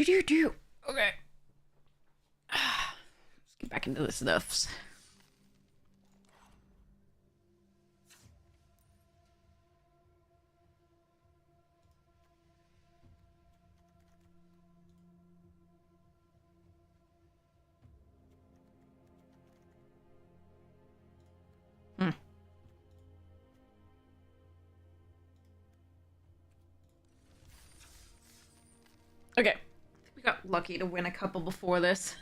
Do. Okay. Let's get back into the stuffs. Okay. We got lucky to win a couple before this.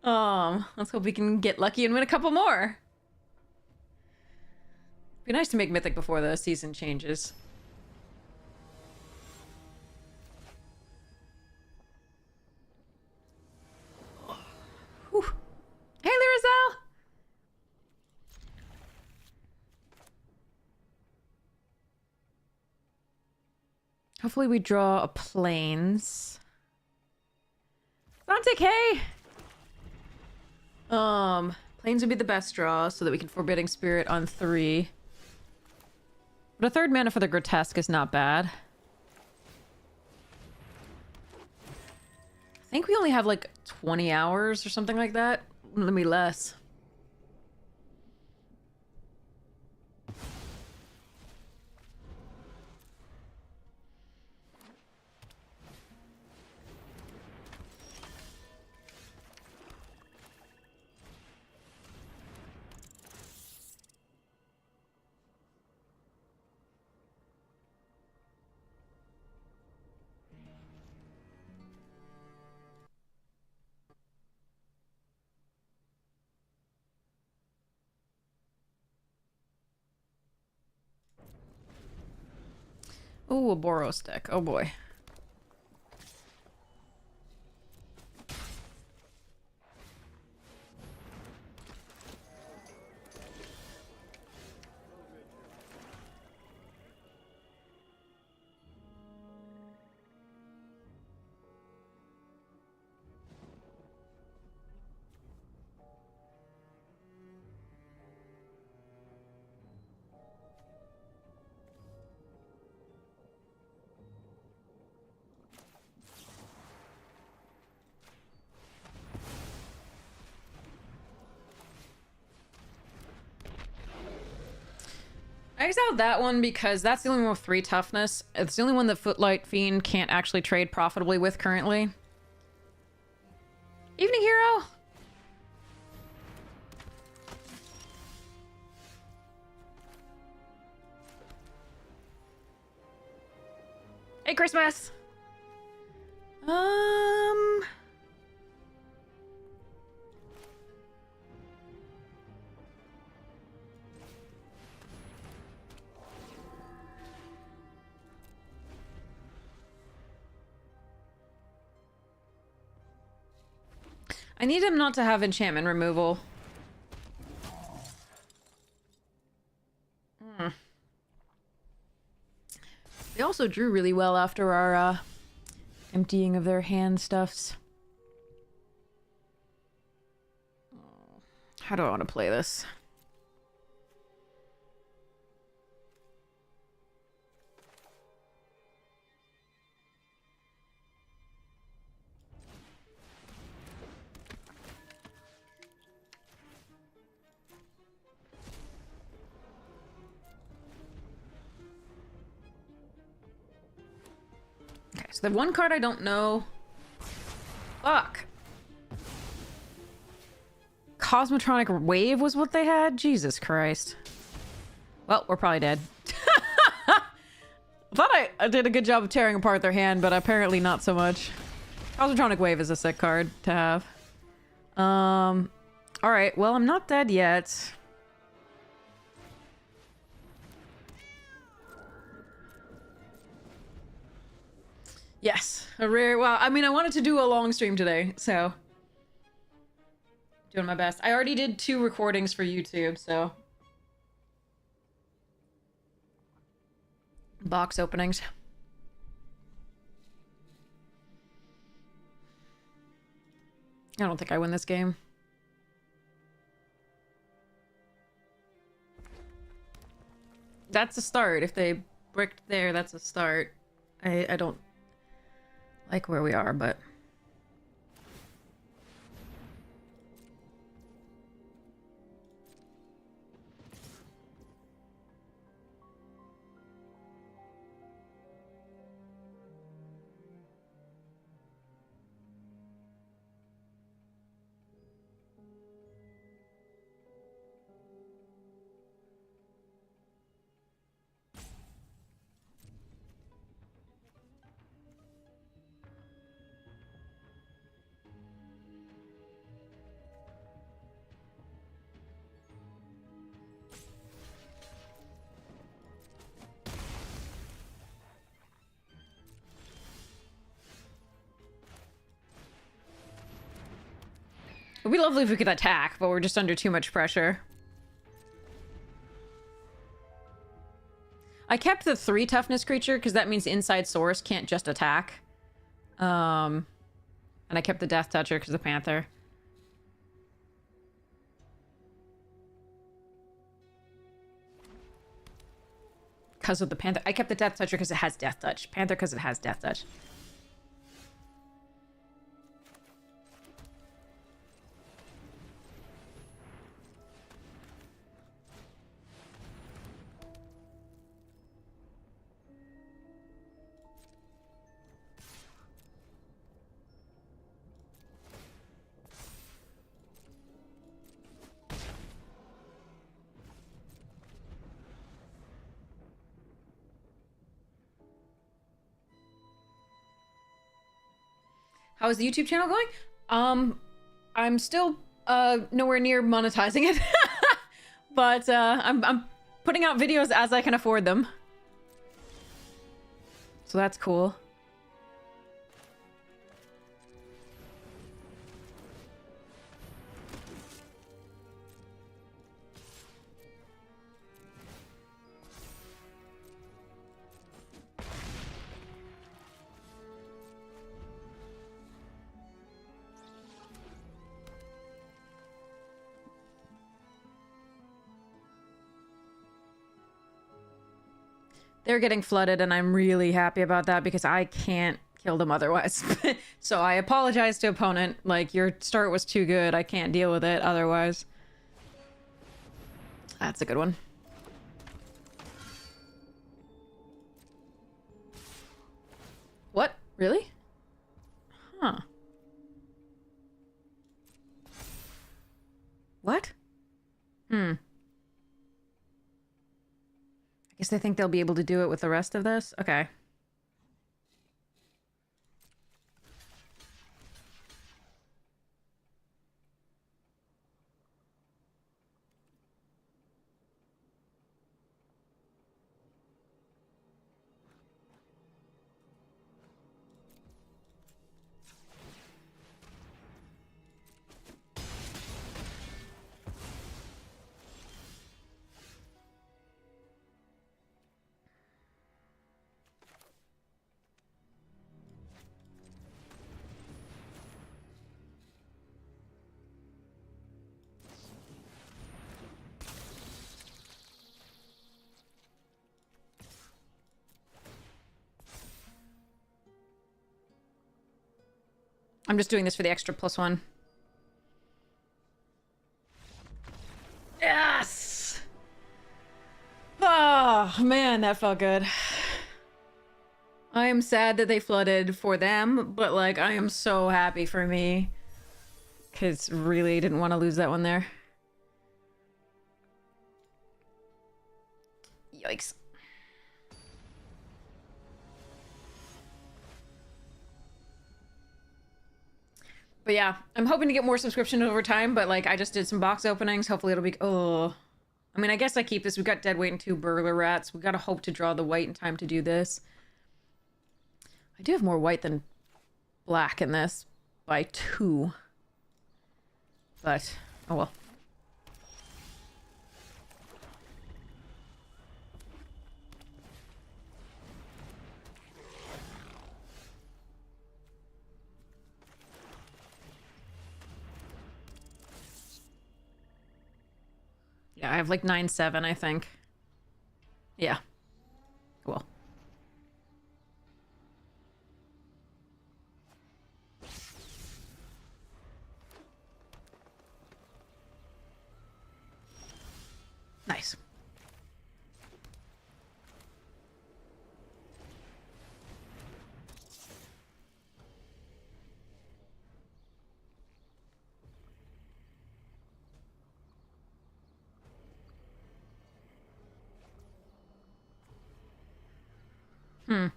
Let's hope we can get lucky and win a couple more. Be nice to make Mythic before the season changes. Whew. Hey, Lirazel! Hopefully we draw a plains. Dante K! Plains would be the best draw so that we can Forbidding Spirit on 3. But a 3rd mana for the Grotesque is not bad. I think we only have like 20 hours or something like that. Maybe less. Ooh, a Boros deck. Oh boy. I exiled that one because that's the only one with 3 toughness. It's the only one that Footlight Fiend can't actually trade profitably with currently. Evening, hero! Hey, Christmas! I need him not to have enchantment removal. They also drew really well after our emptying of their hand stuffs. How do I want to play this? Okay, so the one card I don't know. Fuck. Cosmotronic Wave was what they had? Jesus Christ. Well, we're probably dead. I thought I did a good job of tearing apart their hand, but apparently not so much. Cosmotronic Wave is a sick card to have. Alright, well, I'm not dead yet. Yes, a rare... Well, I mean, I wanted to do a long stream today, so... Doing my best. I already did 2 recordings for YouTube, so... Box openings. I don't think I win this game. That's a start. If they bricked there, that's a start. I don't like where we are, but... It'd be lovely if we could attack, but we're just under too much pressure. I kept the 3 toughness creature because that means inside source can't just attack. And I kept the Death Toucher because of the Panther. Because of the Panther. I kept the Death Toucher because it has Death Touch. Panther because it has Death Touch. How is the YouTube channel going? I'm still nowhere near monetizing it, but I'm putting out videos as I can afford them, so that's cool. They're getting flooded, and I'm really happy about that because I can't kill them otherwise. So I apologize to opponent. Like, your start was too good. I can't deal with it otherwise. That's a good one. What? Really? Huh. What? Hmm. I guess they think they'll be able to do it with the rest of this? Okay. I'm just doing this for the extra +1. Yes! Oh, man, that felt good. I am sad that they flooded for them, but, like, I am so happy for me. Because really didn't want to lose that one there. Yikes. But yeah, I'm hoping to get more subscription over time, but like I just did some box openings. Hopefully it'll be... Oh. I mean, I guess I keep this. We've got Deadweight and 2 Burglar Rats. We gotta hope to draw the white in time to do this. I do have more white than black in this by 2. But, oh well. Yeah, I have like 9/7, I think. Yeah. Cool. Nice. Hmm.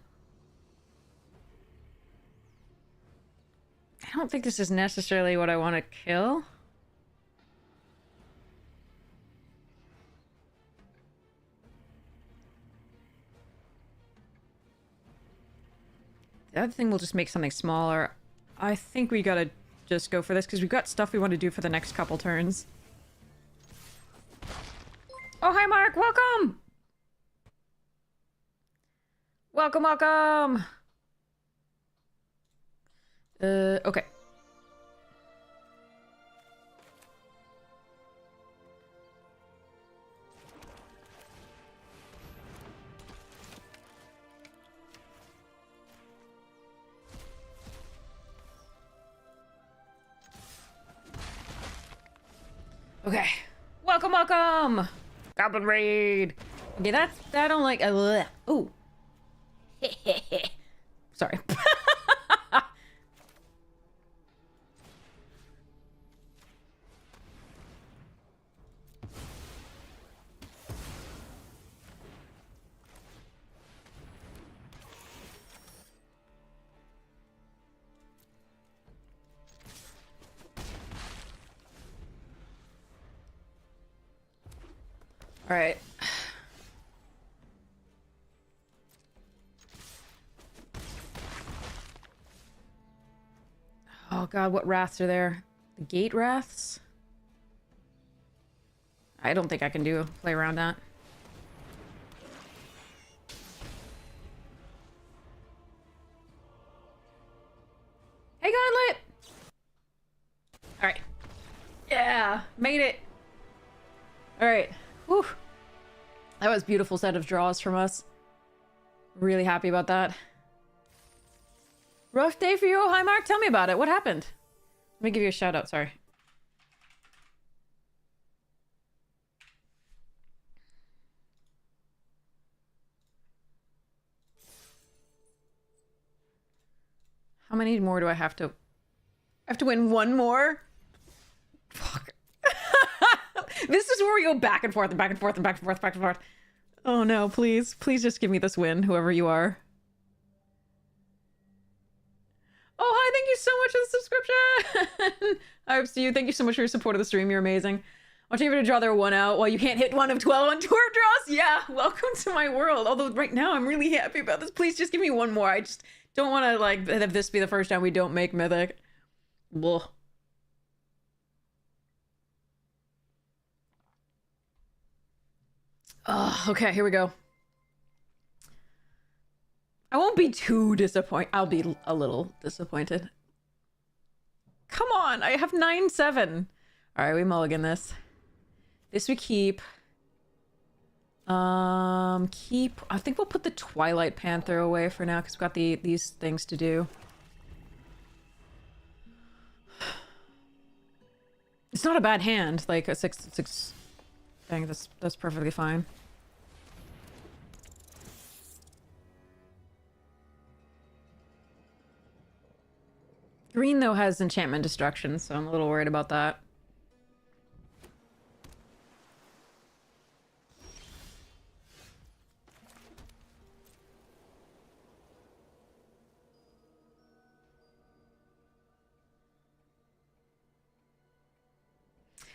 I don't think this is necessarily what I want to kill. The other thing will just make something smaller. I think we gotta just go for this because we've got stuff we want to do for the next couple turns. Oh, hi, Mark. Welcome. Welcome, welcome. Okay. Okay. Welcome, welcome. Goblin raid. Okay, that I don't like. Ooh. Sorry. All right. Oh god, what wraths are there? The gate wraths? I don't think I can play around that. Hey, Gauntlet! Alright. Yeah, made it. Alright. Whew. That was a beautiful set of draws from us. Really happy about that. Rough day for you? Oh, hi, Mark. Tell me about it. What happened? Let me give you a shout out. Sorry. How many more do I have to... I have to win one more? Fuck. This is where we go back and forth and back and forth and back and forth, back and forth. Oh no, please. Please just give me this win, whoever you are. Oh, hi, thank you so much for the subscription! I hope to see you. Thank you so much for your support of the stream. You're amazing. Watching everybody draw their one out while you can't hit one of 12 on tour draws? Yeah, welcome to my world. Although right now I'm really happy about this. Please just give me one more. I just don't want to, like, have this be the first time we don't make Mythic. Blah. Okay, here we go. I won't be too disappointed. I'll be a little disappointed. Come on, I have 9-7. All right, we mulligan this. This we keep. I think we'll put the Twilight Panther away for now because we've got these things to do. It's not a bad hand, like a 6/6 thing. That's perfectly fine. Green though has enchantment destruction, so I'm a little worried about that.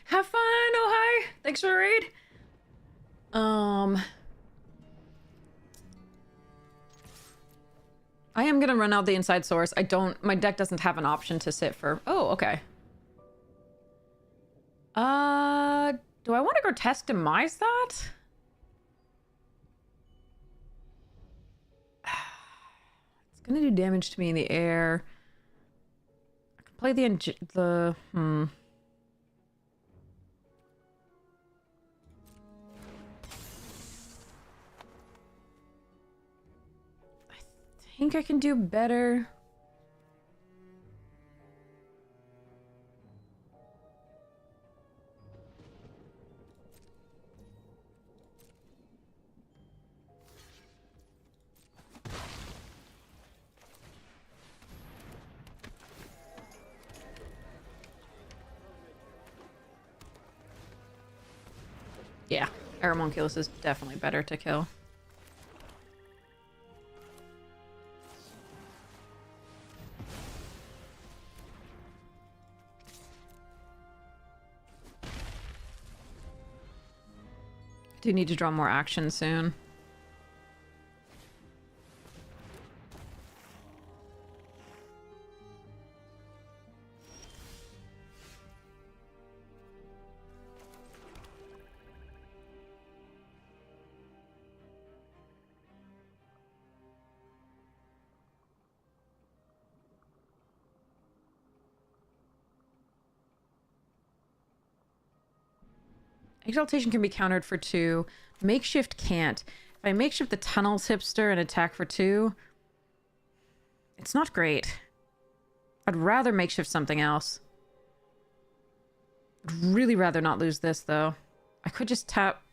Have fun! Oh, hi! Thanks for the raid! I am gonna run out the inside source. My deck doesn't have an option to sit for... Oh, okay. Do I want to Grotesque Demise that? It's gonna do damage to me in the air. I can play I think I can do better. Yeah, Aeromonculus is definitely better to kill. Do need to draw more action soon. Exaltation can be countered for 2. Makeshift can't. If I makeshift the Tunnels Hipster and attack for 2, it's not great. I'd rather makeshift something else. I'd really rather not lose this, though. I could just tap.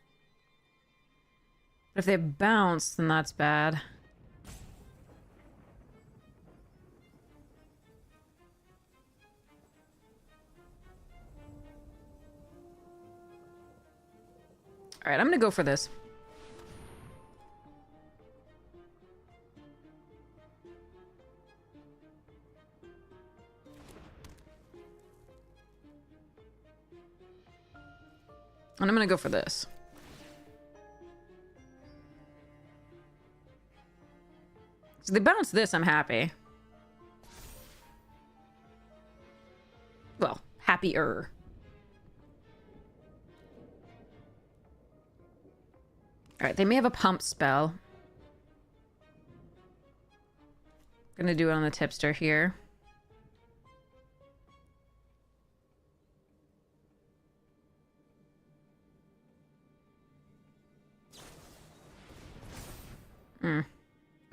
But if they have bounce, then that's bad. Alright, I'm gonna go for this. And I'm gonna go for this. So they bounce this, I'm happy. Well, happier. Alright, they may have a pump spell. Gonna do it on the tipster here.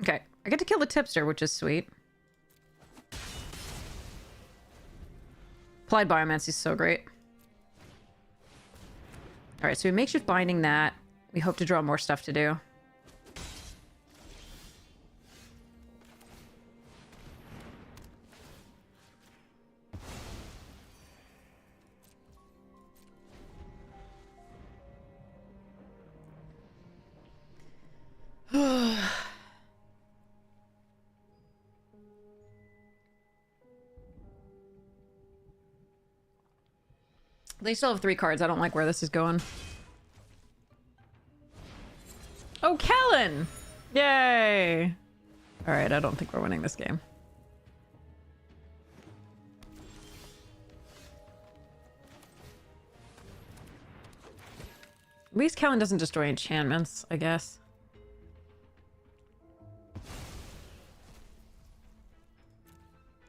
Okay, I get to kill the tipster, which is sweet. Applied Biomancy is so great. Alright, so we makeshift binding that. We hope to draw more stuff to do. They still have 3 cards. I don't like where this is going. Oh, Kellen! Yay! Alright, I don't think we're winning this game. At least Kellen doesn't destroy enchantments, I guess.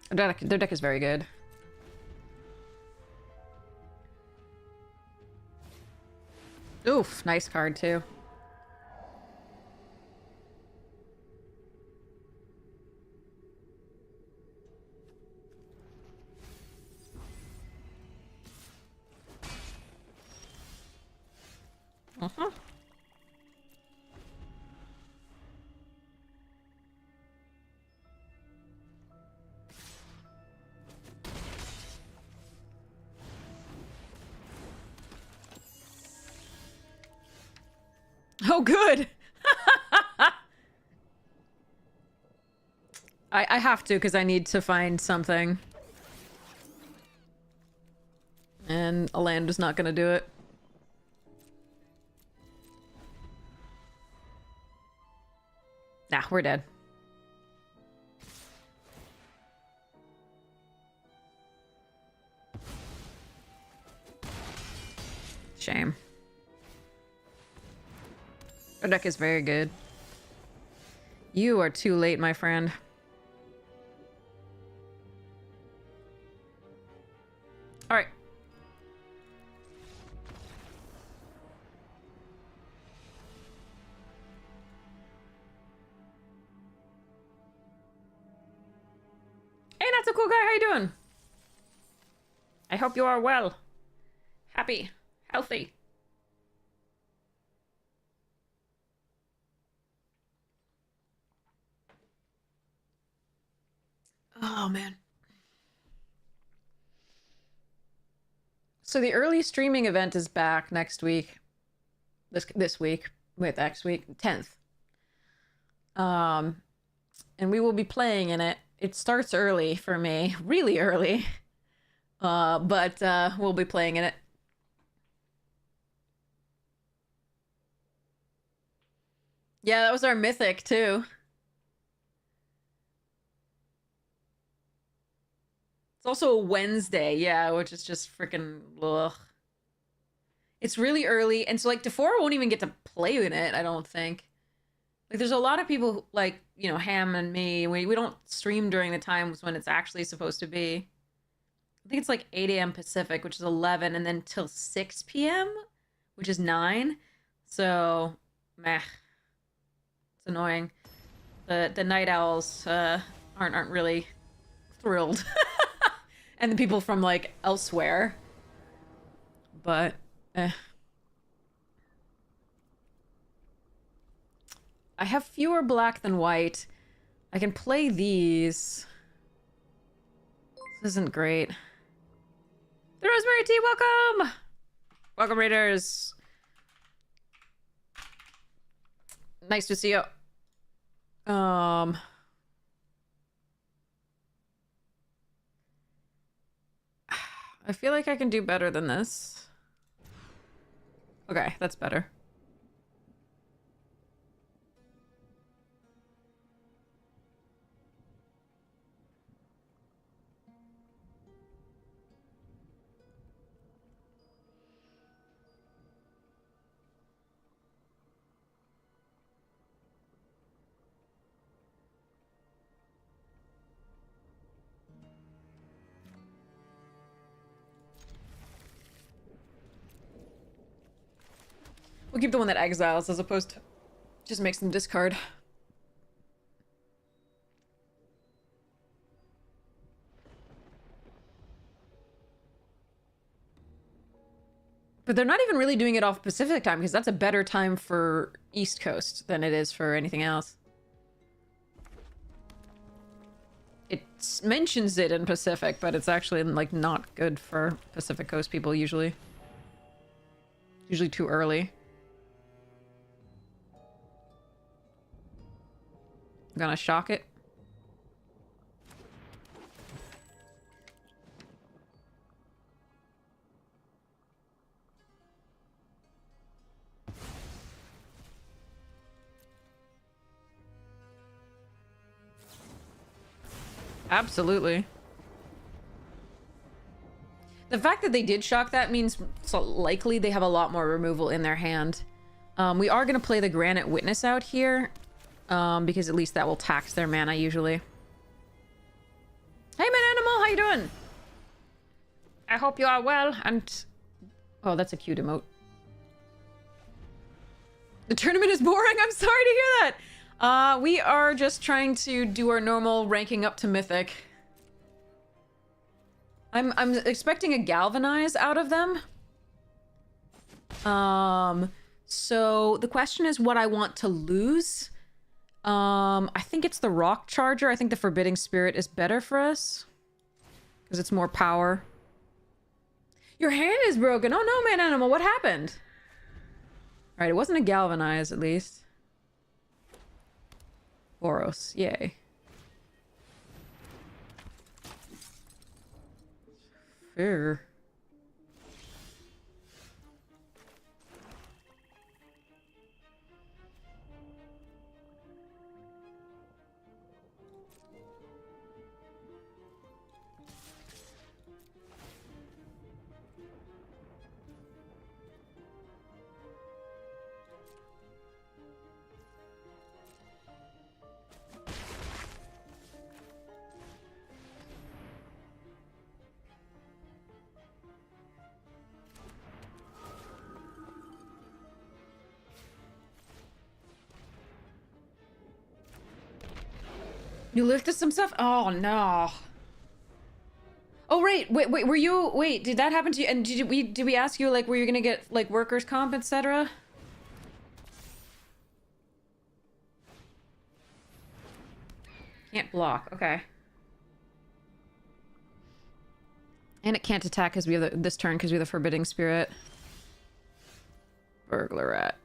Their deck is very good. Oof, nice card too. Oh, good. I have to, because I need to find something. And a land is not going to do it. Nah, we're dead. Shame. Our deck is very good. You are too late, my friend. Alright. Hey, not so cool guy, how you doing? I hope you are well. Happy. Healthy. Oh, man. So the early streaming event is back next week. this week. Wait, next week, 10th. And we will be playing in it. It starts early for me, really early. But we'll be playing in it. Yeah, that was our mythic too. It's also a Wednesday, yeah, which is just freaking ugh. It's really early, and so like Defora won't even get to play in it, I don't think. Like there's a lot of people who, like, you know, Ham and me, we don't stream during the times when it's actually supposed to be. I think it's like 8 a.m. Pacific, which is 11, and then till 6 p.m., which is 9. So, meh. It's annoying. The night owls aren't really thrilled. And the people from, like, elsewhere. But, I have fewer black than white. I can play these. This isn't great. The Rosemary Tea, welcome! Welcome, Raiders. Nice to see you. I feel like I can do better than this. Okay, that's better. We'll keep the one that exiles as opposed to just makes them discard. But they're not even really doing it off Pacific time because that's a better time for East Coast than it is for anything else. It mentions it in Pacific, but it's actually like not good for Pacific Coast people usually. Usually too early. I'm gonna shock it. Absolutely. The fact that they did shock that means so likely they have a lot more removal in their hand. We are going to play the Granite Witness out here, because at least that will tax their mana usually. Hey, man animal, how you doing? I hope you are well, and... Oh, that's a cute emote. The tournament is boring? I'm sorry to hear that! We are just trying to do our normal ranking up to Mythic. I'm expecting a Galvanize out of them. So the question is what I want to lose. I think it's the Rock Charger. I think the Forbidding Spirit is better for us. Because it's more power. Your hand is broken. Oh no, man animal, what happened? Alright, it wasn't a Galvanize at least. Boros, yay. Fair. You lifted some stuff? Oh, no. Oh, wait, were you... Wait, did that happen to you? And did we ask you, like, were you gonna get, like, workers' comp, etc.? Can't block, okay. And it can't attack because we have this turn because we have the Forbidding Spirit. Burglar Rat.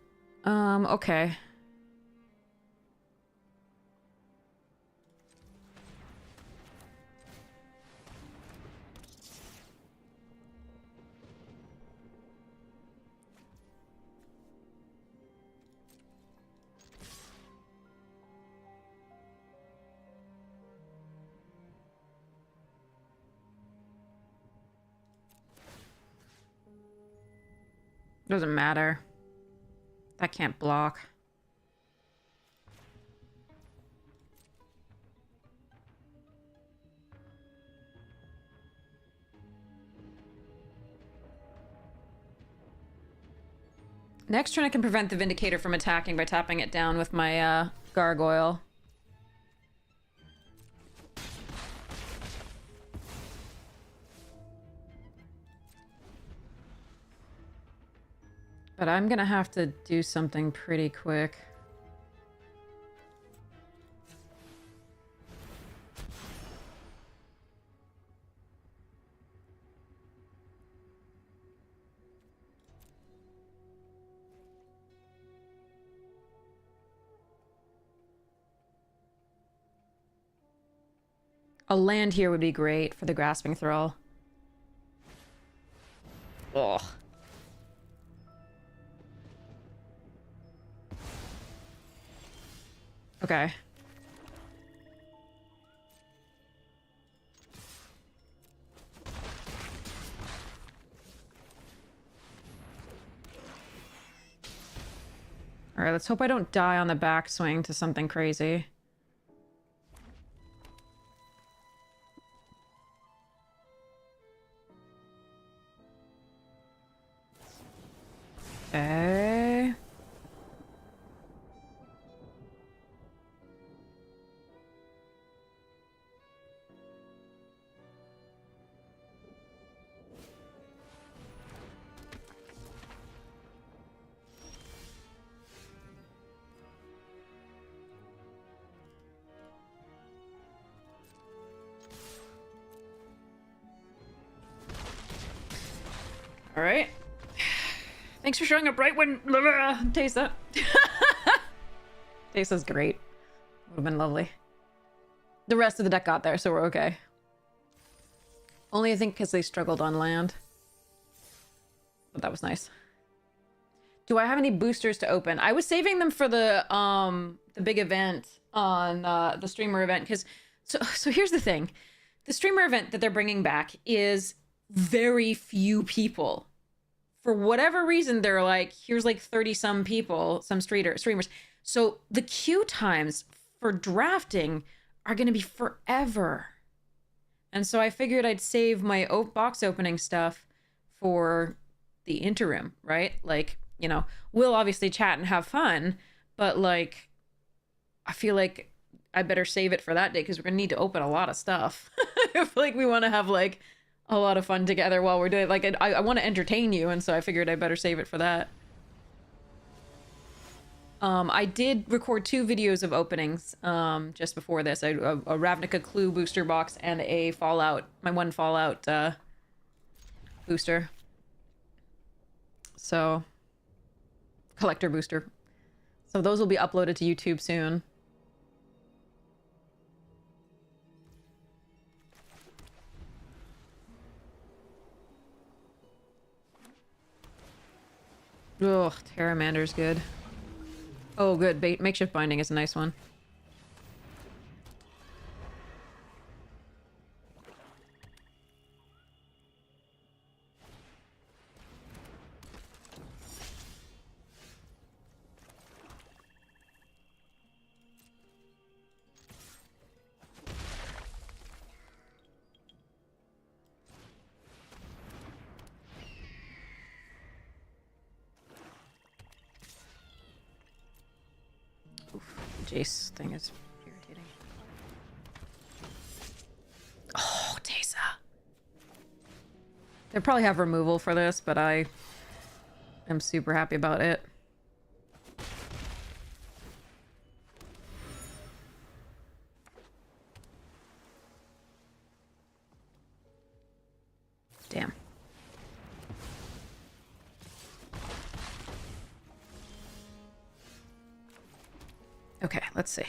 Okay. Doesn't matter. That can't block. Next turn I can prevent the Vindicator from attacking by tapping it down with my Gargoyle. But I'm gonna have to do something pretty quick. A land here would be great for the Grasping Thrall. Ugh. Okay. Alright, let's hope I don't die on the backswing to something crazy. Okay. All right. Thanks for showing up right when Teysa. Teysa's great. Would have been lovely. The rest of the deck got there, so we're okay. Only I think because they struggled on land. But that was nice. Do I have any boosters to open? I was saving them for the big event on the streamer event because so here's the thing. The streamer event that they're bringing back is very few people. For whatever reason, they're like, here's like 30 some people, some streamers. So the queue times for drafting are going to be forever. And so I figured I'd save my box opening stuff for the interim, right? Like, you know, we'll obviously chat and have fun, but like, I feel like I better save it for that day because we're going to need to open a lot of stuff. I feel like we want to have like a lot of fun together while we're doing it. Like, I want to entertain you, and so I figured I better save it for that. I did record 2 videos of openings just before this. A Ravnica Clue booster box and a Fallout, my one Fallout booster. So, collector booster. So those will be uploaded to YouTube soon. Ugh, Terramander's good. Oh, good. Makeshift Binding is a nice one. Jace thing is irritating. Oh, Teysa. They probably have removal for this, but I am super happy about it. Damn. Okay, let's see.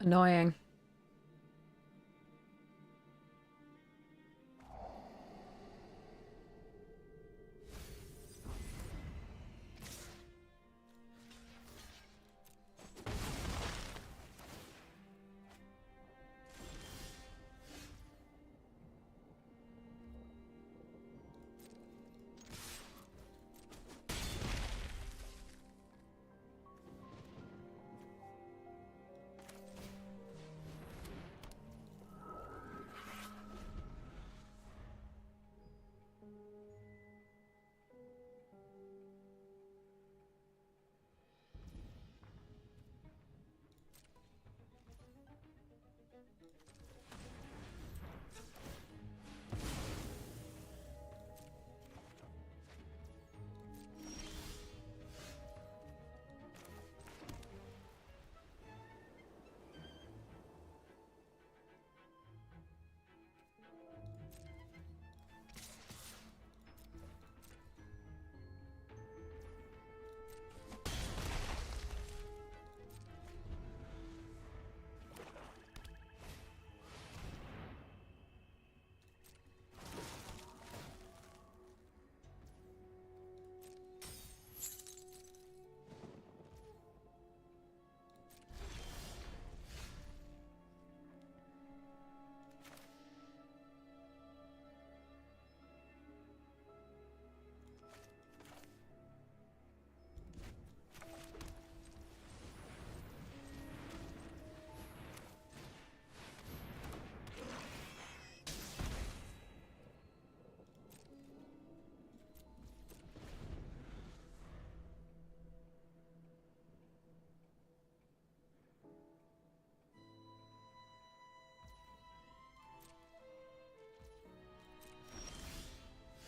Annoying.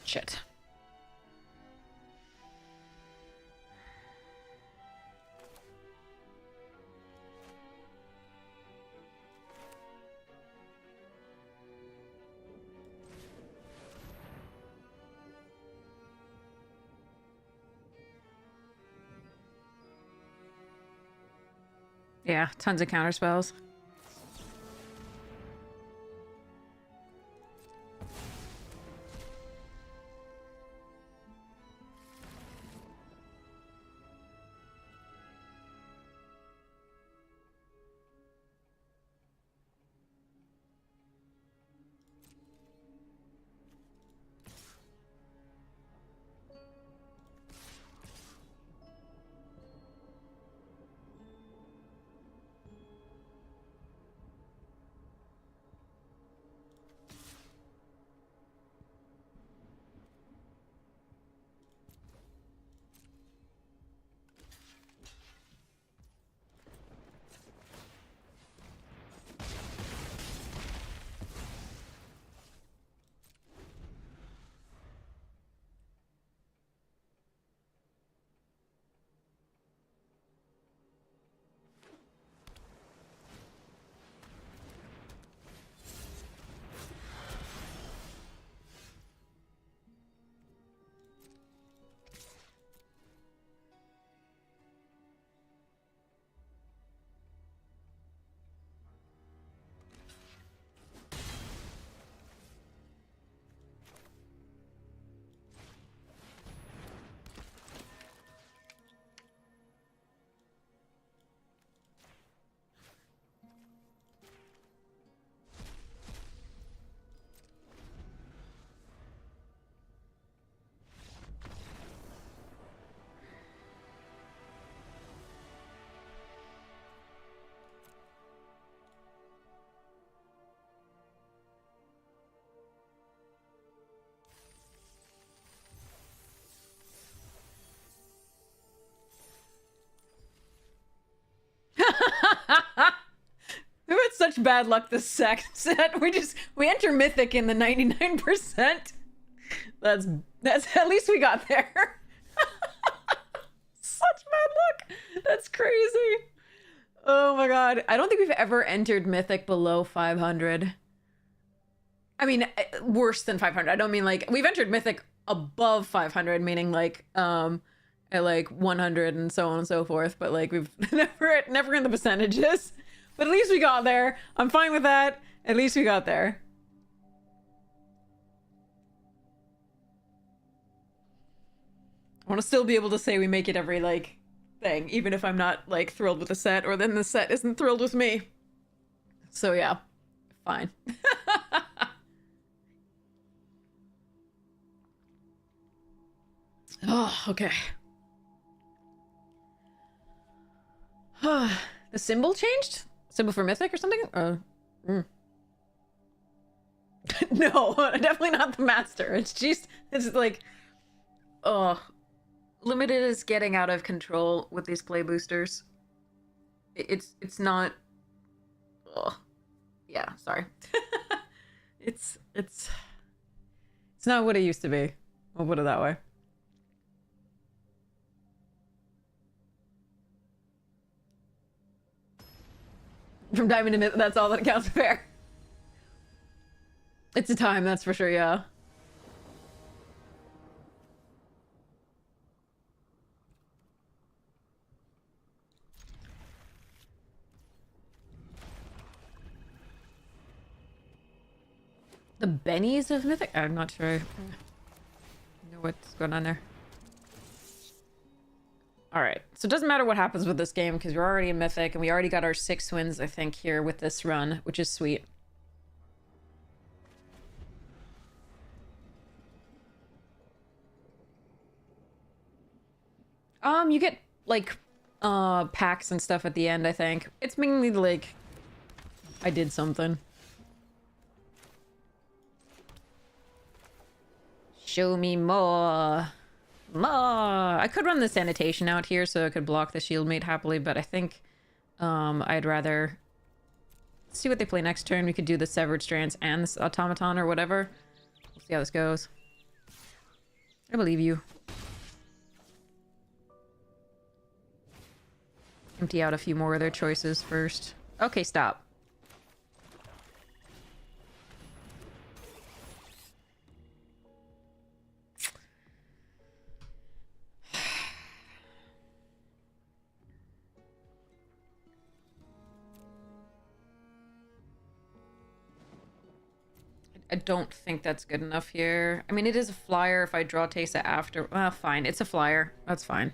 Shit. Yeah, tons of counter spells. such bad luck this set. We enter Mythic in the 99%. That's at least we got there. Such bad luck. That's crazy. Oh my god. I don't think we've ever entered Mythic below 500. I mean, worse than 500. I don't mean like we've entered Mythic above 500, meaning like at like 100 and so on and so forth, but like we've never in the percentages. But at least we got there. I'm fine with that. At least we got there. I want to still be able to say we make it every like thing, even if I'm not like thrilled with the set, or then the set isn't thrilled with me. So yeah, fine. Oh, okay. The symbol changed? Symbol for Mythic or something? No, definitely not the master. It's just, it's like, oh, Limited is getting out of control with these play boosters. It's not, oh, yeah, sorry. It's not what it used to be. We'll put it that way. From Diamond to Mythic, that's all that counts. Fair. It's a time, that's for sure, yeah. The bennies of Mythic? I'm not sure. I know what's going on there. Alright, so it doesn't matter what happens with this game because we're already in Mythic and we already got our 6 wins, I think, here with this run, which is sweet. You get, like, packs and stuff at the end, I think. It's mainly, like, I did something. Show me more. More. I could run the sanitation out here so I could block the shield mate happily, but I think I'd rather see what they play next turn. We could do the severed strands and this automaton or whatever. We'll see how this goes. I believe you. Empty out a few more of their choices first. Okay, stop. I don't think that's good enough here. I mean, it is a flyer if I draw Teysa after. Well, fine. It's a flyer. That's fine.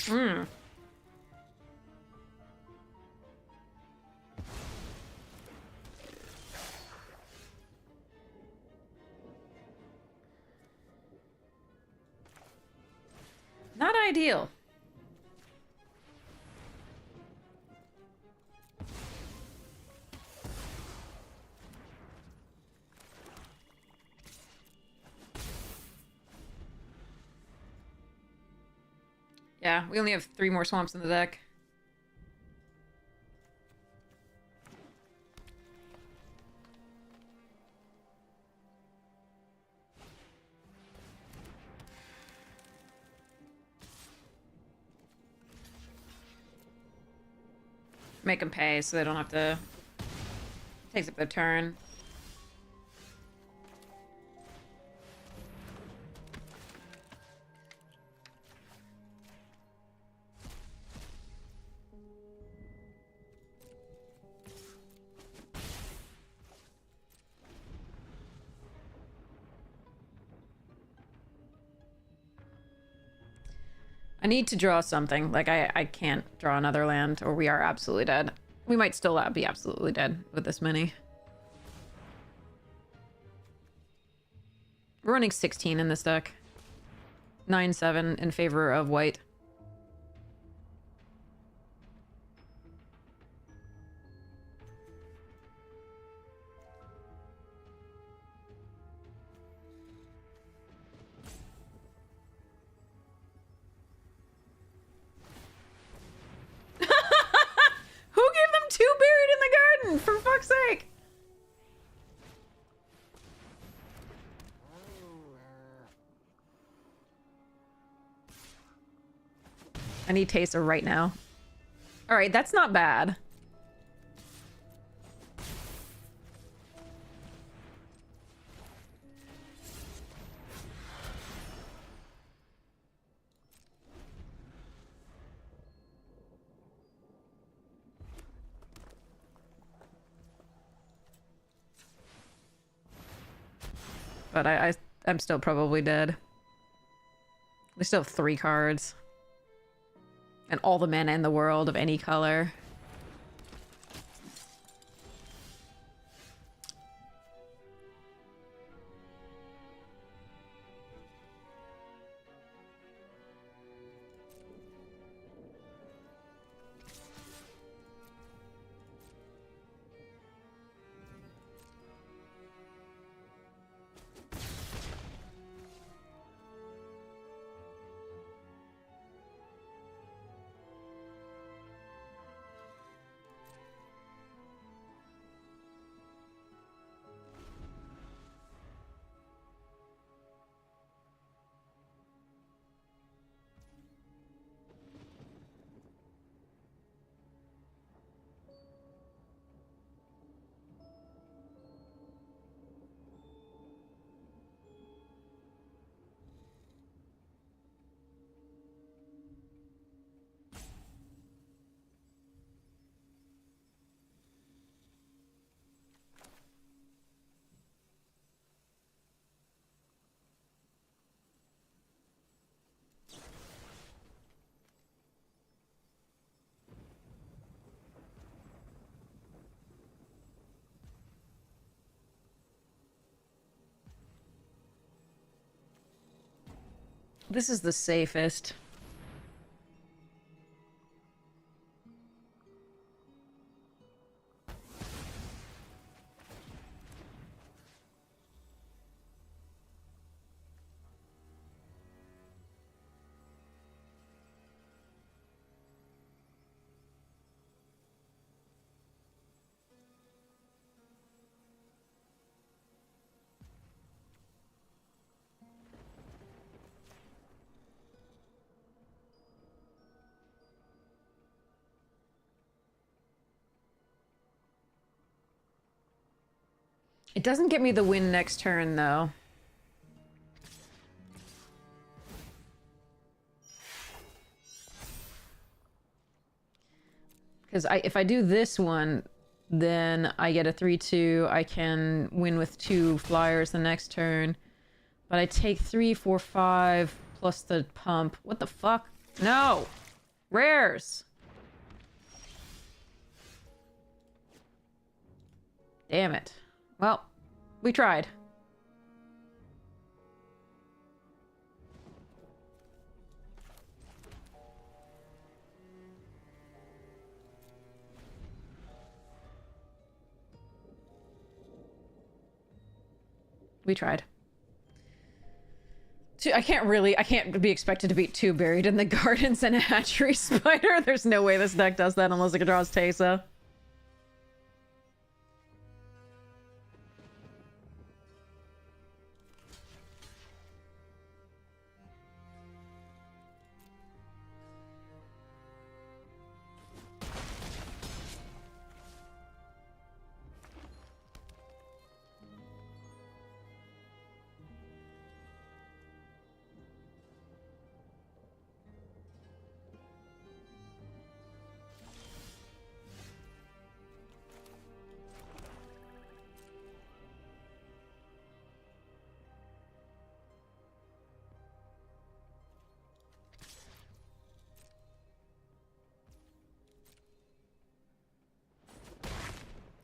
Hmm. Not ideal. Yeah, we only have 3 more swamps in the deck. Make them pay so they don't have to... Takes up their turn. I need to draw something. Like, I can't draw another land, or we are absolutely dead. We might still be absolutely dead with this many. We're running 16 in this deck. 9-7 in favor of white. Who gave them 2 buried in the garden? For fuck's sake! I need Taser right now. Alright, that's not bad. But I'm still probably dead. We still have 3 cards. And all the mana in the world of any color. This is the safest. It doesn't get me the win next turn, though. Because if I do this one, then I get a 3-2. I can win with 2 flyers the next turn. But I take 3, 4, 5 plus the pump. What the fuck? No! Rares. Damn it. Well, we tried. We tried. I can't be expected to beat 2 Buried in the Gardens and a Hatchery Spider. There's no way this deck does that unless it draws Teysa.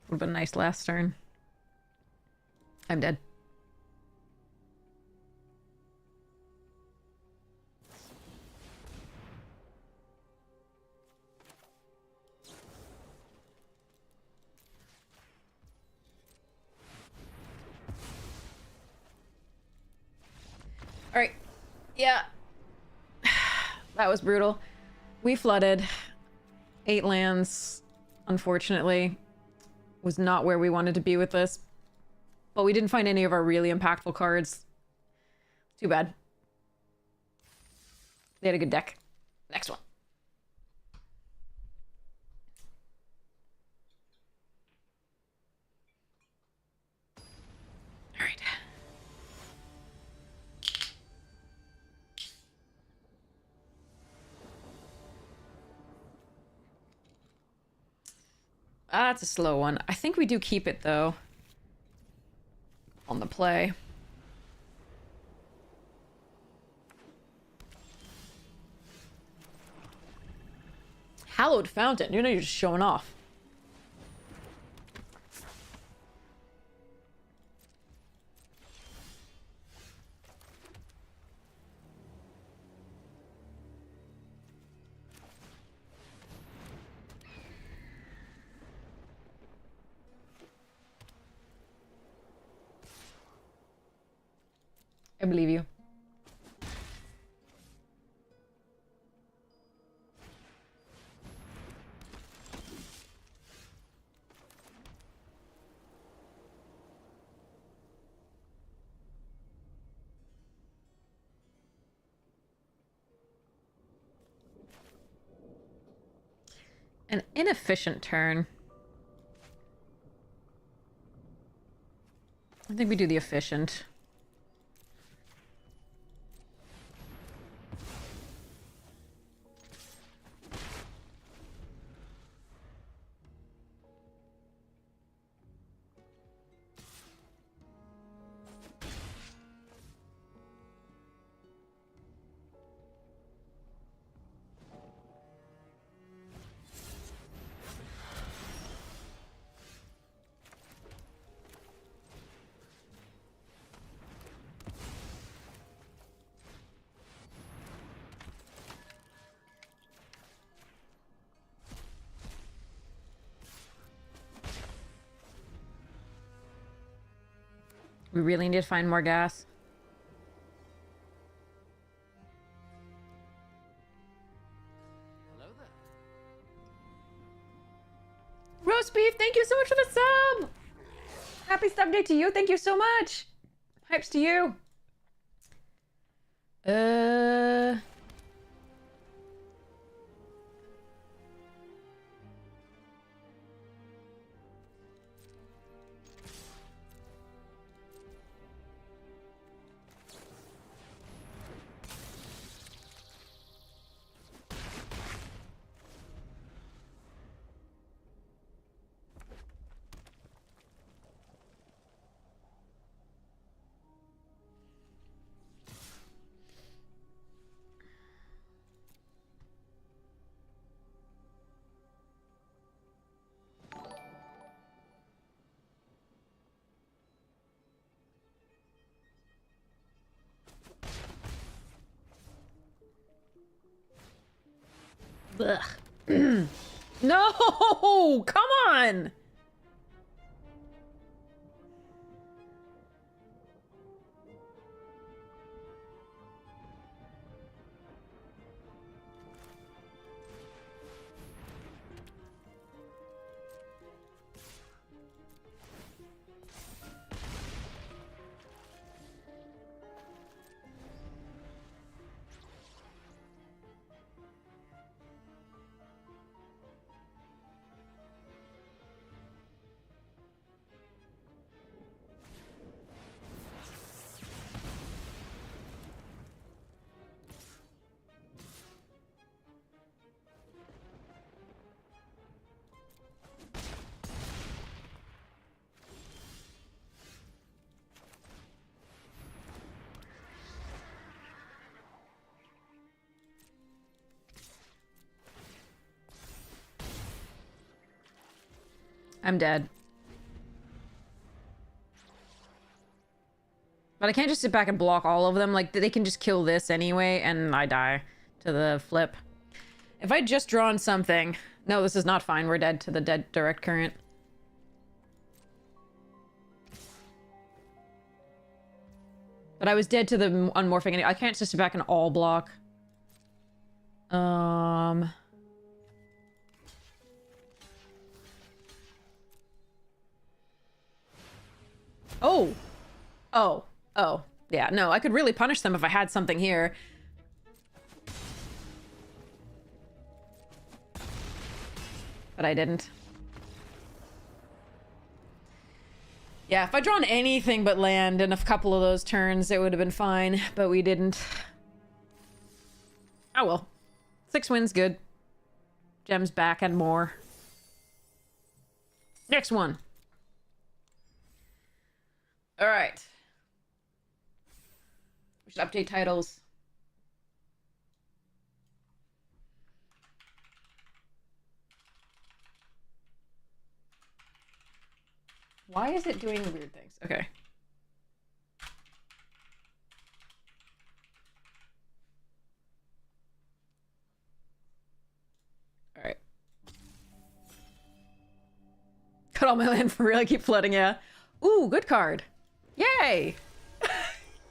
Would've been nice last turn. I'm dead. Alright. Yeah. That was brutal. We flooded. 8 lands, unfortunately. Was not where we wanted to be with this. But we didn't find any of our really impactful cards. Too bad. They had a good deck. Next one. All right. That's a slow one. I think we do keep it, though. On the play. Hallowed Fountain. You know, you're just showing off. I believe you. An inefficient turn. I think we do the efficient. We really need to find more gas. Hello there. Roast beef, thank you so much for the sub! Happy sub day to you, thank you so much! Hypes to you! Ugh. No! Come on! I'm dead. But I can't just sit back and block all of them. Like, they can just kill this anyway, and I die to the flip. If I'd just drawn something... No, this is not fine. We're dead to the dead direct current. But I was dead to the unmorphing anyway. I can't just sit back and all block. Oh! Oh. Oh. Yeah, no, I could really punish them if I had something here. But I didn't. Yeah, if I'd drawn anything but land in a couple of those turns, it would have been fine, but we didn't. Oh well. 6 wins, good. Gems back and more. Next one. Alright. We should update titles. Why is it doing weird things? Okay. Alright. Cut all my land for real. I keep flooding, yeah. Ooh, good card. Yay!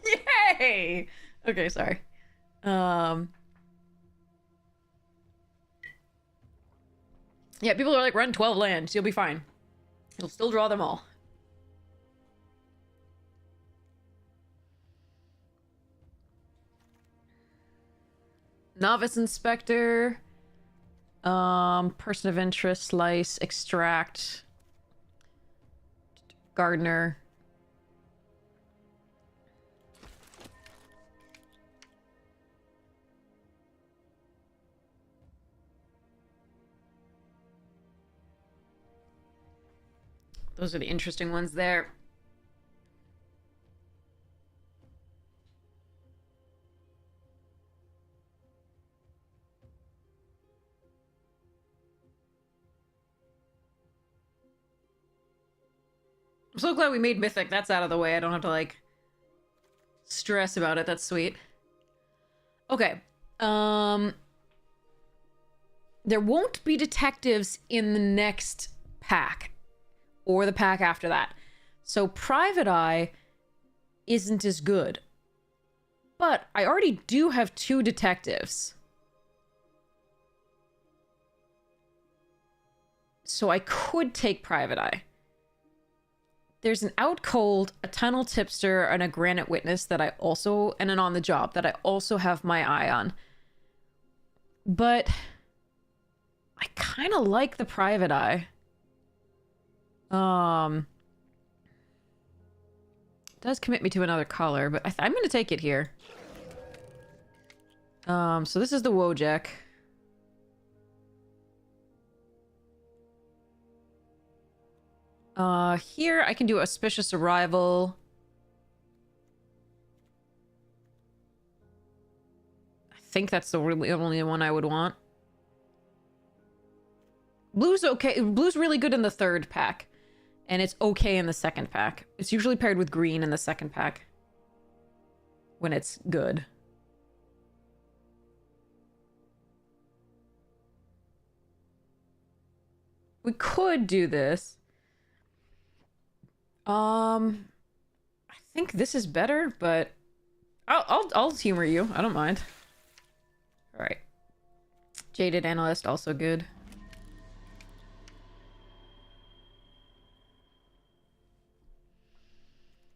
Yay! Okay, sorry. Yeah, people are like, run 12 lands. You'll be fine. You'll still draw them all. Novice Inspector. Person of Interest, Slice, Extract. Gardener. Those are the interesting ones there. I'm so glad we made Mythic. That's out of the way. I don't have to, like, stress about it. That's sweet. Okay. There won't be detectives in the next pack. Or the pack after that. So Private Eye isn't as good. But I already do have 2 detectives. So I could take Private Eye. There's an Out Cold, a Tunnel Tipster, and a Granite Witness that I also... and an On the Job that I also have my eye on. But I kind of like the Private Eye. Does commit me to another color, but I'm gonna take it here. So this is the Wojak. Here I can do Auspicious Arrival. I think that's the really only one I would want. Blue's okay. Blue's really good in the 3rd pack. And it's okay in the 2nd pack. It's usually paired with green in the 2nd pack. When it's good. We could do this. I think this is better, but I'll humor you. I don't mind. All right. Jaded Analyst, also good.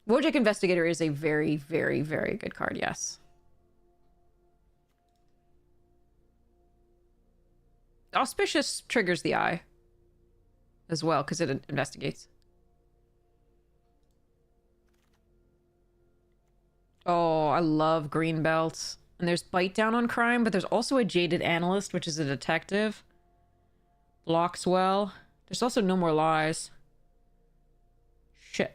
Wojak Investigator is a very, very, very good card, yes. Auspicious triggers the eye as well, because it investigates. Oh, I love green belts. And there's Bite Down on Crime, but there's also a Jaded Analyst, which is a detective. Blocks well. There's also No More Lies. Shit.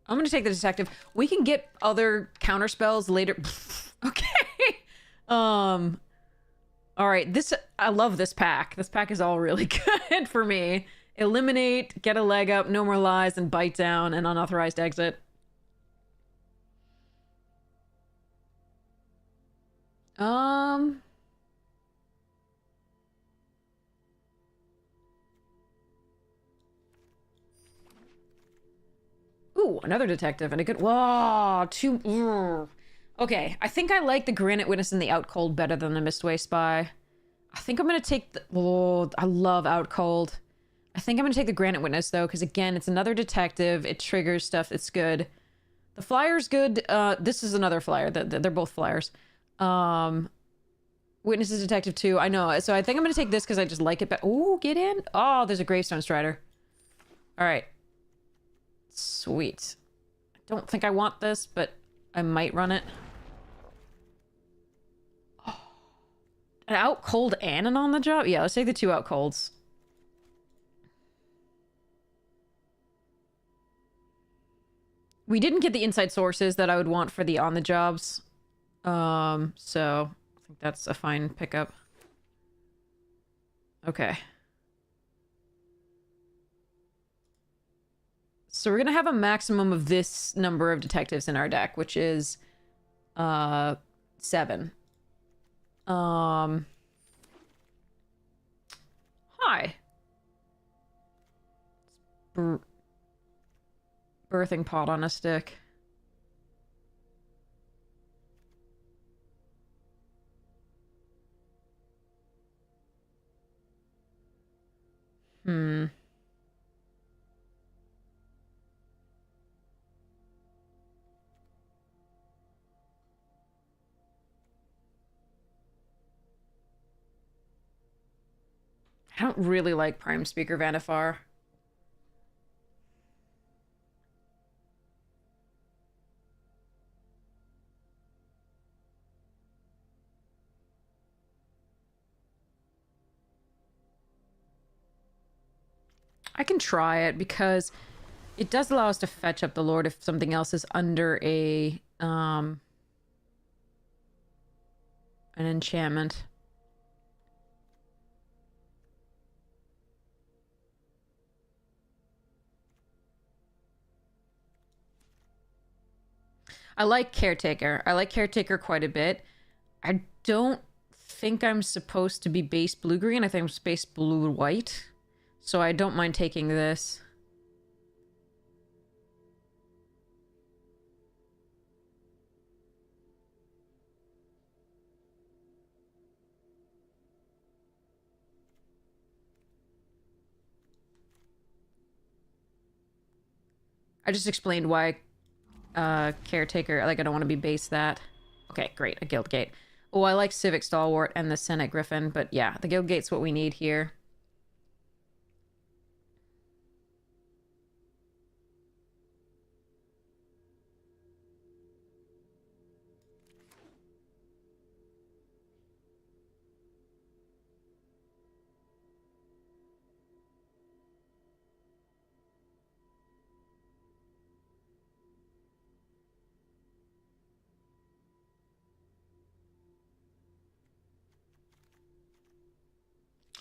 I'm gonna take the detective. We can get other counter spells later. Okay. All right. I love this pack. This pack is all really good for me. Eliminate, get a leg up, No More Lies, and Bite Down, and Unauthorized Exit. Ooh, another detective and a good. Whoa, two. Okay, I think I like the Granite Witness and the Out Cold better than the Mistway Spy. I think I'm gonna take the. Oh, I love Out Cold. I think I'm gonna take the Granite Witness though, because again, it's another detective. It triggers stuff. It's good. The flyer's good. This is another flyer. They're both flyers. Witness is detective too. I know. So I think I'm gonna take this because I just like it better. Ooh, get in. Oh, there's a Gravestone Strider. All right. Sweet. I don't think I want this, but I might run it. Oh. An Out Cold and an On the Job? Yeah, let's take the two Out Colds. We didn't get the inside sources that I would want for the On the Jobs. So I think that's a fine pickup. Okay. So we're gonna have a maximum of this number of detectives in our deck, which is 7. Hi. Birthing pot on a stick. I don't really like Prime Speaker Vanifar. I can try it because it does allow us to fetch up the Lord if something else is under an enchantment. I like Caretaker. I like Caretaker quite a bit. I don't think I'm supposed to be base blue-green. I think I'm base blue-white. So I don't mind taking this. I just explained why Caretaker, like I don't want to be base that. Okay, great, a Guild Gate. Oh, I like Civic Stalwart and the Senate Griffin, but yeah, the Guild Gate's what we need here.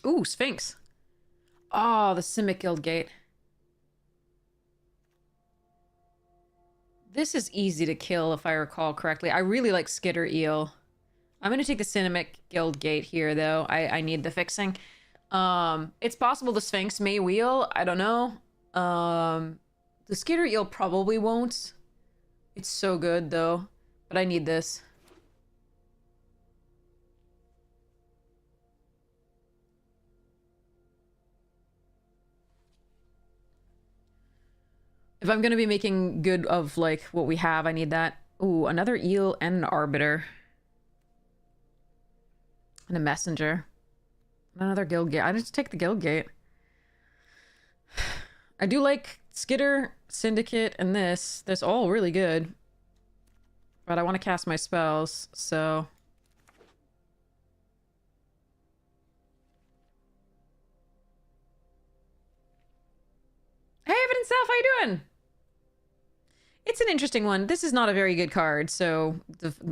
Ooh, Sphinx. Oh, the Simic Guild Gate. This is easy to kill if I recall correctly. I really like Skitter Eel. I'm gonna take the Simic Guild Gate here though. I need the fixing. It's possible the Sphinx may wheel. I don't know. The Skitter Eel probably won't. It's so good though. But I need this. If I'm gonna be making good of, like, what we have, I need that. Ooh, another eel and an arbiter. And a messenger. Another guild gate. I just take the guild gate. I do like Skitter, Syndicate, and this. That's all really good. But I want to cast my spells, so... Hey, Evan and Self, how you doing? It's an interesting one. This is not a very good card, so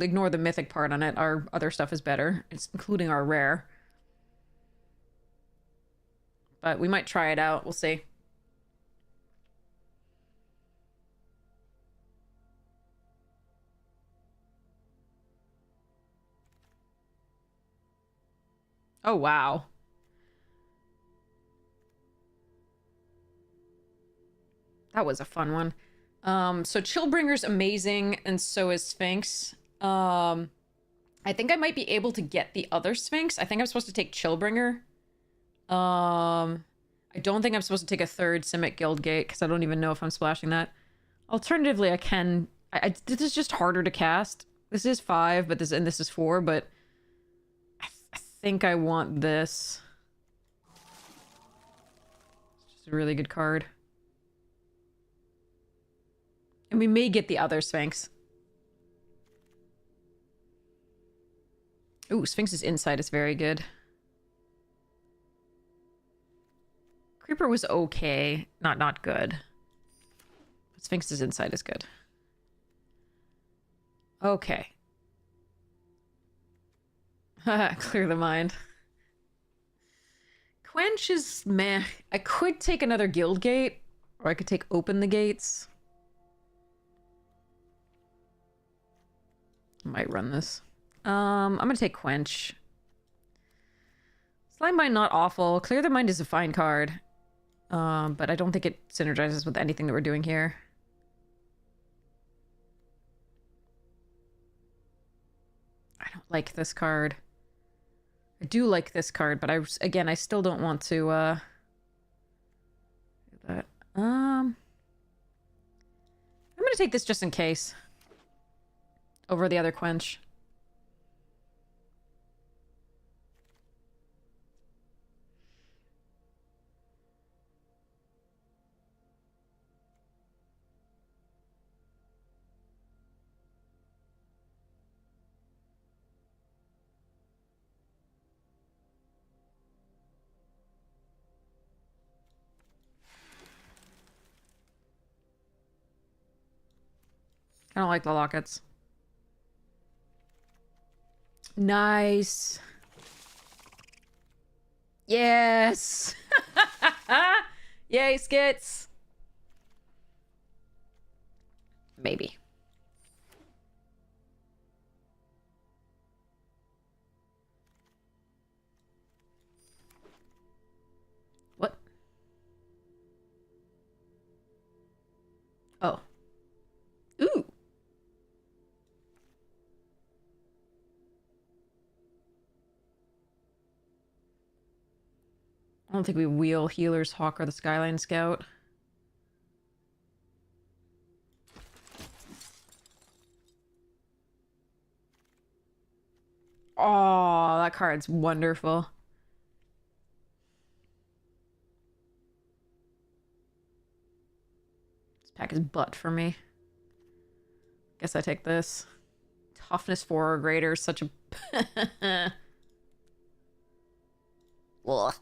ignore the mythic part on it. Our other stuff is better. It's including our rare. But we might try it out. We'll see. Oh, wow. That was a fun one. So Chillbringer's amazing, and so is Sphinx. I think I might be able to get the other Sphinx. I think I'm supposed to take Chillbringer. I don't think I'm supposed to take a third Simic Guild Gate, because I don't even know if I'm splashing that. Alternatively, I can... this is just harder to cast. This is 5, but this is 4, but... I think I want this. It's just a really good card. And we may get the other Sphinx. Ooh, Sphinx's insight is very good. Creeper was okay. Not good. But Sphinx's insight is good. Okay. Clear the mind. Quench is meh. I could take another guild gate, or I could take open the gates. I might run this. I'm gonna take Quench. Slime Bind not awful. Clear the Mind is a fine card. But I don't think it synergizes with anything that we're doing here. I don't like this card. I do like this card, but again, I still don't want to, do that. I'm gonna take this just in case. Over the other Quench. I don't like the lockets. Nice. Yes. Yay, skits. Maybe. What? Oh. Ooh. I don't think we wheel Healer's Hawk or the Skyline Scout. Oh, that card's wonderful. This pack is butt for me. Guess I take this. Toughness 4 or greater, such a... Ugh.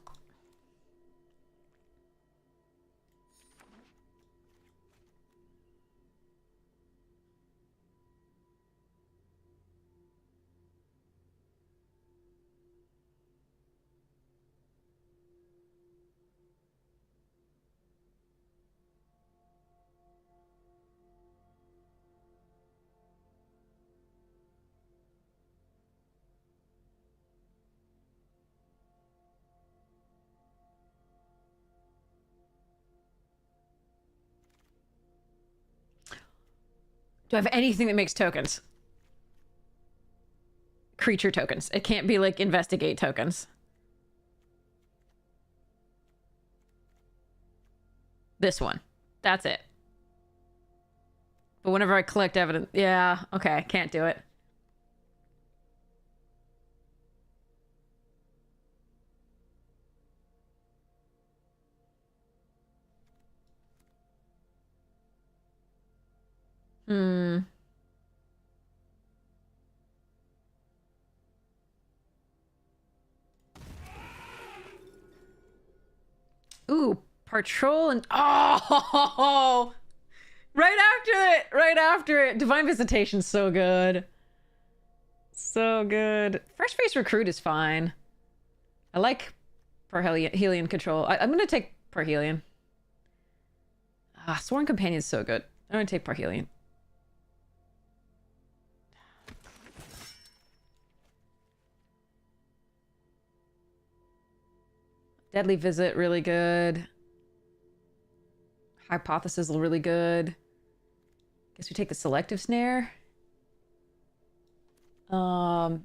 Do I have anything that makes tokens? Creature tokens. It can't be like investigate tokens. This one. That's it. But whenever I collect evidence... Yeah, okay. Can't do it. Hmm. Ooh, patrol and... Oh! Right after it! Right after it! Divine Visitation's so good. So good. Fresh Face Recruit is fine. I like Parhelion Control. I'm gonna take Parhelion. Ah, Sworn Companion is so good. I'm gonna take Parhelion. Deadly Visit, really good. Hypothesis, really good. Guess we take the Selective Snare. I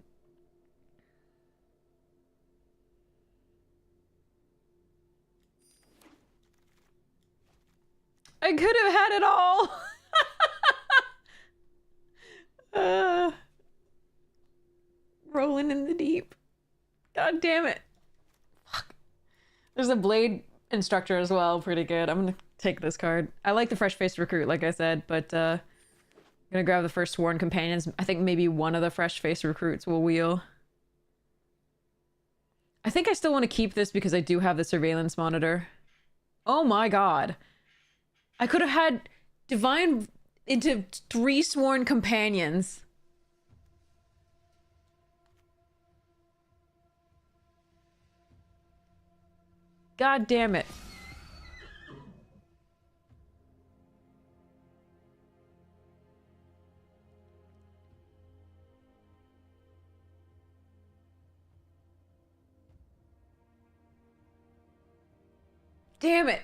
could have had it all. Rolling in the deep. God damn it. Fuck. There's a Blade Instructor as well. Pretty good. I'm gonna take this card. I like the Fresh Faced Recruit, like I said, but I'm gonna grab the first Sworn Companions. I think maybe one of the Fresh Faced Recruits will wheel. I think I still want to keep this because I do have the Surveillance Monitor. Oh my god. I could have had Divine into 3 Sworn Companions. God damn it. Damn it.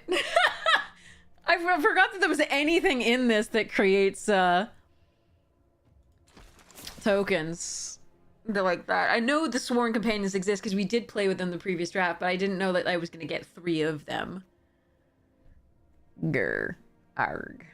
I forgot that there was anything in this that creates tokens like that. I know the Sworn Companions exist because we did play with them the previous draft, but I didn't know that I was going to get 3 of them. Grr. Arg.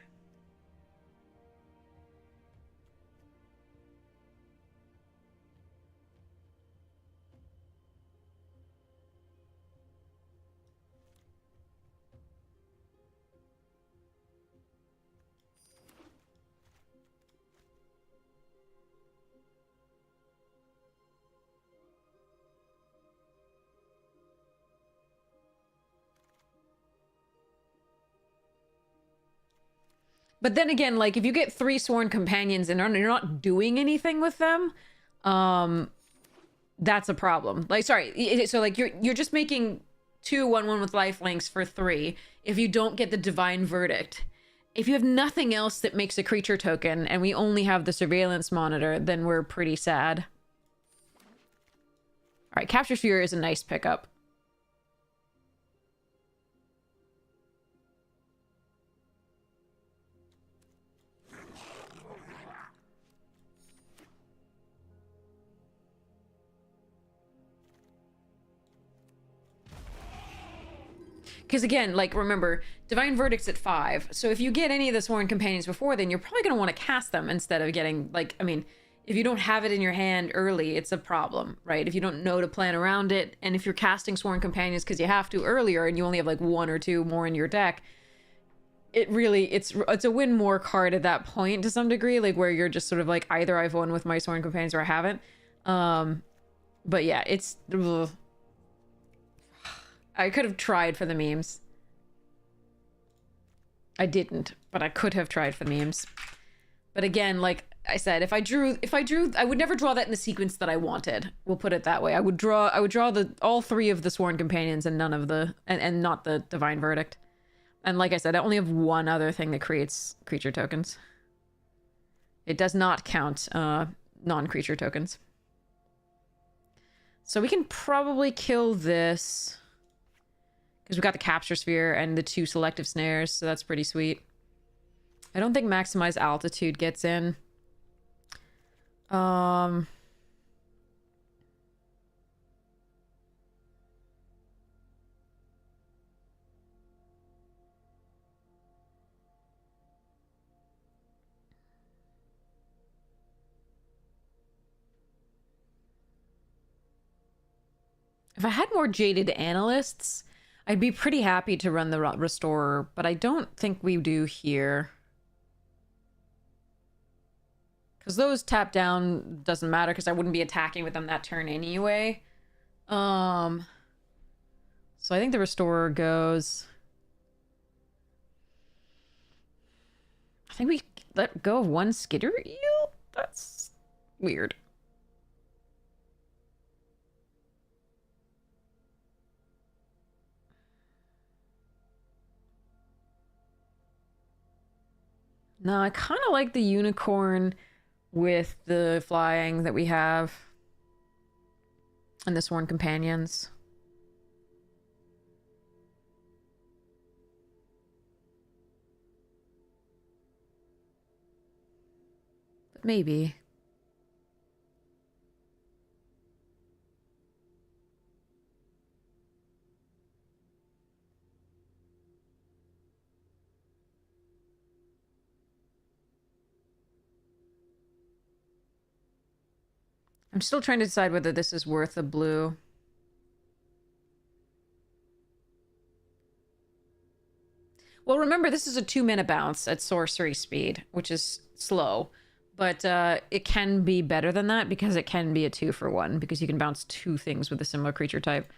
But then again, like, if you get 3 Sworn Companions and you're not doing anything with them, that's a problem. Like, sorry, so, like, you're just making 2 1/1 with lifelinks for 3 if you don't get the Divine Verdict. If you have nothing else that makes a creature token, and we only have the Surveillance Monitor, then we're pretty sad. Alright, Capture Sphere is a nice pickup. Because again, like, remember, Divine Verdict's at 5. So if you get any of the Sworn Companions before, then you're probably going to want to cast them instead of getting, like, I mean, if you don't have it in your hand early, it's a problem, right? If you don't know to plan around it, and if you're casting Sworn Companions because you have to earlier and you only have, like, 1 or 2 more in your deck, it really, it's a win more card at that point to some degree, like, where you're just sort of like, either I've won with my Sworn Companions or I haven't. But yeah, it's... Ugh. I could have tried for the memes. I didn't, but I could have tried for the memes. But again, like I said, if I drew, I would never draw that in the sequence that I wanted. We'll put it that way. I would draw all 3 of the Sworn Companions and none of the, and not the Divine Verdict. And like I said, I only have 1 other thing that creates creature tokens. It does not count non-creature tokens. So we can probably kill this. Because we got the Capture Sphere and the 2 Selective Snares, so that's pretty sweet. I don't think maximize altitude gets in. If I had more jaded analysts, I'd be pretty happy to run the restorer, but I don't think we do here. Because those tap down doesn't matter because I wouldn't be attacking with them that turn anyway. So I think the restorer goes. I think we let go of one skitter eel? That's weird. No, I kind of like the unicorn with the flying that we have. And the sworn companions. But maybe. I'm still trying to decide whether this is worth a blue. Well, remember, this is a 2-minute bounce at sorcery speed, which is slow. But it can be better than that because it can be a 2-for-1 because you can bounce 2 things with a similar creature type.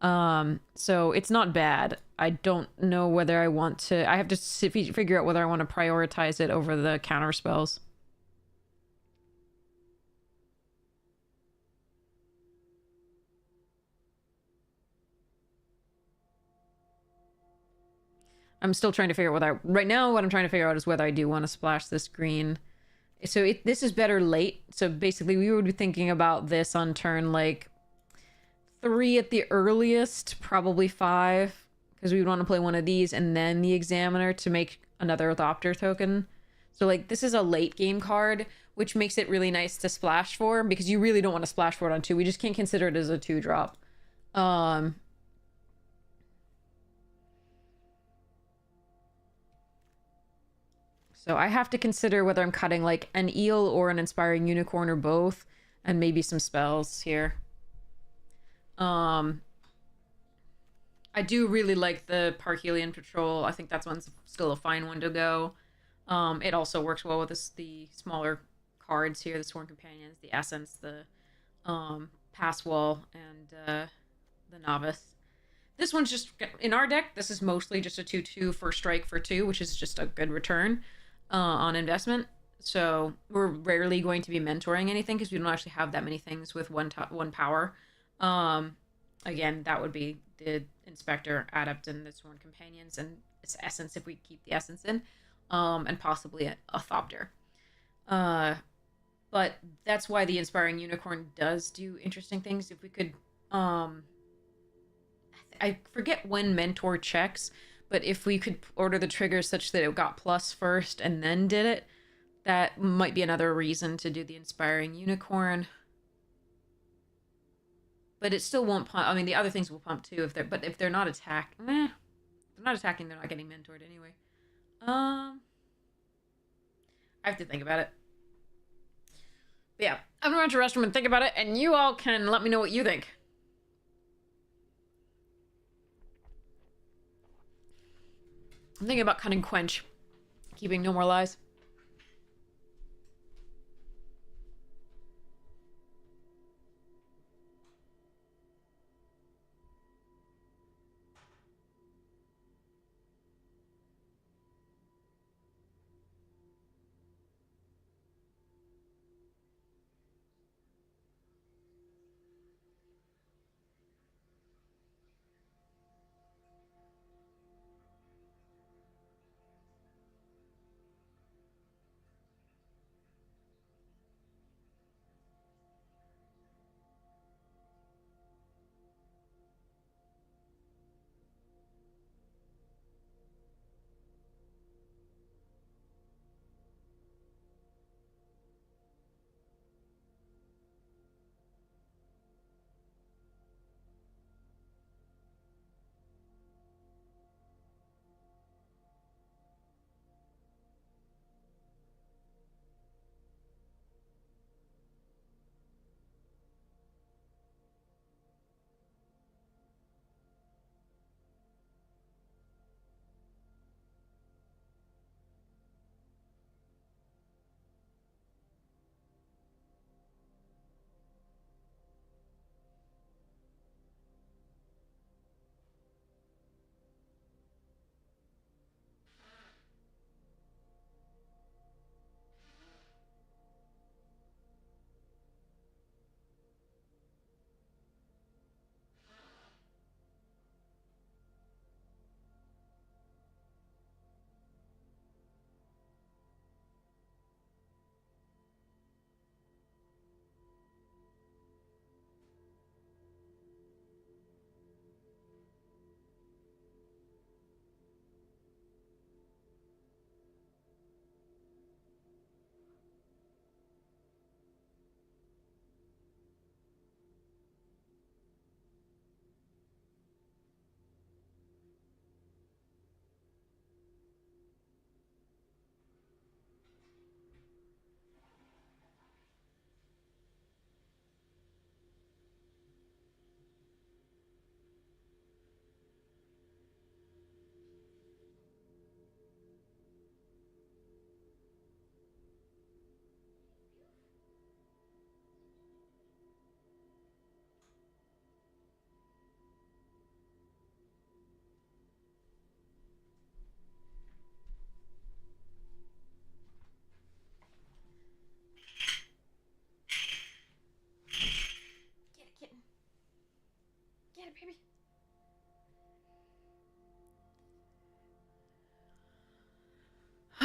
So it's not bad. I don't know whether I want to... I have to figure out whether I want to prioritize it over the counter spells. I'm still trying to figure out whether right now what I'm trying to figure out is whether I do want to splash this green. So this is better late. So basically we would be thinking about this on turn like 3 at the earliest, probably 5, because we would want to play one of these and then the examiner to make another adopter token. So like this is a late game card, which makes it really nice to splash for because you really don't want to splash for it on 2. We just can't consider it as a 2-drop. So I have to consider whether I'm cutting like an eel or an inspiring unicorn or both, and maybe some spells here. I do really like the Parhelion Patrol. I think that's one's still a fine one to go. It also works well with the smaller cards here, the Sworn Companions, the Essence, the Pass Wall, and the Novice. This one's just, in our deck, this is mostly just a 2/2 for strike for 2, which is just a good return on investment. So we're rarely going to be mentoring anything because we don't actually have that many things with one power. Again, that would be the Inspector, Adept, and the Sworn Companions, and its Essence if we keep the Essence in, and possibly a Thopter. But that's why the Inspiring Unicorn does do interesting things. If we could, I forget when Mentor checks, but if we could order the triggers such that it got plus first and then did it, that might be another reason to do the Inspiring Unicorn. But it still won't pump. I mean, the other things will pump too if they're not attacked. They're not attacking, they're not getting mentored anyway. I have to think about it. But yeah, I'm gonna run to the restroom and think about it, and you all can let me know what you think. I'm thinking about cutting Quench, keeping No More Lies.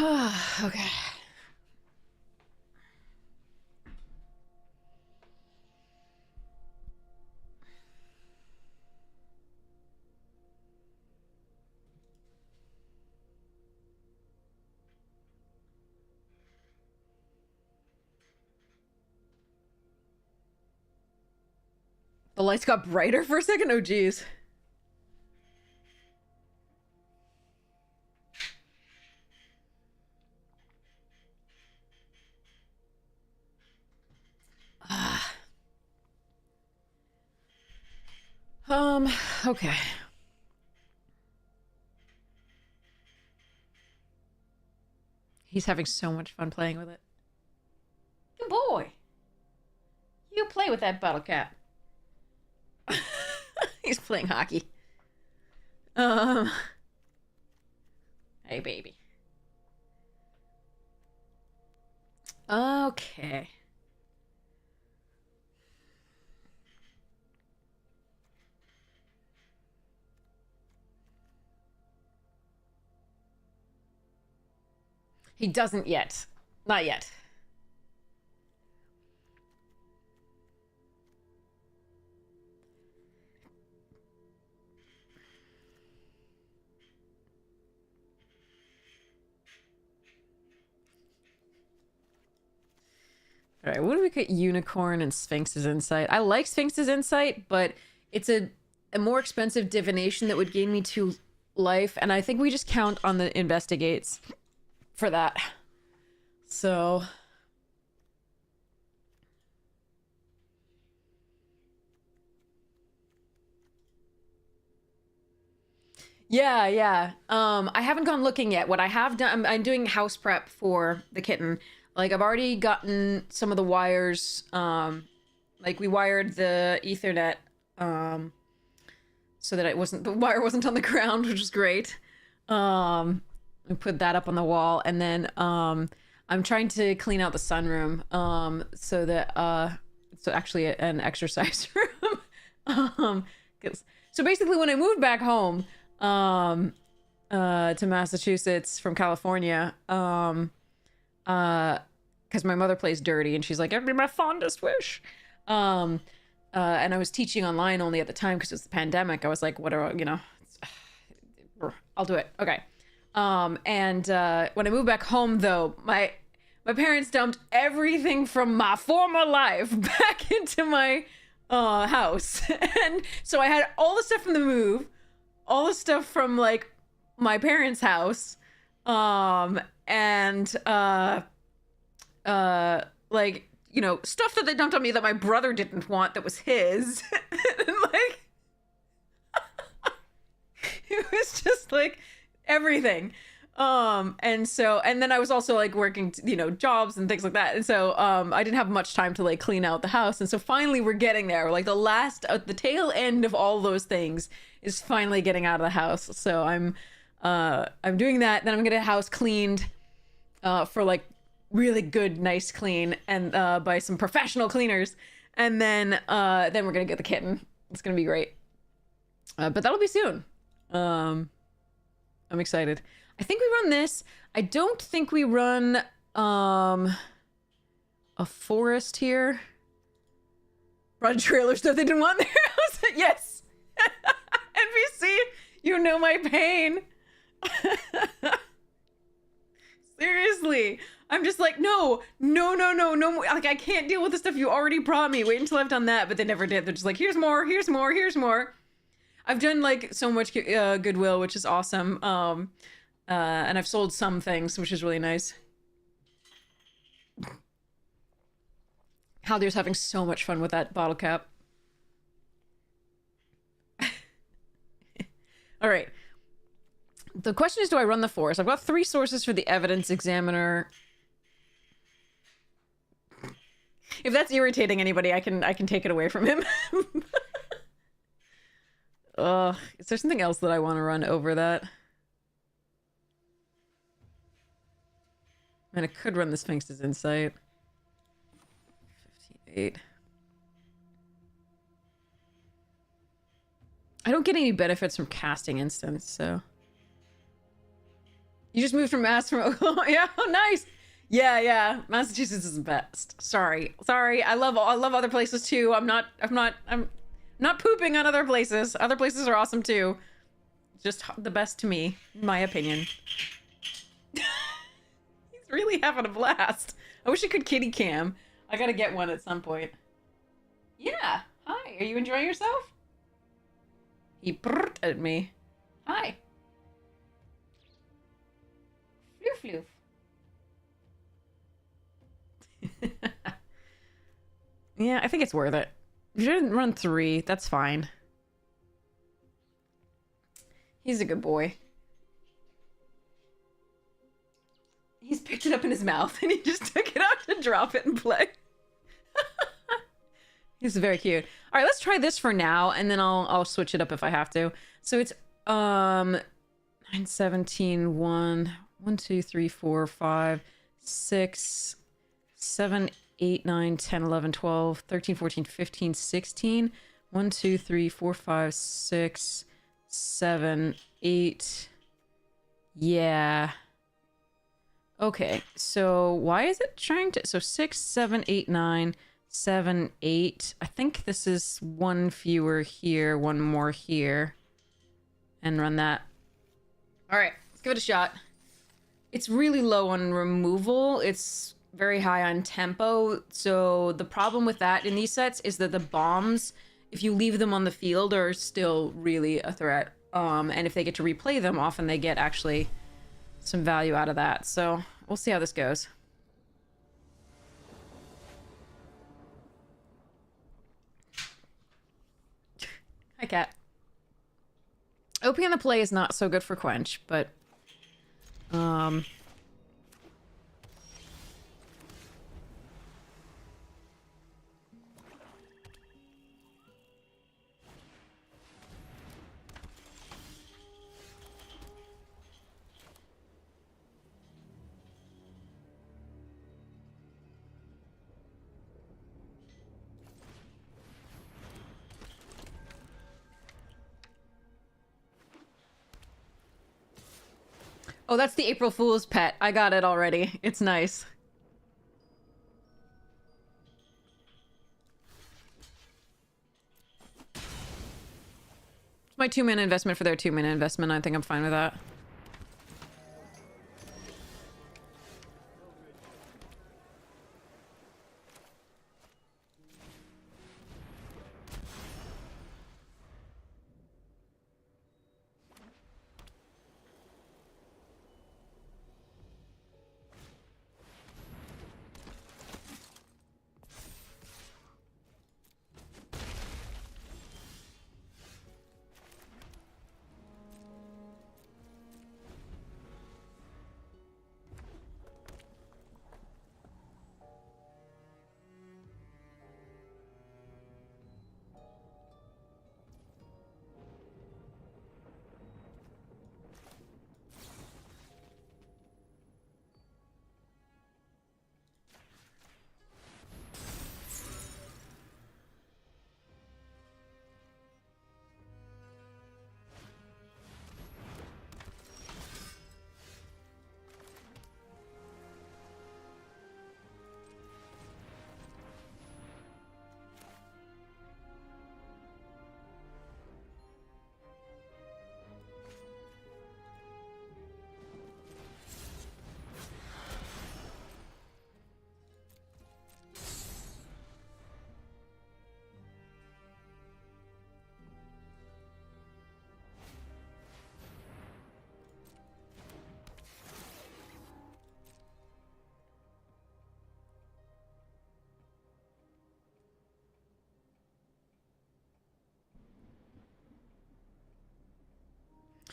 Okay. The lights got brighter for a second? Oh, geez. Okay. He's having so much fun playing with it. Good boy. You play with that bottle cap. He's playing hockey. Hey, baby. Okay. He doesn't yet. Not yet. All right, what do we get? Unicorn and Sphinx's Insight. I like Sphinx's Insight, but it's a more expensive divination that would gain me 2 life, and I think we just count on the investigates for that. So... Yeah. I haven't gone looking yet. What I have done, I'm doing house prep for the kitten. Like, I've already gotten some of the wires. Like, we wired the Ethernet, so that the wire wasn't on the ground, which was great. We put that up on the wall, and then, I'm trying to clean out the sunroom, so that, it's actually an exercise room. So basically, when I moved back home, to Massachusetts from California, because my mother plays dirty and she's like, it'd be my fondest wish. And I was teaching online only at the time because it was the pandemic. I was like, whatever, I'll do it. Okay. And when I moved back home, though, my parents dumped everything from my former life back into my house. And so I had all the stuff from the move, all the stuff from, like, my parents' house, and like, stuff that they dumped on me that my brother didn't want that was his. And, like, it was just, like, everything. And then I was also, like, working, jobs and things like that. And so, I didn't have much time to, like, clean out the house. And so finally we're getting there. Like, the tail end of all those things is finally getting out of the house. So I'm doing that. Then I'm gonna get a house cleaned, for, like, really good, nice clean, and, by some professional cleaners. And then we're gonna get the kitten. It's gonna be great. But that'll be soon. I'm excited. I think we run this. I don't think we run a forest here. Brought a trailer stuff they didn't want in their house. Yes. NPC, you know my pain. Seriously. I'm just like, no more. Like, I can't deal with the stuff you already brought me. Wait until I've done that, but they never did. They're just like, here's more. I've done, like, so much goodwill, which is awesome. And I've sold some things, which is really nice. Haldier's having so much fun with that bottle cap. All right. The question is, do I run the force? I've got 3 sources for the evidence examiner. If that's irritating anybody, I can take it away from him. Is there something else that I want to run over that? I mean, I could run the Sphinx's Insight. 58. I don't get any benefits from casting instance, so... You just moved from Mass from Oklahoma. Yeah, oh, nice. Yeah. Massachusetts is the best. Sorry. I love other places too. I'm not pooping on other places. Other places are awesome too. Just the best to me, in my opinion. He's really having a blast. I wish I could kitty cam. I gotta get one at some point. Yeah. Hi. Are you enjoying yourself? He brrrt at me. Hi. Floof. Yeah, I think it's worth it. If you didn't run 3, that's fine. He's a good boy. He's picked it up in his mouth and he just took it out to drop it and play. He's very cute. All right, let's try this for now, and then I'll switch it up if I have to. So it's 9, 17, 1, 2, 3, 4, 5, 6, 7, 8, 9, 10, 11, 12, 13, 14, 15, 16. 1, 2, 3, 4, 5, 6, 7, 8. Yeah. Okay, so why is it trying to... So 6, 7, 8, 9, 7, 8. I think this is one fewer here, one more here. And run that. All right, let's give it a shot. It's really low on removal. It's very high on tempo. So the problem with that in these sets is that the bombs, if you leave them on the field, are still really a threat. And if they get to replay them, often they get actually some value out of that. So we'll see how this goes. Hi, cat. OP on the play is not so good for Quench, but oh, that's the April Fool's pet. I got it already. It's nice. It's my 2-mana investment for their 2-mana investment. I think I'm fine with that.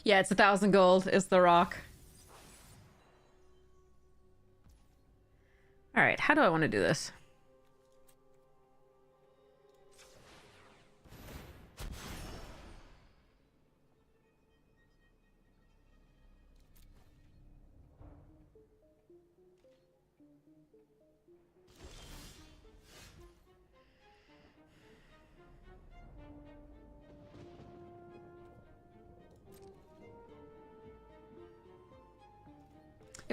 Yeah, it's 1,000 gold is the rock. All right, how do I want to do this?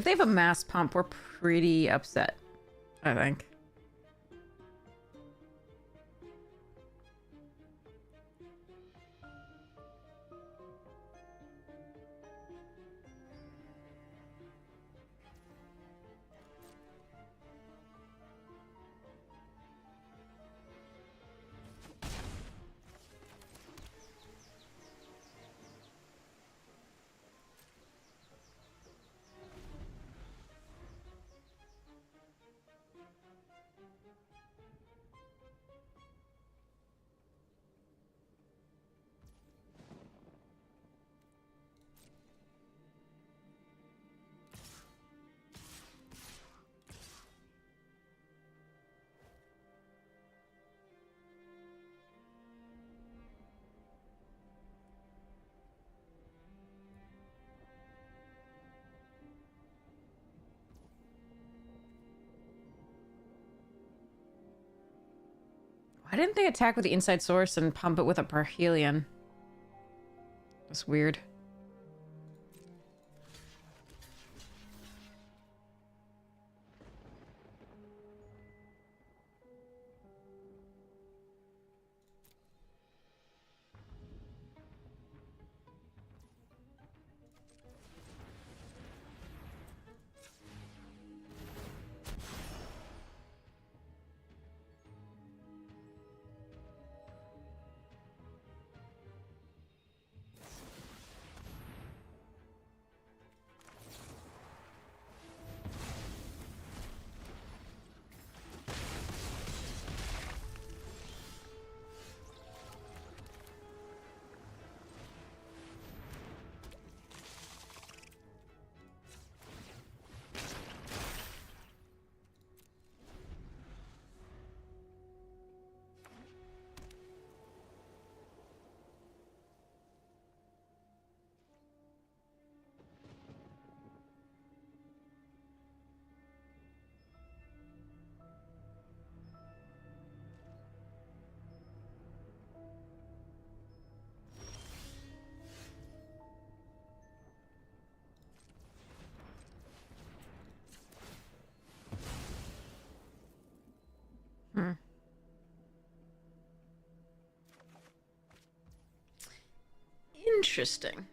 If they have a mass pump, we're pretty upset, I think. Why didn't they attack with the inside source and pump it with a Parhelion? That's weird. Hmm. Interesting.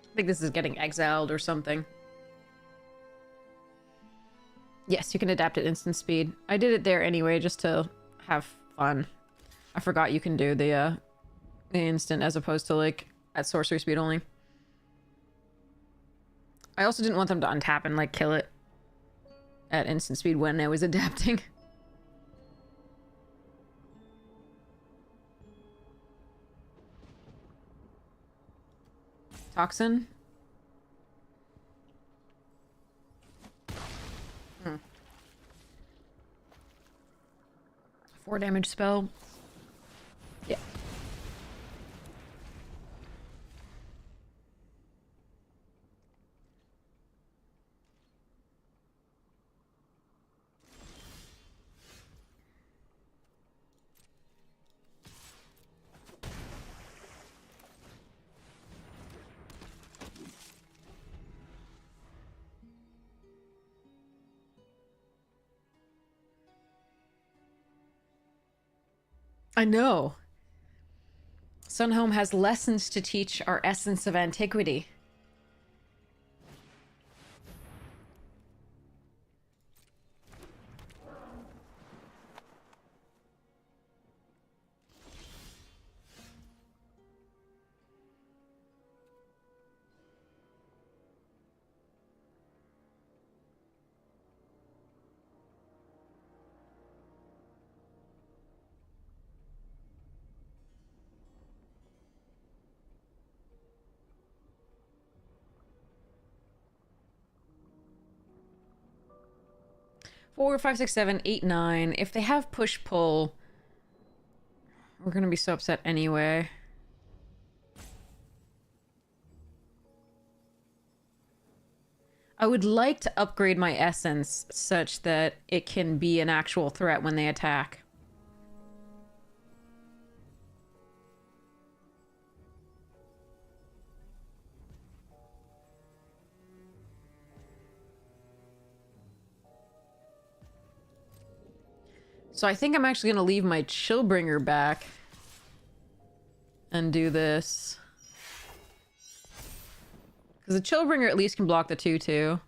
I think this is getting exiled or something. Yes, you can adapt at instant speed. I did it there anyway, just to have fun. I forgot you can do the instant as opposed to, like, at sorcery speed only. I also didn't want them to untap and, like, kill it at instant speed when I was adapting. Toxin? 4 damage spell. Yeah. I know. Sunhome has lessons to teach our essence of antiquity. 4, 5, 6, 7, 8, 9. If they have push-pull, we're gonna be so upset anyway. I would like to upgrade my essence such that it can be an actual threat when they attack. So I think I'm actually gonna leave my Chillbringer back and do this. Because the Chillbringer at least can block the 2/2.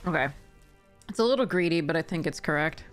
Okay. It's a little greedy, but I think it's correct.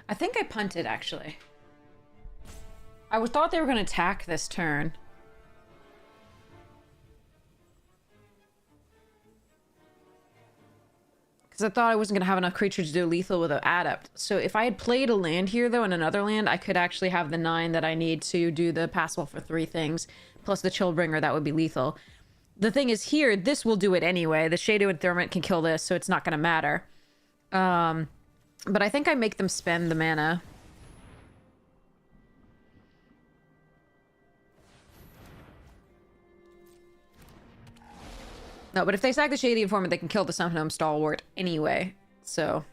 I think I punted, actually. I thought they were going to attack this turn. Because I thought I wasn't going to have enough creatures to do lethal with an adept. So if I had played a land here, though, and another land, I could actually have the 9 that I need to do the passwell for 3 things. Plus the Chillbringer, that would be lethal. The thing is here, this will do it anyway. The Shadow Enthrallment can kill this, so it's not going to matter. But I think I make them spend the mana. No, but if they sack the Shady Informant, they can kill the Sun Gnome Stalwart anyway, so...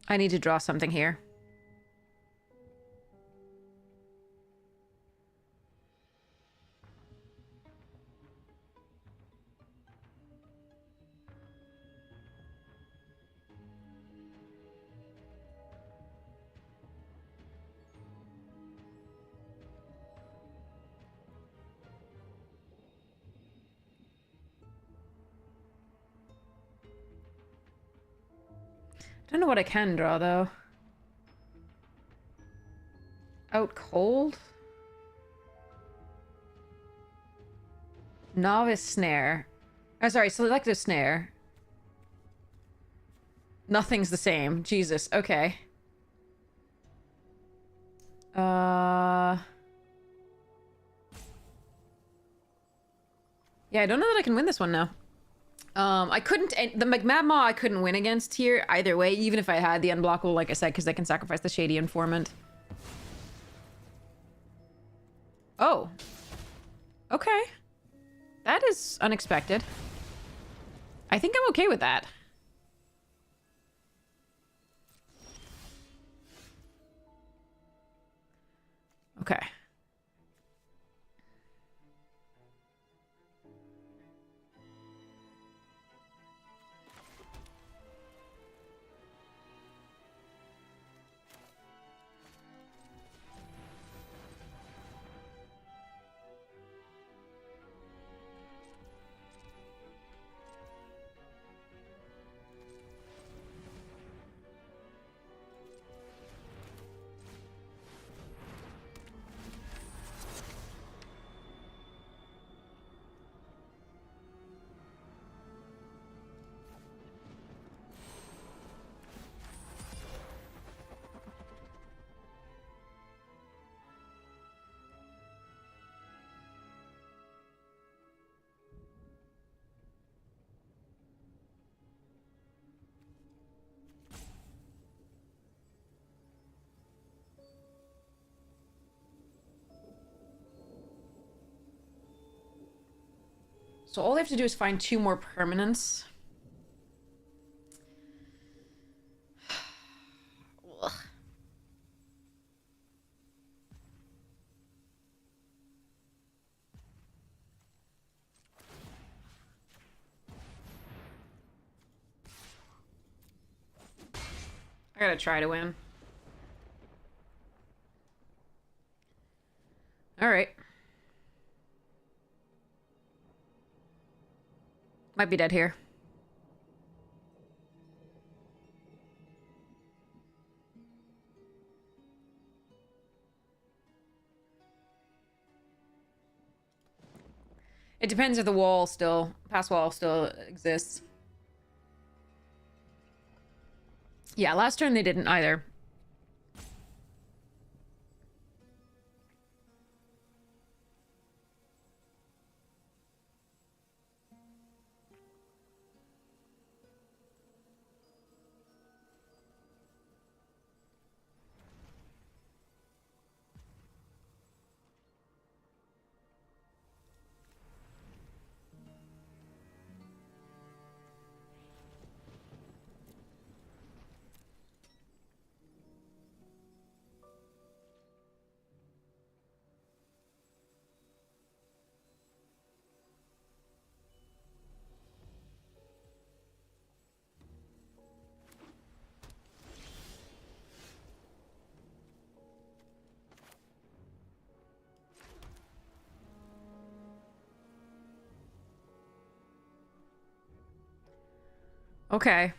I need to draw something here. I don't know what I can draw, though. Out cold? Novice Snare. Oh, sorry, Selective Snare. Nothing's the same. Jesus, okay. Yeah, I don't know that I can win this one now. I couldn't... The Magma I couldn't win against here either way, even if I had the unblockable, like I said, because they can sacrifice the Shady Informant. Oh. Okay. That is unexpected. I think I'm okay with that. Okay. So all they have to do is find 2 more permanents. Ugh. I gotta try to win. Alright. Might be dead here. It depends if the wall still, pass wall still exists. Yeah, last turn they didn't either. Okay.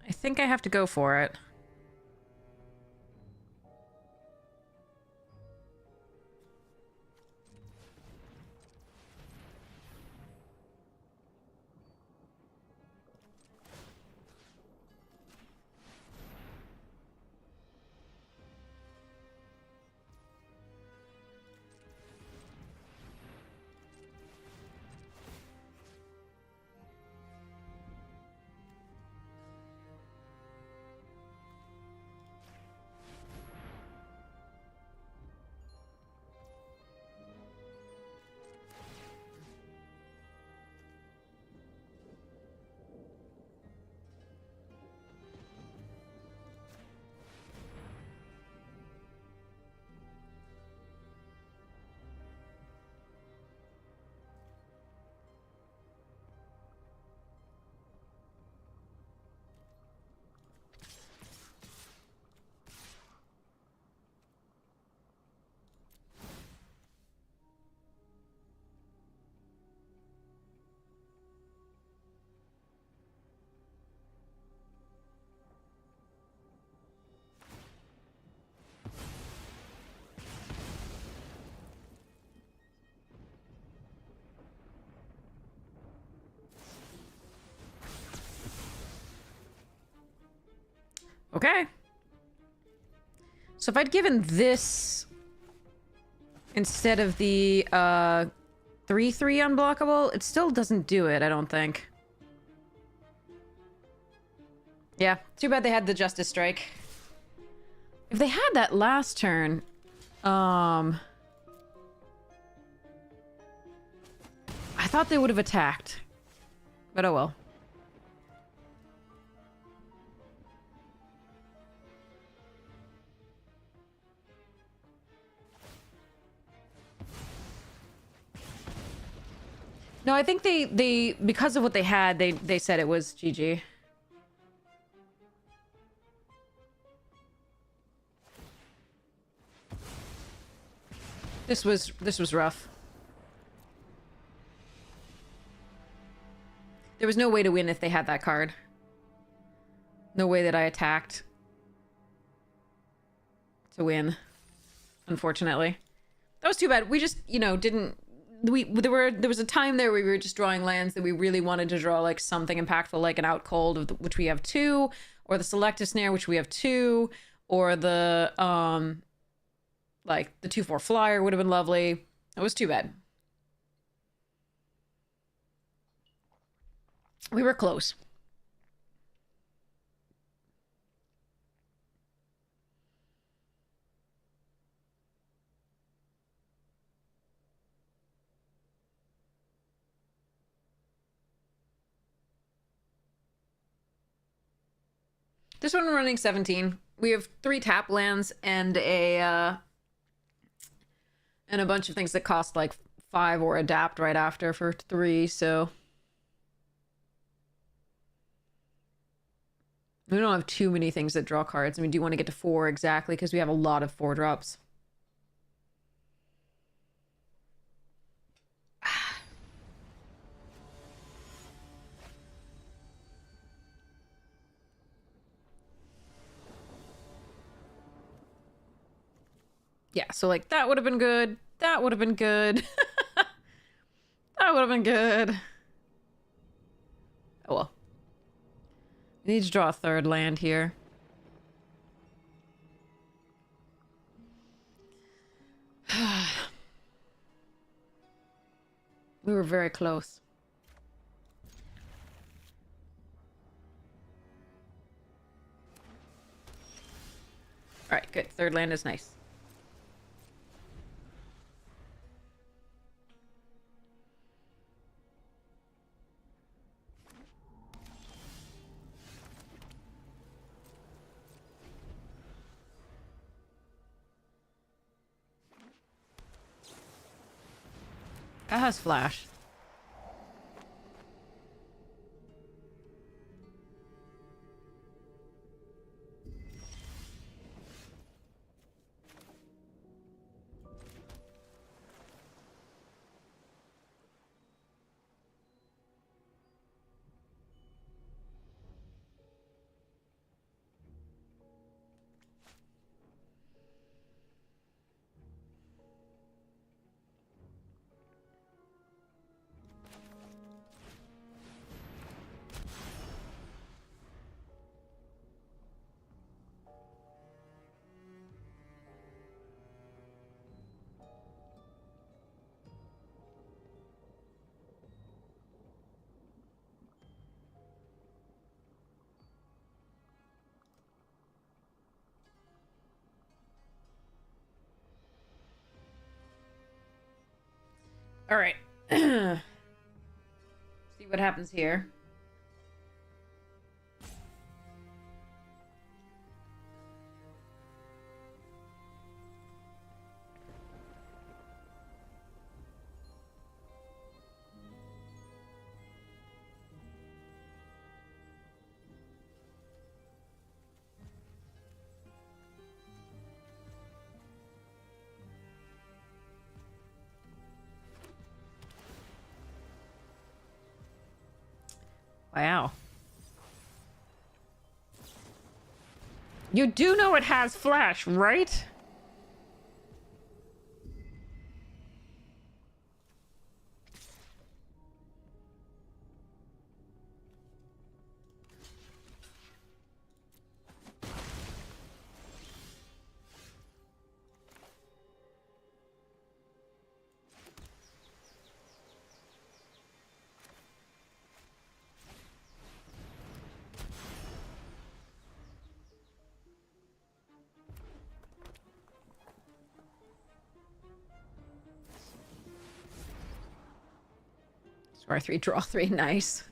I think I have to go for it. Okay. So if I'd given this instead of the 3/3 unblockable, it still doesn't do it, I don't think. Yeah, too bad they had the Justice Strike. If they had that last turn, I thought they would have attacked. But oh well. No, I think they because of what they had, they said it was GG. This was rough. There was no way to win if they had that card. No way that I attacked to win, unfortunately. That was too bad. We just, you know, didn't... There was a time there where we were just drawing lands that we really wanted to draw, like, something impactful, like an Out Cold, which we have 2, or the Selective Snare, which we have 2, or the, like, the 2/4 Flyer would have been lovely. It was too bad. We were close. This one we're running 17. We have 3 tap lands and a bunch of things that cost like 5 or adapt right after for 3, so we don't have too many things that draw cards. I mean, do you want to get to 4 exactly? Because we have a lot of 4-drops. Yeah, so like that would have been good. That would have been good. That would have been good. Oh well. We need to draw a 3rd land here. We were very close. Alright, good. 3rd land is nice. That has flash. All right. See what happens here. Wow. You do know it has flash, right? Score 3, draw 3, nice.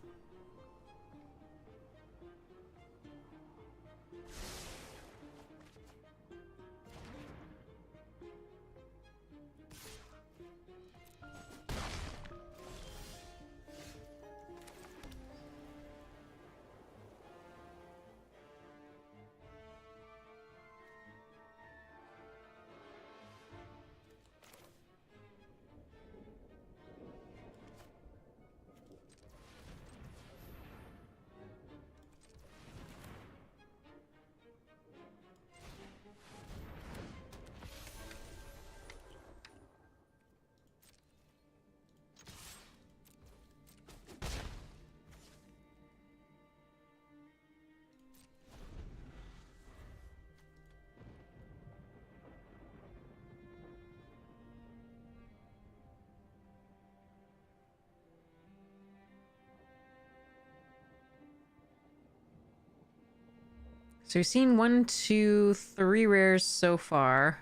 So we've seen 1, 2, 3 rares so far.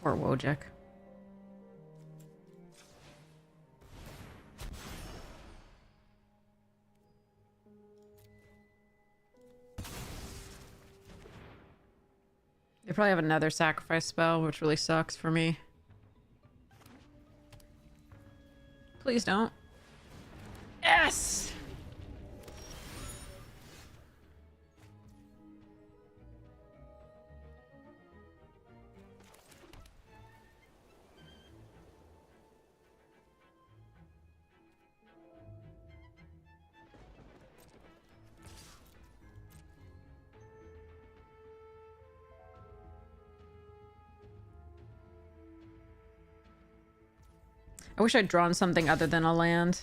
Or Wojek. They probably have another sacrifice spell, which really sucks for me. Please don't. Yes! I wish I'd drawn something other than a land.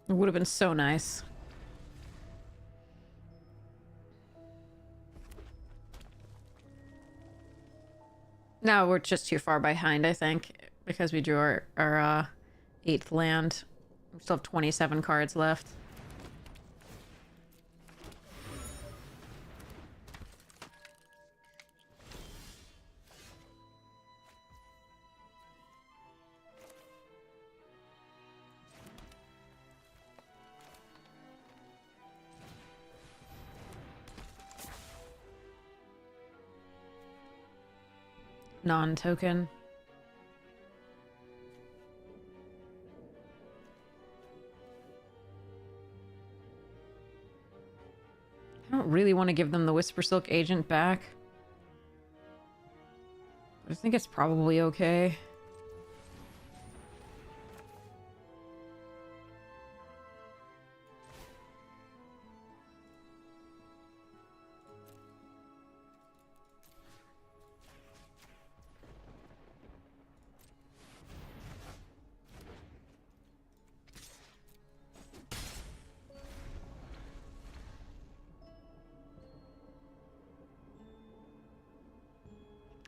It would have been so nice. No, we're just too far behind, I think, because we drew our 8th land. We still have 27 cards left. Non-token. I don't really want to give them the Whisper Silk Agent back. But I think it's probably okay.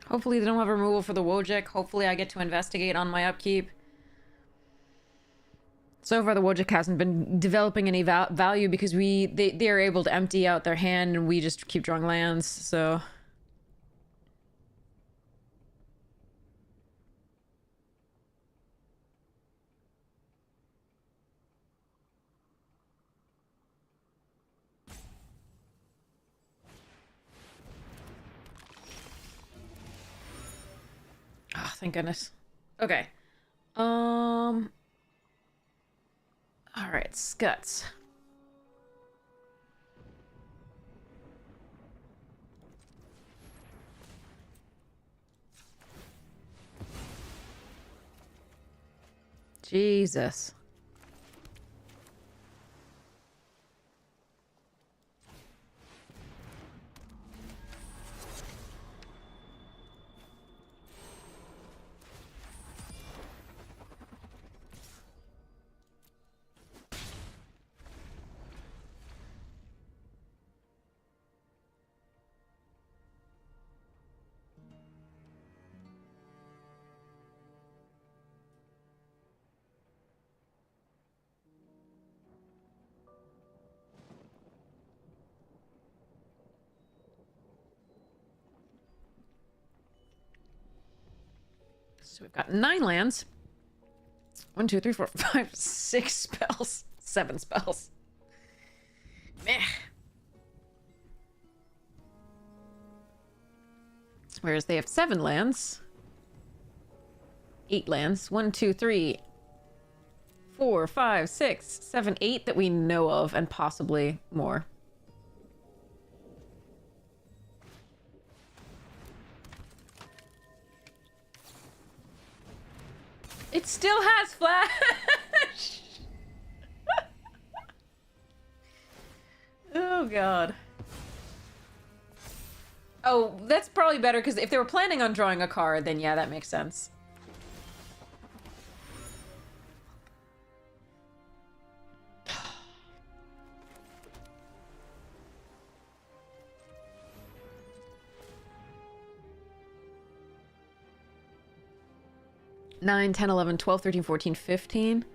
Hopefully they don't have removal for the Wojek. Hopefully I get to investigate on my upkeep. So far the Wojek hasn't been developing any value because they are able to empty out their hand and we just keep drawing lands, so... Oh, thank goodness. Okay. Alright, Scuts. Jesus. So we've got 9 lands. 1, 2, 3, 4, 5, 6 spells. 7 spells. Meh. Whereas they have 7 lands. 8 lands. 1, 2, 3, 4, 5, 6, 7, 8 that we know of, and possibly more. It still has flash! Oh, God. Oh, that's probably better, because if they were planning on drawing a card, then yeah, that makes sense. Nine, 10, 11, 12, 13, 14, 15.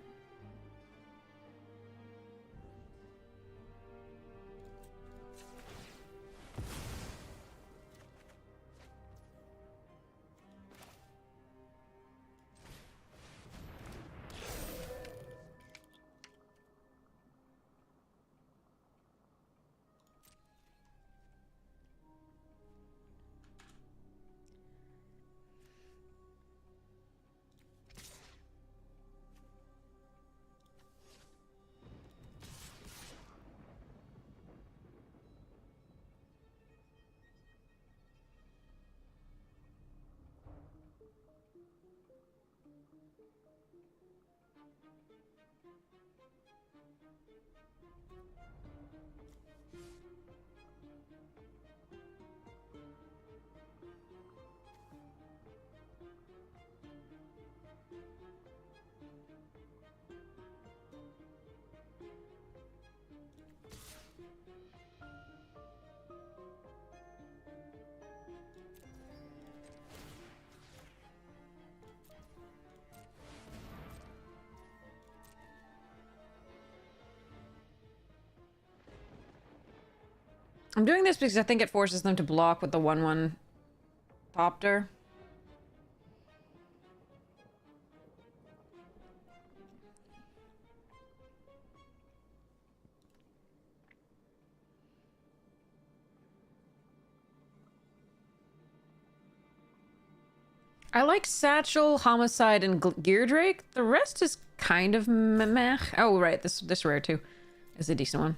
I'm doing this because I think it forces them to block with the 1/1 Thopter. I like Satchel, Homicide, and Gear Drake. The rest is kind of meh. Oh, right. This rare, too, is a decent one.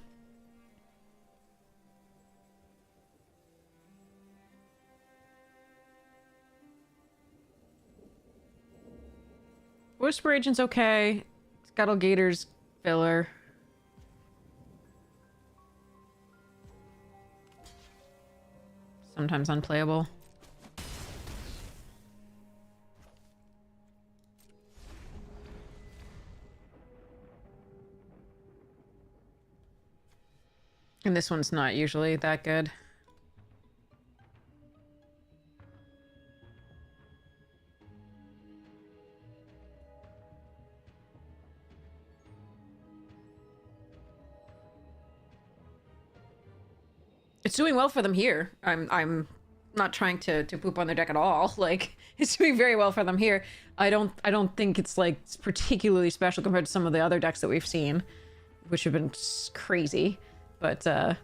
Whisper Agent's okay. Scuttle Gator's filler. Sometimes unplayable. And this one's not usually that good. It's doing well for them here. I'm not trying to poop on their deck at all. Like, it's doing very well for them here. I don't think it's like particularly special compared to some of the other decks that we've seen, which have been crazy. But I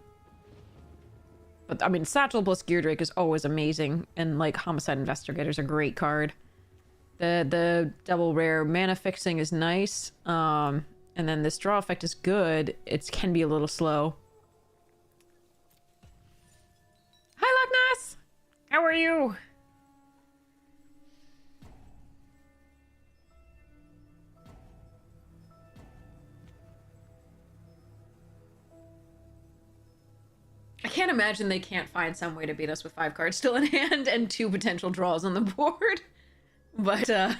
mean, Satchel plus Gear Drake is always amazing, and like Homicide Investigator's a great card. The double rare mana fixing is nice. And then this draw effect is good. It can be a little slow. Hi, Loch Ness! How are you? I can't imagine they can't find some way to beat us with 5 cards still in hand and 2 potential draws on the board. But, yeah,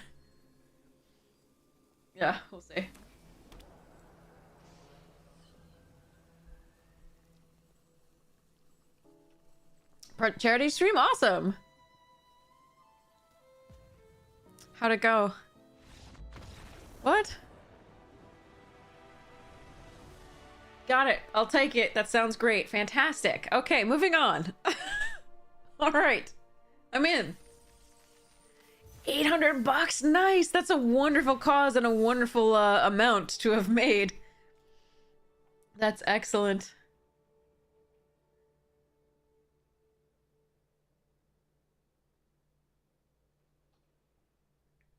we'll see. Charity stream, awesome! How'd it go? What? Got it. I'll take it. That sounds great. Fantastic. Okay, moving on. All right. I'm in. 800 bucks. Nice. That's a wonderful cause and a wonderful amount to have made. That's excellent.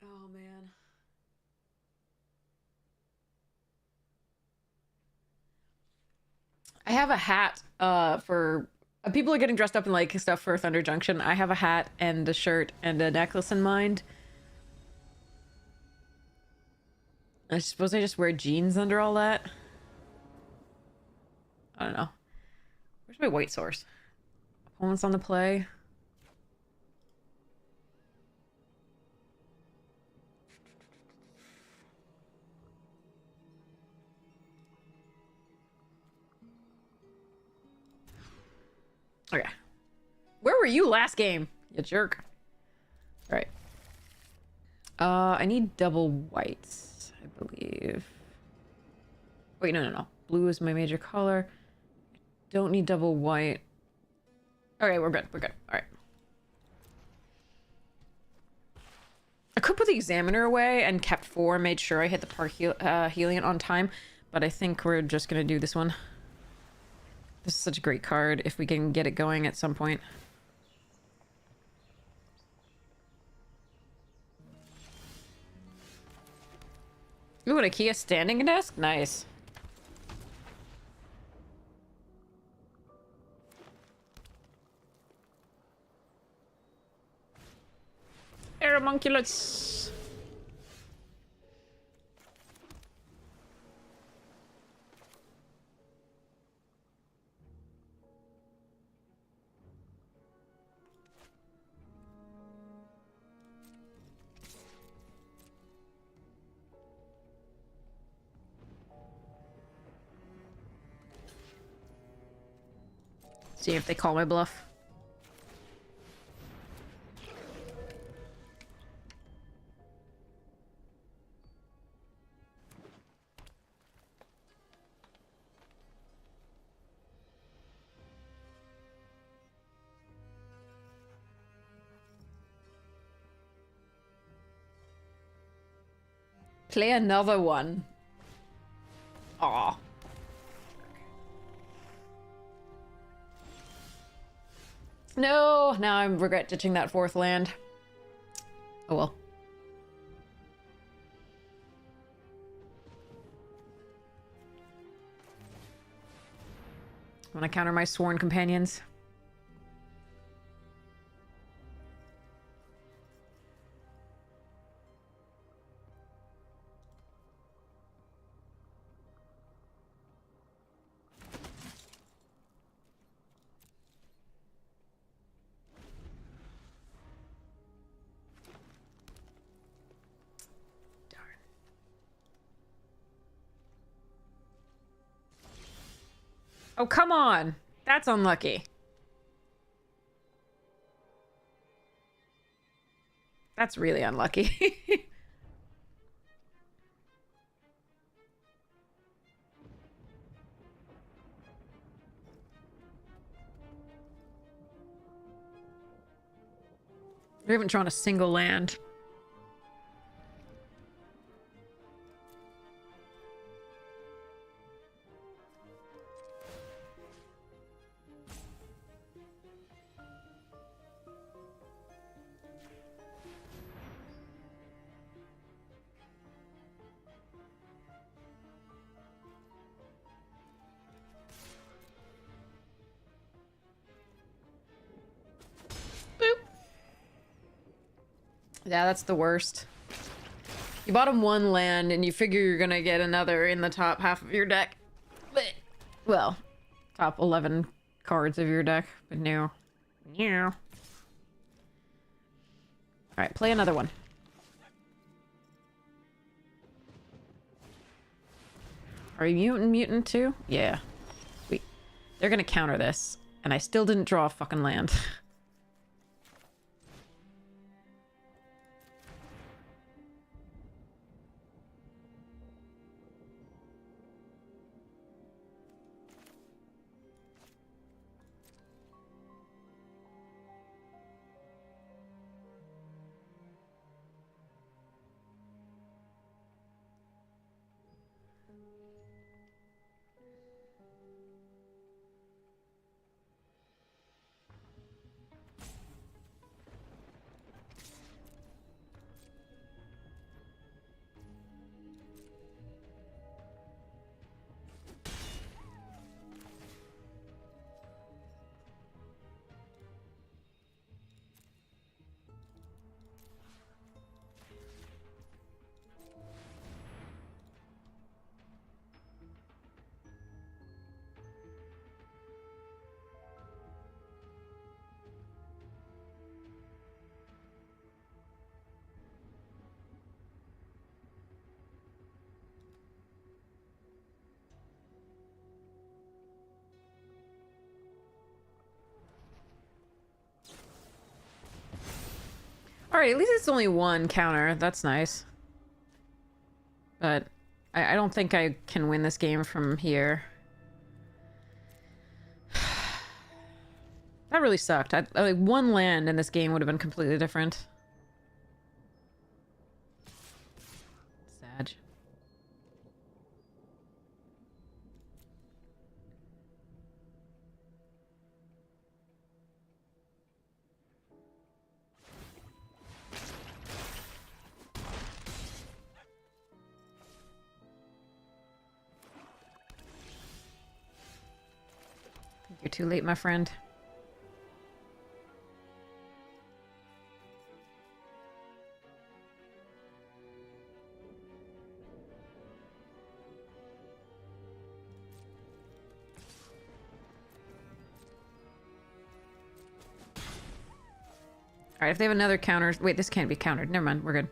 Oh, man. I have a hat for people are getting dressed up in like stuff for Thunder Junction. I have a hat and a shirt and a necklace in mind. I suppose I just wear jeans under all that. I don't know. Where's my white source? Opponents on the play. Okay. Where were you last game, you jerk? All right. I need double whites, I believe. Wait, no. Blue is my major color. Don't need double white. Okay, we're good. All right. I could put the Examiner away and kept 4, made sure I hit the Parhelion on time, but I think we're just gonna do this one. This is such a great card if we can get it going at some point. Ooh, an IKEA standing desk? Nice. Aeromunculus. See if they call my bluff. Play another one. Aw. No, now I regret ditching that fourth land. Oh well. I'm gonna counter my sworn companions. Oh, come on. That's unlucky. That's really unlucky. We haven't drawn a single land. Yeah, that's the worst. You bottom one land and you figure you're gonna get another in the top half of your deck. Well, top 11 cards of your deck, but no. Yeah. Alright, play another one. Are you mutant too? Yeah. Sweet. They're gonna counter this, and I still didn't draw a fucking land. Alright, at least it's only one counter. That's nice. But I don't think I can win this game from here. That really sucked. Like, one land in this game would have been completely different. Sad. You're too late, my friend. Alright, if they have another counter... Wait, this can't be countered. Never mind, we're good.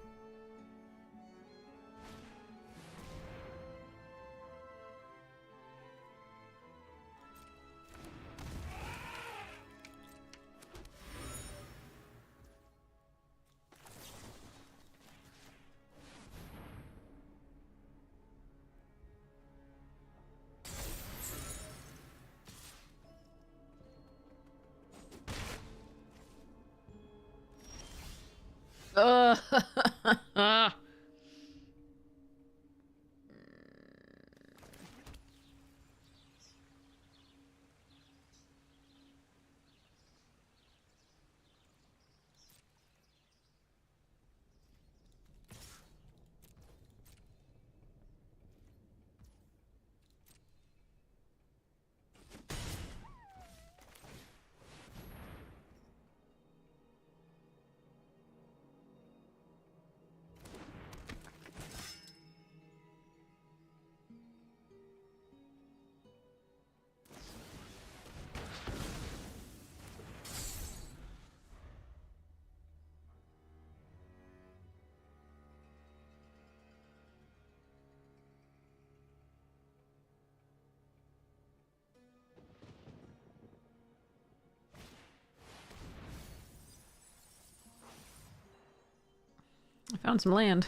I found some land.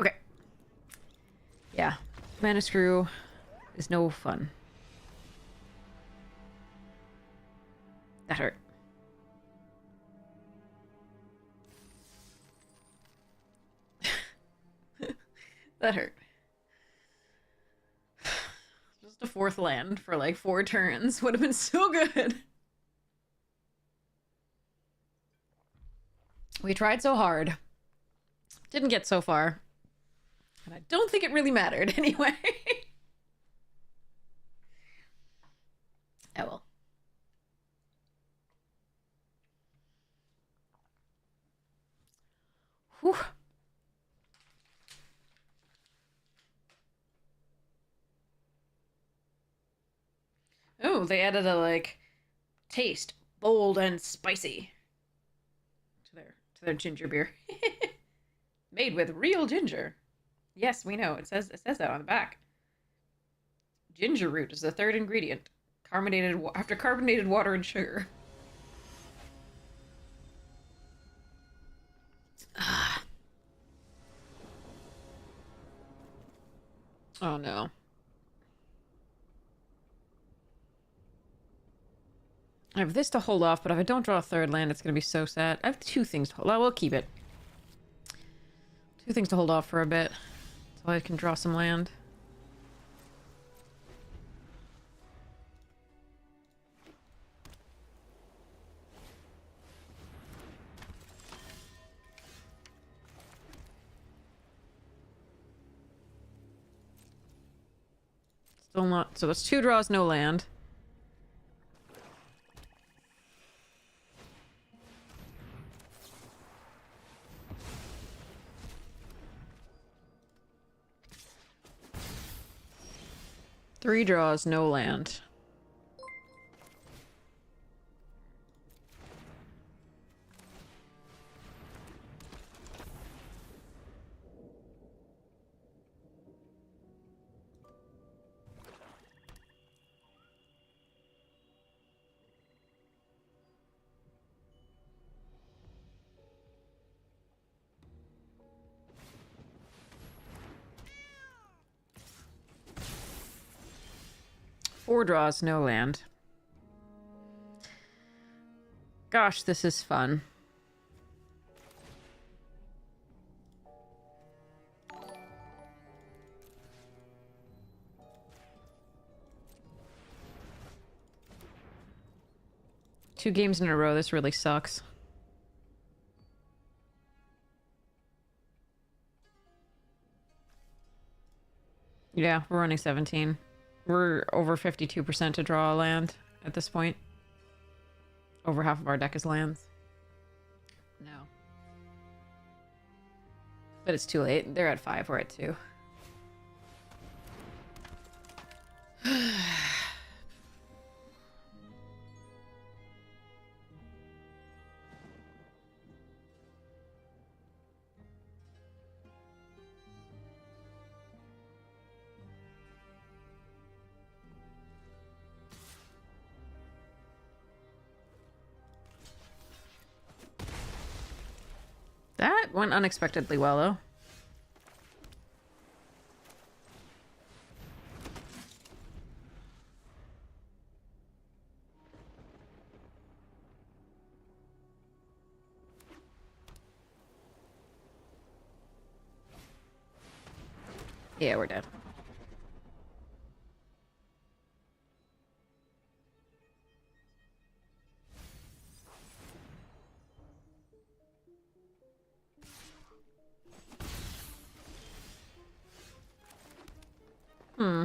Okay. Yeah. Mana screw is no fun. That hurt. That hurt. Just a fourth land for like 4 turns would have been so good. We tried so hard. Didn't get so far. And I don't think it really mattered anyway. Oh well. Whew. Oh, they added a like taste, bold and spicy to their ginger beer. Made with real ginger. Yes, we know. It says that on the back. Ginger root is the third ingredient. After carbonated water and sugar. Oh no. I have this to hold off, but if I don't draw a third land, it's going to be so sad. I have 2 things to hold off. We'll keep it. 2 things to hold off for a bit. So I can draw some land. Still not... So it's 2 draws, no land. Three draws, no land. Four draws, no land. Gosh, this is fun. Two games in a row, this really sucks. Yeah, we're running 17. We're over 52% to draw a land at this point. Over half of our deck is lands. No. But it's too late. They're at 5, we're at 2. That went unexpectedly well, though. Yeah, we're dead. Hmm.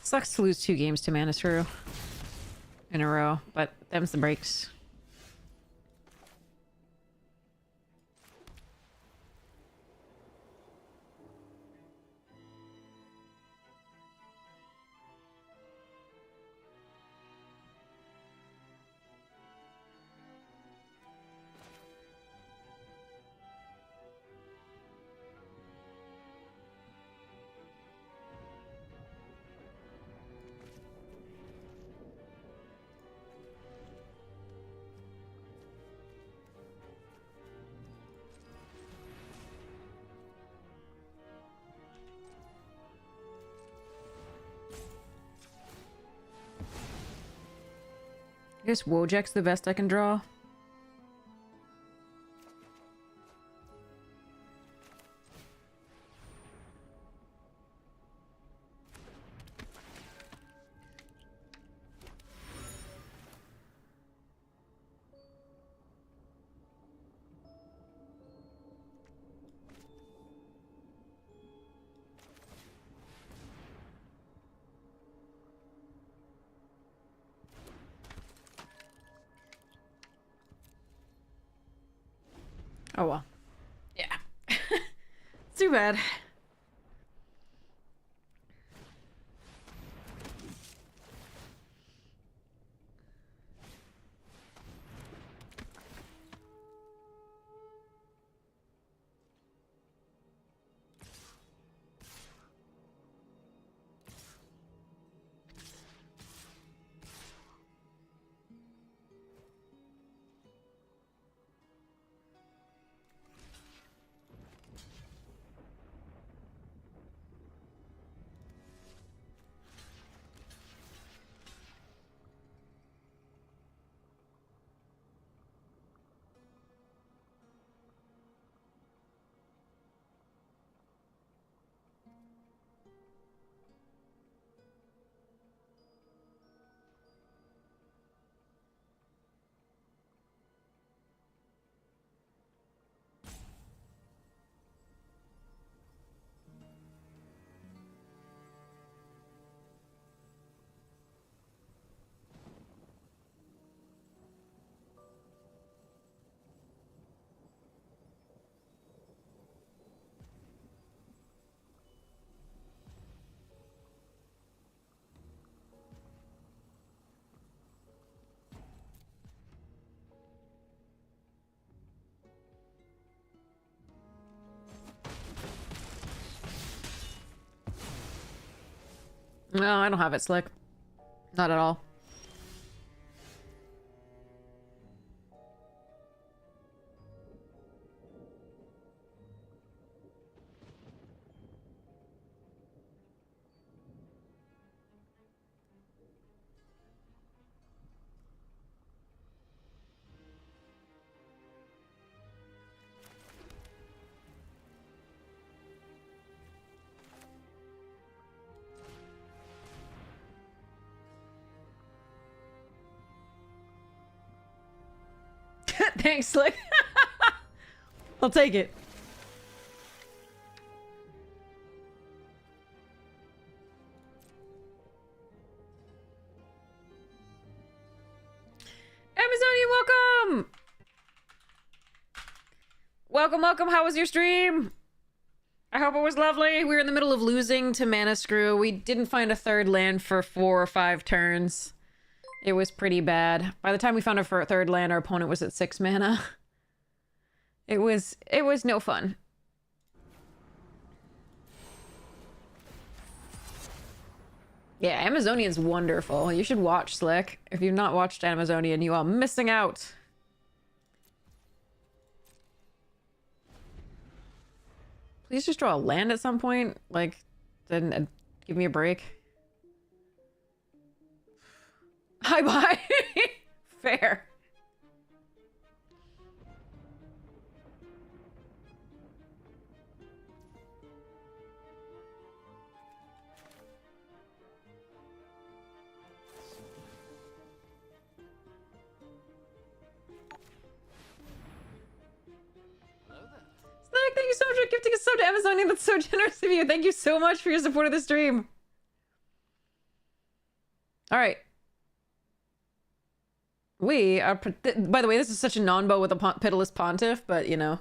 Sucks to lose 2 games to Mana Shrew in a row, but them's the breaks. I guess Wojak's the best I can draw. Oh well. Yeah. Too bad. No, I don't have it, Slick. Not at all. Thanks, Slick. I'll take it. Amazonian, welcome! Welcome, welcome. How was your stream? I hope it was lovely. We were in the middle of losing to Mana Screw. We didn't find a third land for 4 or 5 turns. It was pretty bad. By the time we found a third land, our opponent was at 6 mana. It was no fun. Yeah, Amazonian's wonderful. You should watch, Slick. If you've not watched Amazonian, you are missing out. Please just draw a land at some point. Like, then give me a break. Hi, bye. Fair. Snack, thank you so much for gifting a sub to Amazonian. That's so generous of you. Thank you so much for your support of the stream. All right. We are... By the way, this is such a non-bow with a pitiless pontiff, but, you know.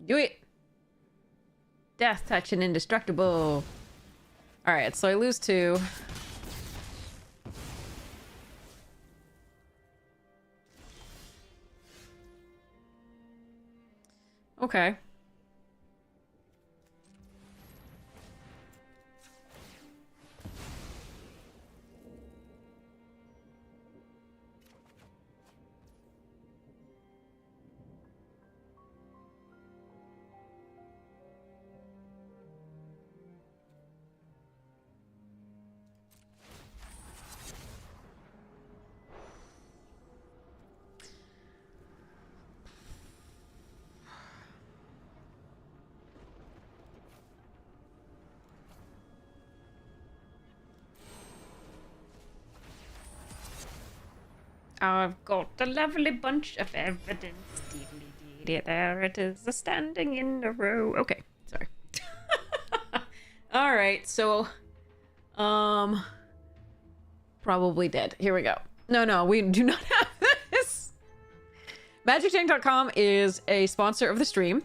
Do it! Death touch and indestructible. Alright, so I lose 2. Okay. I've got a lovely bunch of evidence. There it is, standing in a row. Okay, sorry. All right, so, probably dead. Here we go. No, we do not have this. MagicTank.com is a sponsor of the stream.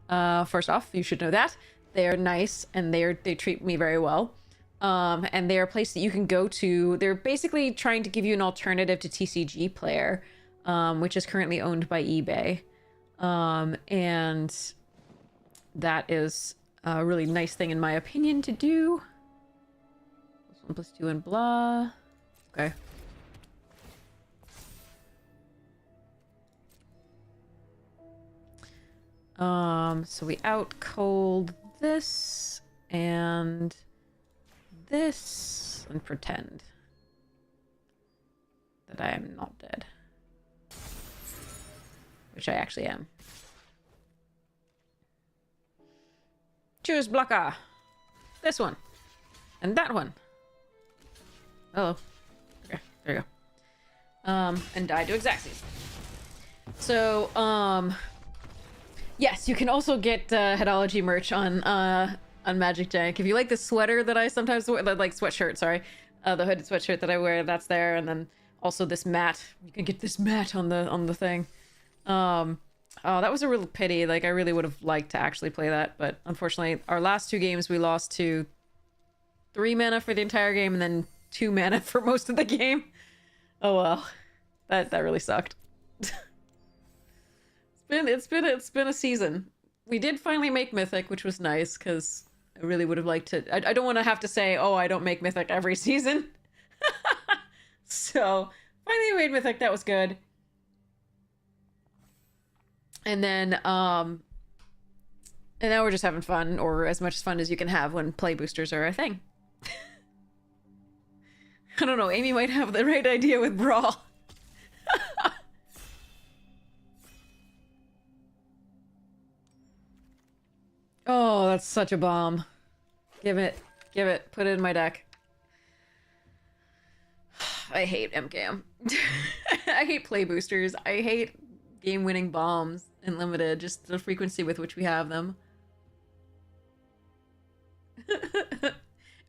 First off, you should know that. They're nice, and they treat me very well. And they're a place that you can go to. They're basically trying to give you an alternative to TCG Player, which is currently owned by eBay. And that is a really nice thing, in my opinion, to do. +1 +2 and blah. Okay. So we out cold this and this and pretend that I am not dead. Which I actually am. Choose blocker. This one. And that one. Hello. Okay, there you go. And die to Xaxes. So, yes, you can also get Headology merch on Magic Jank. If you like the sweater that I sometimes wear, like sweatshirt, sorry. The hooded sweatshirt that I wear, that's there. And then also this mat. You can get this mat on the thing. Oh, that was a real pity. Like, I really would have liked to actually play that, but unfortunately, our last 2 games we lost to 3 mana for the entire game and then 2 mana for most of the game. Oh well, that really sucked. It's been a season. We did finally make Mythic, which was nice because I really would have liked to. I don't want to have to say, oh, I don't make Mythic every season. So finally made Mythic. That was good. And then, and now we're just having fun, or as much fun as you can have when play boosters are a thing. I don't know, Amy might have the right idea with Brawl. Oh, that's such a bomb. Give it, put it in my deck. I hate MKM. I hate play boosters. I hate game-winning bombs in limited, just the frequency with which we have them.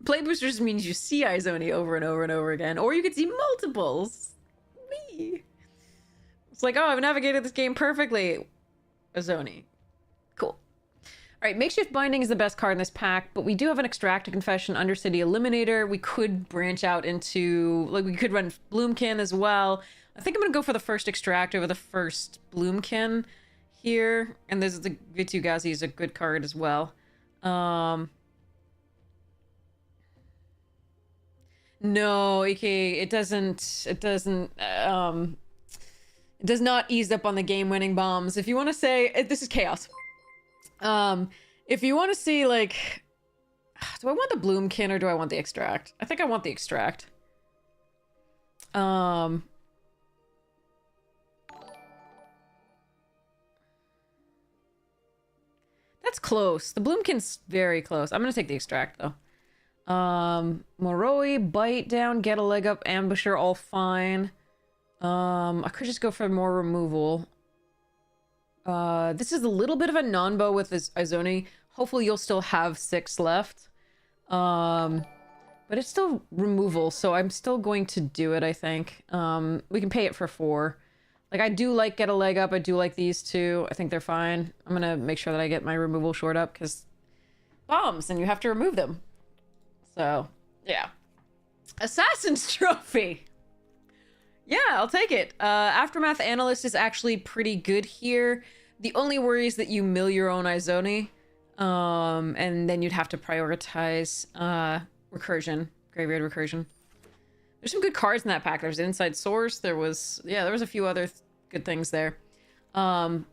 Play boosters means you see Izoni over and over and over again, or you could see multiples. Whee! It's like, oh, I've navigated this game perfectly. Izoni. Cool. Alright, Makeshift Binding is the best card in this pack, but we do have an Extract a Confession, Undercity Eliminator. We could branch out into, like, we could run Bloomkin as well. I think I'm gonna go for the first Extract over the first Bloomkin here. And there's the Vittugazi is a good card as well. No, okay, it does not ease up on the game-winning bombs. If you want to say, this is Chaos. If you want to see, like, do I want the Bloomkin or do I want the Extract? I think I want the Extract. That's close. The Bloomkin's very close. I'm gonna take the Extract, though. Moroi, Bite Down, Get a Leg Up, Ambusher, all fine. I could just go for more removal. This is a little bit of a non-bow with this Izoni. Hopefully you'll still have 6 left. But it's still removal, so I'm still going to do it, I think. We can pay it for 4. Like, I do like Get a Leg Up. I do like these 2. I think they're fine. I'm gonna make sure that I get my removal short up, because bombs, and you have to remove them. So, yeah. Assassin's Trophy! Yeah, I'll take it. Aftermath Analyst is actually pretty good here. The only worry is that you mill your own Izoni. And then you'd have to prioritize Recursion, Graveyard Recursion. There's some good cards in that pack. There's Inside Source. There was a few other good things there. Gardener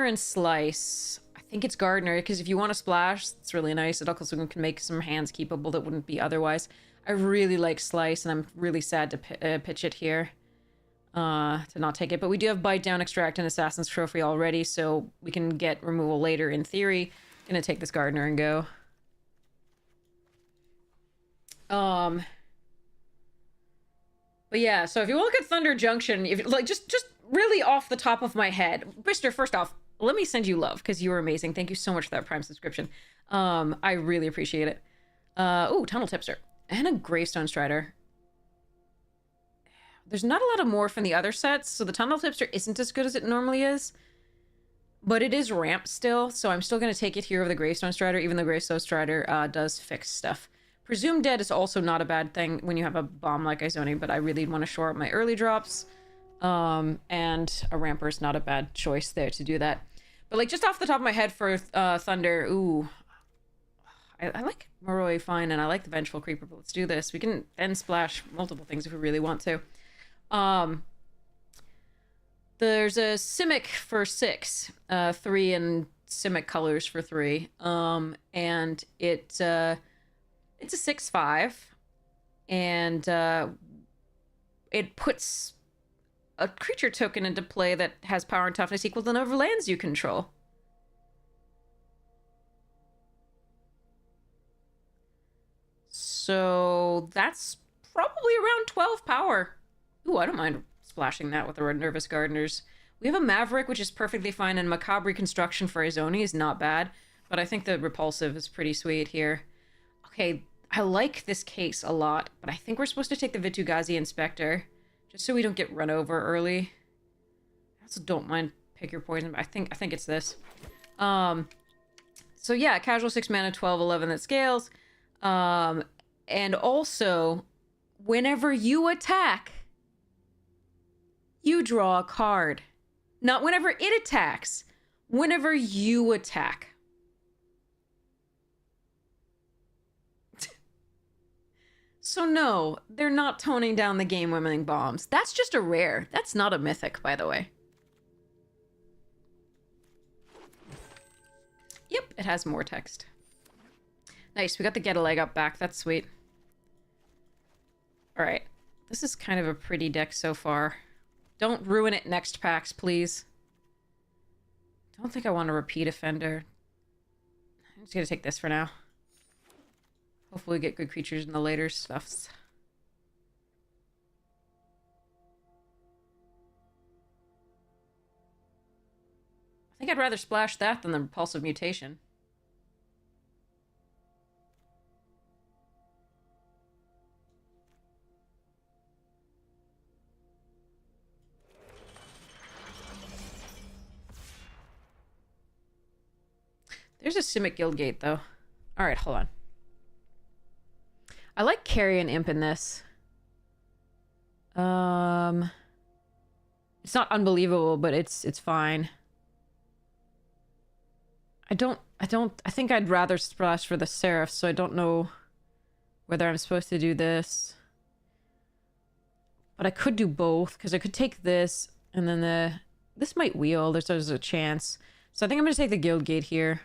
and Slice. I think it's Gardener, because if you want to splash, it's really nice. It also can make some hands keepable that wouldn't be otherwise. I really like Slice, and I'm really sad to pitch it here. To not take it. But we do have Bite Down, Extract, and Assassin's Trophy already, so we can get removal later in theory. Gonna take this Gardener and go. But yeah, so if you look at Thunder Junction, if like just really off the top of my head, Brister, first off, let me send you love because you were amazing. Thank you so much for that Prime subscription. I really appreciate it. Ooh, Tunnel Tipster and a Gravestone Strider. There's not a lot of more from the other sets, so the Tunnel Tipster isn't as good as it normally is. But it is ramped still, so I'm still going to take it here over the Gravestone Strider, even though Gravestone Strider does fix stuff. Presumed Dead is also not a bad thing when you have a bomb like Izoni, but I really want to shore up my early drops. And a Ramper is not a bad choice there to do that. But like just off the top of my head for Thunder, ooh. I like Moroi fine, and I like the Vengeful Creeper, but let's do this. We can then splash multiple things if we really want to. There's a Simic for 6, 3 and Simic colors for 3. And it's a 6/5, and it puts a creature token into play that has power and toughness equal to the number of lands you control. So that's probably around 12 power. Ooh, I don't mind splashing that with the Nervous Gardeners. We have a Maverick, which is perfectly fine, and Macabre Reconstruction for Izoni is not bad, but I think the Repulsive is pretty sweet here. Okay, I like this case a lot, but I think we're supposed to take the Vitu-Ghazi Inspector, just so we don't get run over early. I also don't mind Pick Your Poison, but I think it's this. So yeah, casual 6 mana, 12/11 that scales. And also, whenever you attack, you draw a card. Not whenever it attacks, whenever you attack. So no, they're not toning down the game-winning bombs. That's just a rare. That's not a mythic, by the way. Yep, it has more text. Nice, we got the get a leg up back. That's sweet. Alright, this is kind of a pretty deck so far. Don't ruin it next packs, please. Don't think I want to repeat Offender. I'm just gonna take this for now. Hopefully we get good creatures in the later stuffs. I think I'd rather splash that than the Repulsive Mutation. There's a Simic Guildgate, though. Alright, hold on. I like Carrion Imp in this. It's not unbelievable, but it's fine. I think I'd rather splash for the Seraph, so I don't know whether I'm supposed to do this. But I could do both, because I could take this, and then this might wheel. There's a chance. So I think I'm going to take the Guildgate here.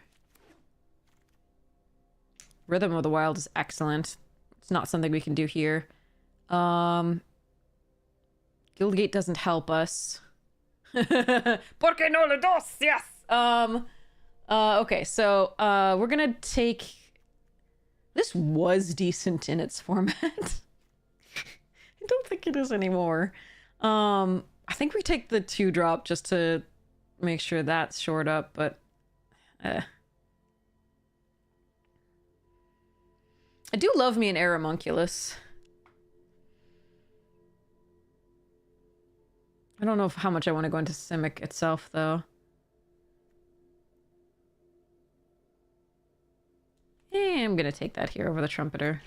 Rhythm of the Wild is excellent. It's not something we can do here. Guildgate doesn't help us. Porque no le dos? Yes! Okay, so, we're gonna take... This was decent in its format. I don't think it is anymore. I think we take the 2-drop just to make sure that's shored up, but... I do love me an Aeromunculus. I don't know how much I want to go into Simic itself, though. I'm gonna take that here over the Trumpeter.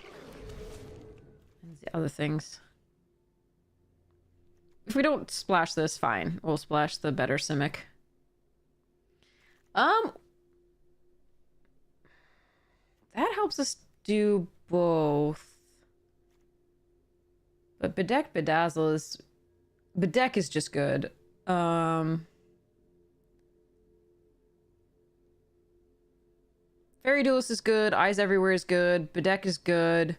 And the other things. If we don't splash this, fine. We'll splash the better Simic. That helps us do both. But Bedazzle is... Bedeck is just good. Fairy Duelist is good. Eyes Everywhere is good. Bedeck is good.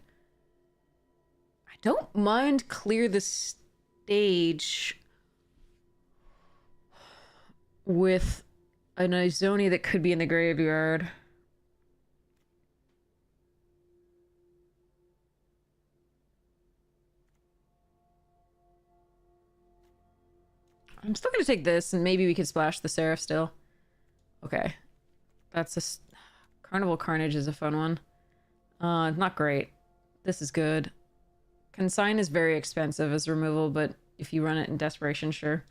I don't mind Clear the Stage with an Izoni that could be in the graveyard. I'm still gonna take this, and maybe we could splash the Seraph still. Okay. That's a... Carnival Carnage is a fun one. Not great. This is good. Consign is very expensive as removal, but if you run it in desperation, sure.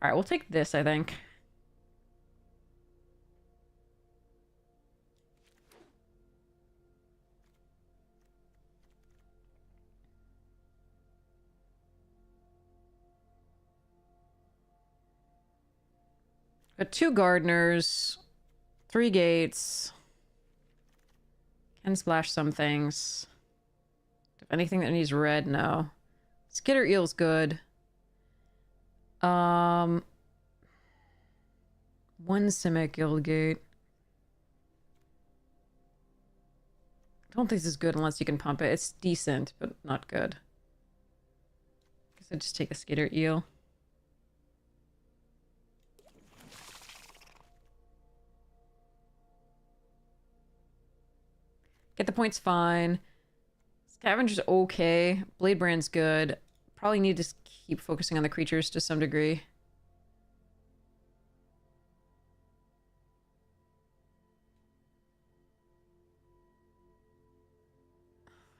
Alright, we'll take this, I think. Got 2 Gardeners, 3 Gates. Can splash some things. If anything that needs red, no. Skitter Eel's good. 1 Simic Guildgate. I don't think this is good unless you can pump it. It's decent, but not good. Guess I just take a Skitter Eel. Get the points fine. Scavenger's okay. Blade Brand's good. Probably need to keep focusing on the creatures to some degree.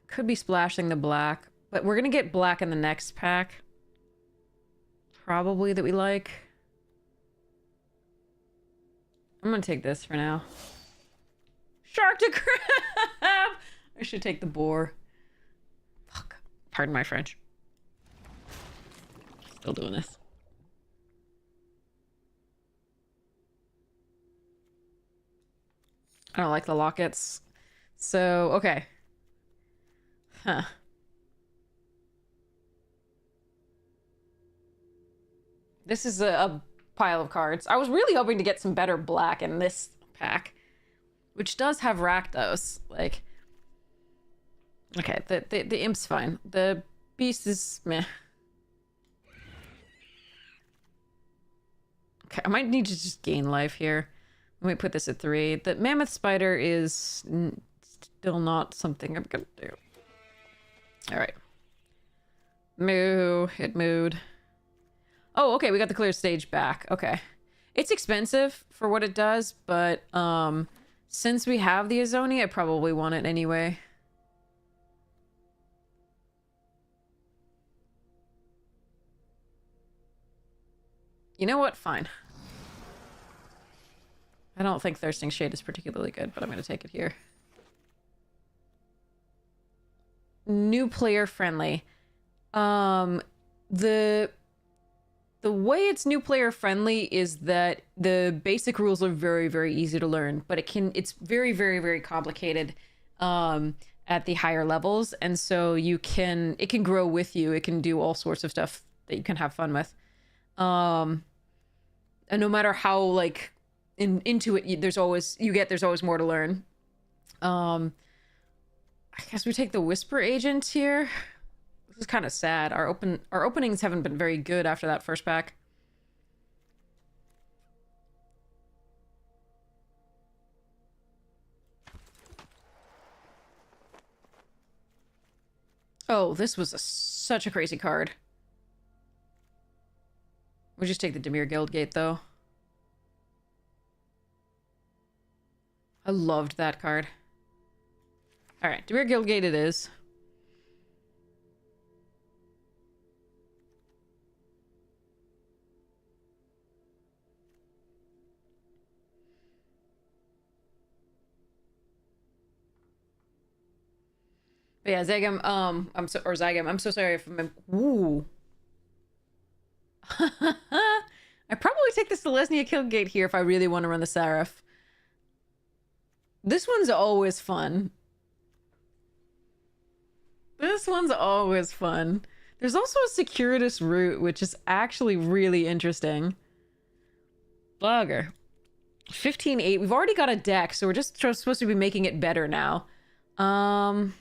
Could be splashing the black, but we're gonna get black in the next pack. Probably that we like. I'm gonna take this for now. Shark to crab! I should take the boar. Fuck. Pardon my French. Still doing this. I don't like the lockets. So, okay. Huh. This is a pile of cards. I was really hoping to get some better black in this pack. Which does have Rakdos. Like... Okay, the Imp's fine. The Beast is meh. Okay, I might need to just gain life here. Let me put this at 3. The Mammoth Spider is still not something I'm gonna do. Alright. Moo. It mooed. Oh, okay, we got the clear stage back. Okay. It's expensive for what it does, but, since we have the Azoni, I probably want it anyway. You know what? Fine. I don't think Thirsting Shade is particularly good, but I'm going to take it here. New player friendly. The way it's new player friendly is that the basic rules are very, very easy to learn, but it's very, very, very complicated at the higher levels, and so it can grow with you. It can do all sorts of stuff that you can have fun with. And no matter how like into it there's always more to learn. I guess we take the Whisper Agent here. This is kind of sad. Our openings haven't been very good after that first pack. Oh, this was such a crazy card. We'll just take the Dimir Guildgate, though. I loved that card. Alright, Dimir Guildgate it is. But yeah, Zagam, Zygam, I'm so sorry if I'm... Ooh. I probably take the Selesnya Guildgate here if I really want to run the Seraph. This one's always fun. This one's always fun. There's also a Circuitous Route, which is actually really interesting. Bugger. 15-8. We've already got a deck, so we're just supposed to be making it better now. I'm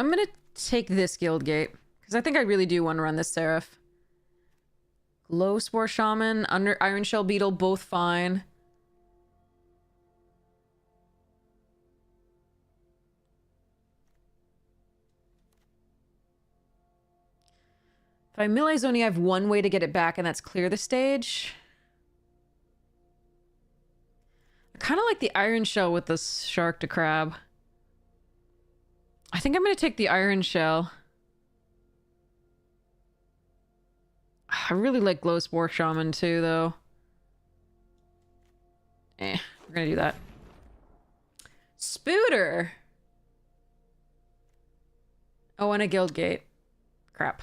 gonna take this Guildgate, because I think I really do want to run this Seraph. Glow Spore Shaman, Iron Shell Beetle, both fine. If I melee zoning, I have one way to get it back, and that's clear the stage. I kind of like the iron shell with the shark to crab. I think I'm going to take the iron shell. I really like glow spore shaman too, though. We're going to do that. Spooter! Oh, and a guild gate. Crap.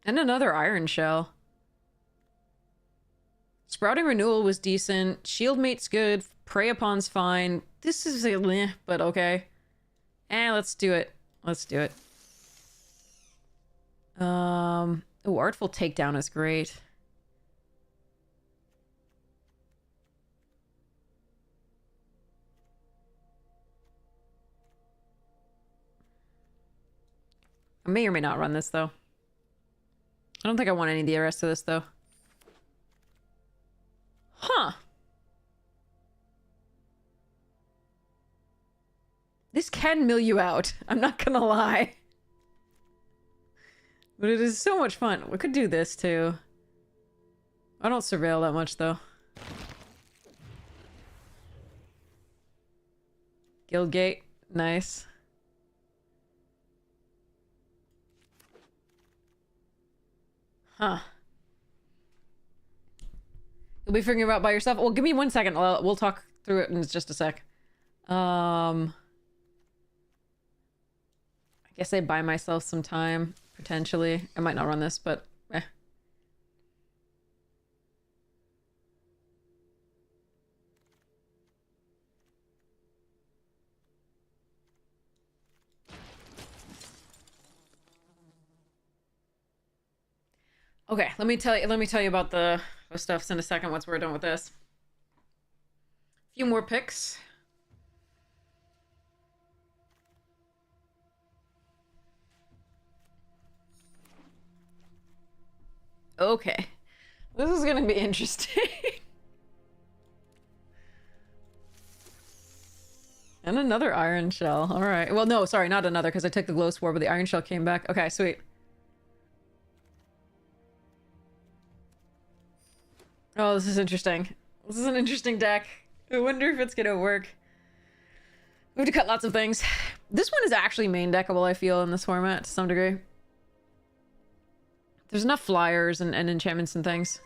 And another iron shell. Sprouting renewal was decent. Shieldmate's good. Prey upon's fine. This is a meh, but okay. Let's do it. Let's do it. Oh, Artful Takedown is great. I may or may not run this, though. I don't think I want any of the rest of this, though. Huh. This can mill you out. I'm not gonna lie. But it is so much fun. We could do this, too. I don't surveil that much, though. Guildgate. Nice. Huh. You'll be figuring it out by yourself? Well, give me 1 second. We'll talk through it in just a sec. I guess I buy myself some time, potentially. I might not run this, but eh. Okay, let me tell you about the stuffs in a second once we're done with this. A few more picks. Okay. This is gonna be interesting. And another iron shell. Alright. Well, no, sorry, not another, because I took the glow spore, but the iron shell came back. Okay, sweet. Oh, this is interesting. This is an interesting deck. I wonder if it's gonna work. We have to cut lots of things. This one is actually main deckable, I feel, in this format, to some degree. There's enough flyers and enchantments and things.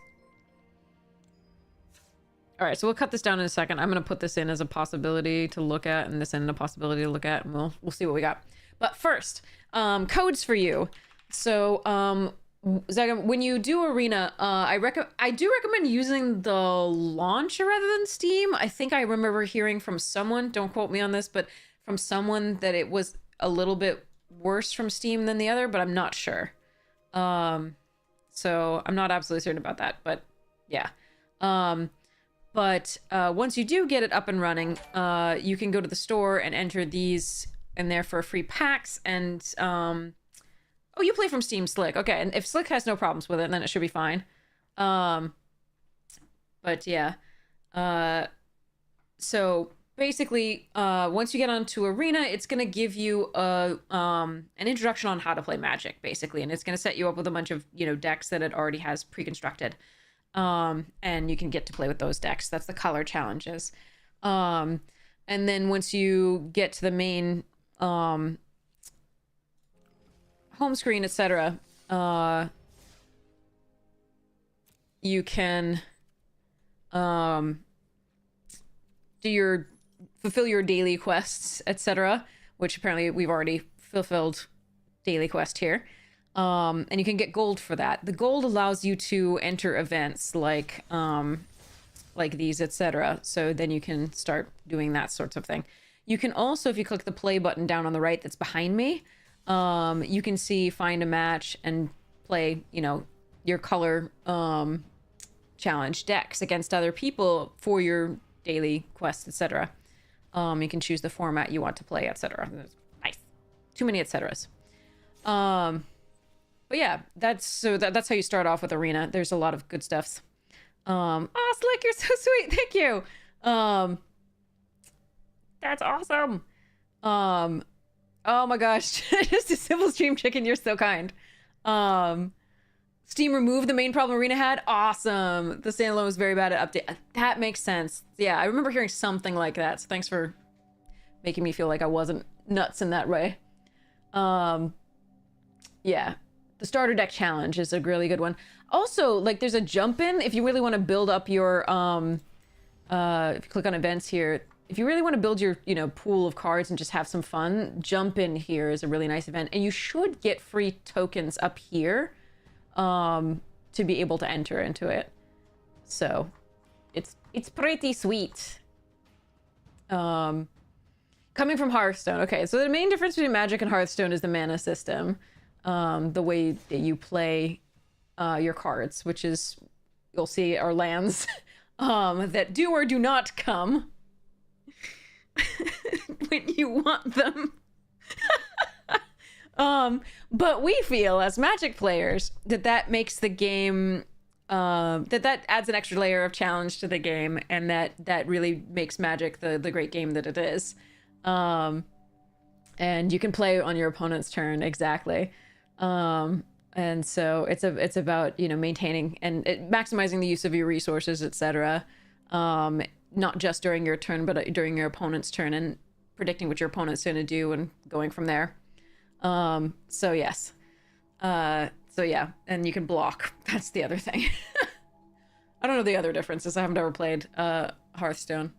Alright, so we'll cut this down in a second. I'm gonna put this in as a possibility to look at, and this in a possibility to look at, and we'll see what we got. But first, codes for you. So, Zaga, when you do Arena, I do recommend using the launcher rather than Steam. I think I remember hearing from someone, don't quote me on this, but from someone that it was a little bit worse from Steam than the other, but I'm not sure. So I'm not absolutely certain about that, but yeah. But once you do get it up and running, you can go to the store and enter these in there for free packs, and oh, you play from Steam, Slick. Okay, and if Slick has no problems with it, then it should be fine. But yeah. So basically, once you get onto Arena, it's going to give you an introduction on how to play Magic, basically. And it's going to set you up with a bunch of, decks that it already has pre-constructed. And you can get to play with those decks. That's the color challenges. And then once you get to the main home screen, etc., you can fulfill your daily quests, etc., which apparently we've already fulfilled daily quest here. And you can get gold for that. The gold allows you to enter events like these, etc. So then you can start doing that sorts of thing. You can also, if you click the play button down on the right that's behind me, you can see find a match and play, your color challenge decks against other people for your daily quests, etc. You can choose the format you want to play, etc. Nice. Too many etceteras. But yeah, that's how you start off with Arena. There's a lot of good stuffs. Oh, Slick, you're so sweet. Thank you. That's awesome. Oh my gosh. Just a simple stream chicken. You're so kind. Steam removed the main problem Arena had. Awesome. The standalone was very bad at update. That makes sense. Yeah, I remember hearing something like that. So thanks for making me feel like I wasn't nuts in that way. Yeah. The starter deck challenge is a really good one. Also, like, there's a jump in if you really want to build up your if you click on events here, if you really want to build your, you know, pool of cards and just have some fun, jump in here is a really nice event. And you should get free tokens up here to be able to enter into it. So it's pretty sweet. Coming from Hearthstone. Okay, so the main difference between Magic and Hearthstone is the mana system. The way that you play your cards, which is, you'll see, are lands that do or do not come when you want them. But we feel as Magic players that makes the game, that adds an extra layer of challenge to the game, and that really makes Magic the great game that it is. And you can play on your opponent's turn, exactly. And so it's about, you know, maintaining and maximizing the use of your resources, etc. Not just during your turn, but during your opponent's turn, and predicting what your opponent's going to do and going from there. So yes. So yeah, and you can block. That's the other thing. I don't know the other differences. I haven't ever played Hearthstone.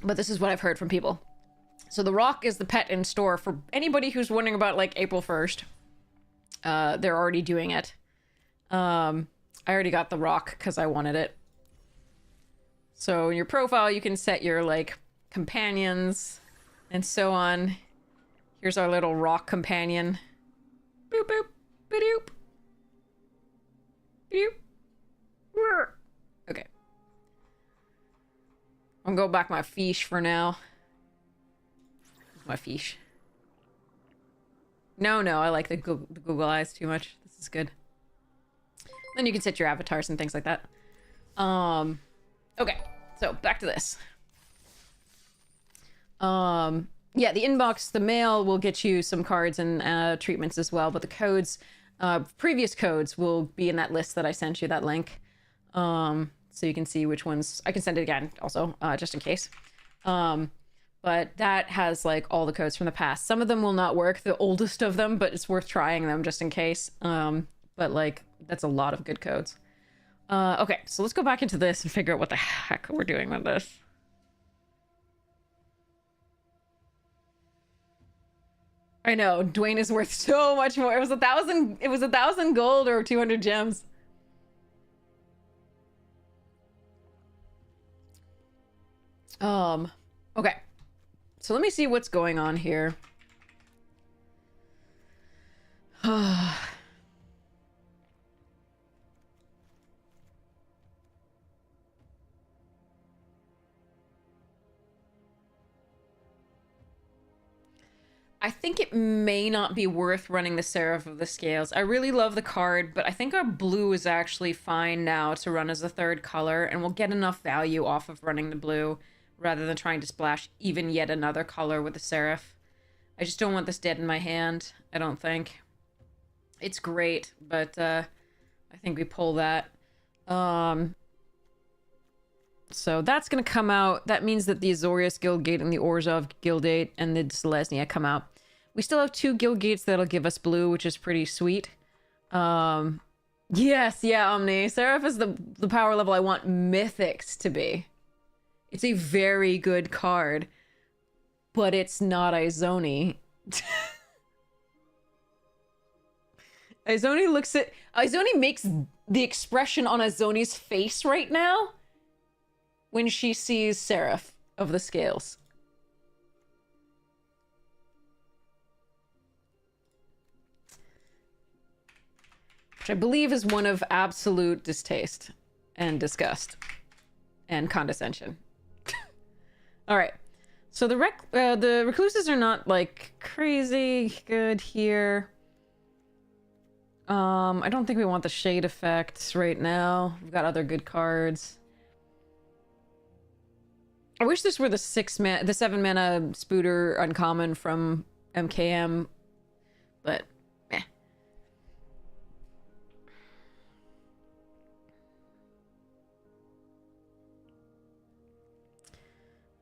But this is what I've heard from people. So the rock is the pet in store for anybody who's wondering about, like, April 1st. They're already doing it. I already got the rock because I wanted it. So in your profile, you can set your, like, companions and so on. Here's our little rock companion. Boop, boop, ba-doop. Ba-doop. Okay. I'm gonna go back my fish for now. My fish. No, I like the Google eyes too much. This is good. Then you can set your avatars and things like that. Okay, so back to this. Yeah, the inbox, the mail will get you some cards and treatments as well, but the codes, previous codes will be in that list that I sent you, that link. So you can see which ones. I can send it again also, just in case. But that has, like, all the codes from the past. Some of them will not work, the oldest of them, but it's worth trying them just in case. But, like, that's a lot of good codes. Okay, so let's go back into this and figure out what the heck we're doing with this. I know, Dwayne is worth so much more. It was 1,000 gold or 200 gems. Okay. So let me see what's going on here. I think it may not be worth running the Seraph of the Scales. I really love the card, but I think our blue is actually fine now to run as a third color, and we'll get enough value off of running the blue rather than trying to splash even yet another color with the Seraph. I just don't want this dead in my hand, I don't think. It's great, but I think we pull that. So that's going to come out. That means that the Azorius Guildgate and the Orzhov Guildgate and the Selesnya come out. We still have 2 Guildgates that'll give us blue, which is pretty sweet. Yes, yeah, Omni. Seraph is the power level I want Mythics to be. It's a very good card, but it's not Izoni. Izoni makes the expression on Izoni's face right now when she sees Seraph of the Scales. Which I believe is one of absolute distaste and disgust and condescension. All right. So the recluses are not, like, crazy good here. I don't think we want the shade effects right now. We've got other good cards. I wish this were the 7 mana Spooter uncommon from MKM. but eh.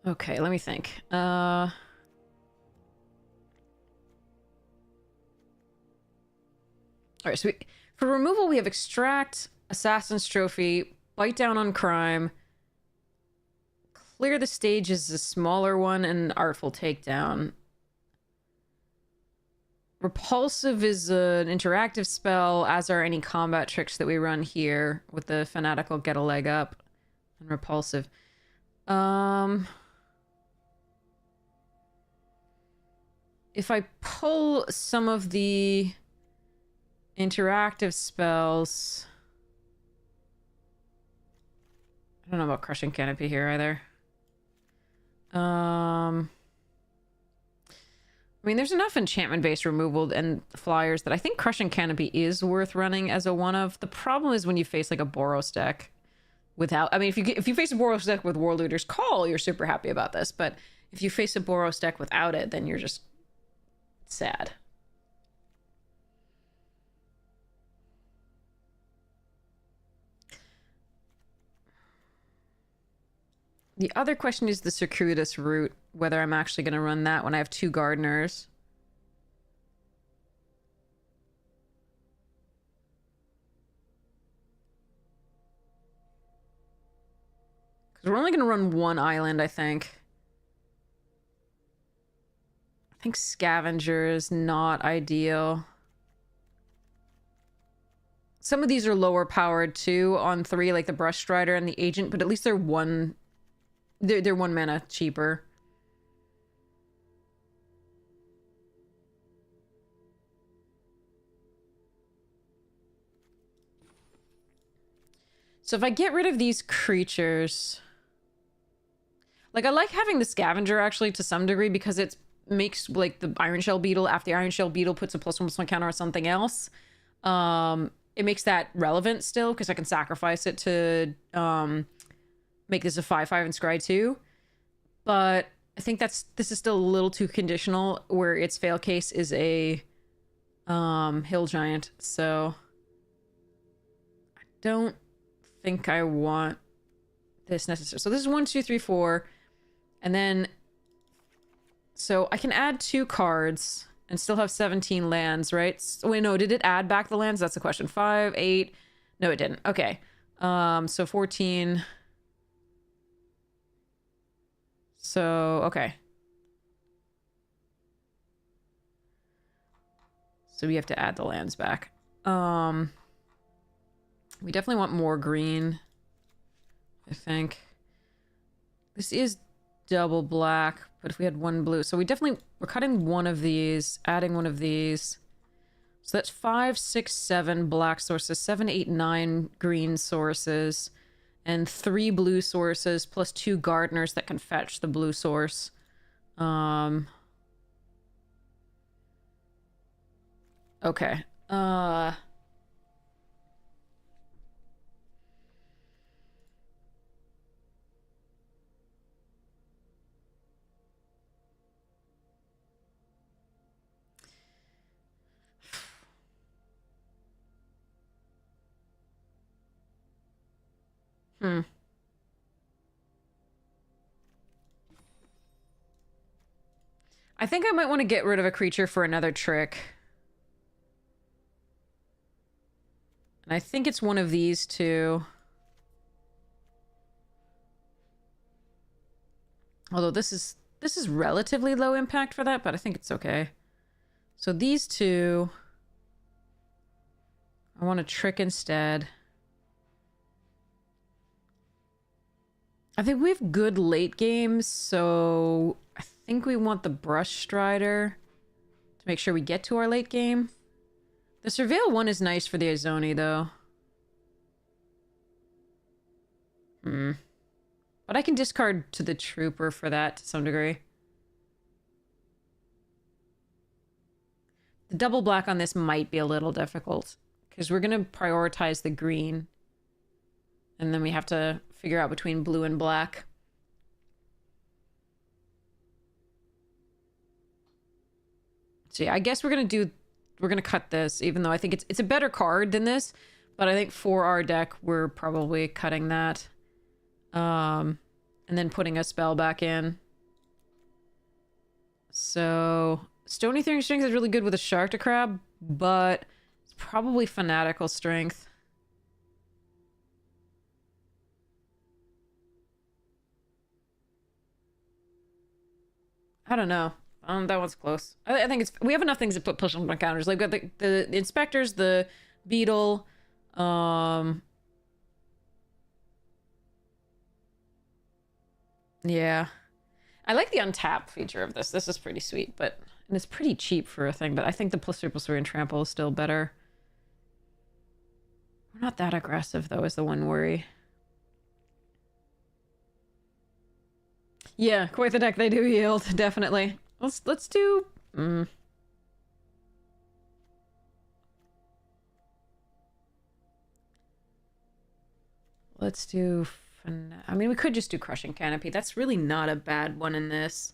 Okay, let me think. All right, so for removal, we have Extract, Assassin's Trophy, Bite Down on Crime, Clear the Stage is a smaller one, and Artful Takedown. Repulsive is an interactive spell, as are any combat tricks that we run here with the Fanatical Get a Leg Up and Repulsive. If I pull some of the interactive spells... I don't know about Crushing Canopy here either. I mean, there's enough enchantment-based removal and flyers that I think Crushing Canopy is worth running as a one-of. The problem is when you face, like, a Boros deck without... I mean, if you face a Boros deck with Warlooter's Call, you're super happy about this, but if you face a Boros deck without it, then you're just sad. The other question is the circuitous route, whether I'm actually going to run that when I have 2 gardeners. Because we're only going to run 1 island, I think. I think Scavenger is not ideal. Some of these are lower powered too on 3, like the Brush Strider and the Agent, but at least they're 1 mana cheaper. So if I get rid of these creatures... Like, I like having the Scavenger, actually, to some degree, because it makes, like, the Iron Shell Beetle, after the Iron Shell Beetle puts a +1/+1 counter on something else, it makes that relevant still, because I can sacrifice it to make this a 5/5 and scry 2. But I think this is still a little too conditional, where its fail case is a Hill Giant, so I don't think I want this necessary. So this is 1, 2, 3, 4, and then so I can add 2 cards and still have 17 lands, right? So, wait, no, did it add back the lands? That's the question. 5, 8. No, it didn't. Okay. So 14. So, okay. So we have to add the lands back. We definitely want more green, I think. This is double black, but if we had 1 blue... So we're cutting 1 of these, adding 1 of these. So that's 5, 6, 7 black sources, 7, 8, 9 green sources, and 3 blue sources, plus 2 gardeners that can fetch the blue source. Okay. I think I might want to get rid of a creature for another trick. And I think it's one of these 2. Although this is relatively low impact for that, but I think it's okay. So these 2... I want a trick instead. I think we have good late games, so I think we want the Brush Strider to make sure we get to our late game. The Surveil 1 is nice for the Izoni, though. But I can discard to the Trooper for that to some degree. The double black on this might be a little difficult, because we're going to prioritize the green. And then we have to figure out between blue and black. So yeah, I guess we're going to do we're gonna cut this, even though I think it's a better card than this. But I think for our deck, we're probably cutting that. And then putting a spell back in. So, Stony Throwing Strength is really good with a Shark to Crab, but it's probably Fanatical Strength. I don't know. That one's close. I think it's... We have enough things to push on counters. Like, we've got the Inspectors, the Beetle, yeah. I like the untap feature of this. This is pretty sweet, but... And it's pretty cheap for a thing, but I think the +3/+3 and Trample is still better. We're not that aggressive, though, is the one worry. Yeah, quite the deck. They do yield, definitely. Let's do... Let's do... I mean, we could just do Crushing Canopy. That's really not a bad one in this.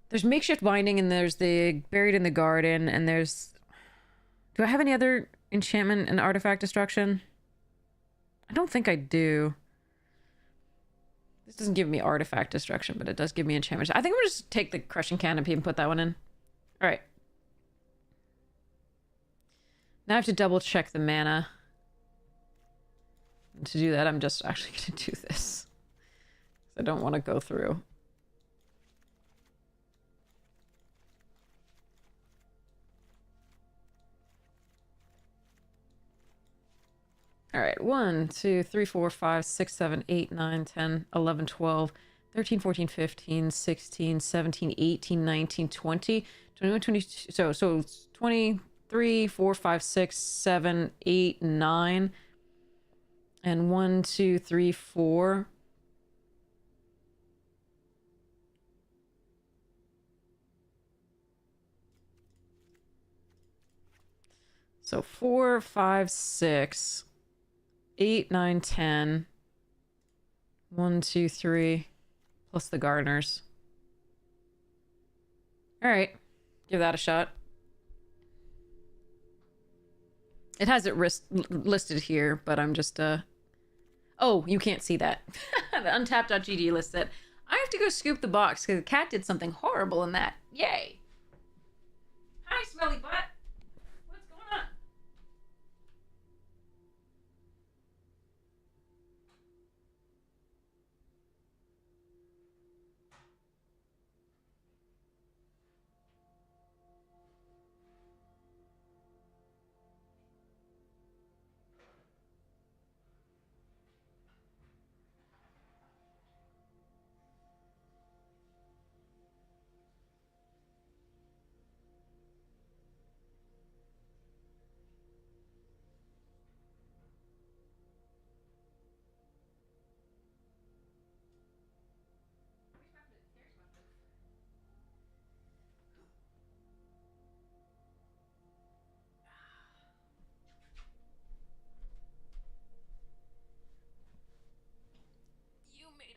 There's Makeshift Binding, and there's the Buried in the Garden, and there's... Do I have any other enchantment and artifact destruction? I don't think I do. This doesn't give me artifact destruction, but it does give me enchantment. I think we'll just take the Crushing Canopy and put that one in. Alright. Now I have to double check the mana. And to do that, I'm just actually going to do this. I don't want to go through. Alright, 1, 2, 3, 4, 5, 6, 7, 8, 9, 10, 11, 12, 13, 14, 15, 16, 17, 18, 19, 20, 21, 22, so 23, 4, 5, 6, 7, 8, 9, and 1, 2, 3, 4. So 4, 5, 6, 8, 9, 10. 1, 2, 3. Plus the gardeners. Alright. Give that a shot. It has it listed here, but I'm just, Oh, you can't see that. The untap.gg lists it. I have to go scoop the box because the cat did something horrible in that. Yay! Hi, smelly butt! What's going on?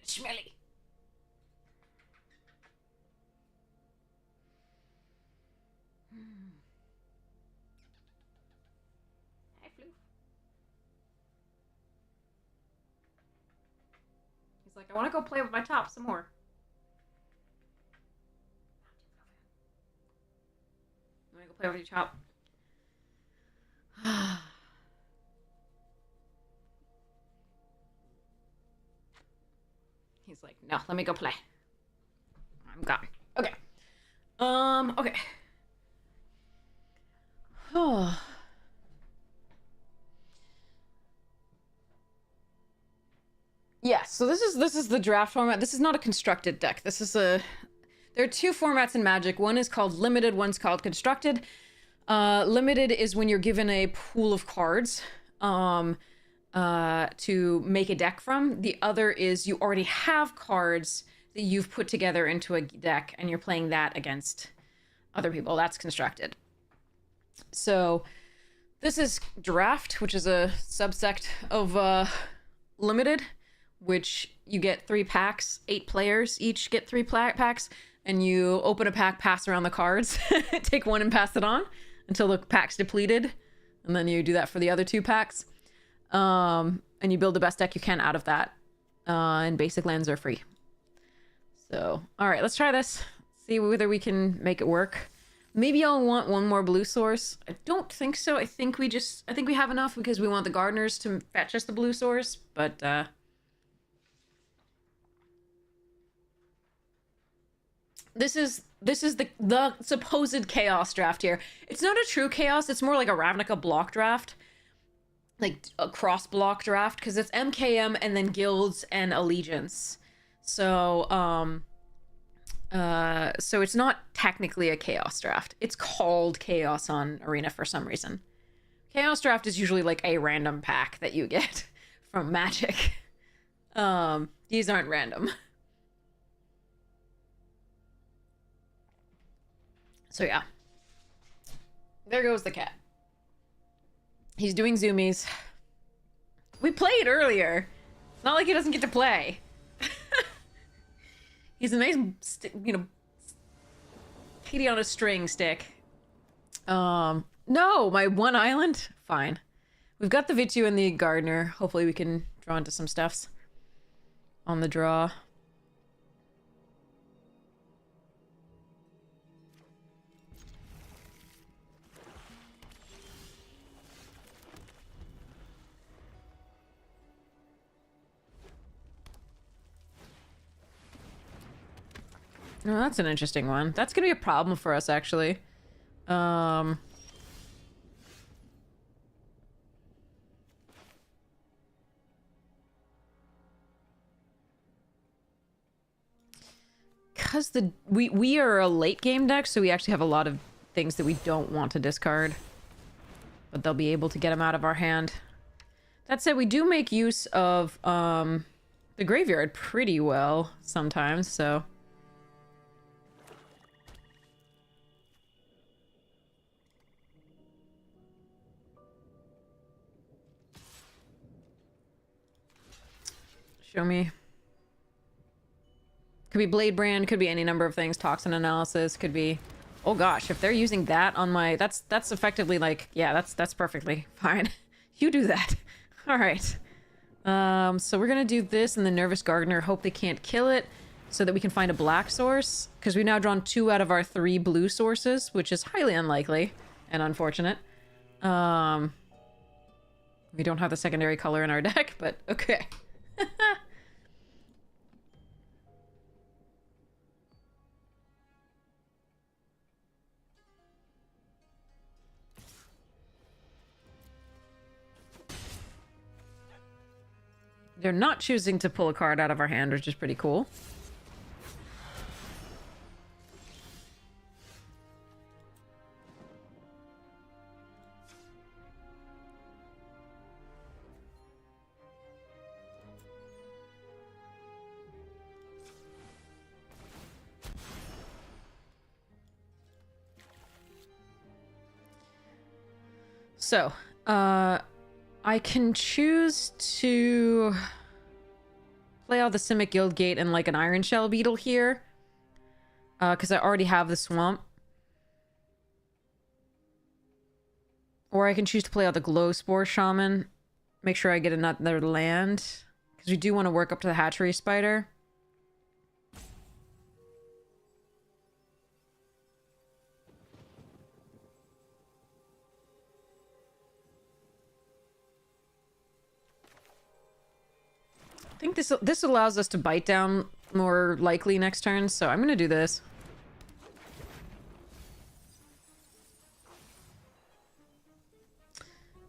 Smelly. Hi, Floof. He's like, I want to go play with my top some more. You want to go play with your top? He's like, no, let me go play. I'm gone. Okay. Okay. Oh. Yeah, so this is the draft format. This is not a constructed deck. This is a... There are two formats in Magic. One is called Limited, one's called Constructed. Limited is when you're given a pool of cards. To make a deck from. The other is you already have cards that you've put together into a deck and you're playing that against other people. That's constructed. So this is draft, which is a subsect of limited, which you get 3 packs, 8 players each get 3 packs, and you open a pack, pass around the cards, take one and pass it on until the pack's depleted, and then you do that for the other 2 packs. And you build the best deck you can out of that. And basic lands are free. So, all right, let's try this. See whether we can make it work. Maybe I'll want one more blue source. I don't think so. I think we have enough because we want the gardeners to fetch us the blue source, but this is the supposed chaos draft here. It's not a true chaos. It's more like a Ravnica block draft, like a cross block draft, because it's MKM and then guilds and allegiance. So so it's not technically a chaos draft. It's called chaos on Arena for some reason. Chaos draft is usually like a random pack that you get from Magic. These aren't random. So yeah. There goes the cat. He's doing zoomies. We played earlier. It's not like he doesn't get to play. He's a nice, kitty on a string stick. No, my one island? Fine. We've got the Vitu and the Gardener. Hopefully we can draw into some stuffs on the draw. Oh, that's an interesting one. That's gonna be a problem for us, actually. Because we are a late game deck, so we actually have a lot of things that we don't want to discard. But they'll be able to get them out of our hand. That said, we do make use of the graveyard pretty well sometimes, so... Show me. Could be Blade Brand, could be any number of things. Toxin Analysis, could be... Oh gosh, if they're using that on my... That's effectively like... Yeah, that's perfectly fine. You do that. Alright. So we're gonna do this and the Nervous Gardener. Hope they can't kill it so that we can find a black source. Because we've now drawn 2 out of our 3 blue sources, which is highly unlikely and unfortunate. We don't have the secondary color in our deck, but okay. They're not choosing to pull a card out of our hand, which is pretty cool. So, I can choose to play out the Simic Guildgate and like an Iron Shell Beetle here. Because I already have the Swamp. Or I can choose to play out the Glowspore Shaman. Make sure I get another land. Because we do want to work up to the Hatchery Spider. I think this allows us to bite down more likely next turn, so I'm gonna do this.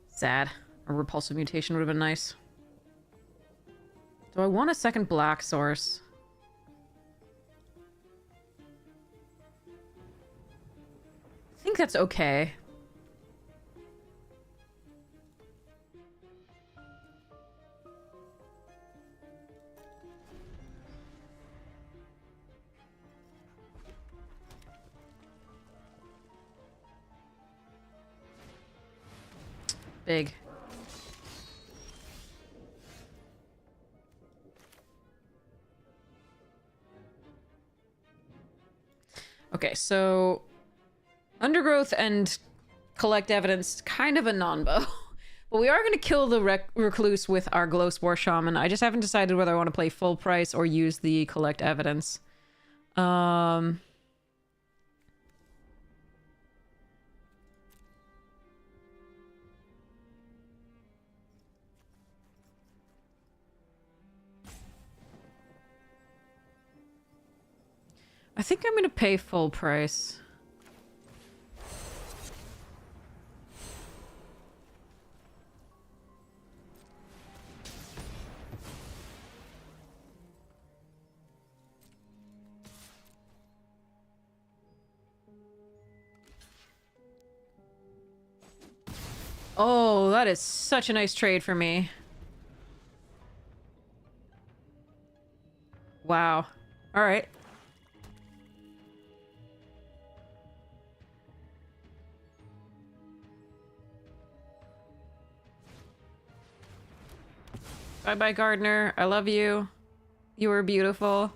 Sad. A Repulsive Mutation would have been nice. Do I want a second black source? I think that's okay. Big. Okay, so undergrowth and collect evidence, kind of a non-bow. But we are going to kill the recluse with our glow spore shaman. I just haven't decided whether I want to play full price or use the collect evidence. I think I'm going to pay full price. Oh, that is such a nice trade for me. Wow. All right. Bye-bye, gardener. I love you. You were beautiful.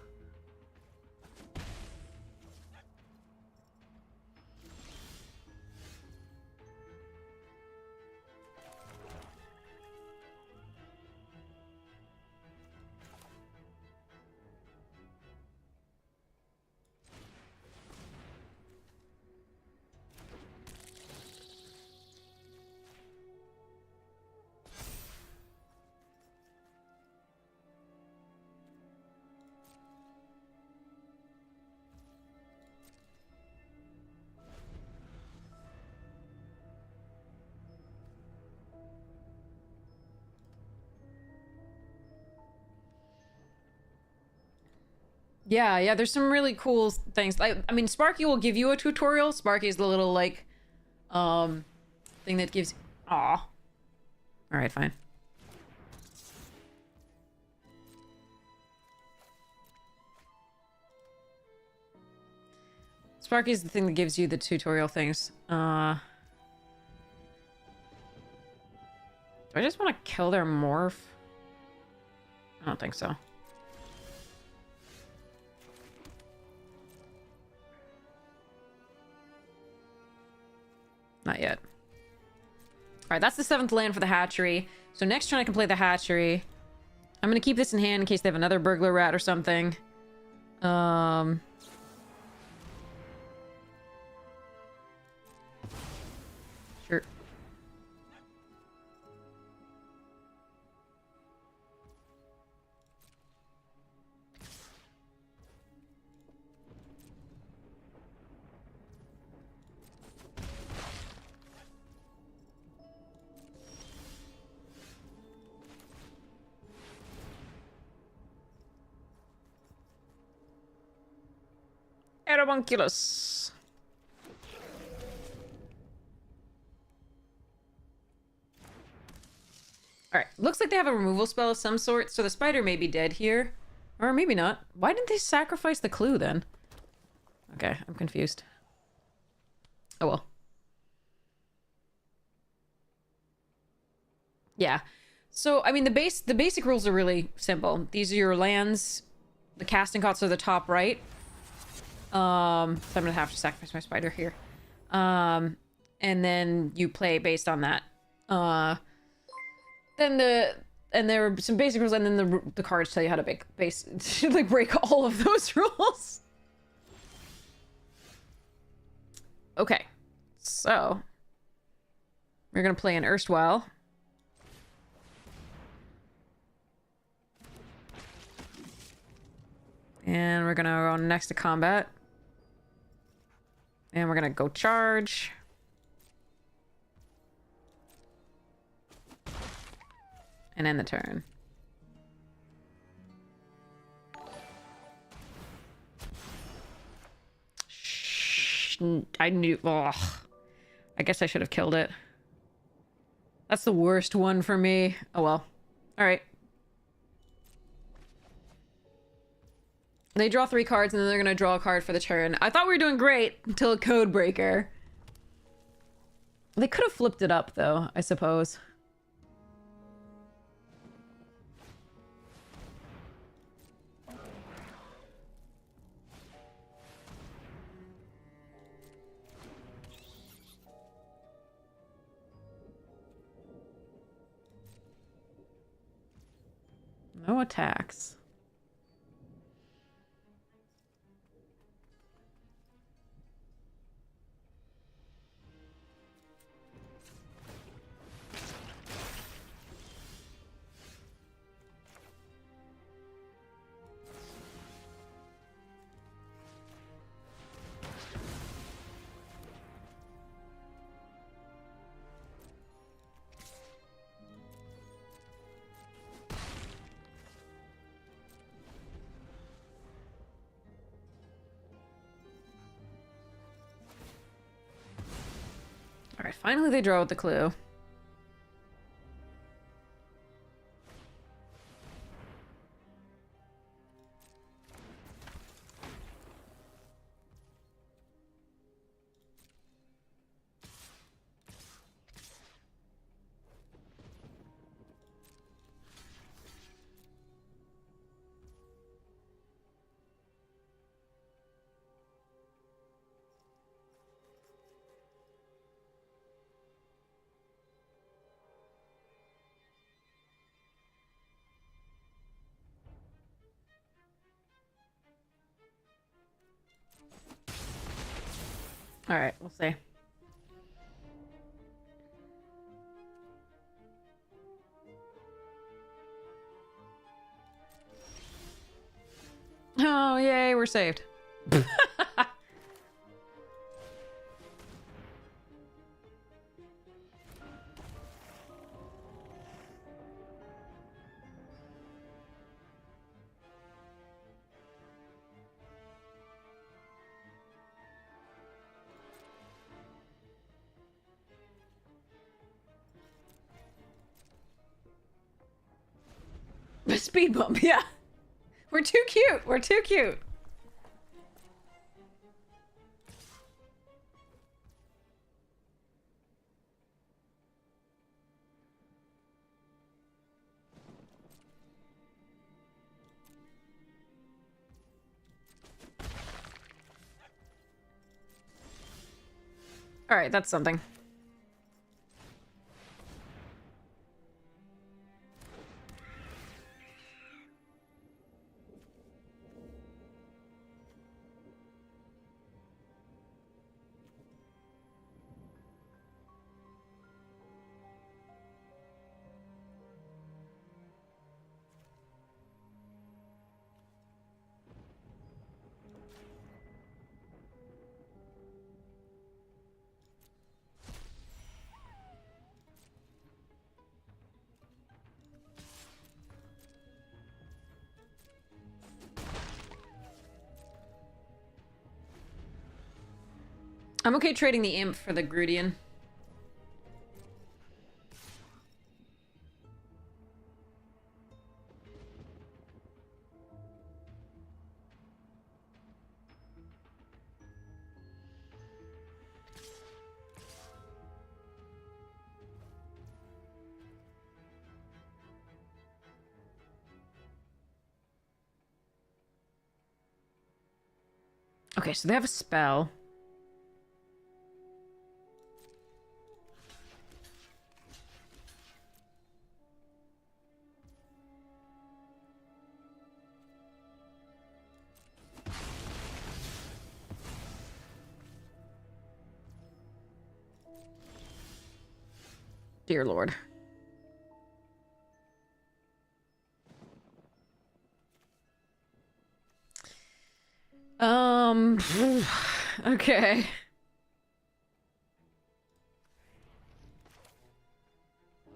Yeah, there's some really cool things. Like, I mean, Sparky will give you a tutorial. Sparky is the little, like, thing that gives... Aw. Alright, fine. Sparky's the thing that gives you the tutorial things. Do I just want to kill their morph? I don't think so. Not yet. Alright, that's the 7th land for the hatchery. So next turn I can play the hatchery. I'm gonna keep this in hand in case they have another burglar rat or something. Sure. Aeromunculus. Alright, looks like they have a removal spell of some sort, so the spider may be dead here. Or maybe not. Why didn't they sacrifice the clue then? Okay, I'm confused. Oh well. Yeah. So, I mean, the basic rules are really simple. These are your lands. The casting costs are the top right. So I'm gonna have to sacrifice my spider here. And then you play based on that. And there are some basic rules, and then the cards tell you how to like break all of those rules. Okay, so we're gonna play an erstwhile. And we're gonna go next to combat. And we're gonna go charge. And end the turn. Shh, I knew. Ugh. I guess I should have killed it. That's the worst one for me. Oh well. Alright. They draw 3 cards, and then they're gonna draw a card for the turn. I thought we were doing great until a code breaker. They could have flipped it up, though, I suppose. No attacks. Alright, finally they draw with the clue. Alright, we'll see. Oh, yay, we're saved. Speed bump, yeah. We're too cute. We're too cute. All right, that's something. I'm okay trading the imp for the Grudian. Okay, so they have a spell. Dear Lord. Okay.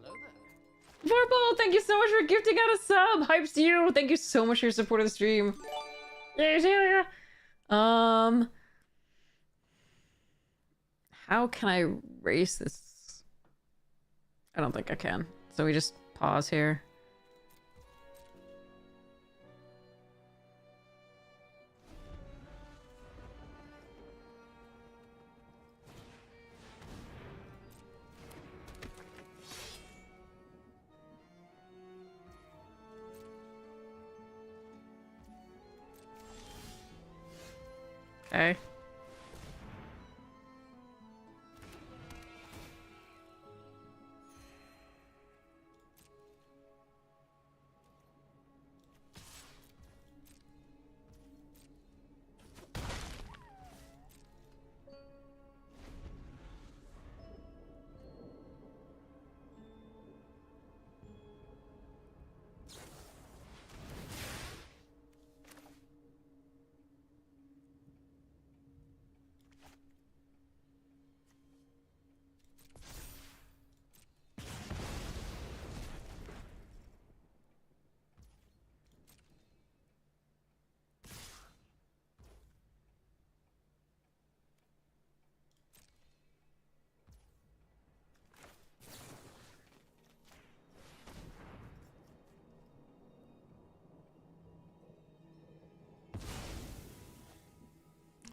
Hello there. Vorpal, thank you so much for gifting out a sub. Hypes to you. Thank you so much for your support of the stream. Yay, Celia. How can I race this? I don't think I can. So we just pause here. Okay.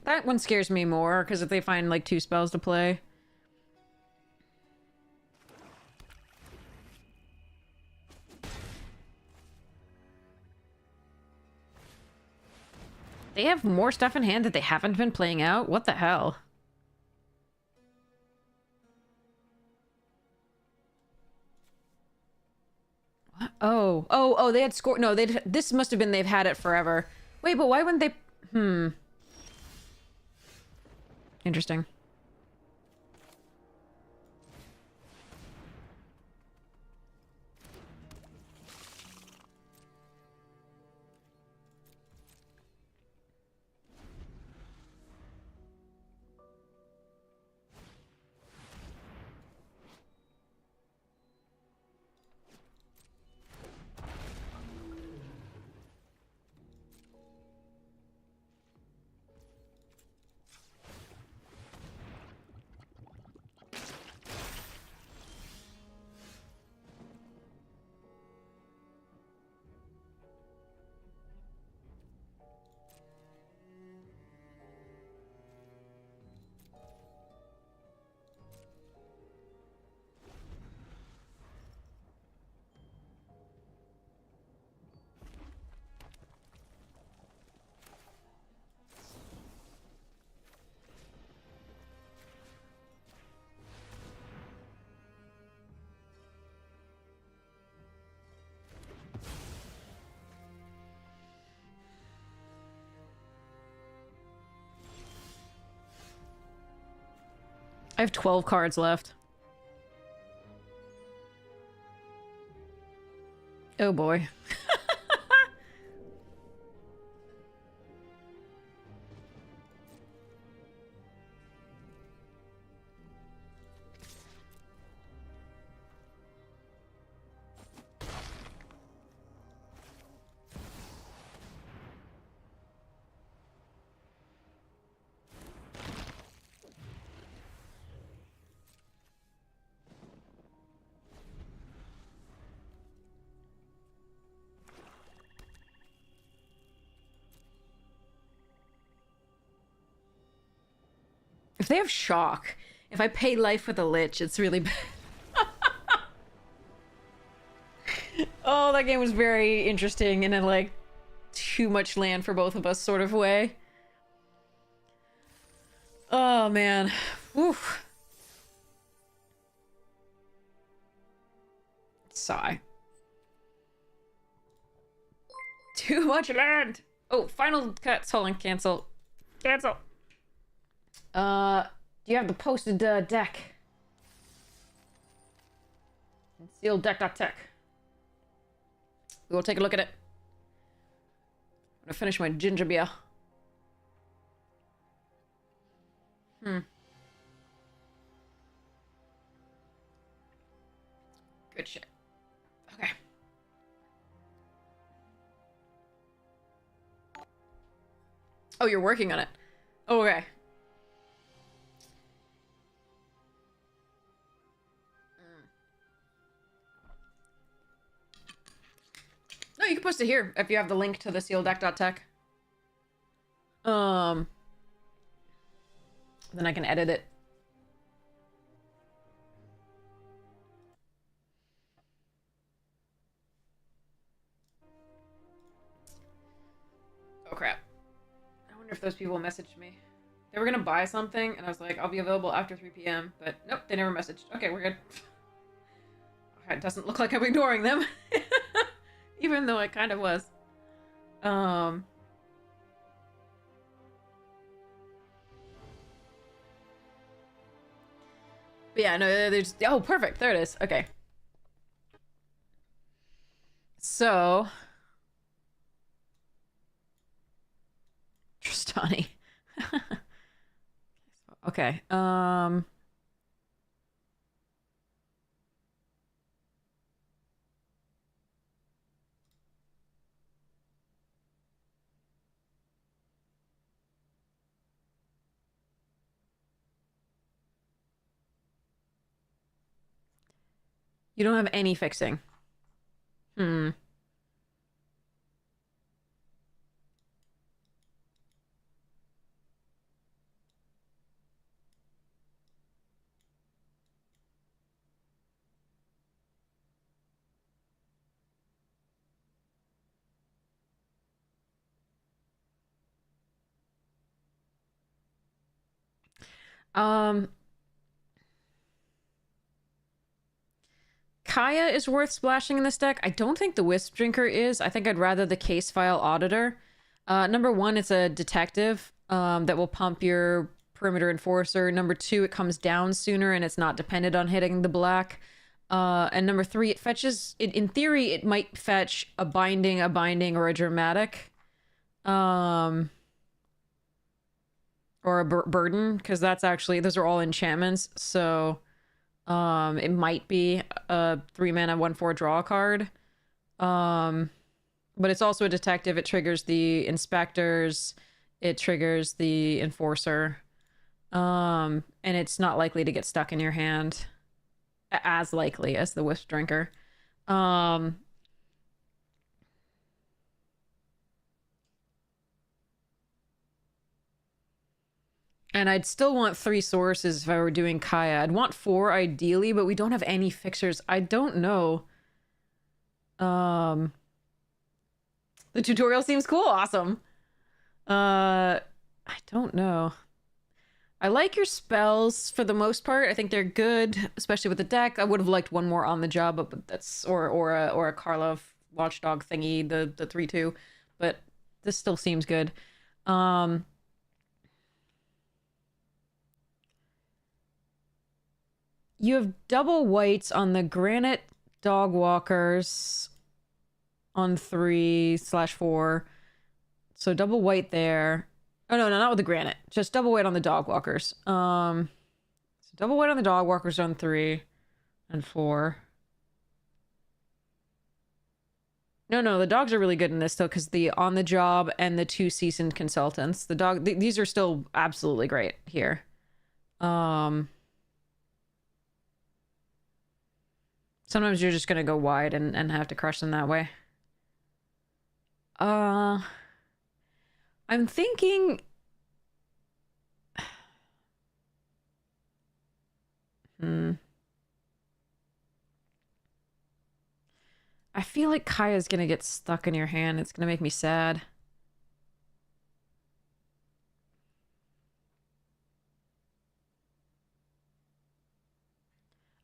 That one scares me more, because if they find, like, 2 spells to play... They have more stuff in hand that they haven't been playing out? What the hell? What? Oh, they had score. No, this must have been they've had it forever. Wait, but why wouldn't they? Interesting. I have 12 cards left. Oh boy. If they have shock, if I pay life with a lich, it's really bad. Oh, that game was very interesting in a, like, too much land for both of us sort of way. Oh, man. Oof. Sigh. Too much land! Oh, final cuts. Hold on, cancel. Cancel! Do you have the posted deck? Sealed deck.tech. We will take a look at it. I'm gonna finish my ginger beer. Good shit. Okay. Oh, you're working on it. Okay. No, you can post it here if you have the link to the sealdeck.tech. Then I can edit it. Oh crap. I wonder if those people messaged me. They were gonna buy something, and I was like, I'll be available after 3 p.m. But nope, they never messaged. Okay, we're good. It doesn't look like I'm ignoring them. Even though I kind of was. But yeah, no, there's... Oh, perfect. There it is. Okay. So... Tristani. Okay. You don't have any fixing. Um, Kaya is worth splashing in this deck. I don't think the Wisp Drinker is. I think I'd rather the Case File Auditor. Number one, it's a detective that will pump your Perimeter Enforcer. Number two, it comes down sooner and it's not dependent on hitting the black. And number three, it fetches... in theory, it might fetch a binding, or a dramatic. Or a burden, because that's actually... those are all enchantments, so... it might be a 3-mana 1/4 draw card. But it's also a detective. It triggers the inspectors. It triggers the enforcer. And it's not likely to get stuck in your hand. As likely as the Wisp Drinker. And I'd still want 3 sources if I were doing Kaya. I'd want 4 ideally, but we don't have any fixers. I don't know. The tutorial seems cool. Awesome. I don't know. I like your spells for the most part. I think they're good, especially with the deck. I would have liked one more on the job, but that's or a Karlov watchdog thingy, the 3/2. But this still seems good. You have double whites on the Granite Dogwalkers on 3/4. So double white there. Oh, no, not with the Granite. Just double white on the Dogwalkers. So double white on the Dogwalkers on 3 and 4. No, the dogs are really good in this, though, because the On the Job and the 2 Seasoned Consultants. These are still absolutely great here. Sometimes you're just gonna go wide and have to crush them that way. I'm thinking... I feel like Kaya's gonna get stuck in your hand. It's gonna make me sad.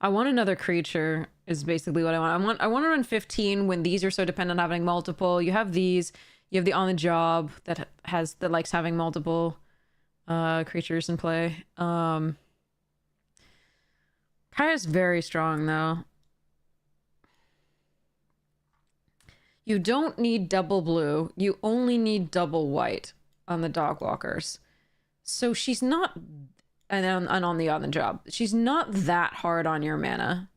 I want another creature is basically what I want. I want to run 15 when these are so dependent on having multiple. You have these. You have the On the Job that likes having multiple creatures in play. Kaya's very strong though. You don't need double blue. You only need double white on the Dogwalkers. So she's not... and on the Job. She's not that hard on your mana.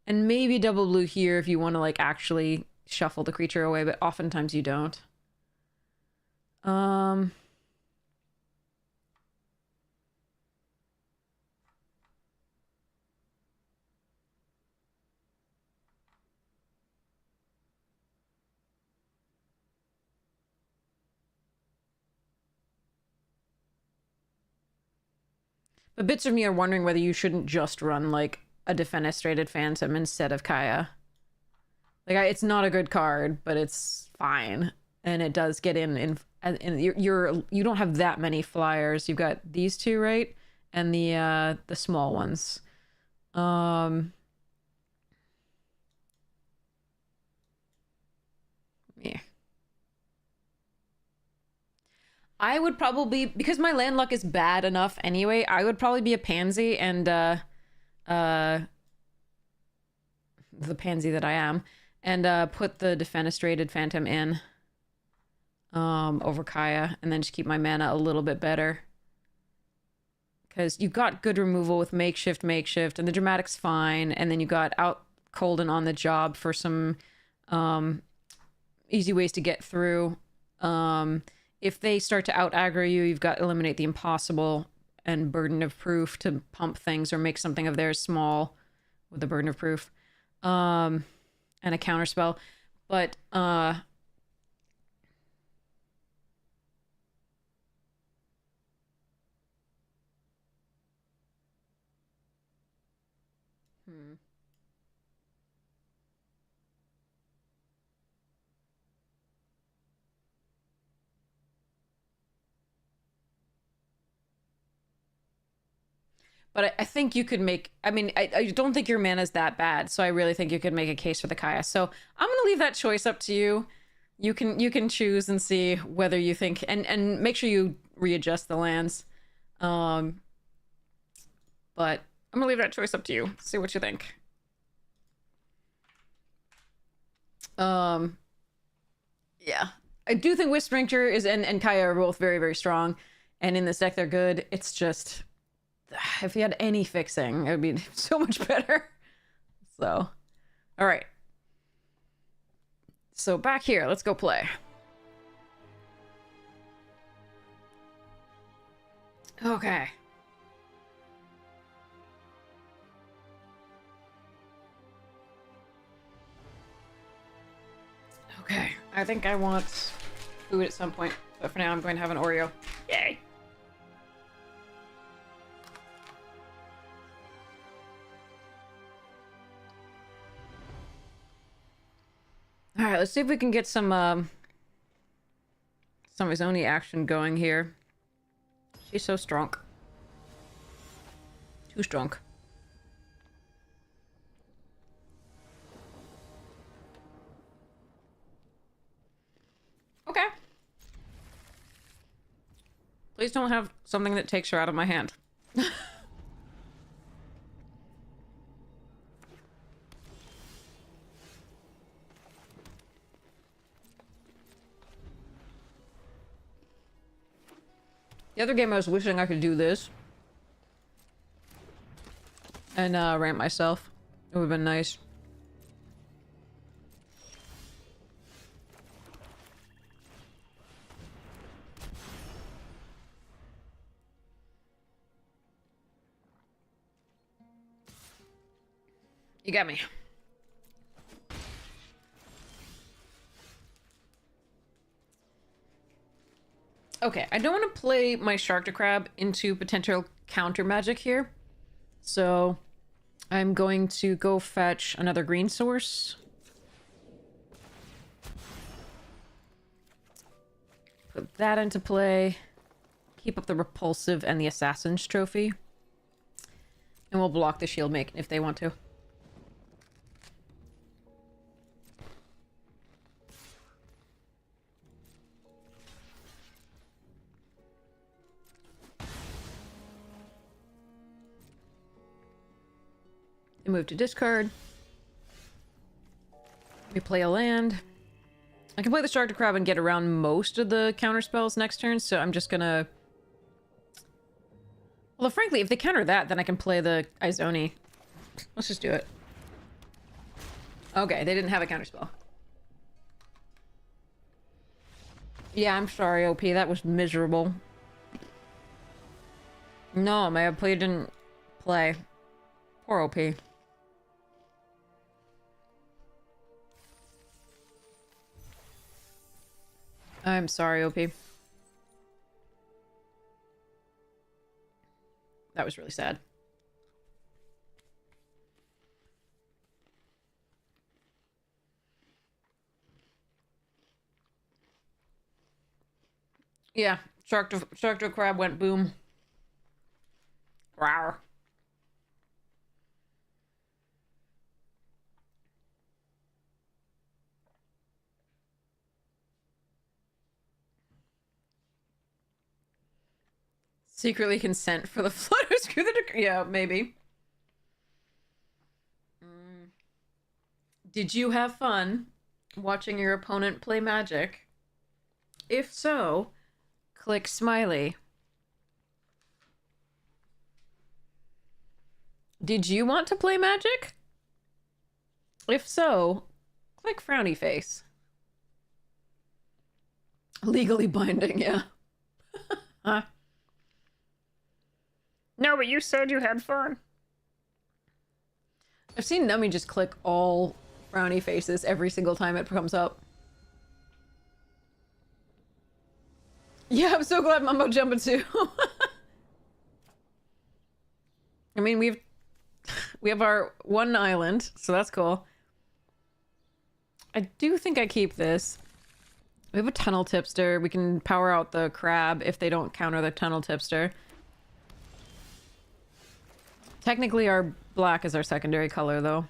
And maybe double blue here if you want to, like, actually shuffle the creature away, but oftentimes you don't. But bits of me are wondering whether you shouldn't just run, like, a Defenestrated Phantom instead of Kaya. Like, it's not a good card, but it's fine. And it does get in you don't have that many flyers. You've got these 2, right? And the small ones. Yeah. I would probably, because my land luck is bad enough anyway, I would probably be a pansy and the pansy that I am, and put the Defenestrated Phantom in over Kaya, and then just keep my mana a little bit better. Because you've got good removal with makeshift, and the dramatic's fine, and then you got out cold and On the Job for some easy ways to get through. If they start to out-aggro you, you've got Eliminate the Impossible and Burden of Proof to pump things or make something of theirs small with the Burden of Proof. And a counterspell. But, But I think you could make... I mean, I don't think your mana's that bad, so I really think you could make a case for the Kaya. So I'm going to leave that choice up to you. You can choose and see whether you think... And make sure you readjust the lands. But I'm going to leave that choice up to you. See what you think. Yeah. I do think Whispering is and Kaya are both very, very strong. And in this deck, they're good. It's just... If you had any fixing, it would be so much better. So, all right. So back here, let's go play. Okay. Okay, I think I want food at some point, but for now I'm going to have an Oreo. Yay! All right, let's see if we can get some Izoni action going here. She's so strong. Too strong. Okay. Please don't have something that takes her out of my hand. The other game I was wishing I could do this. And ramp myself. It would have been nice. You got me. Okay, I don't want to play my Shark to Crab into potential counter magic here. So I'm going to go fetch another green source. Put that into play. Keep up the Repulsive and the Assassin's Trophy. And we'll block the Shield Maiden if they want to. And move to discard. We play a land. I can play the Shark to Crab and get around most of the counter spells next turn, so I'm just gonna... Well, frankly, if they counter that, then I can play the Izoni. Let's just do it. Okay, they didn't have a counter spell. Yeah, I'm sorry, OP. That was miserable. No, my play didn't play. Poor OP. I'm sorry, OP. That was really sad. Yeah, Shark to Crab went boom. Rawr. Secretly consent for the flutter screw the... Yeah, maybe. Did you have fun watching your opponent play Magic? If so, click smiley. Did you want to play Magic? If so, click frowny face. Legally binding, yeah. Huh? No, but you said you had fun. I've seen Nummy just click all frowny faces every single time it comes up. Yeah, I'm so glad Mumbo Jumbo too. I mean, we have our one island, so that's cool. I do think I keep this. We have a Tunnel Tipster. We can power out the crab if they don't counter the Tunnel Tipster. Technically, our black is our secondary color, though.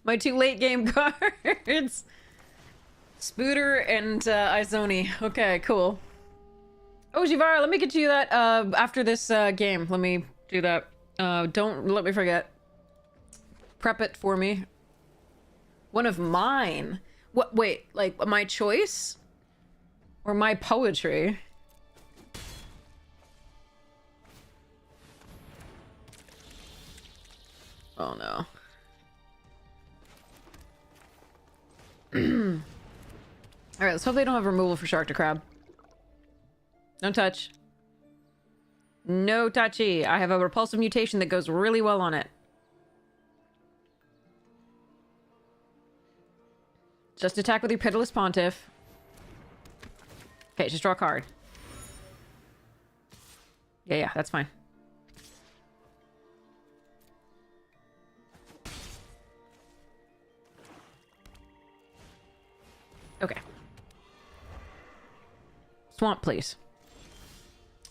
My 2 late game cards. Spooter and Izoni. Okay, cool. Oh, Jivara, let me get you that after this game. Let me do that. Don't let me forget. Prep it for me. One of mine. What? Wait, like my choice? Or my poetry? Oh no. Alright, let's hope they don't have removal for Shark to Crab. Don't touch. No touchy. I have a repulsive mutation that goes really well on it. Just attack with your Pitiless Pontiff. Okay, just draw a card. Yeah, that's fine. Okay. Swamp, please.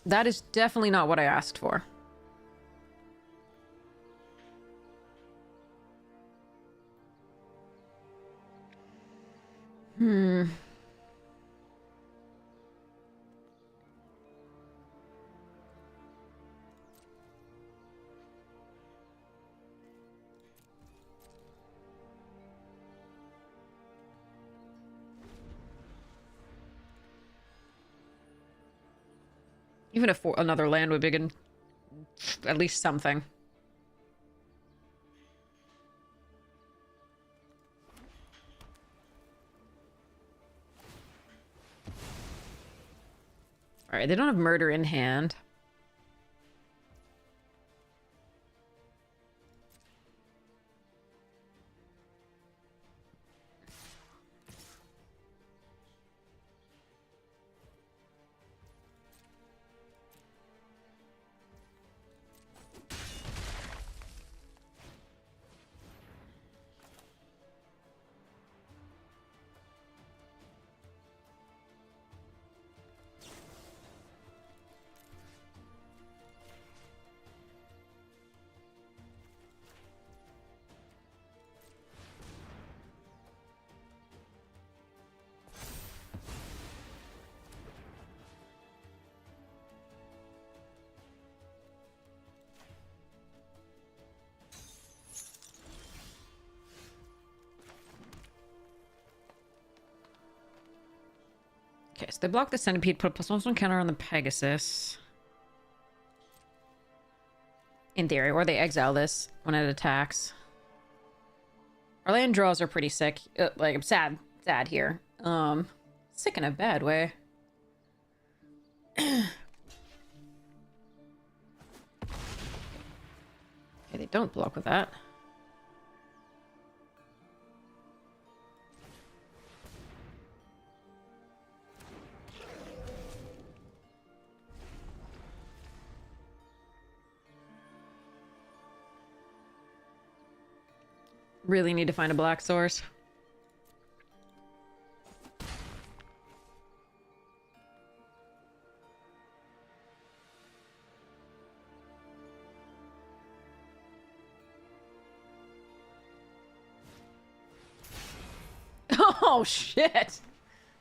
That is definitely not what I asked for. Even if another land would be good, at least something. All right, they don't have murder in hand. Okay, so they block the Centipede, put a +1/+1 counter on the Pegasus. In theory, or they exile this when it attacks. Our land draws are pretty sick. Like, I'm sad here. Sick in a bad way. Okay, they don't block with that. Really need to find a black source. Oh, shit.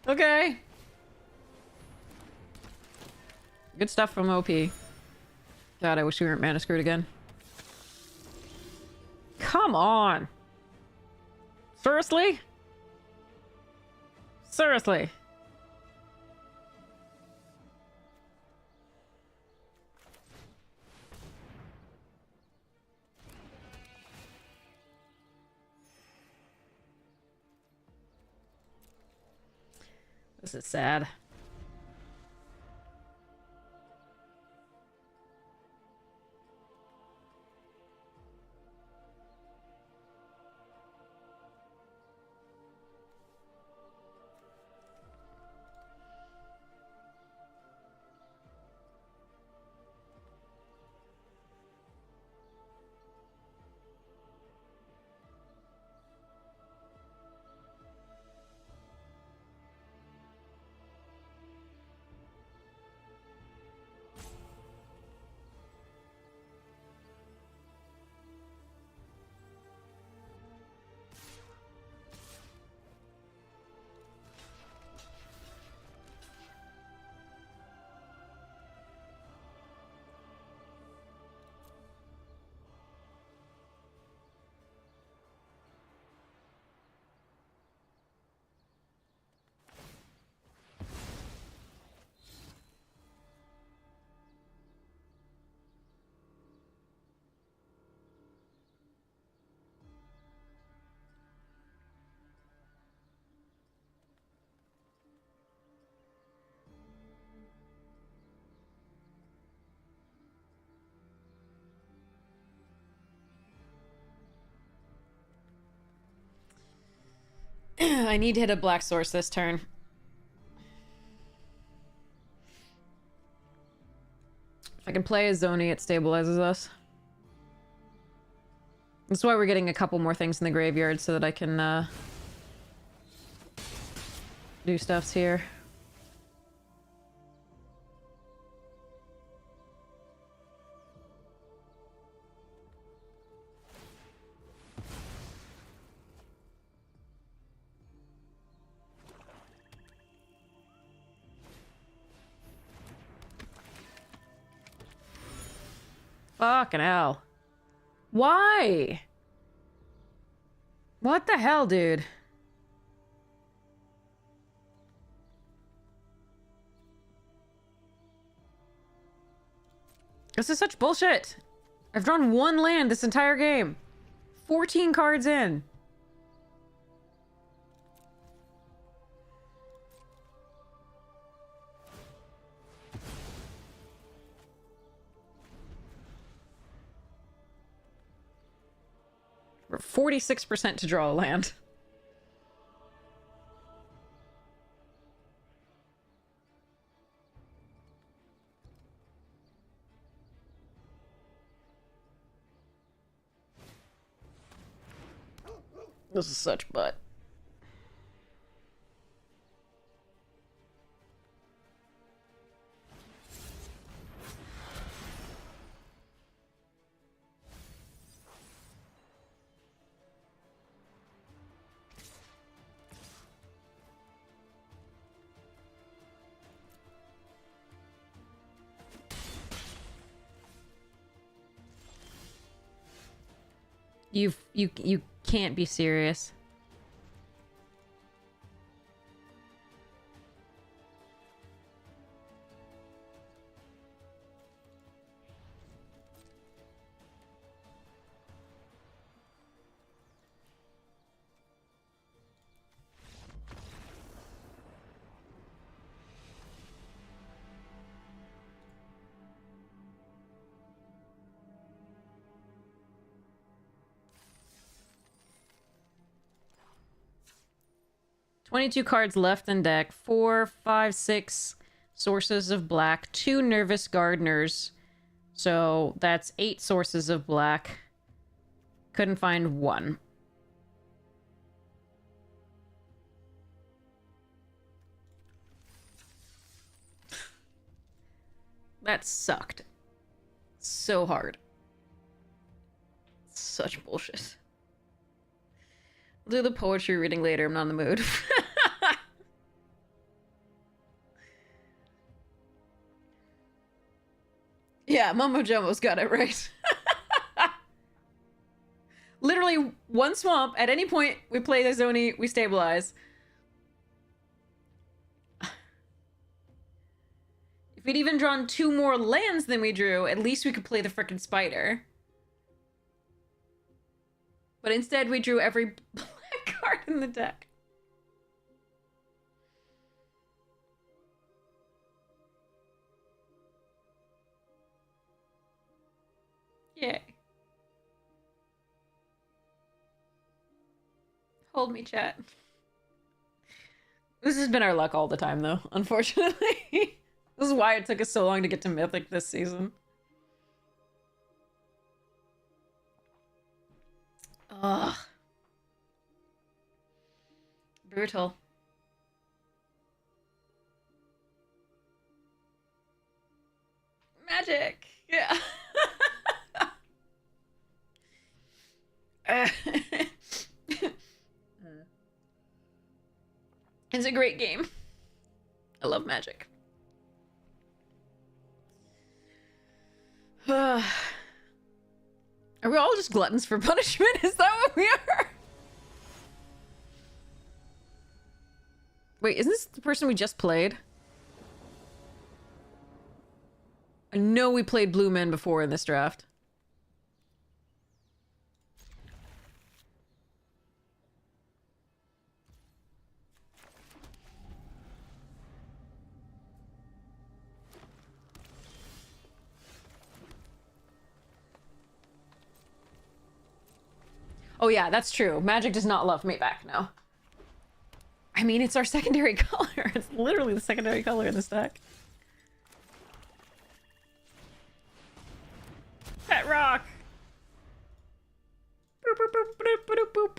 Okay. Good stuff from OP. God, I wish we weren't mana screwed again. Come on. Seriously? Seriously? This is sad. I need to hit a black source this turn. If I can play a Zoni, it stabilizes us. That's why we're getting a couple more things in the graveyard so that I can do stuffs here. Fucking hell. Why? What the hell, dude? This is such bullshit. I've drawn one land this entire game. 14 cards in. We're 46% to draw a land. This is such butt. You can't be serious. "22 cards left in deck. 4, 5, 6 sources of black. 2 Nervous Gardeners. So that's 8 sources of black. Couldn't find one. That sucked. So hard. Such bullshit. We'll do the poetry reading later. I'm not in the mood. Yeah, Momo Jumbo's got it right. Literally one swamp. At any point we play the Zoni, we stabilize. If we'd even drawn 2 more lands than we drew, at least we could play the frickin' spider. But instead we drew every black card in the deck. Yay. Hold me, chat. This has been our luck all the time, though, unfortunately. This is why it took us so long to get to Mythic this season. Ugh. Brutal. Magic! Yeah. It's a great game. I love Magic. Are we all just gluttons for punishment? Is that what we are? Wait, isn't this the person we just played? I know we played Blue Men before in this draft. Oh yeah, that's true. Magic does not love me back now. I mean, it's our secondary color. It's literally the secondary color in this deck. Pet rock. Boop, boop, boop, boop, boop, boop.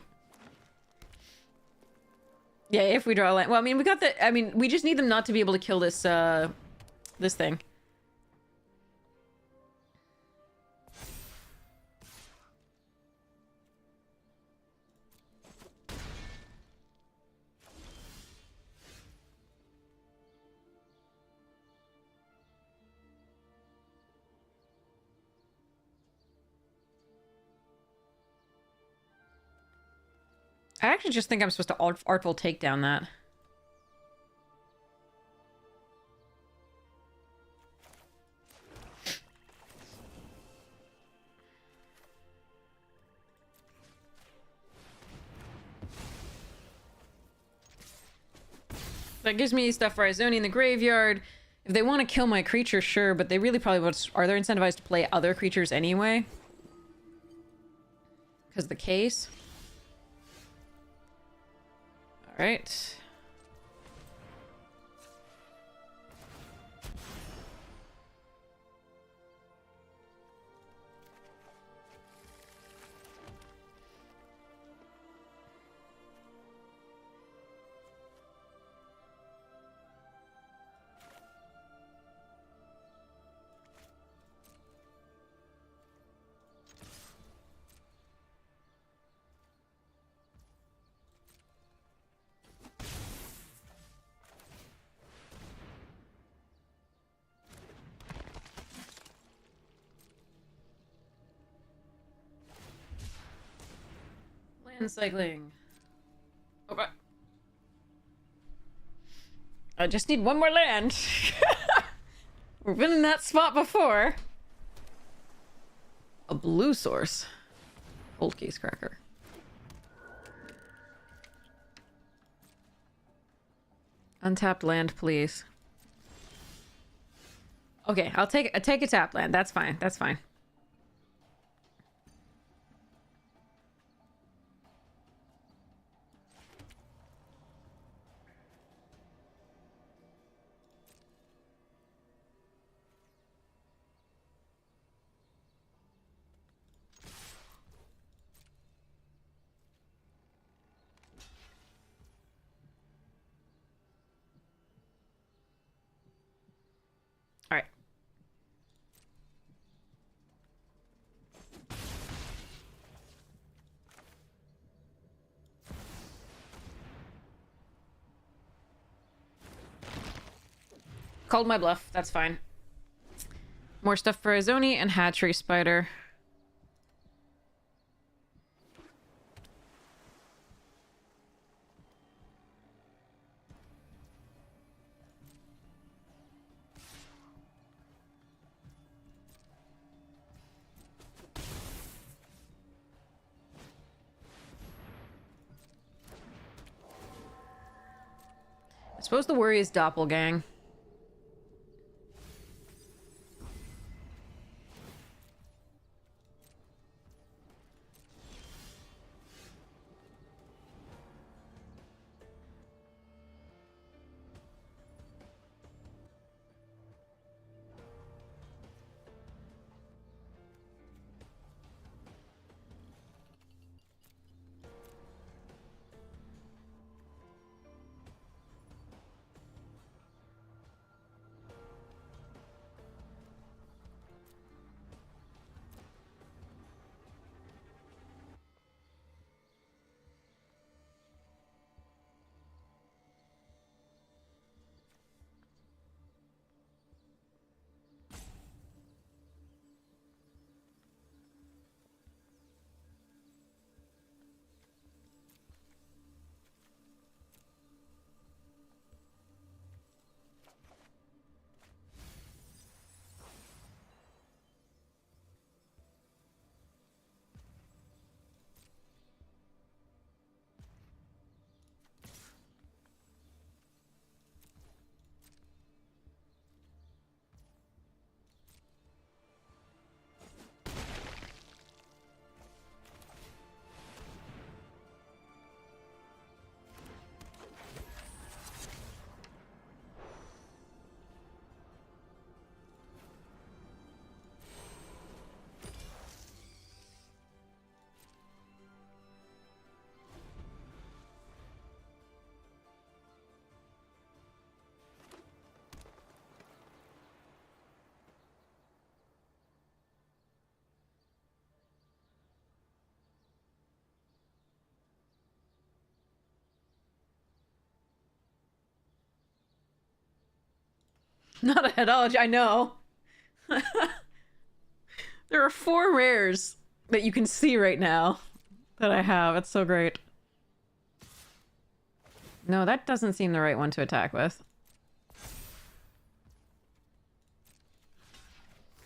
Yeah, if we draw a land. Well, I mean, we got the. I mean, we just need them not to be able to kill this. This thing. I actually just think I'm supposed to artful takedown that. That gives me stuff for Izoni in the graveyard. If they want to kill my creature, sure, but they really probably want. Are they incentivized to play other creatures anyway? Because of the case. All right. Land cycling. Okay. I just need one more land. We've been in that spot before. A blue source. Old case cracker. Untapped land, please. Okay, I'll take a tapped land. That's fine. That's fine. All right. Called my bluff. That's fine. More stuff for Izoni and Hatchery Spider. I suppose the worry is Doppelgang. Not a headology, I know. There are 4 rares that you can see right now that I have. It's so great. No, that doesn't seem the right one to attack with.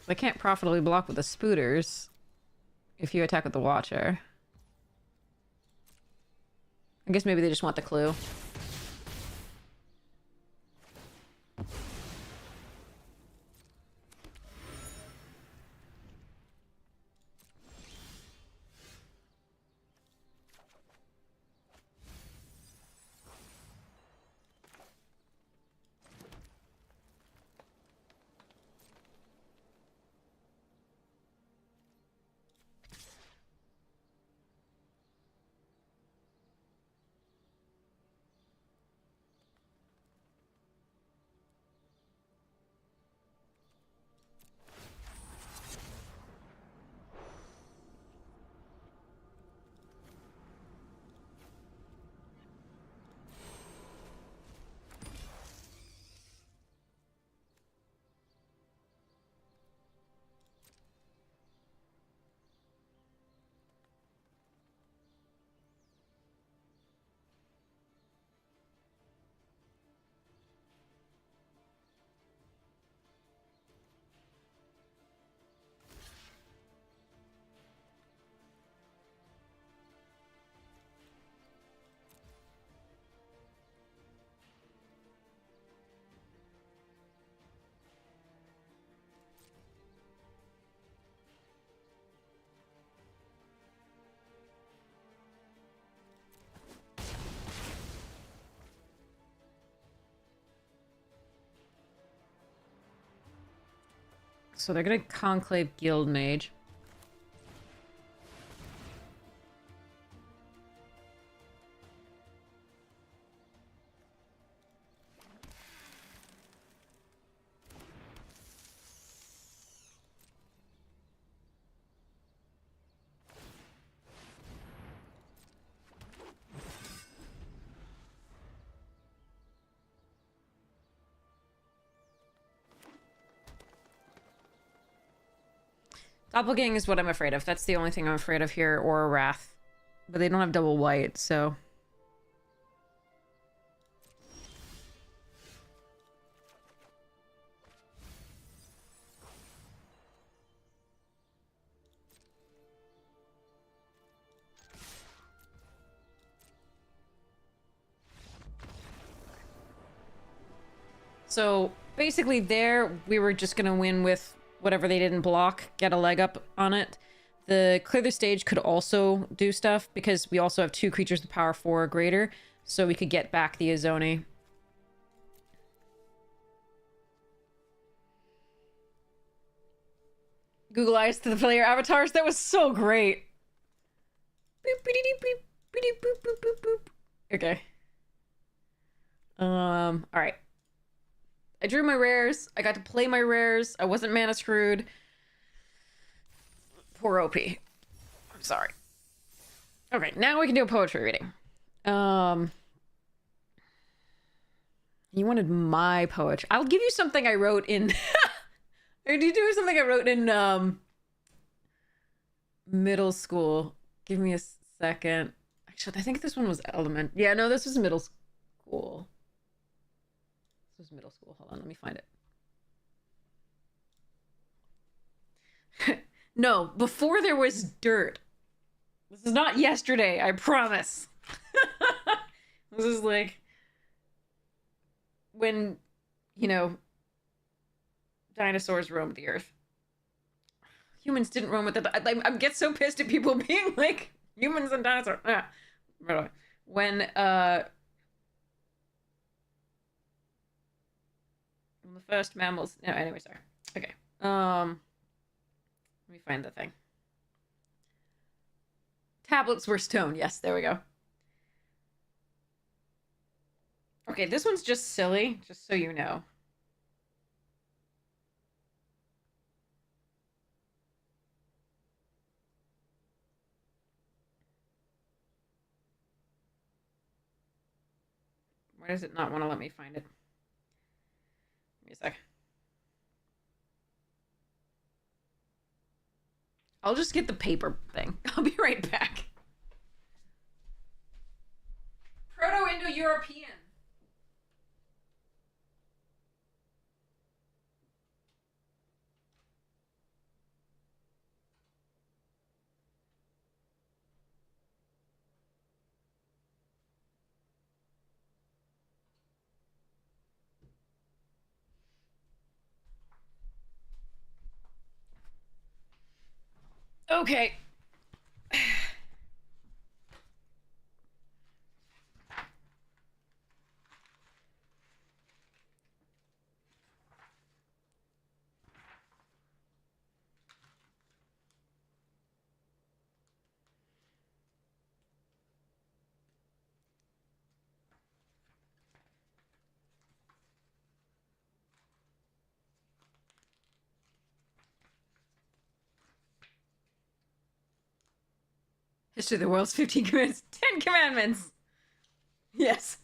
They can't profitably block with the spooters if you attack with the Watcher. I guess maybe they just want the clue. So they're gonna Conclave Guild Mage. Doppelgang is what I'm afraid of. That's the only thing I'm afraid of here, or a Wrath. But they don't have double white, so... So, basically there, we were just gonna win with whatever they didn't block, get a leg up on it. The Clear the Stage could also do stuff, because we also have 2 creatures with power 4 or greater, so we could get back the Azoni. Google Eyes to the player avatars, that was so great! Okay. Alright. I drew my rares. I got to play my rares. I wasn't mana screwed. Poor OP. I'm sorry. Okay, now we can do a poetry reading. You wanted my poetry. I'll give you something I wrote in... Or do you do something I wrote in, middle school? Give me a second. Actually, I think this one was element. Yeah, no, this was middle school. This was middle school. Hold on, let me find it. No, before there was dirt. This is not yesterday, I promise. This is like when, you know, dinosaurs roamed the earth. Humans didn't roam with it. I get so pissed at people being like, humans and dinosaurs. When the first mammals... No, anyway, sorry. Okay. Let me find the thing. Tablets were stone. Yes, there we go. Okay, this one's just silly, just so you know. Why does it not want to let me find it? Give me a sec. I'll just get the paper thing. I'll be right back. Proto-Indo-European. Okay. History of the world's 15 commandments. 10 commandments. Yes.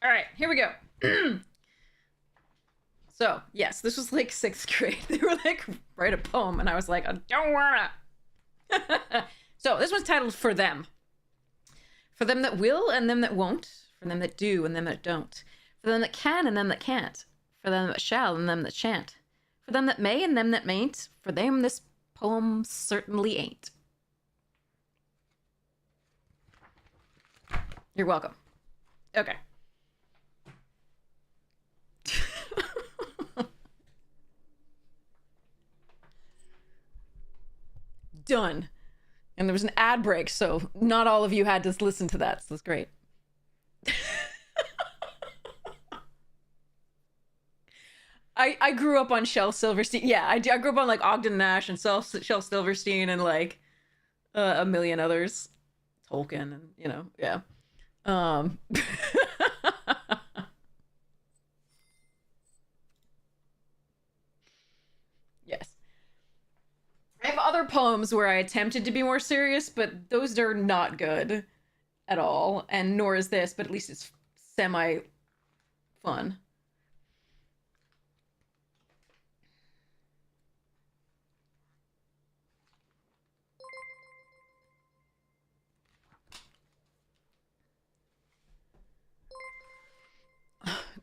All right, here we go. So, yes, this was like 6th grade. They were like, write a poem, and I was like, I don't wanna. So, this one's titled For Them. For them that will and them that won't. For them that do and them that don't. For them that can and them that can't. For them that shall and them that shan't. For them that may and them that mayn't. For them this poem certainly ain't. You're welcome. Okay. Done. And there was an ad break, so not all of you had to listen to that, so that's great. I grew up on Shel Silverstein. Yeah, I grew up on like Ogden Nash and Shel Silverstein and like a million others. Tolkien and, you know, yeah. Yes. I have other poems where I attempted to be more serious, but those are not good at all, and nor is this, but at least it's semi-fun.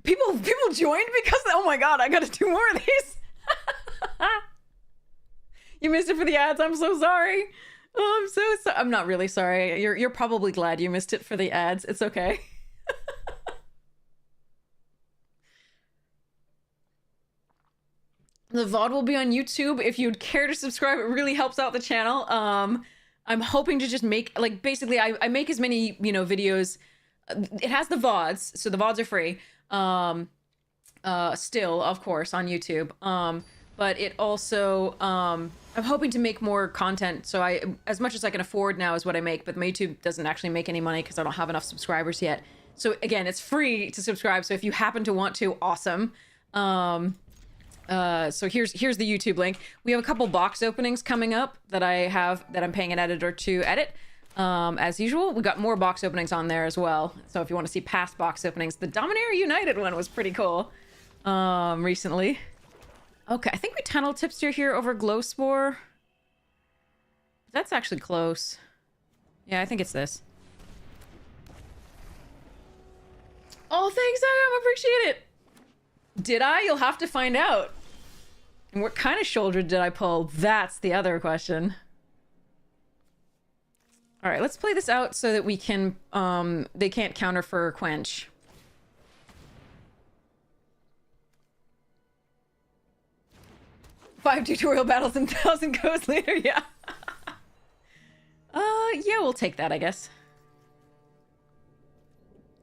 People joined because, oh my god, I gotta do more of these. You missed it for the ads. I'm so sorry. Oh, I'm so sorry. I'm not really sorry. You're probably glad you missed it for the ads. It's okay. The VOD will be on YouTube. If you'd care to subscribe, it really helps out the channel. I'm hoping to just make, like, basically, I make as many, you know, videos. It has the VODs, so the VODs are free. Still, of course, on YouTube. But it also, I'm hoping to make more content. So as much as I can afford now is what I make, but my YouTube doesn't actually make any money because I don't have enough subscribers yet. So again, it's free to subscribe. So if you happen to want to, awesome. So here's the YouTube link. We have a couple box openings coming up that I'm paying an editor to edit. As usual, we got more box openings on there as well. So if you want to see past box openings, the Dominaria United one was pretty cool. Recently. Okay, I think we tunnel tipster here over Glowspore. That's actually close. Yeah, I think it's this. Oh, thanks, I appreciate it. Did I? You'll have to find out. And what kind of shoulder did I pull? That's the other question. All right, let's play this out so that we can, they can't counter for Quench. Five tutorial battles and 1,000 goes later, yeah. Yeah, we'll take that, I guess.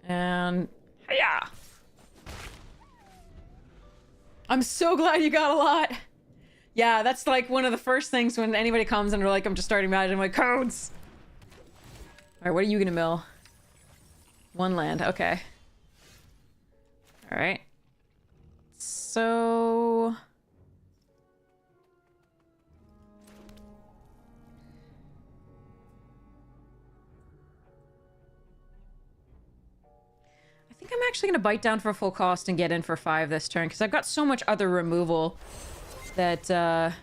And, yeah. I'm so glad you got a lot. Yeah, that's like one of the first things when anybody comes and they're like, I'm just starting Magic, I'm like, codes. All right, what are you gonna mill? One land, okay. All right. So... I think I'm actually going to bite down for full cost and get in for 5 this turn, because I've got so much other removal that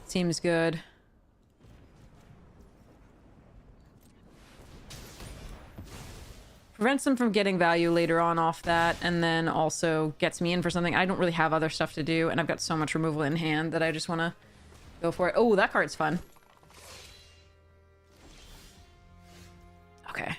seems good. Prevents them from getting value later on off that, and then also gets me in for something. I don't really have other stuff to do, and I've got so much removal in hand that I just want to go for it. Oh, that card's fun. Okay.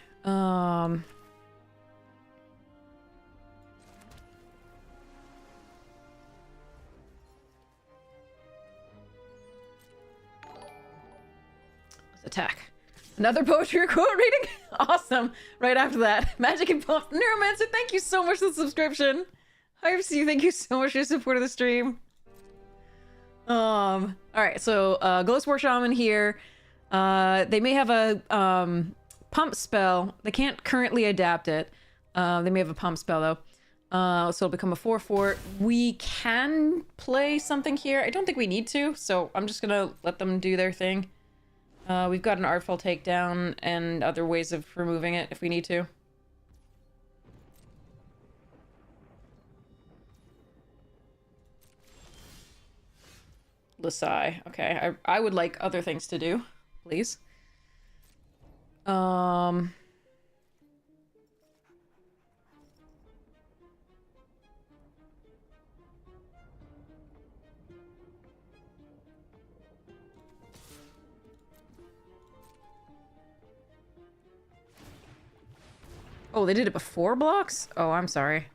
Let's attack. Another poetry quote reading? Awesome. Right after that. Magic and Pump. Neuromancer, thank you so much for the subscription. IFC, thank you so much for your support of the stream. Alright, so Glowspore Shaman here. They may have a pump spell. They can't currently adapt it. They may have a pump spell though. So it'll become a 4/4. We can play something here. I don't think we need to, so I'm just gonna let them do their thing. We've got an Artful Takedown and other ways of removing it if we need to. Lasai. Okay, I would like other things to do, please. Oh, they did it before blocks? Oh, I'm sorry.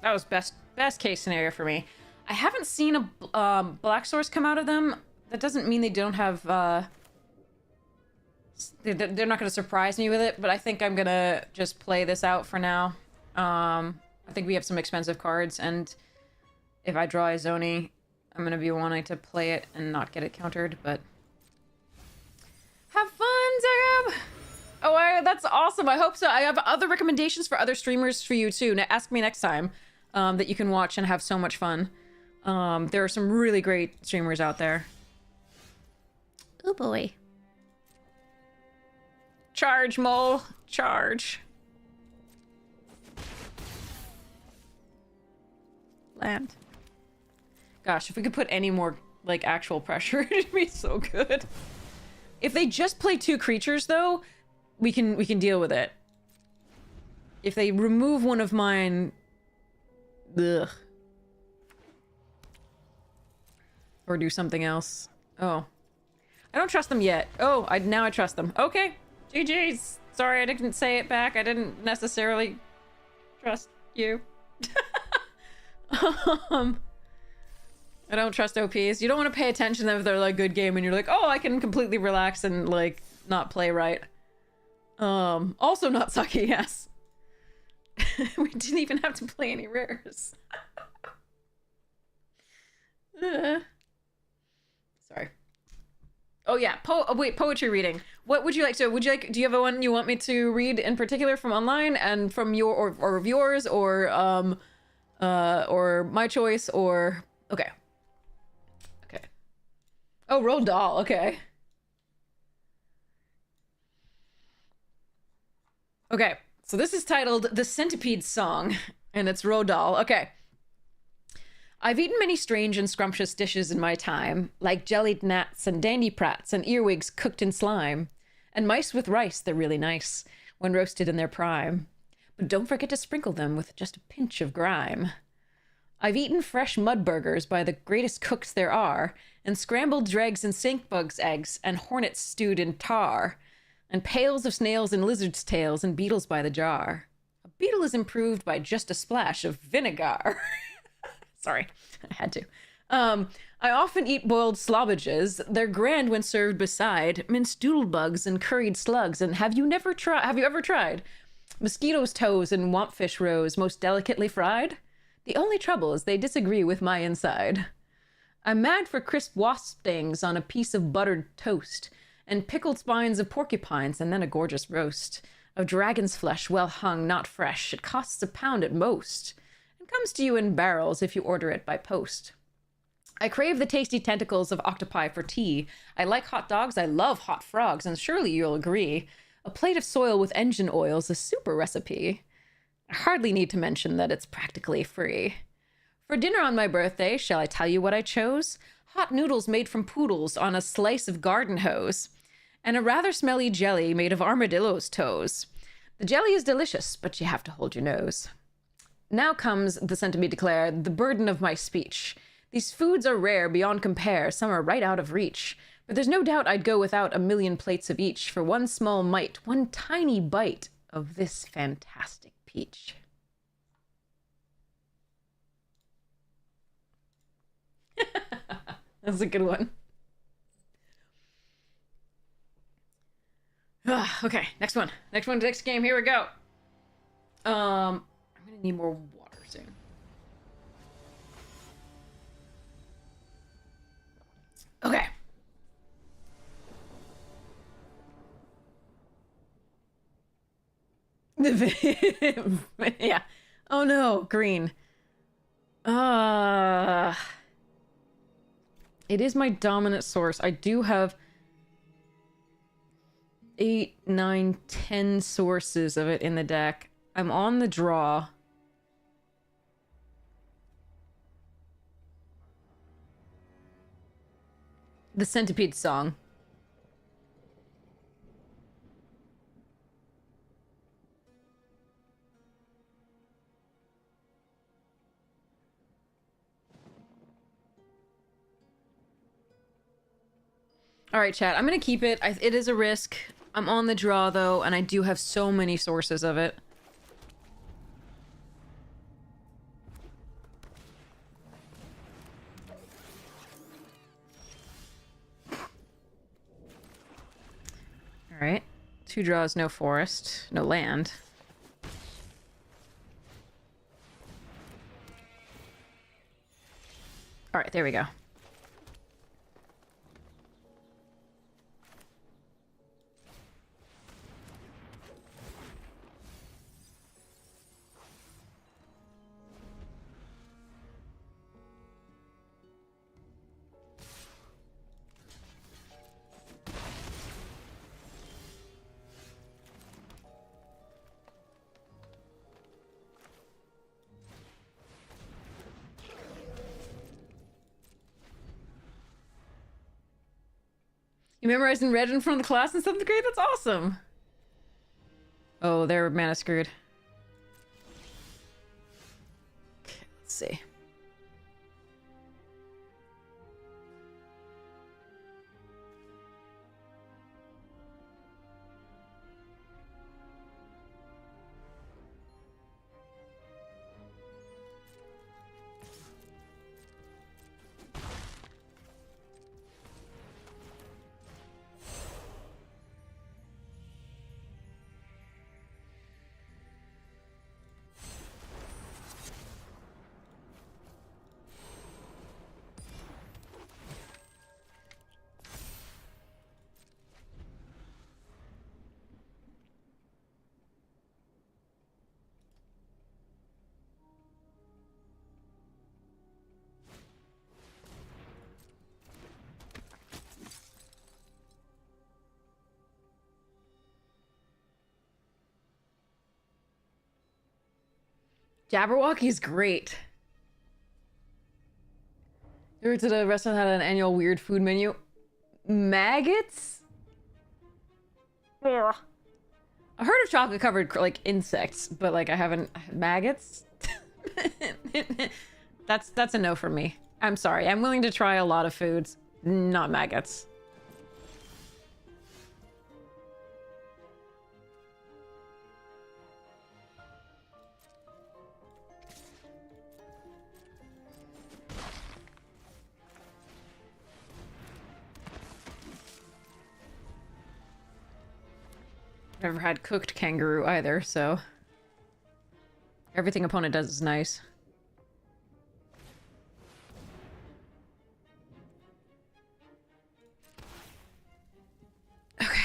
That was best case scenario for me. I haven't seen a black source come out of them. That doesn't mean they don't have they're not going to surprise me with it, but I think I'm going to just play this out for now. I think we have some expensive cards, and if I draw a Zoni, I'm going to be wanting to play it and not get it countered, but... Have fun, Zagab! Oh, that's awesome. I hope so. I have other recommendations for other streamers for you, too. Ask me next time that you can watch and have so much fun. There are some really great streamers out there. Oh, boy. Charge, Mole. Charge. Land. Gosh, if we could put any more, like, actual pressure, it'd be so good. If they just play 2 creatures, though, we can deal with it. If they remove one of mine... Ugh. Or do something else. Oh. I don't trust them yet. Oh, now I trust them. Okay. GG's. Sorry, I didn't say it back. I didn't necessarily trust you. I don't trust OPs. You don't want to pay attention if they're like good game and you're like, oh, I can completely relax and like not play right. Also not sucky, yes. We didn't even have to play any rares. Sorry. Oh yeah, poetry reading. What would you like to, do you have one you want me to read in particular from online and from your, or of yours, or my choice, or, okay. Okay. Oh, Roll Doll, okay. Okay, so this is titled The Centipede Song, and it's Rodal. Okay. I've eaten many strange and scrumptious dishes in my time, like jellied gnats and dandy prats and earwigs cooked in slime. And mice with rice, they're really nice when roasted in their prime. But don't forget to sprinkle them with just a pinch of grime. I've eaten fresh mud burgers by the greatest cooks there are, and scrambled dregs and stink bugs' eggs, and hornets stewed in tar, and pails of snails and lizards' tails and beetles by the jar. A beetle is improved by just a splash of vinegar. Sorry, I had to. I often eat boiled slobbages. They're grand when served beside minced doodlebugs and curried slugs. And have you ever tried mosquitoes' toes and wampfish roes most delicately fried? The only trouble is they disagree with my inside. I'm mad for crisp wasp stings on a piece of buttered toast, and pickled spines of porcupines, and then a gorgeous roast of dragon's flesh, well hung, not fresh. It costs £1 at most, and comes to you in barrels if you order it by post. I crave the tasty tentacles of octopi for tea. I like hot dogs, I love hot frogs, and surely you'll agree. A plate of soil with engine oil's a super recipe. I hardly need to mention that it's practically free. For dinner on my birthday, shall I tell you what I chose? Hot noodles made from poodles on a slice of garden hose, and a rather smelly jelly made of armadillo's toes. The jelly is delicious, but you have to hold your nose. Now comes, the centipede declared, the burden of my speech. These foods are rare beyond compare, some are right out of reach. But there's no doubt I'd go without a million plates of each for one small mite, one tiny bite of this fantastic peach. That's a good one. Okay, next one. Next game. Here we go. I'm gonna need more water soon. Okay. Yeah. Oh no, green. It is my dominant source. I do have 8, 9, 10 sources of it in the deck. I'm on the draw. The Centipede song. All right, chat. I'm gonna keep it. It is a risk. I'm on the draw, though, and I do have so many sources of it. All right. 2 draws, no forest, no land. All right, there we go. You memorized and read in front of the class in 7th grade? That's awesome! Oh, they're mana screwed. Okay, let's see. Jabberwocky's great. You were to the restaurant that had an annual weird food menu. Maggots? Ugh. I've heard of chocolate covered like insects, but like I haven't maggots. That's a no for me. I'm sorry. I'm willing to try a lot of foods, not maggots. Never had cooked kangaroo either, so everything opponent does is nice. Okay.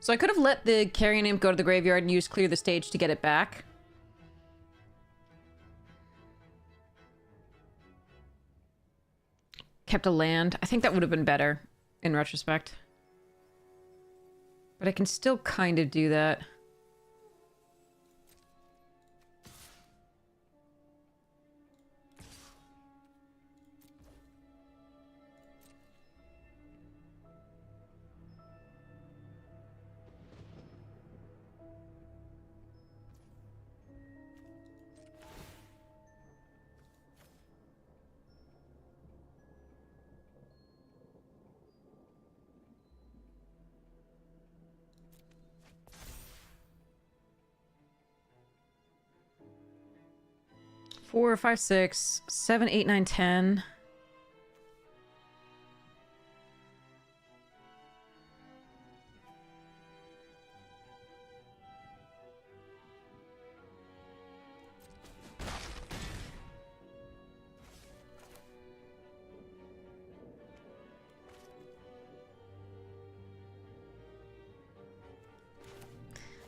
So I could have let the Carrion Imp go to the graveyard and use Clear the Stage to get it back. Kept a land. I think that would have been better in retrospect. But I can still kind of do that. Four, five, six, 7, 8, 9, 10.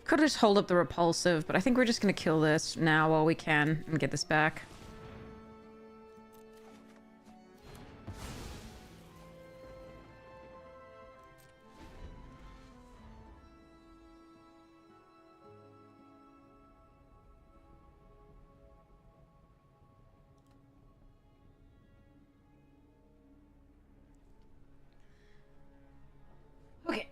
Could just hold up the repulsive, but I think we're just gonna kill this now while we can and get this back. Okay.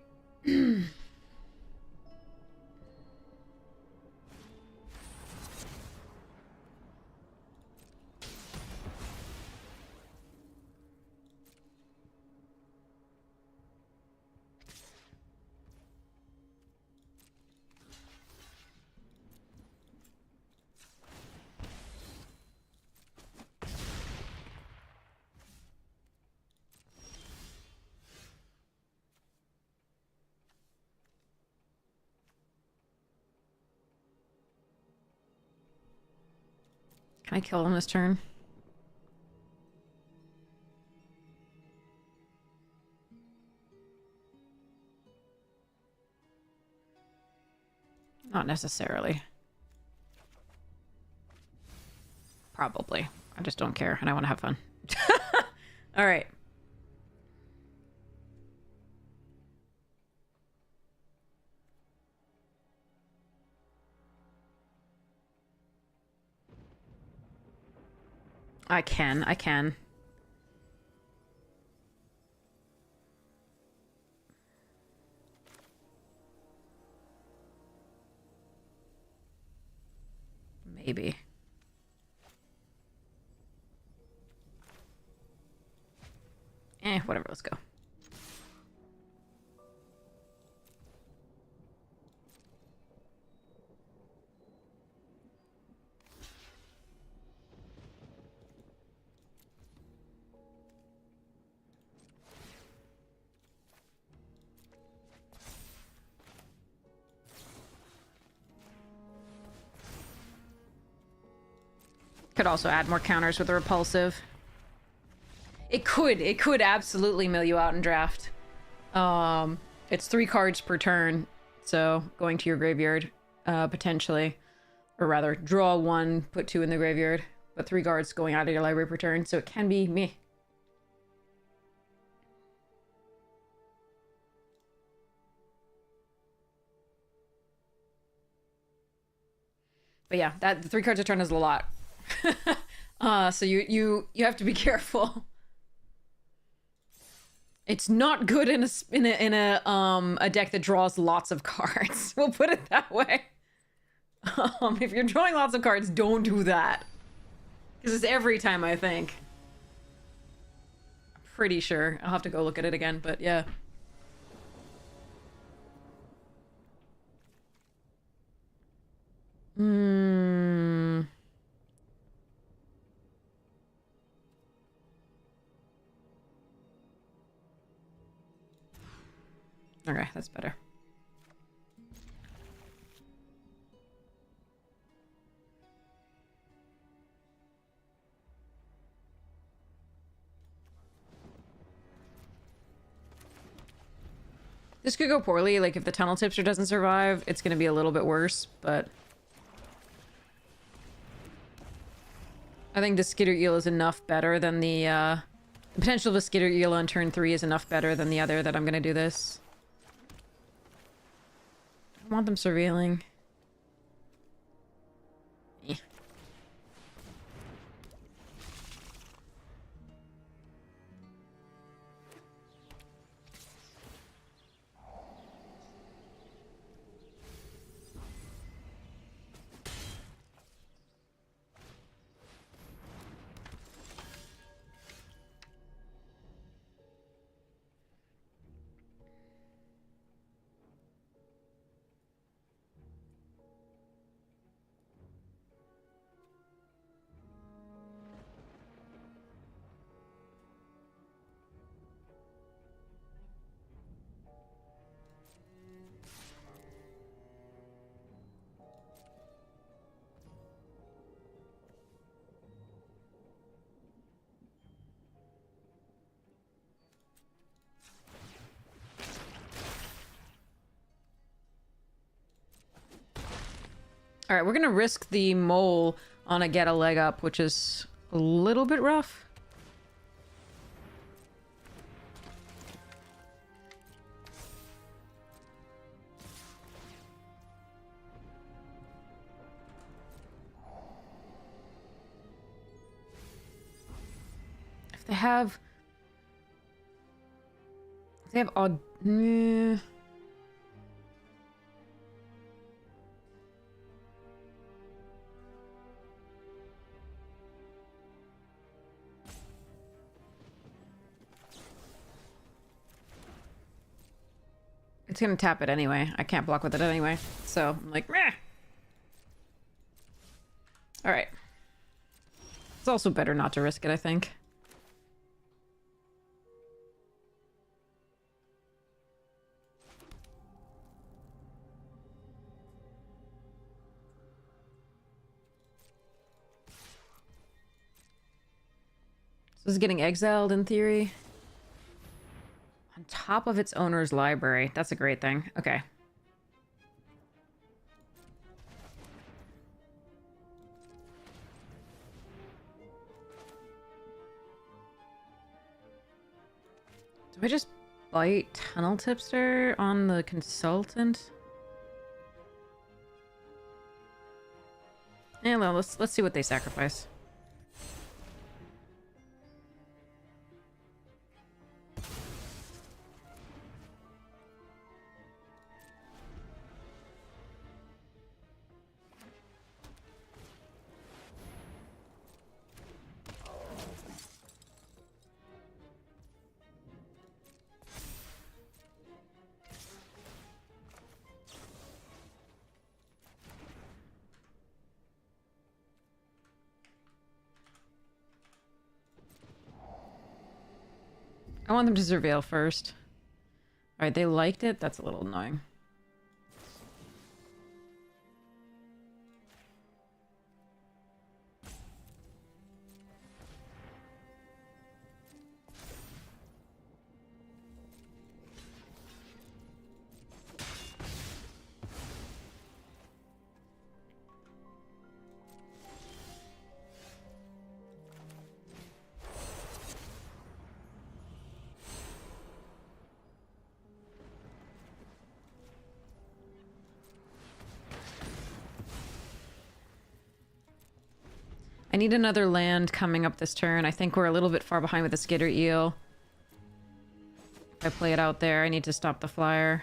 Can I kill him this turn? Not necessarily. Probably. I just don't care and I want to have fun. All right. I can. Maybe. Whatever, let's go. Could also add more counters with the repulsive. It could absolutely mill you out in draft. It's 3 cards per turn, so going to your graveyard, potentially. Or rather, draw 1, put 2 in the graveyard, but 3 cards going out of your library per turn, so it can be me. But yeah, that 3 cards a turn is a lot. So you have to be careful. It's not good in a deck that draws lots of cards. We'll put it that way. If you're drawing lots of cards, don't do that. Because it's every time, I think. I'm pretty sure. I'll have to go look at it again, but yeah. Okay, that's better. This could go poorly. Like, if the tunnel tipster doesn't survive, it's going to be a little bit worse, but... I think the skitter eel is enough better than the potential of a skitter eel on turn 3 is enough better than the other that I'm going to do this. I want them surveilling. Eh. Alright, we're gonna risk the mole on a get a leg up, which is a little bit rough. If they have... If they have odd... It's gonna tap it anyway. I can't block with it anyway. So, I'm like, meh. Alright. It's also better not to risk it, I think. So this is getting exiled in theory. On top of its owner's library. That's a great thing. Okay. Do I just bite Tunnel Tipster on the consultant? Yeah, well, let's see what they sacrifice. I want them to surveil first. Alright, they liked it? That's a little annoying. I need another land coming up this turn. I think we're a little bit far behind with the Skitter Eel. If I play it out there, I need to stop the flyer.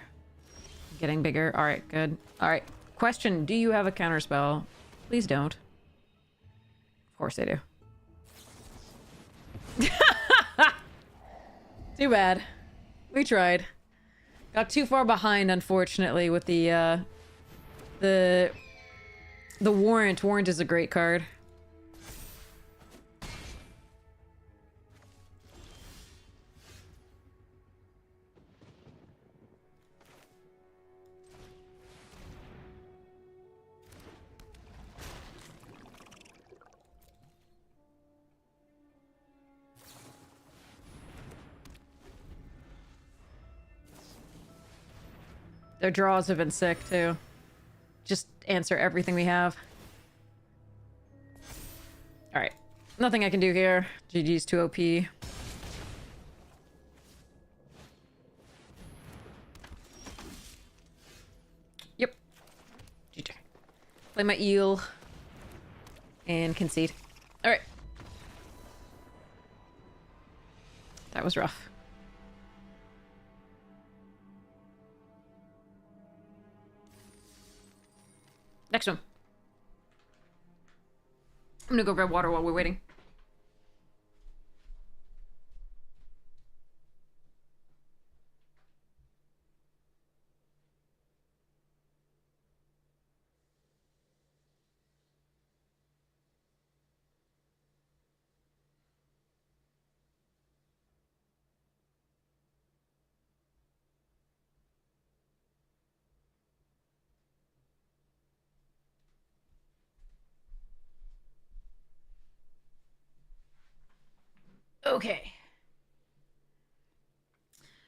Getting bigger. Alright, good. Alright. Question, do you have a counterspell? Please don't. Of course I do. Too bad. We tried. Got too far behind, unfortunately, with the Warrant. Warrant is a great card. Their draws have been sick, too. Just answer everything we have. Alright. Nothing I can do here. GG's too OP. Yep. GG. Play my eel. And concede. Alright. That was rough. Next one. I'm gonna go grab water while we're waiting. Okay.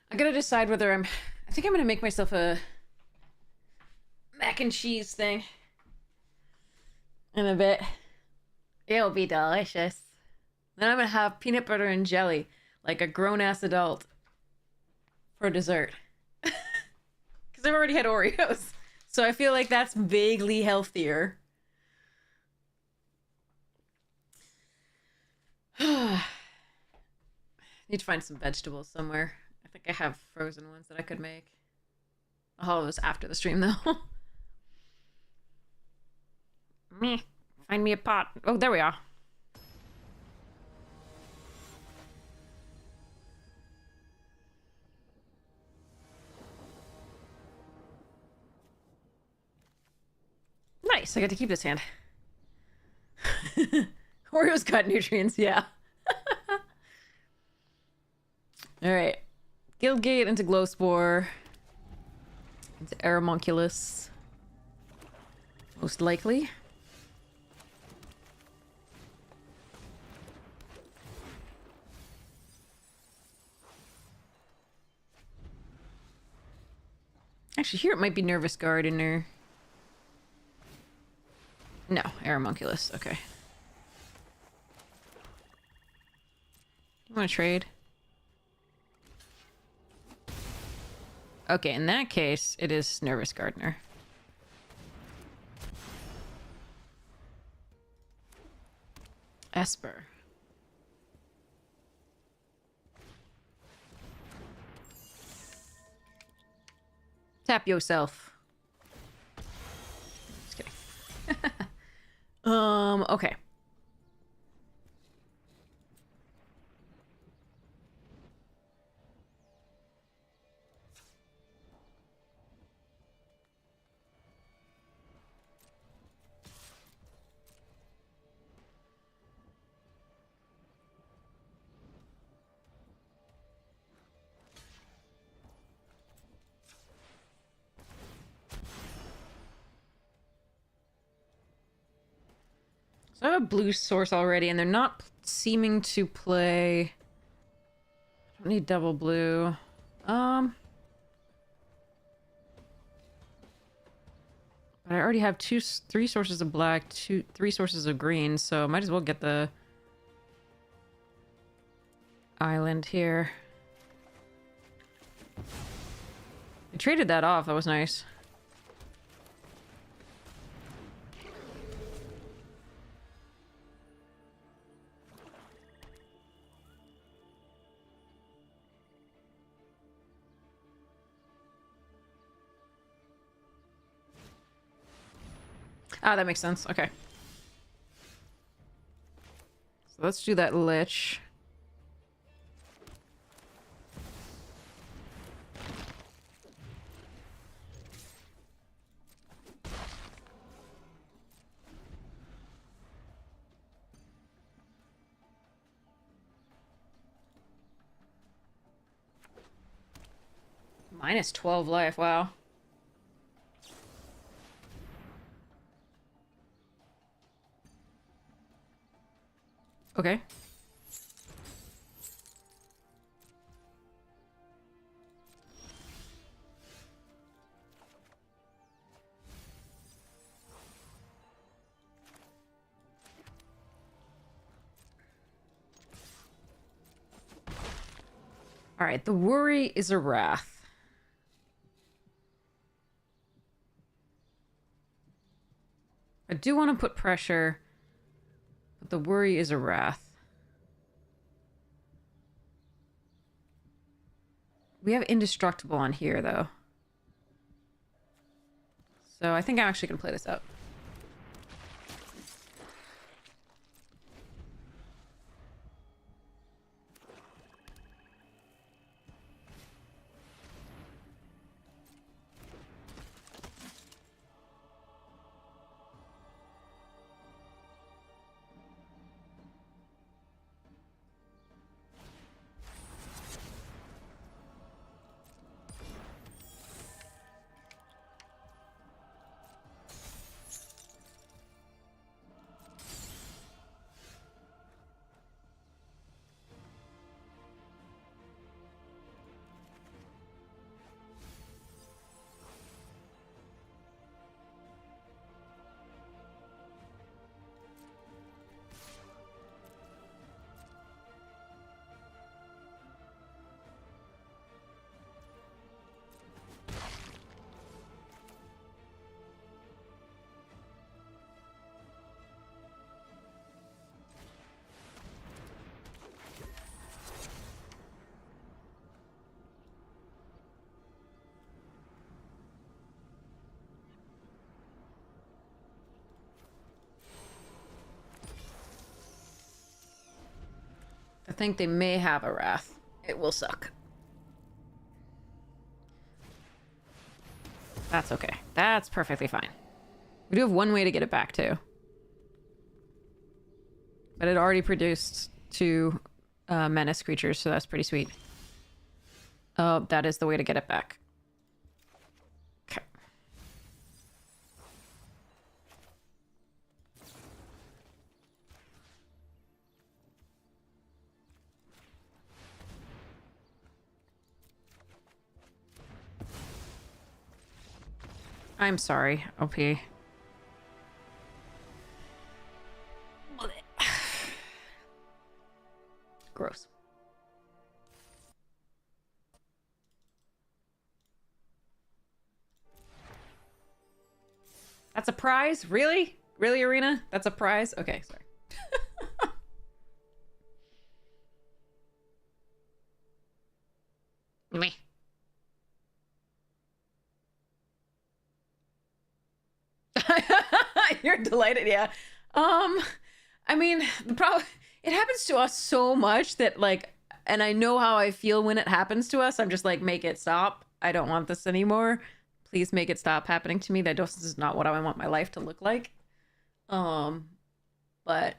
I gotta decide whether I think I'm gonna make myself a mac and cheese thing in a bit. It'll be delicious. Then I'm gonna have peanut butter and jelly, like a grown-ass adult, for dessert. Because I've already had Oreos. So I feel like that's vaguely healthier. Need to find some vegetables somewhere. I think I have frozen ones that I could make. Oh, it was after the stream, though. Meh. Find me a pot. Oh, there we are. Nice. I get to keep this hand. Oreos got nutrients, yeah. Alright. Guildgate into Glowspore. Into Aeromonculus. Most likely. Actually, here it might be Nervous Gardener. No, Aeromonculus. Okay. You want to trade? Okay, in that case, it is Nervous Gardener. Esper. Tap yourself. Just kidding. Okay. So I have a blue source already, and they're not seeming to play... I don't need double blue. But I already have three sources of black, three sources of green, so I might as well get the island here. I traded that off. That was nice. Ah, that makes sense. Okay. So let's do that Lich. Minus 12 life, wow. Okay. Alright, the worry is a wrath. I do want to put pressure, but the worry is a wrath. We have indestructible on here, though. So I think I'm actually going to play this up. I think they may have a wrath. It will suck. That's okay. That's perfectly fine. We do have one way to get it back, too. But it already produced 2 menace creatures, so that's pretty sweet. Oh, that is the way to get it back. Okay. I'm sorry, OP. Gross. That's a prize? Really? Really, Arena? That's a prize? Okay, sorry. Me. You're delighted, yeah. I mean, the problem, it happens to us so much that, like, and I know how I feel when it happens to us. I'm just like, make it stop. I don't want this anymore. Please make it stop happening to me. This is not what I want my life to look like. But I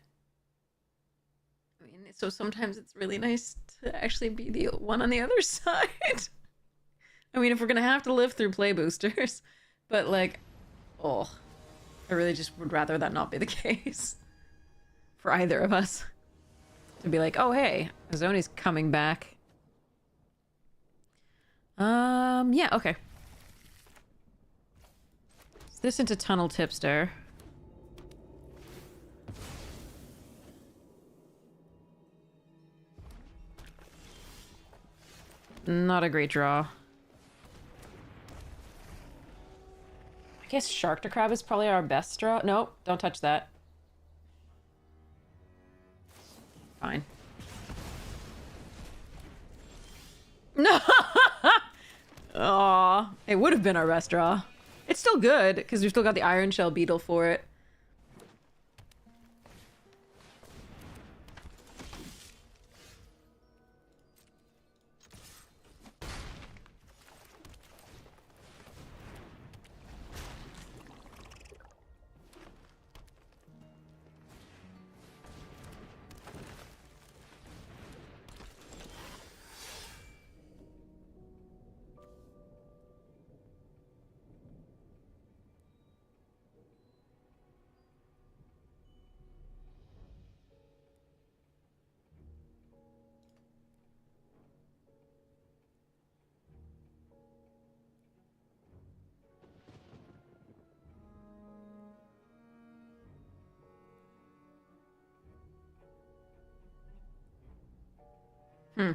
mean, so sometimes it's really nice to actually be the one on the other side. I mean, if we're gonna have to live through play boosters, but like, oh, I really just would rather that not be the case for either of us. To be like, oh hey, Azoni's coming back. Yeah, okay. Is this into Tunnel Tipster? Not a great draw. I guess Shark to Crab is probably our best draw. Nope, don't touch that. Fine. No! Aw, it would have been our best draw. It's still good, because we've still got the Iron Shell Beetle for it. Hmm.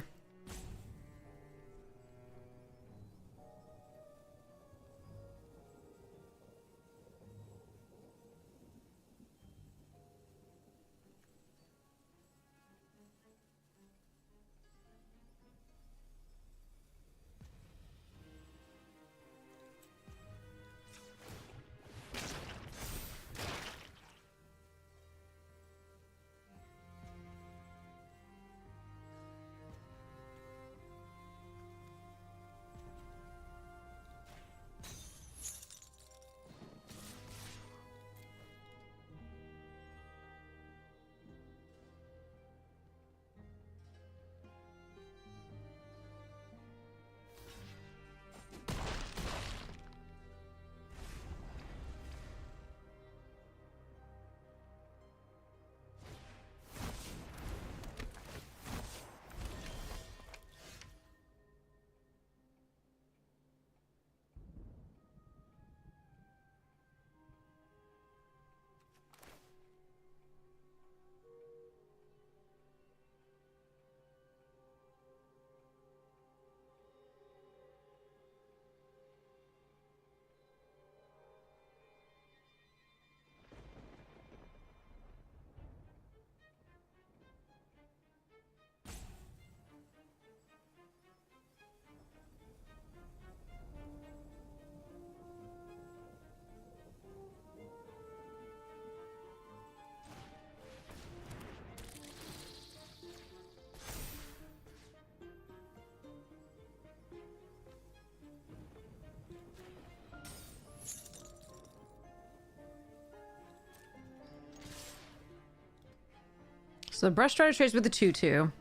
So Brush Strider trades with the 2/2.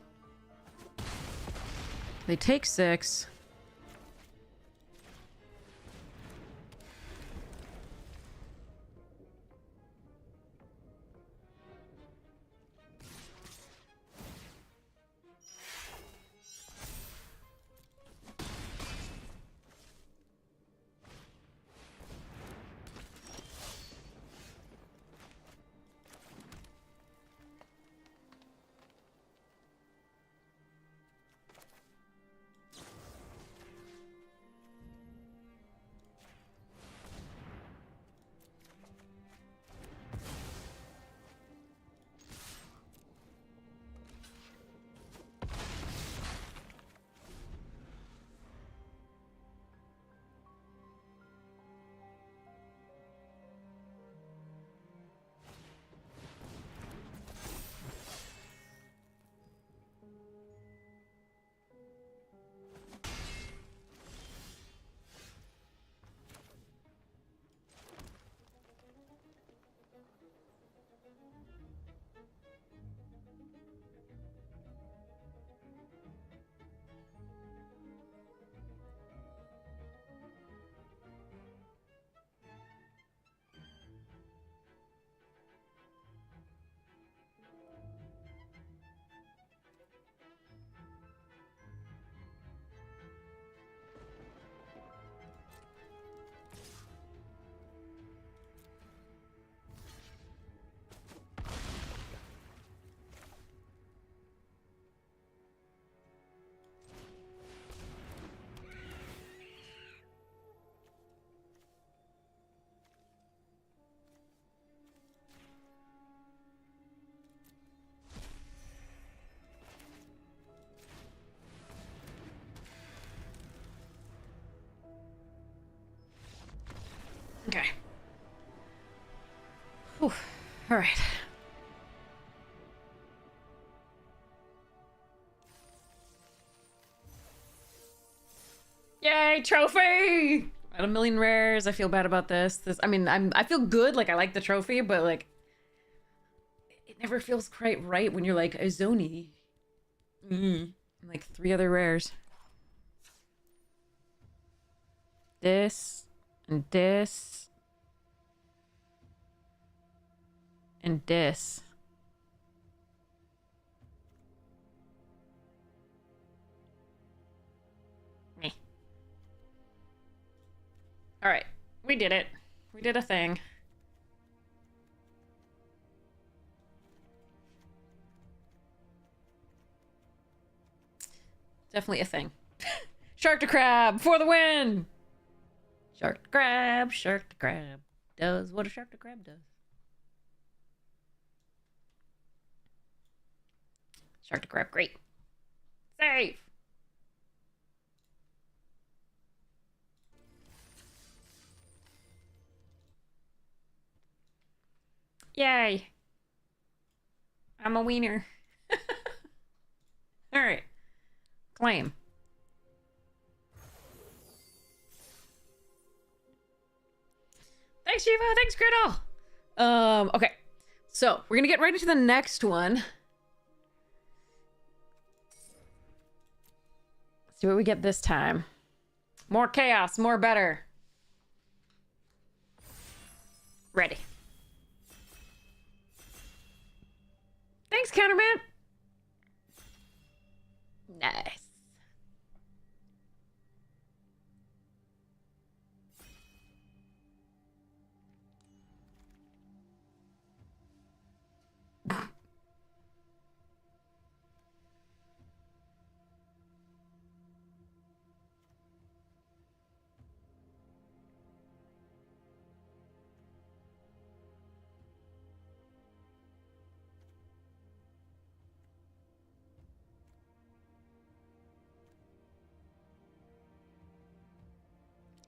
They take 6. Okay. Whew. All right. Yay, trophy! At 1,000,000 rares. I feel bad about this. I mean, I feel good. Like, I like the trophy, but like, it never feels quite right when you're like a Zoni. Like 3 other rares. This and this and this. Meh. All right, we did it. We did a thing. Definitely a thing. Shark to crab for the win! Shark to crab, shark to crab. Does what a shark to crab does. Shark to crab, great. Save! Yay! I'm a wiener. Alright. Claim. Thanks, Shiva. Thanks, Griddle. Okay. So, we're gonna get right into the next one. Let's see what we get this time. More chaos, more better. Ready. Thanks, Counterman. Nice.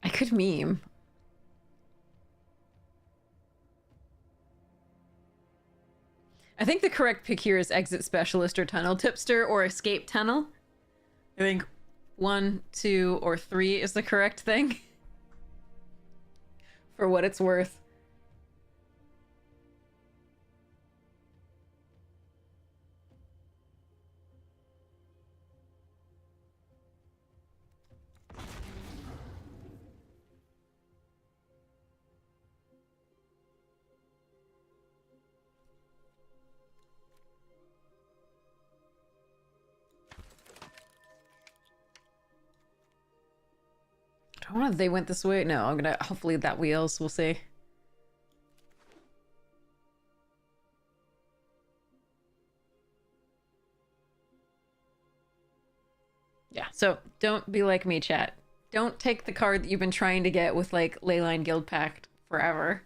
I could meme. I think the correct pick here is exit specialist or tunnel tipster or escape tunnel. I think 1, 2, or 3 is the correct thing. For what it's worth. I wonder if they went this way. No, I'm gonna hopefully that wheels. We'll see. Yeah, so don't be like me, chat. Don't take the card that you've been trying to get with like Leyline Guild Pact forever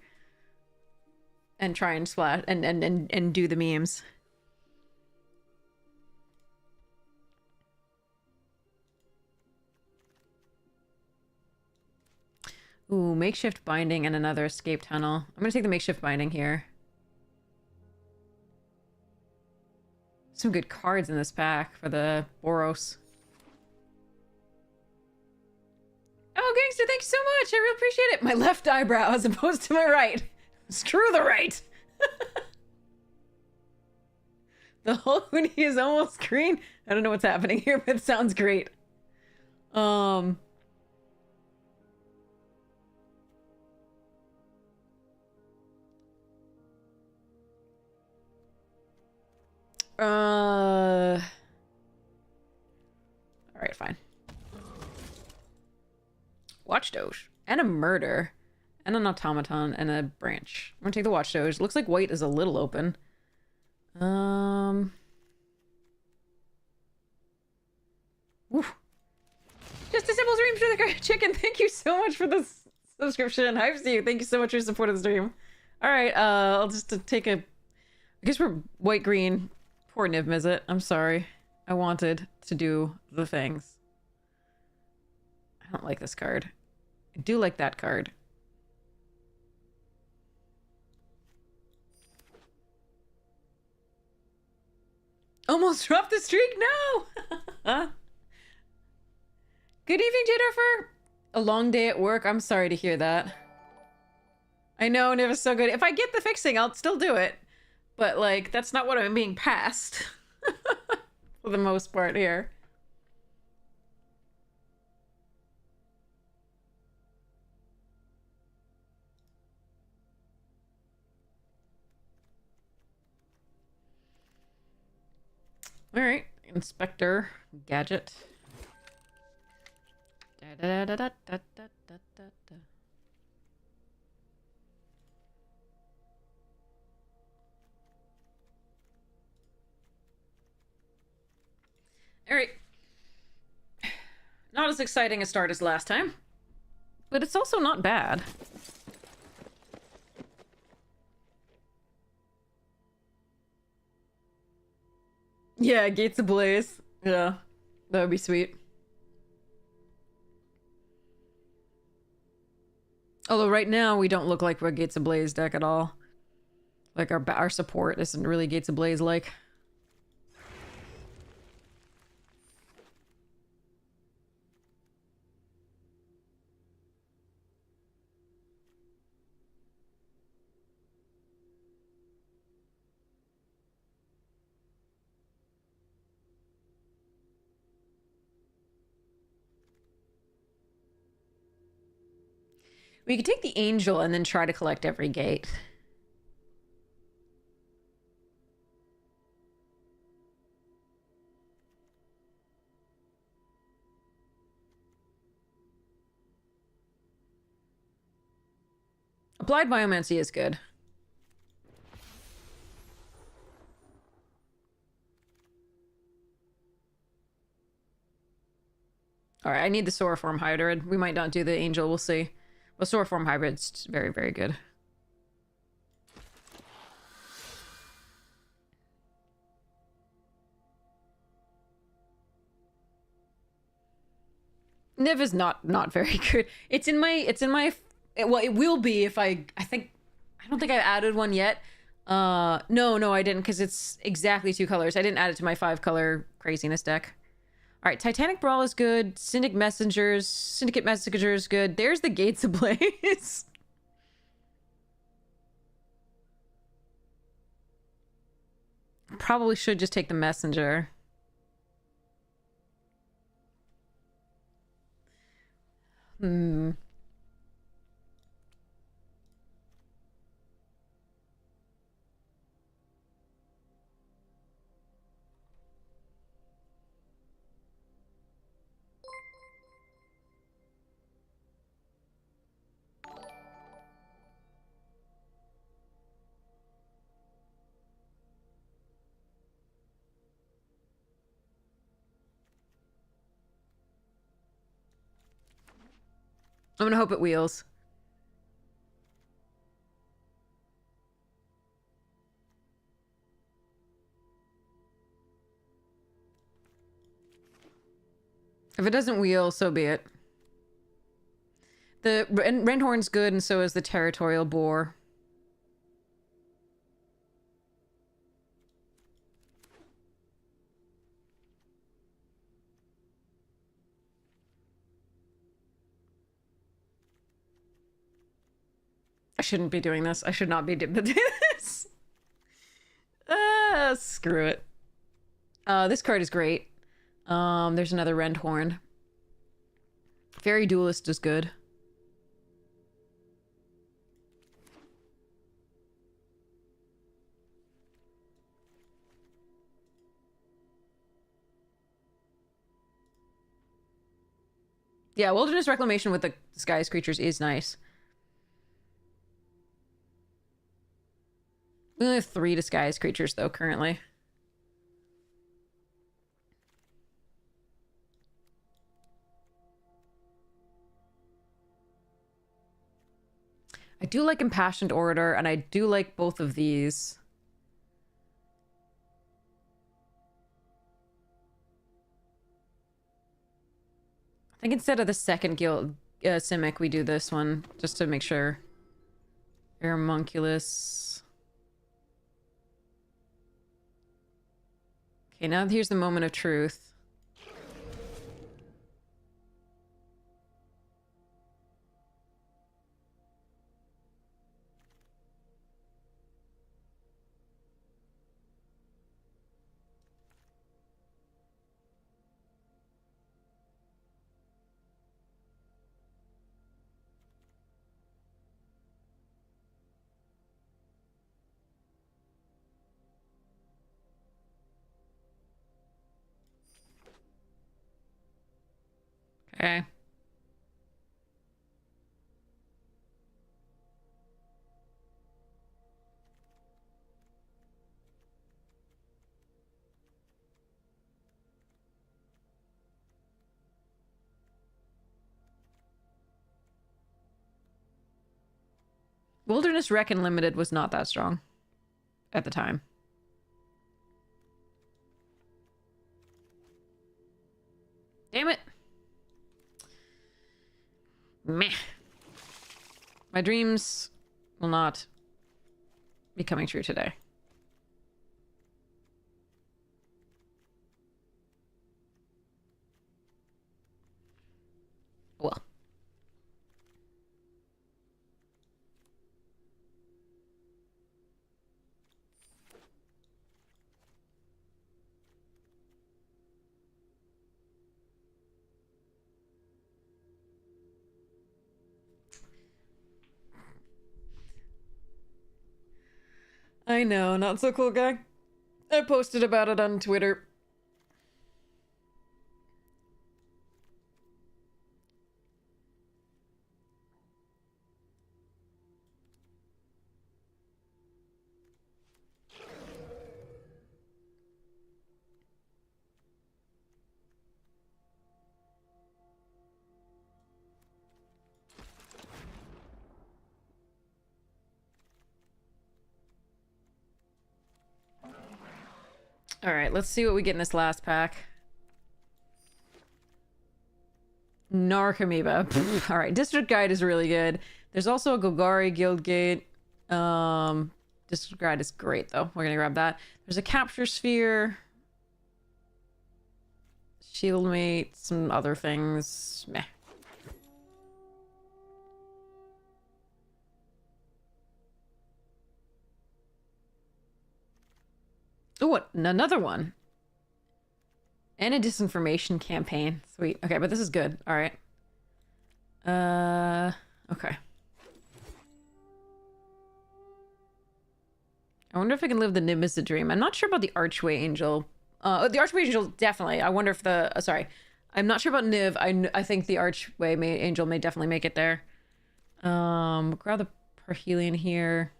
and try and splash and do the memes. Ooh, makeshift binding and another escape tunnel. I'm gonna take the makeshift binding here. Some good cards in this pack for the Boros. Oh, Gangster, thank you so much. I really appreciate it. My left eyebrow as opposed to my right. Screw the right. The whole hoodie is almost green. I don't know what's happening here, but it sounds great. All right, fine. Watch Doge. And a murder. And an automaton and a branch. I'm gonna take the Watch Doge. Looks like white is a little open. Woo. Just disable stream for the chicken. Thank you so much for this subscription. Hype to you. Thank you so much for your support of the stream. Alright, I'll just take a... I guess we're white-green. Poor Niv Mizzet. I'm sorry. I wanted to do the things. I don't like this card. I do like that card. Almost dropped the streak? No! Good evening, Jennifer! A long day at work. I'm sorry to hear that. I know, Niv is so good. If I get the fixing, I'll still do it. But, like, that's not what I'm being passed. For the most part here. Alright, Inspector Gadget. Da, da, da, da, da, da, da, da, da. Alright. Not as exciting a start as last time, but it's also not bad. Yeah, Gates Ablaze. Yeah, that would be sweet. Although right now we don't look like we're a Gates Ablaze deck at all. Like our support isn't really Gates Ablaze like. We could take the Angel and then try to collect every gate. Applied Biomancy is good. Alright, I need the Soroform Hybrid. We might not do the Angel, we'll see. But Soroform Hybrid's very, very good. Niv is not very good. It's in my well, it will be if I don't think I've added one yet. No, I didn't, because it's exactly 2 colors. I didn't add it to my 5-color craziness deck. All right, Titanic Brawl is good. Syndicate Messenger is good. There's the Gates Ablaze. Probably should just take the Messenger. Hmm. I'm gonna hope it wheels. If it doesn't wheel, so be it. The Rendhorn's good, and so is the Territorial Boar. I shouldn't be doing this. I should not be doing this. Screw it. This card is great. There's another Rendhorn. Fairy Duelist is good. Yeah, Wilderness Reclamation with the Disguised Creatures is nice. We only have 3 Disguised Creatures, though, currently. I do like Impassioned Orator, and I do like both of these. I think instead of the second guild Simic, we do this one, just to make sure. Airmunculus. Okay, now here's the moment of truth. Okay. Wilderness Reckon Limited was not that strong at the time. Damn it. Meh. My dreams will not be coming true today. Well. I know, not so cool guy. I posted about it on Twitter. Alright, let's see what we get in this last pack. Narcomoeba. Alright, District Guide is really good. There's also a Golgari Guildgate. District Guide is great, though. We're gonna grab that. There's a Capture Sphere. Shieldmate, some other things. Meh. Oh, what? Another one. And a disinformation campaign. Sweet. Okay, but this is good. All right. Okay. I wonder if I can live the Nimbus a dream. I'm not sure about the Archway Angel. The Archway Angel, definitely. I wonder if the... sorry. I'm not sure about Niv. I think the Archway Angel may definitely make it there. Grab the Parhelion here.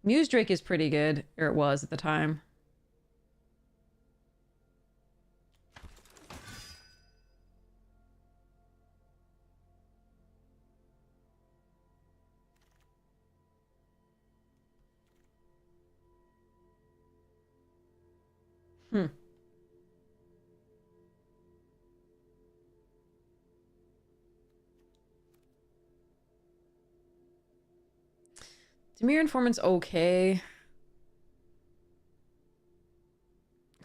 Muse Drake is pretty good. Or it was at the time. Hmm. Demir Informant's okay.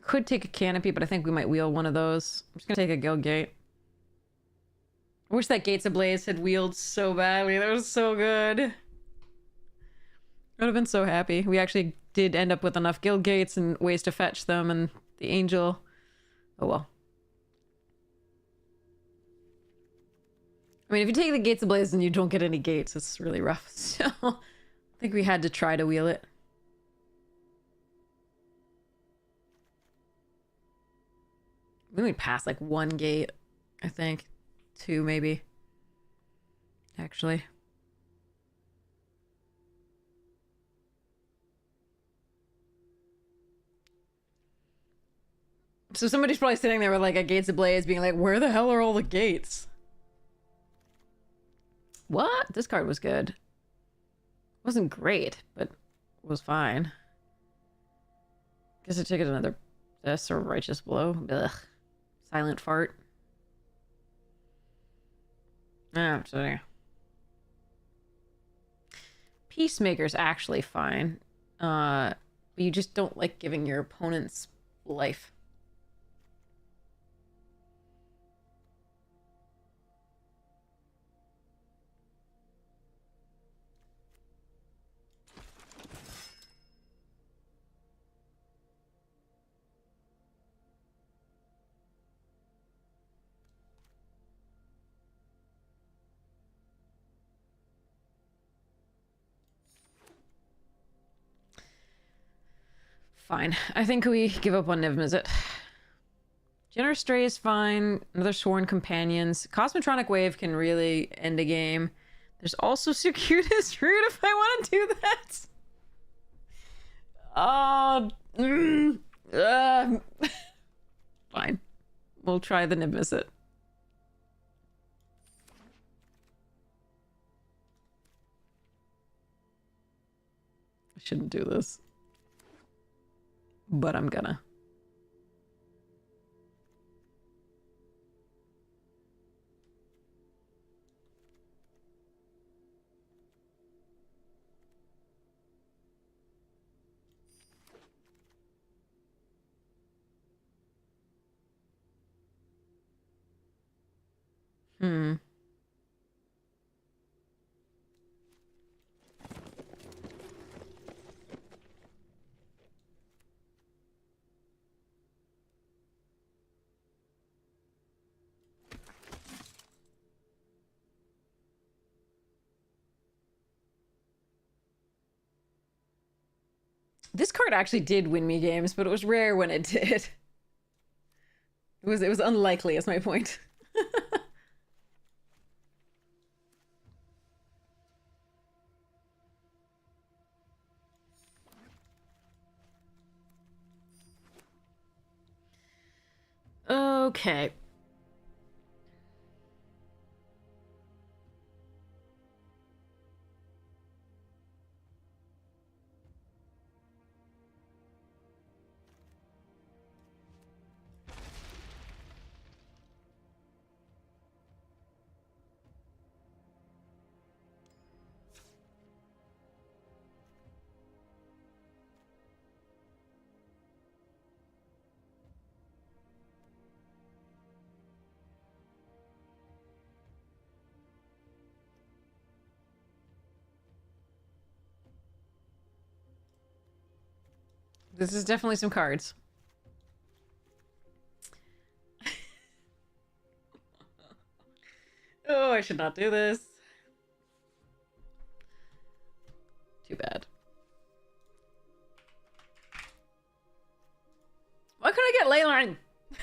Could take a canopy, but I think we might wheel one of those. I'm just gonna take a guild gate. I wish that Gates Ablaze had wheeled so badly. That was so good. I would have been so happy. We actually did end up with enough guild gates and ways to fetch them, and the angel. Oh well. I mean, if you take the Gates Ablaze and you don't get any gates, it's really rough. So I think we had to try to wheel it. We only passed like one gate, I think. Two, maybe. Actually. So somebody's probably sitting there with like a Gates Ablaze being like, where the hell are all the gates? What? This card was good. Wasn't great, but was fine. Guess I take it another this or righteous blow. Ugh. Silent fart. Ah, sorry. Peacemaker's actually fine. But you just don't like giving your opponents life. Fine. I think we give up on Niv Mizzet. Generous Stray is fine. Another Sworn Companions. Cosmotronic Wave can really end a game. There's also Circuitous Root if I want to do that. Oh. Fine. We'll try the Niv Mizzet. I shouldn't do this. But I'm gonna. Hmm. This card actually did win me games, but it was rare when it did. It was unlikely, is my point. Okay. This is definitely some cards. Oh, I should not do this. Too bad. Why couldn't I get Leyline?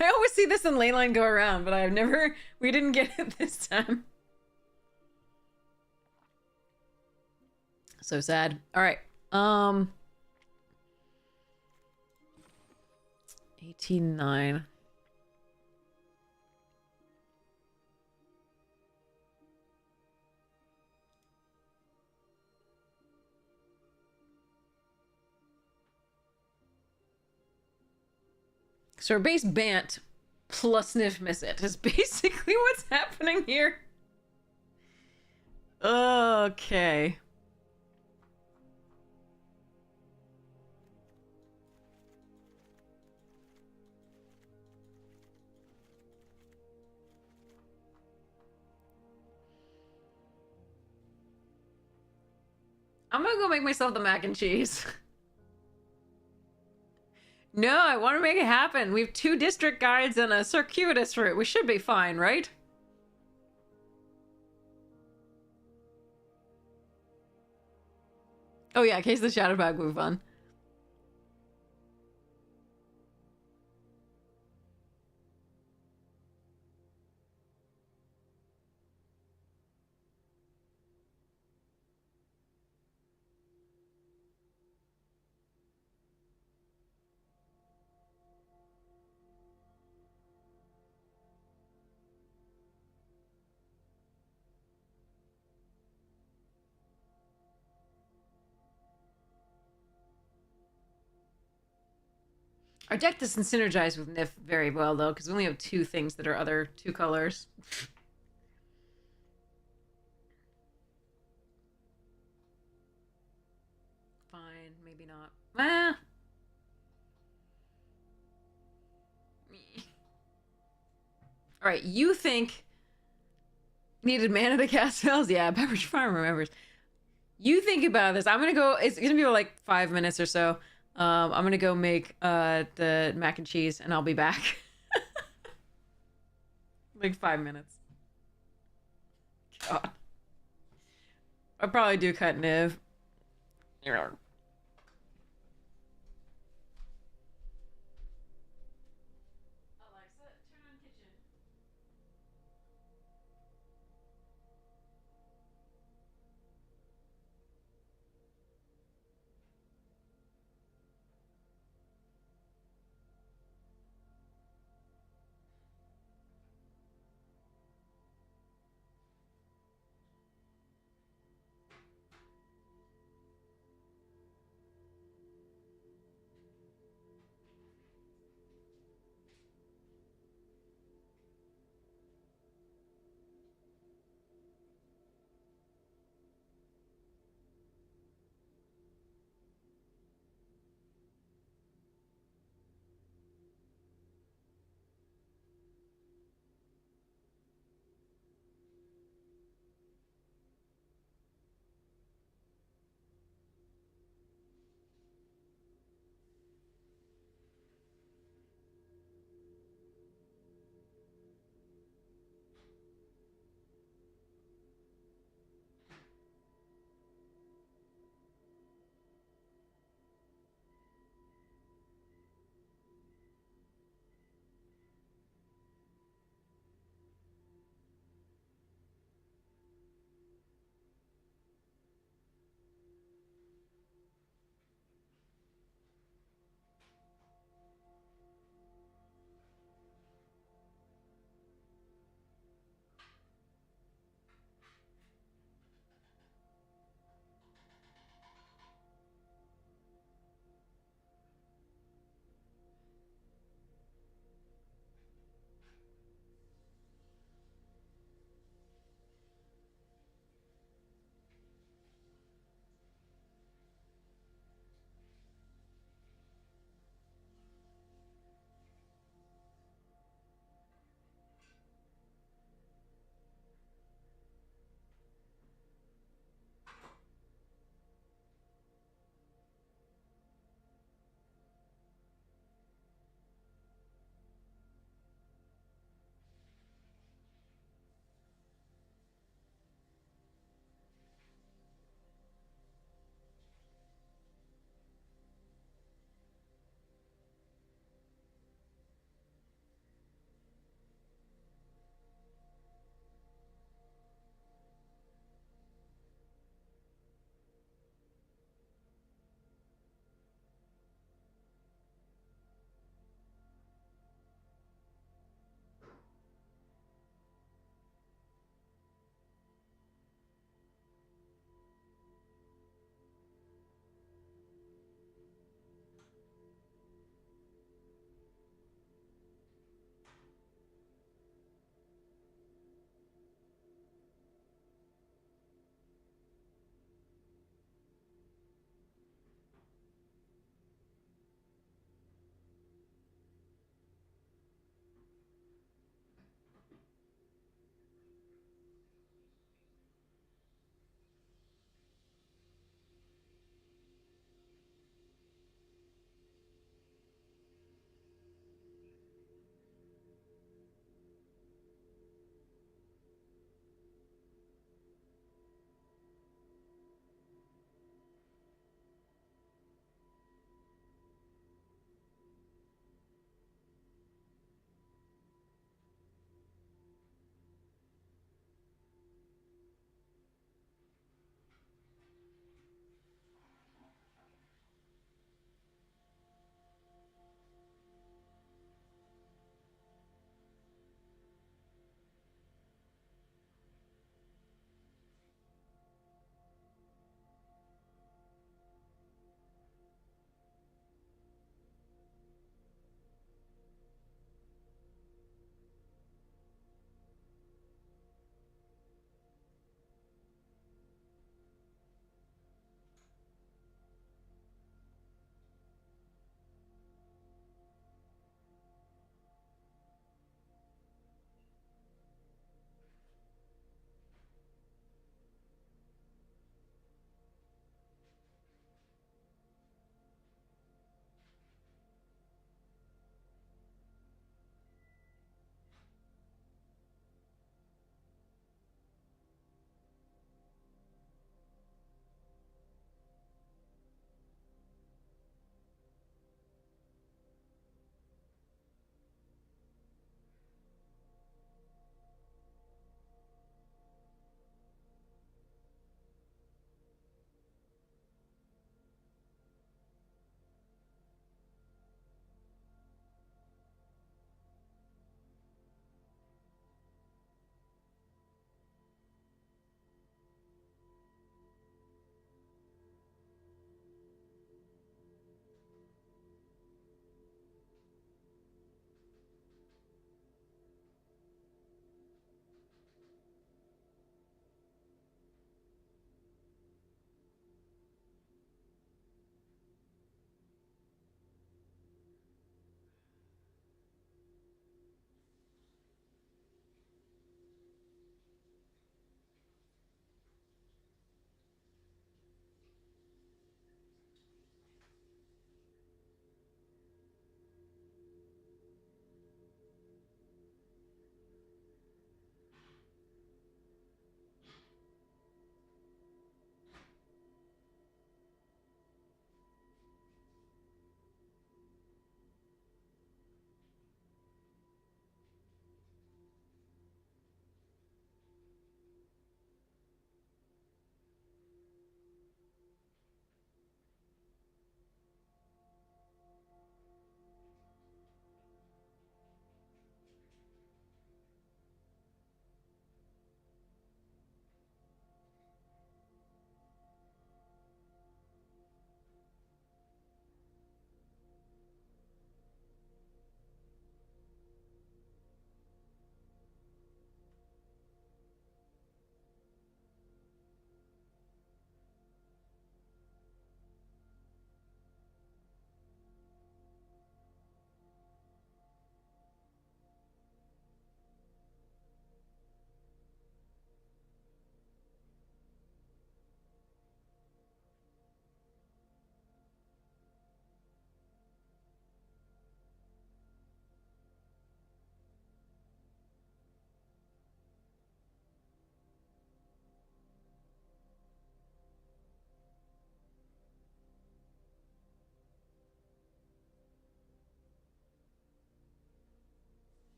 I always see this in Leyline go around, but I've never... We didn't get it this time. So sad. Alright. 18-9. So our base Bant plus Sniff Miss It is basically what's happening here. Okay. I'm gonna go make myself the mac and cheese. No, I want to make it happen. We have 2 district guides and a circuitous route. We should be fine, right? Oh yeah, in case the shadow bag move on. Our deck doesn't synergize with Nif very well, though, because we only have 2 things that are other 2 colors. Fine, maybe not. Ah. Alright, you think needed mana to cast spells? Yeah, Beverage Farm remembers. You think about this. I'm gonna go, it's gonna be like 5 minutes or so. I'm gonna go make the mac and cheese and I'll be back. Like 5 minutes. God. I'll probably do cut Niv. Alexa, turn on kitchen.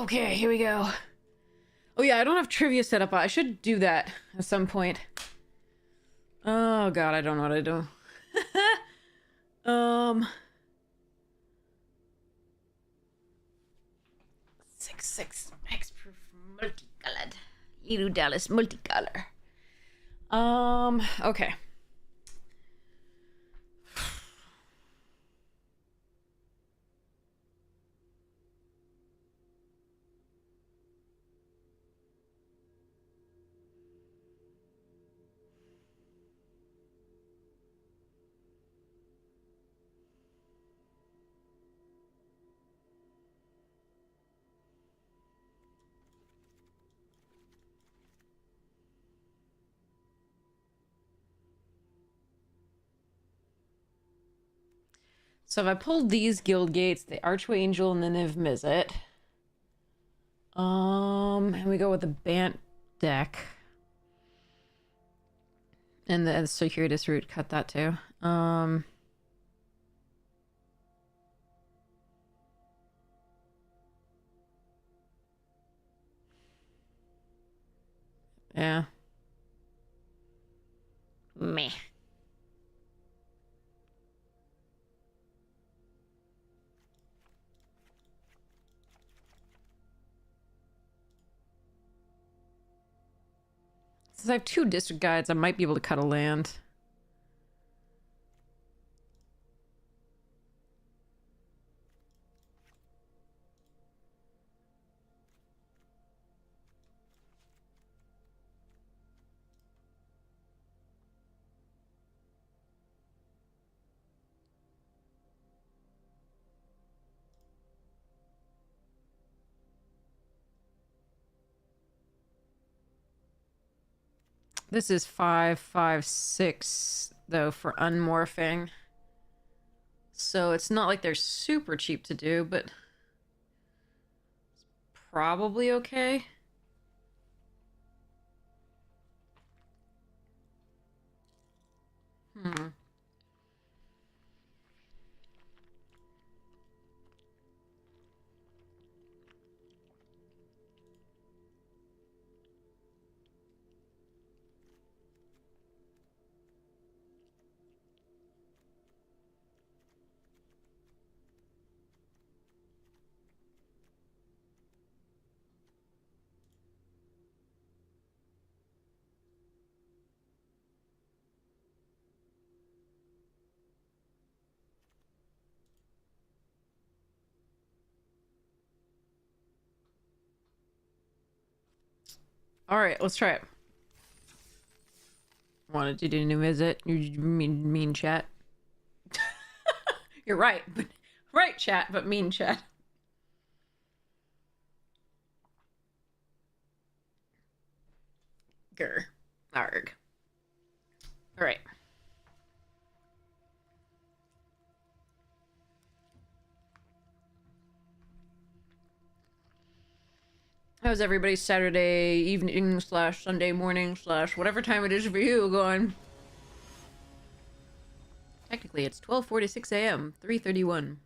Okay, here we go. Oh yeah, I don't have trivia set up. I should do that at some point. Oh god, I don't know what I do. um 6 hexproof multicolored. Little Dallas multicolor. Okay. So if I pulled these guild gates, the Archway Angel and the Niv Mizzet. And we go with the Bant deck. And the Circuitous Route, cut that too. Yeah. Meh. Since I have 2 district guides, I might be able to cut a land. This is 556 though for unmorphing. So it's not like they're super cheap to do, but it's probably okay. All right, let's try it. Wanted to do a new visit. You mean chat. You're right, but right chat, but mean chat. Grr. Arg. All right. How's everybody's Saturday evening / Sunday morning / whatever time it is for you going? Technically, it's 12:46 a.m. 3:31.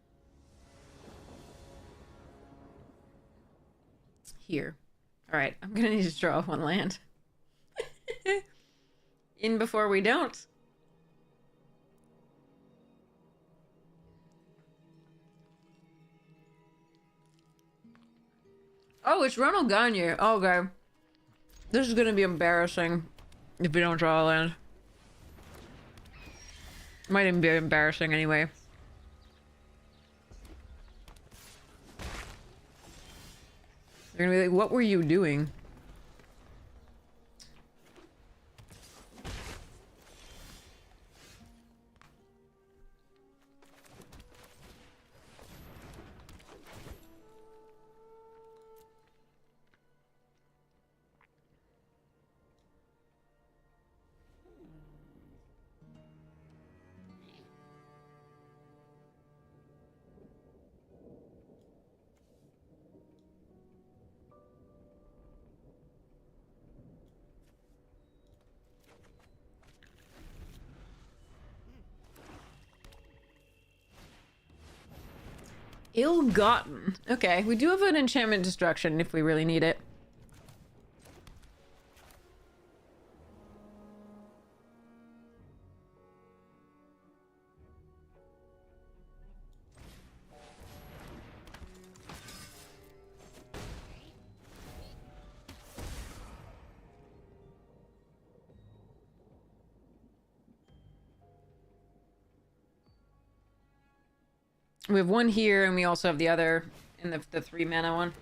Here. All right, I'm gonna need to draw 1 land. In before we don't. Oh, it's Ronald Gagne. Okay. This is gonna be embarrassing if we don't draw a land. Might even be embarrassing anyway. They're gonna be like, what were you doing? Ill-gotten. Okay, we do have an enchantment destruction if we really need it. We have one here, and we also have the other in the 3 mana one.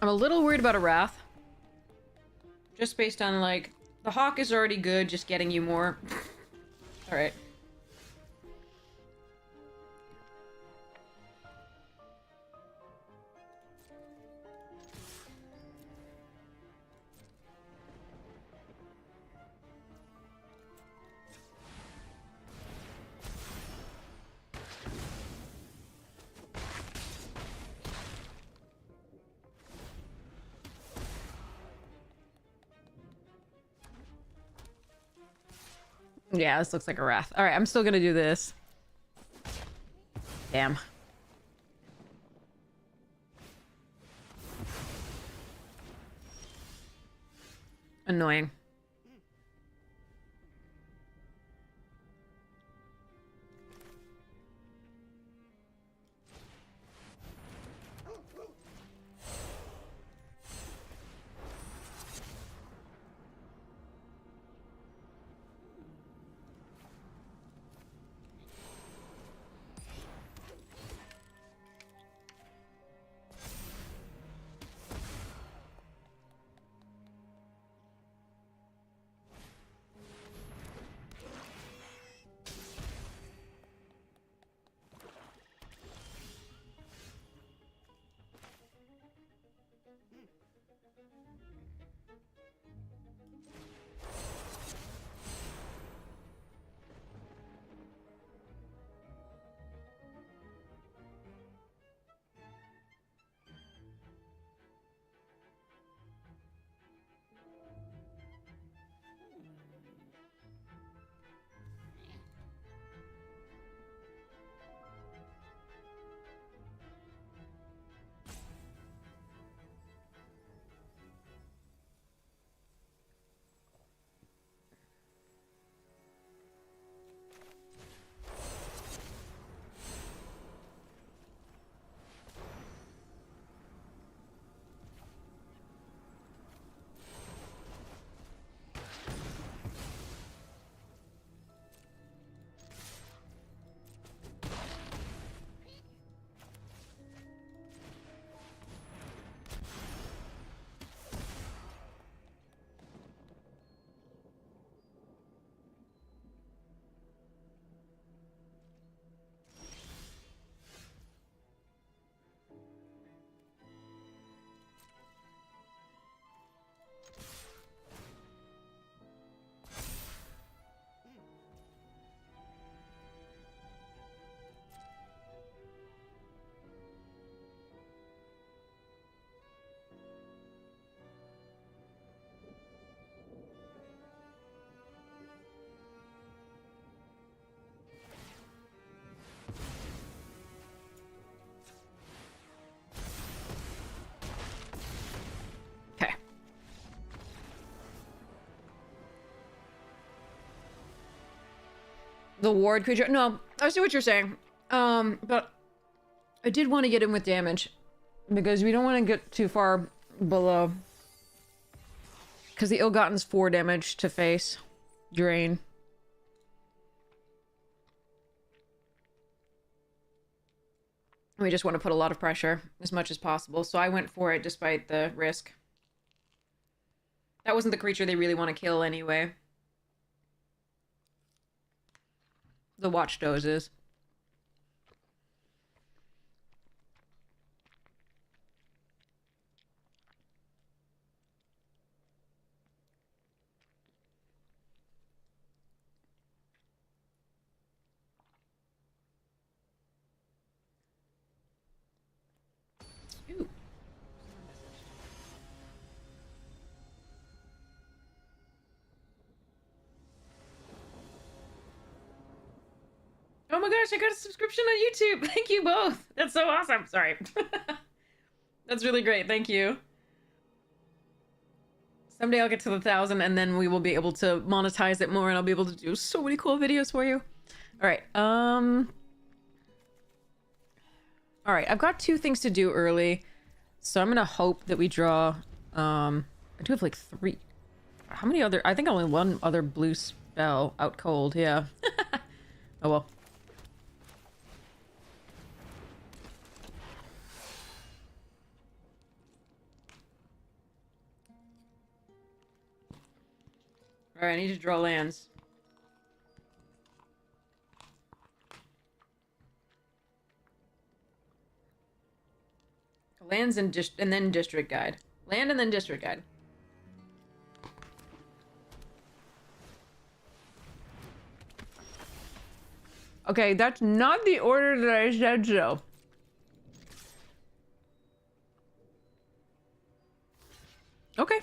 I'm a little worried about a Wrath. Just based on, like, the Hawk is already good, just getting you more. Alright. Yeah, this looks like a Wrath. Alright, I'm still gonna do this. Damn. Annoying. The ward creature. No, I see what you're saying. But I did want to get in with damage because we don't want to get too far below. Because the Ill-Gotten's 4 damage to face. Drain. We just want to put a lot of pressure as much as possible. So I went for it despite the risk. That wasn't the creature they really want to kill anyway. The Watchdogs is. Ooh. Oh my gosh, I got a subscription on YouTube. Thank you both. That's so awesome. Sorry. That's really great. Thank you. Someday I'll get to the 1,000 and then we will be able to monetize it more and I'll be able to do so many cool videos for you. All right. All right, I've got 2 things to do early. So I'm going to hope that we draw I do have like 3. How many other? I think only 1 other blue spell out cold. Yeah. Oh well. All right, I need to draw lands. Lands and then district guide. Land and then district guide. Okay, that's not the order that I said so. Okay.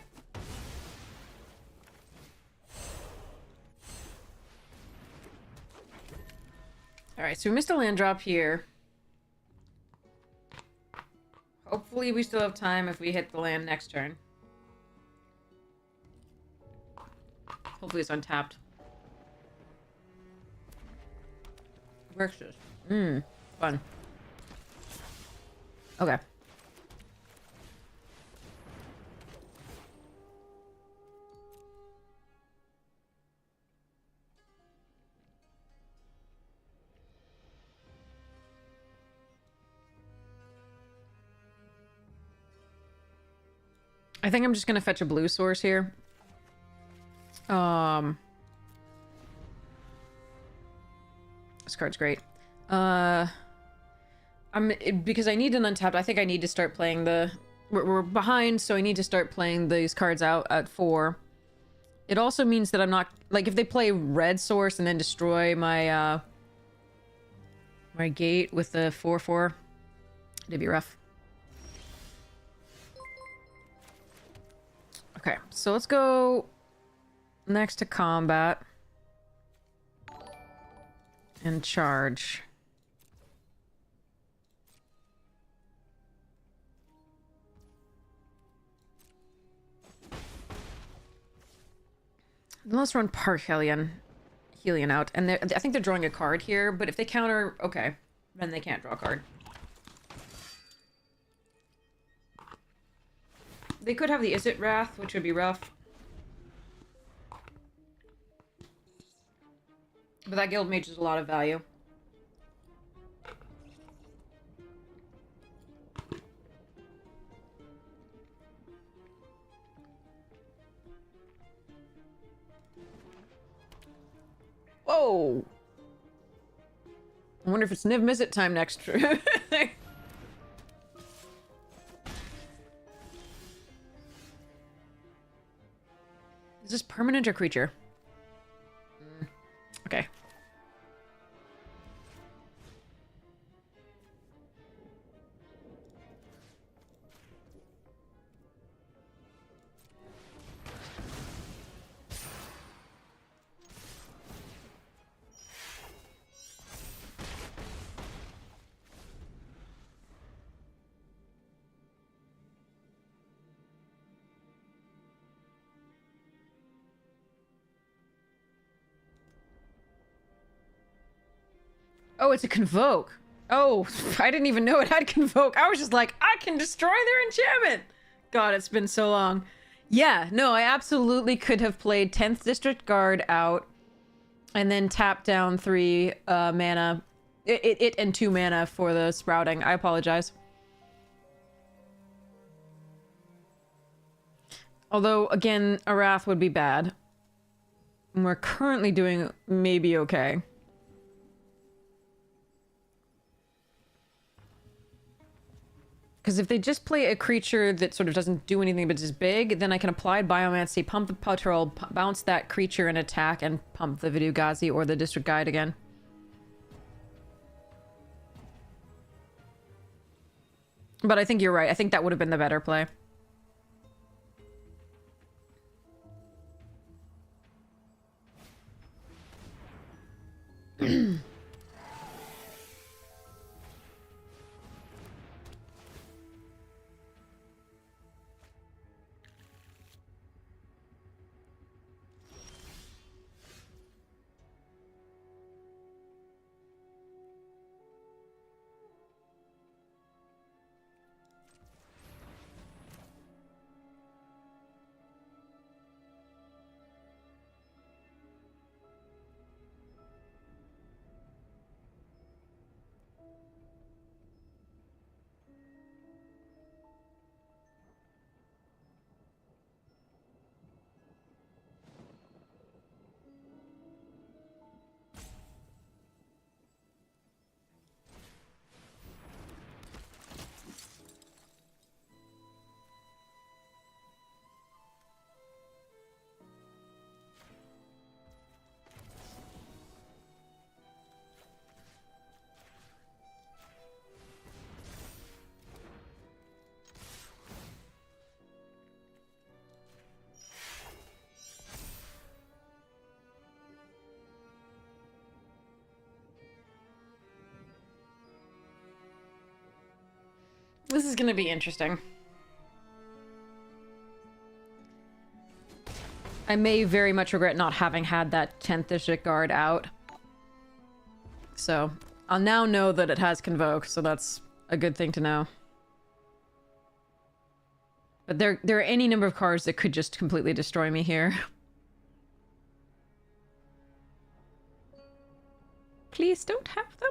Alright, so we missed a land drop here. Hopefully we still have time if we hit the land next turn. Hopefully it's untapped. Works this. Fun. Okay. I think I'm just gonna fetch a blue source here. This card's great. Because I need an untapped. I think I need to start playing the. We're behind, so I need to start playing these cards out at 4. It also means that I'm not like if they play red source and then destroy my my gate with the 4/4. It'd be rough. Okay, so let's go next to combat and charge. Then let's run Parhelion out, and I think they're drawing a card here. But if they counter, okay, then they can't draw a card. They could have the Izzet Wrath, which would be rough. But that guild mage is a lot of value. Whoa! I wonder if it's Niv Mizzet time next. Is this permanent or creature? Okay. Oh, it's a convoke. Oh, I didn't even know it had convoke. I was just like, I can destroy their enchantment. God, it's been so long. Yeah, no, I absolutely could have played 10th District Guard out and then tapped down 3 mana. It and 2 mana for the sprouting. I apologize. Although, again, a Wrath would be bad. And we're currently doing maybe okay. Because if they just play a creature that sort of doesn't do anything but is big, then I can apply Biomancy, pump the Patrol, bounce that creature and attack, and pump the Vidugazi or the District Guide again. But I think you're right. I think that would have been the better play. This is gonna be interesting. I may very much regret not having had that 10th District Guard out. So, I'll now know that it has Convoke, so that's a good thing to know. But there are any number of cards that could just completely destroy me here. Please don't have them.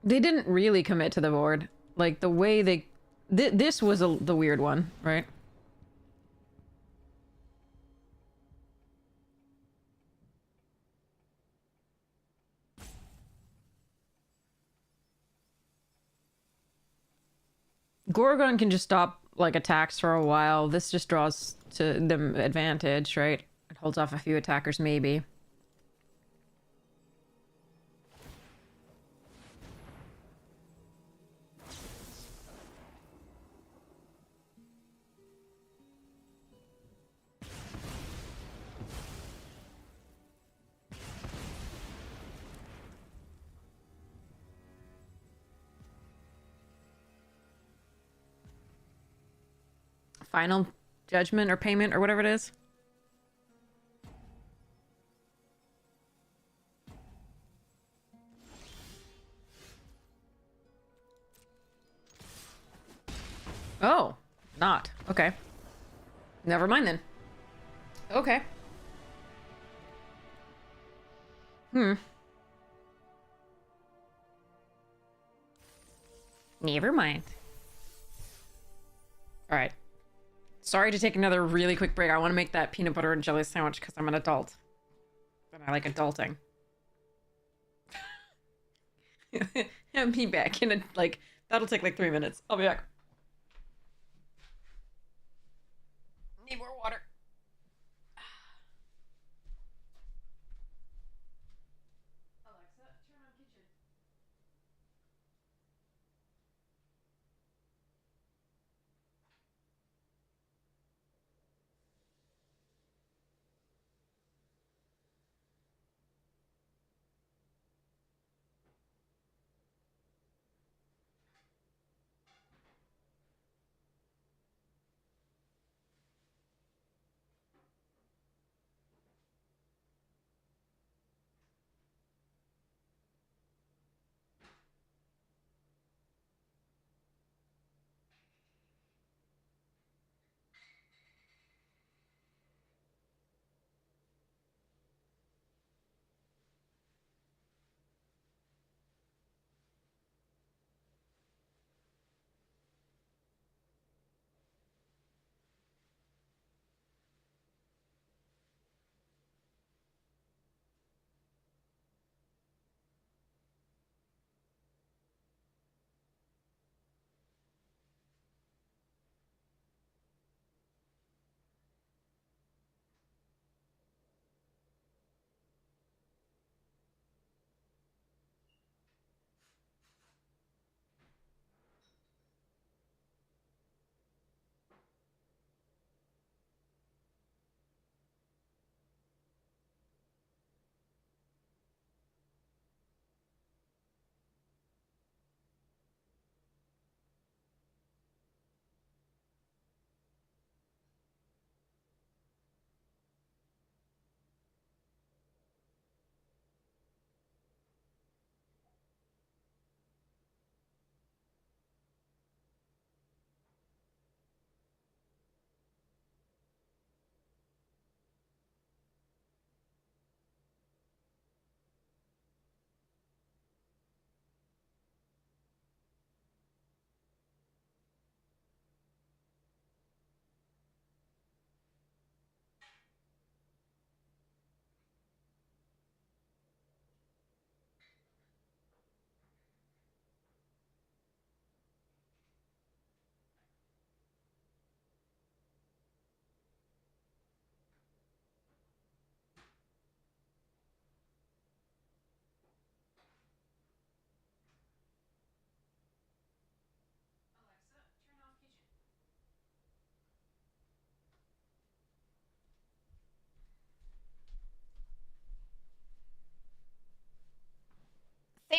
They didn't really commit to the board. Like, the way they... this was the weird one, right? Gorgon can just stop, like, attacks for a while. This just draws to them advantage, right? It holds off a few attackers, maybe. Final judgment or payment or whatever it is. Oh, not. Okay. Never mind then. Okay. Never mind. All right. Sorry to take another really quick break. I want to make that peanut butter and jelly sandwich because I'm an adult. And I like adulting. And be back in a, like, that'll take like 3 minutes. I'll be back. Need more water. Alexa, turn on kitchen.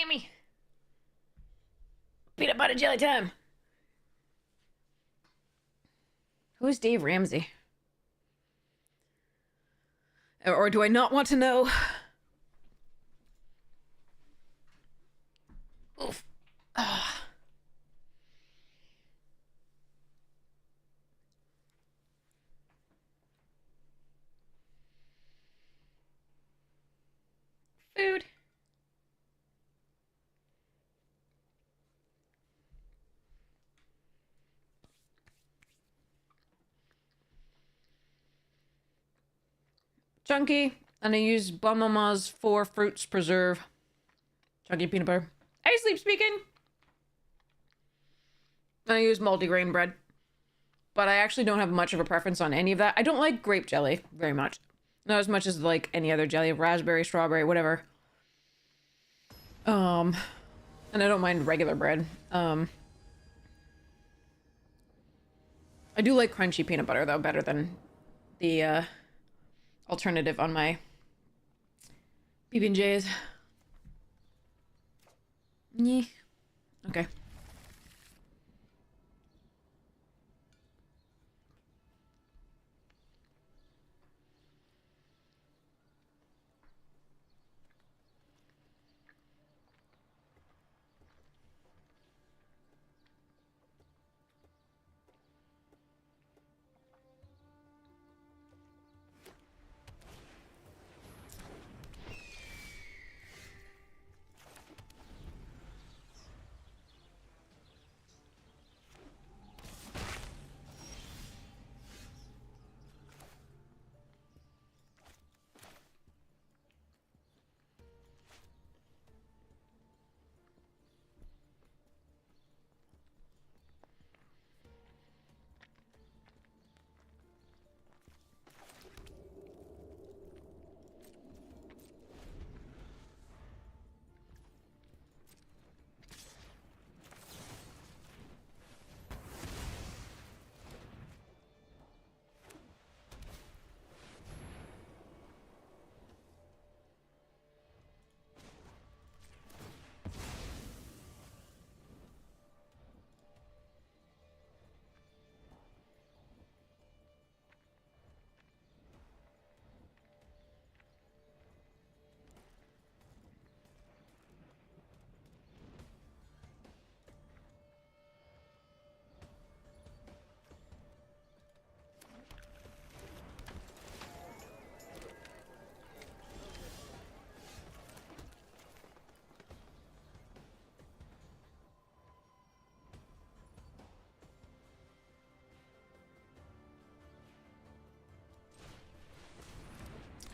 Gimme! Peanut butter jelly time! Who's Dave Ramsey? Or do I not want to know? Oof. Ah. Food. Chunky, and I use Mama's 4 fruits preserve. Chunky peanut butter. Hey, Sleep Speaking! And I use multigrain bread. But I actually don't have much of a preference on any of that. I don't like grape jelly very much. Not as much as like any other jelly. Raspberry, strawberry, whatever. And I don't mind regular bread. I do like crunchy peanut butter though, better than the alternative on my PB&Js. Yeah. Okay.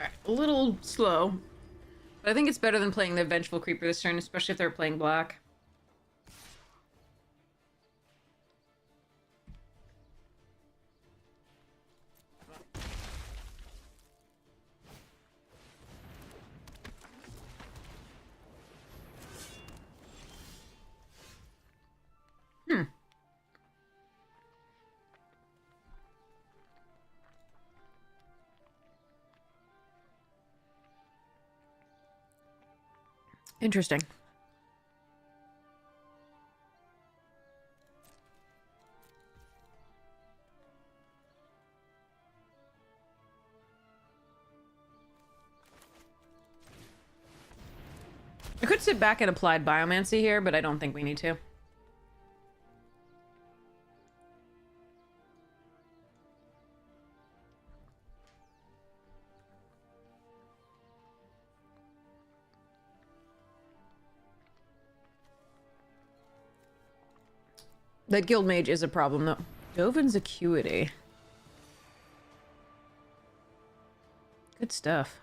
Alright, a little slow. But I think it's better than playing the Vengeful Creeper this turn, especially if they're playing black. Interesting. I could sit back and applied Biomancy here, but I don't think we need to. That Guild Mage is a problem, though. Dovin's Acuity. Good stuff.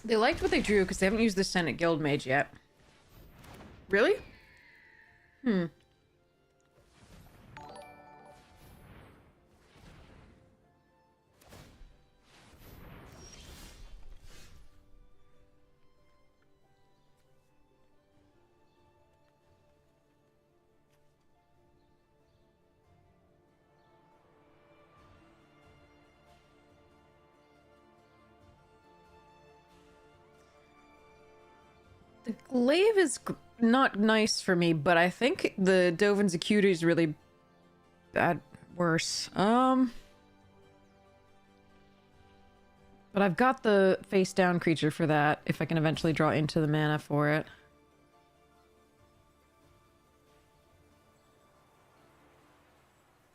They liked what they drew because they haven't used the Senate Guild Mage yet. Really? Hmm. The glaive is not nice for me, but I think the Dovin's Acuity is really bad. Worse. But I've got the face down creature for that, if I can eventually draw into the mana for it.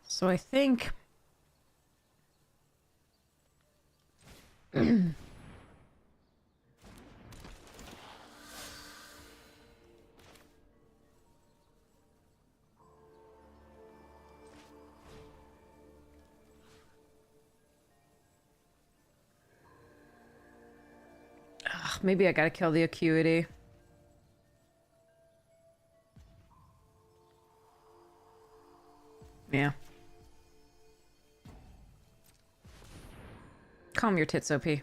So I think... Ugh, maybe I gotta kill the Acuity. Yeah. Calm your tits, OP. I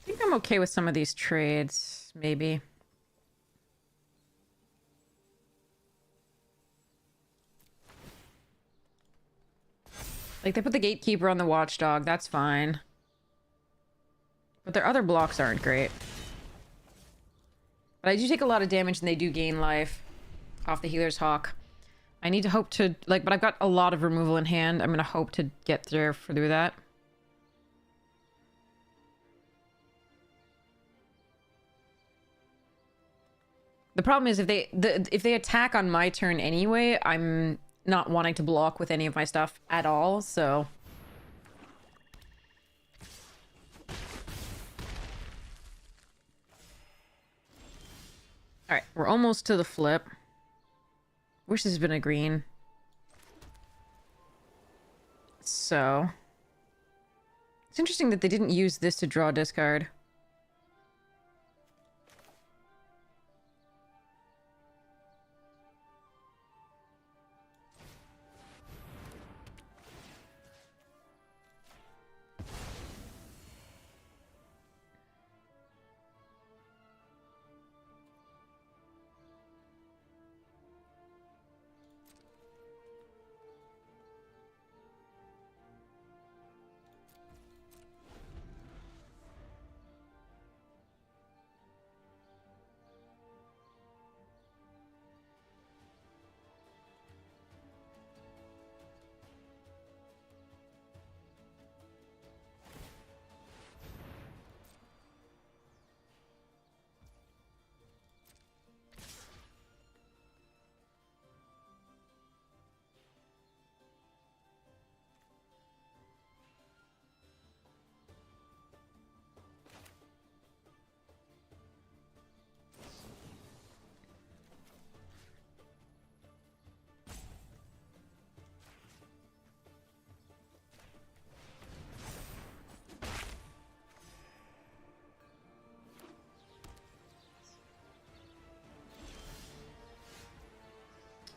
think I'm okay with some of these trades, maybe. Like, they put the Gatekeeper on the Watchdog, that's fine. But their other blocks aren't great. But I do take a lot of damage and they do gain life off the Healer's Hawk. I need to hope to, like, but I've got a lot of removal in hand. I'm gonna hope to get through that. The problem is if they attack on my turn anyway, I'm not wanting to block with any of my stuff at all, so... Alright, we're almost to the flip. Wish this had been a green. So... It's interesting that they didn't use this to draw a discard.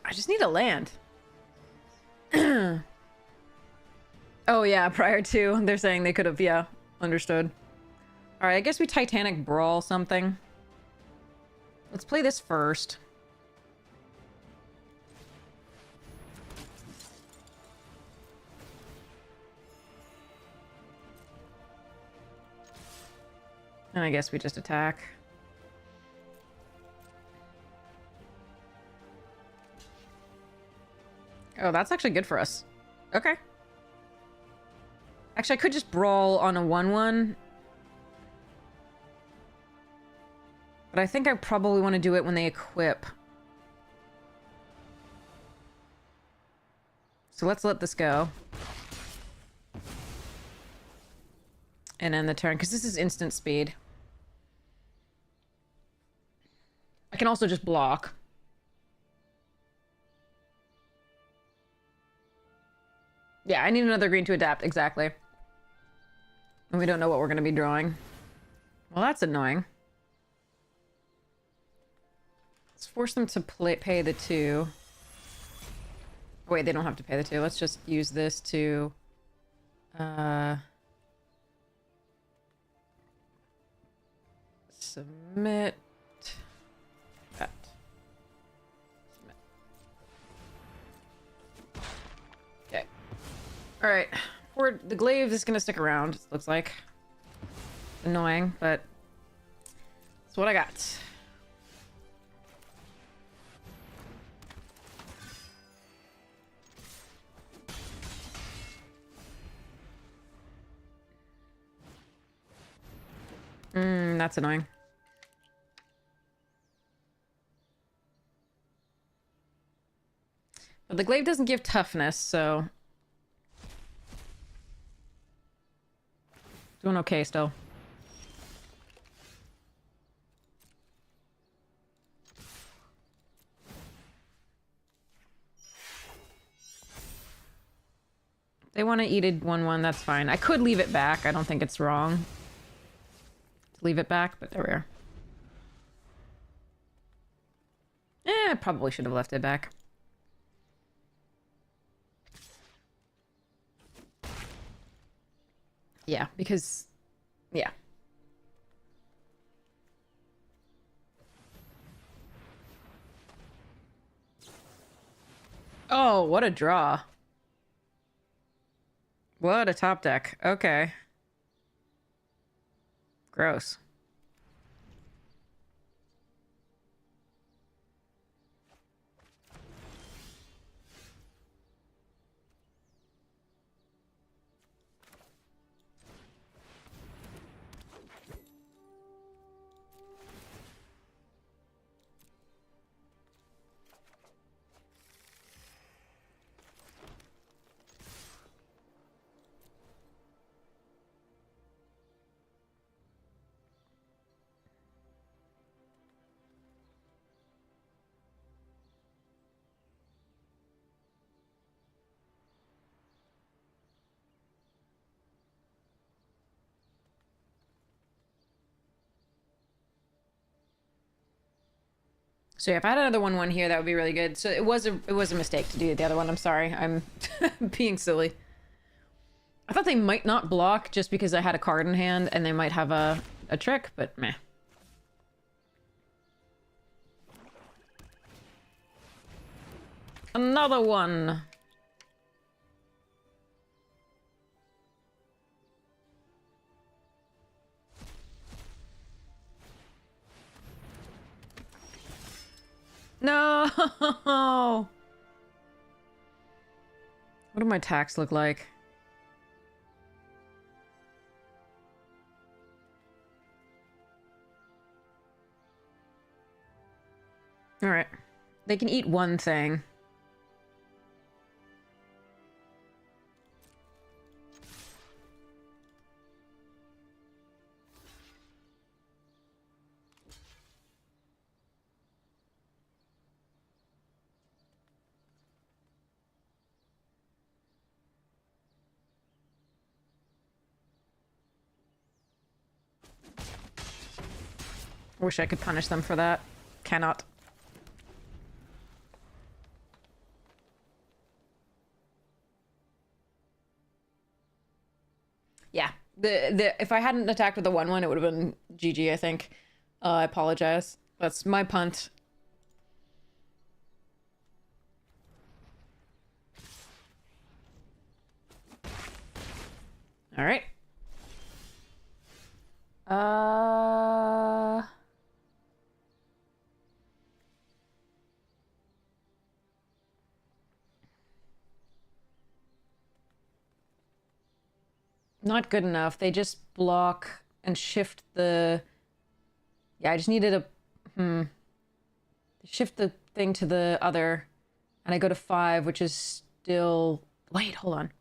I just need a land. Oh yeah, prior to. They're saying they could have, yeah, understood. Alright, I guess we Titanic Brawl something. Let's play this first. And I guess we just attack. Oh, that's actually good for us. Okay. Actually, I could just brawl on a 1/1. But I think I probably want to do it when they equip. So let's let this go. And end the turn, because this is instant speed. I can also just block. Yeah, I need another green to adapt, exactly. And we don't know what we're going to be drawing. Well, that's annoying. Let's force them to pay the 2. Oh, wait, they don't have to pay the 2. Let's just use this to... submit... that. Submit. Okay. Alright. The glaive is gonna stick around, it looks like. Annoying, but... that's what I got. That's annoying. But the glaive doesn't give toughness, so... doing okay still. They want to eat a 1/1, that's fine. I could leave it back. I don't think it's wrong to leave it back, but there we are. I probably should have left it back. Yeah, because... yeah. Oh, what a draw. What a top deck. Okay. Gross. So yeah, if I had another 1/1 here, that would be really good. So it was a mistake to do the other one. I'm sorry. I'm being silly. I thought they might not block just because I had a card in hand and they might have a trick, but meh. Another one. No! What do my attacks look like? Alright. They can eat one thing. Wish I could punish them for that. Cannot. Yeah. If I hadn't attacked with the 1/1, it would have been GG, I think. I apologize. That's my punt. All right. Not good enough. They just block and shift the... yeah, I just needed a... shift the thing to the other. And I go to 5, which is still Wait, hold on.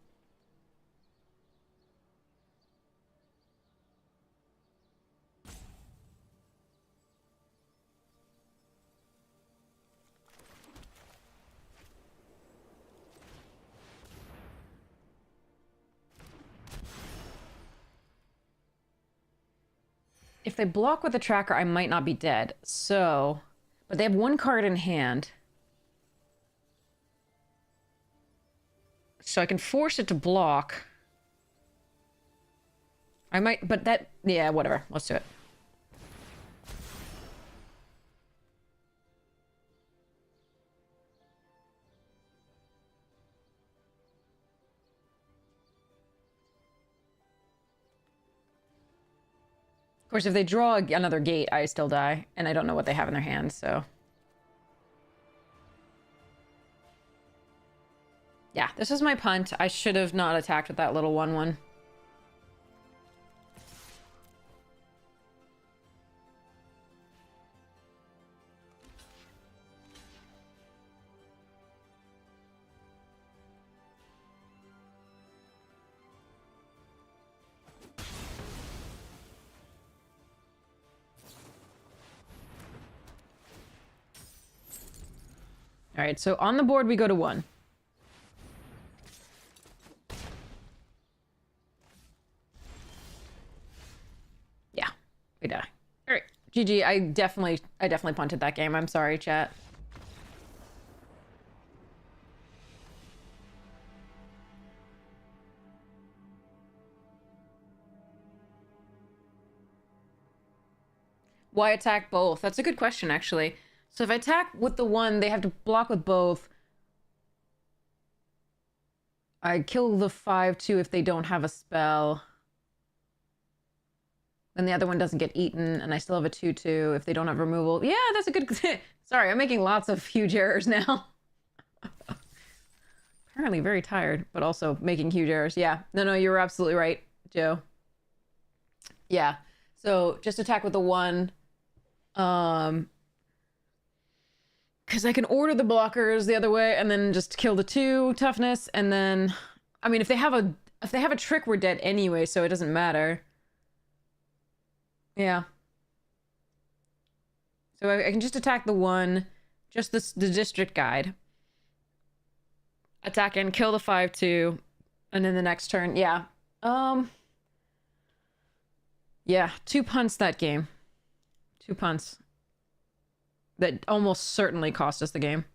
If they block with a tracker, I might not be dead. So, but they have one card in hand. So I can force it to block. I might, but that, yeah, whatever. Let's do it. Of course, if they draw another gate, I still die. And I don't know what they have in their hands, so... Yeah, this is my punt. I should have not attacked with that little 1/1. All right, so on the board we go to 1. Yeah, we die. All right, GG. I definitely punted that game. I'm sorry, chat. Why attack both? That's a good question, actually. So if I attack with the 1, they have to block with both. I kill the 5/2 if they don't have a spell. Then the other one doesn't get eaten, and I still have a 2/2 if they don't have removal. Yeah, that's a good... Sorry, I'm making lots of huge errors now. Apparently very tired, but also making huge errors. Yeah, no, you're absolutely right, Joe. Yeah, so just attack with the 1. Because I can order the blockers the other way and then just kill the 2 toughness, and then... I mean, if they have a trick, we're dead anyway, so it doesn't matter. Yeah. So I can just attack the 1, just the district guide. Attack and kill the 5/2, and then the next turn, yeah. Yeah, 2 punts that game. 2 punts. That almost certainly cost us the game.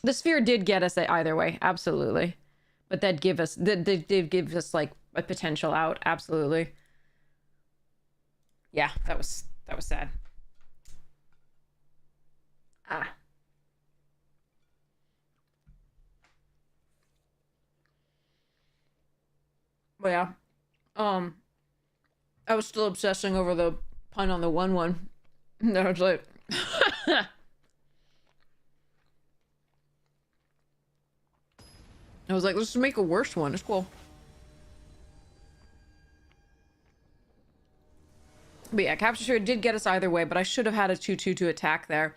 The sphere did get us either way, absolutely. But that did give us like a potential out, absolutely. Yeah, that was sad. Ah. But yeah. I was still obsessing over the pun on the 1/1. And I was like I was like, let's just make a worse one. It's cool. But yeah, Capture Share did get us either way, but I should have had a 2/2 to attack there.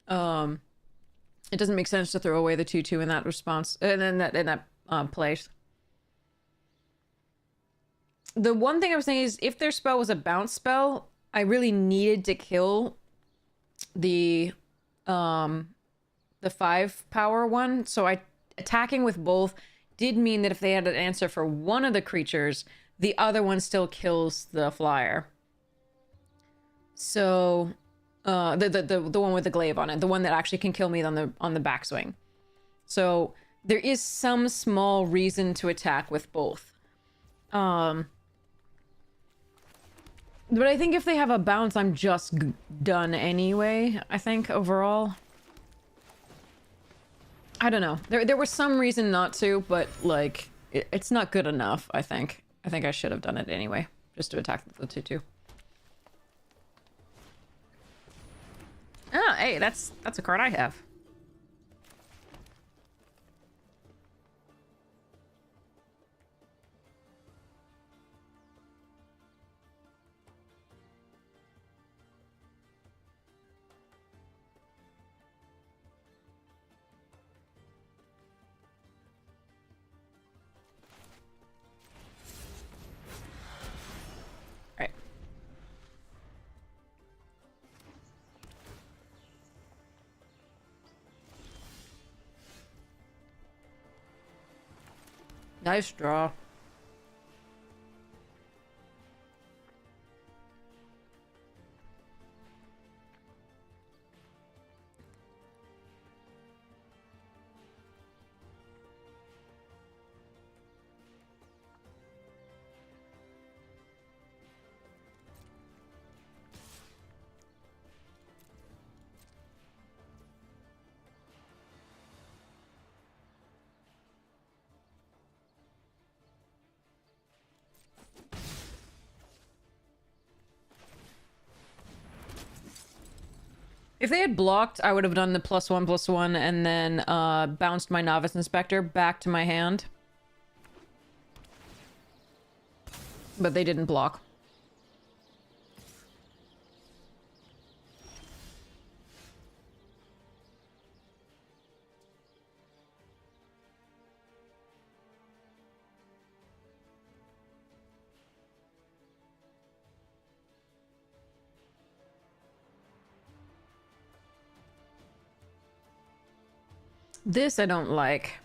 It doesn't make sense to throw away the 2/2 in that response, and in that place. The one thing I was saying is, if their spell was a bounce spell, I really needed to kill the 5 power one. So attacking with both did mean that if they had an answer for one of the creatures, the other one still kills the flyer. So the one with the glaive on it, the one that actually can kill me on the backswing. So there is some small reason to attack with both. But I think if they have a bounce, I'm just done anyway, I think, overall. I don't know. There was some reason not to, but, like, it's not good enough, I think. I think I should have done it anyway, just to attack the 2/2. Oh, hey, that's a card I have. Nice draw. If they had blocked, I would have done the +1/+1 and then bounced my Novice Inspector back to my hand. But they didn't block. This I don't like.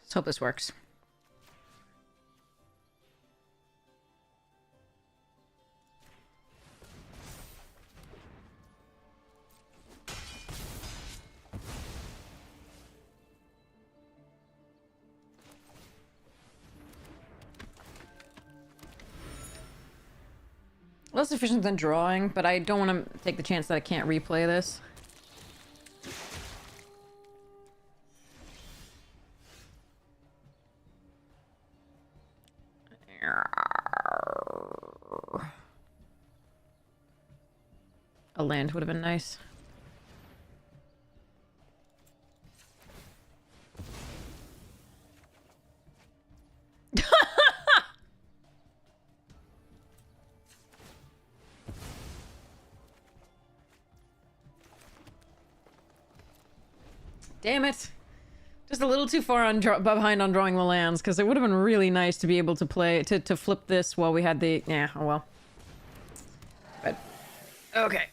Let's hope this works. Less efficient than drawing, but I don't want to take the chance that I can't replay this. A land would have been nice. Damn it. Just a little too far on behind on drawing the lands, because it would have been really nice to be able to play, to flip this while we had the... Yeah, oh well. But, okay.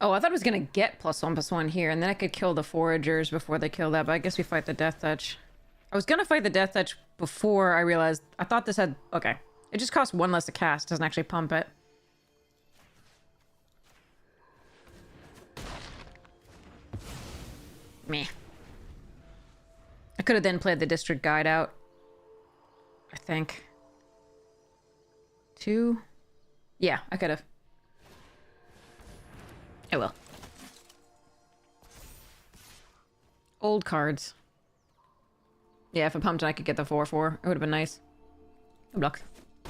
Oh, I thought I was gonna get +1/+1 here, and then I could kill the foragers before they kill that, but I guess we fight the Death Touch. I was gonna fight the Death Touch before I realized... I thought this had... Okay. It just costs 1 less to cast, doesn't actually pump it. Meh. I could have then played the District Guide out. I think. 2? Yeah, I could have. Oh well. Old cards. Yeah, if I pumped and I could get the 4/4, it would have been nice. Good luck. I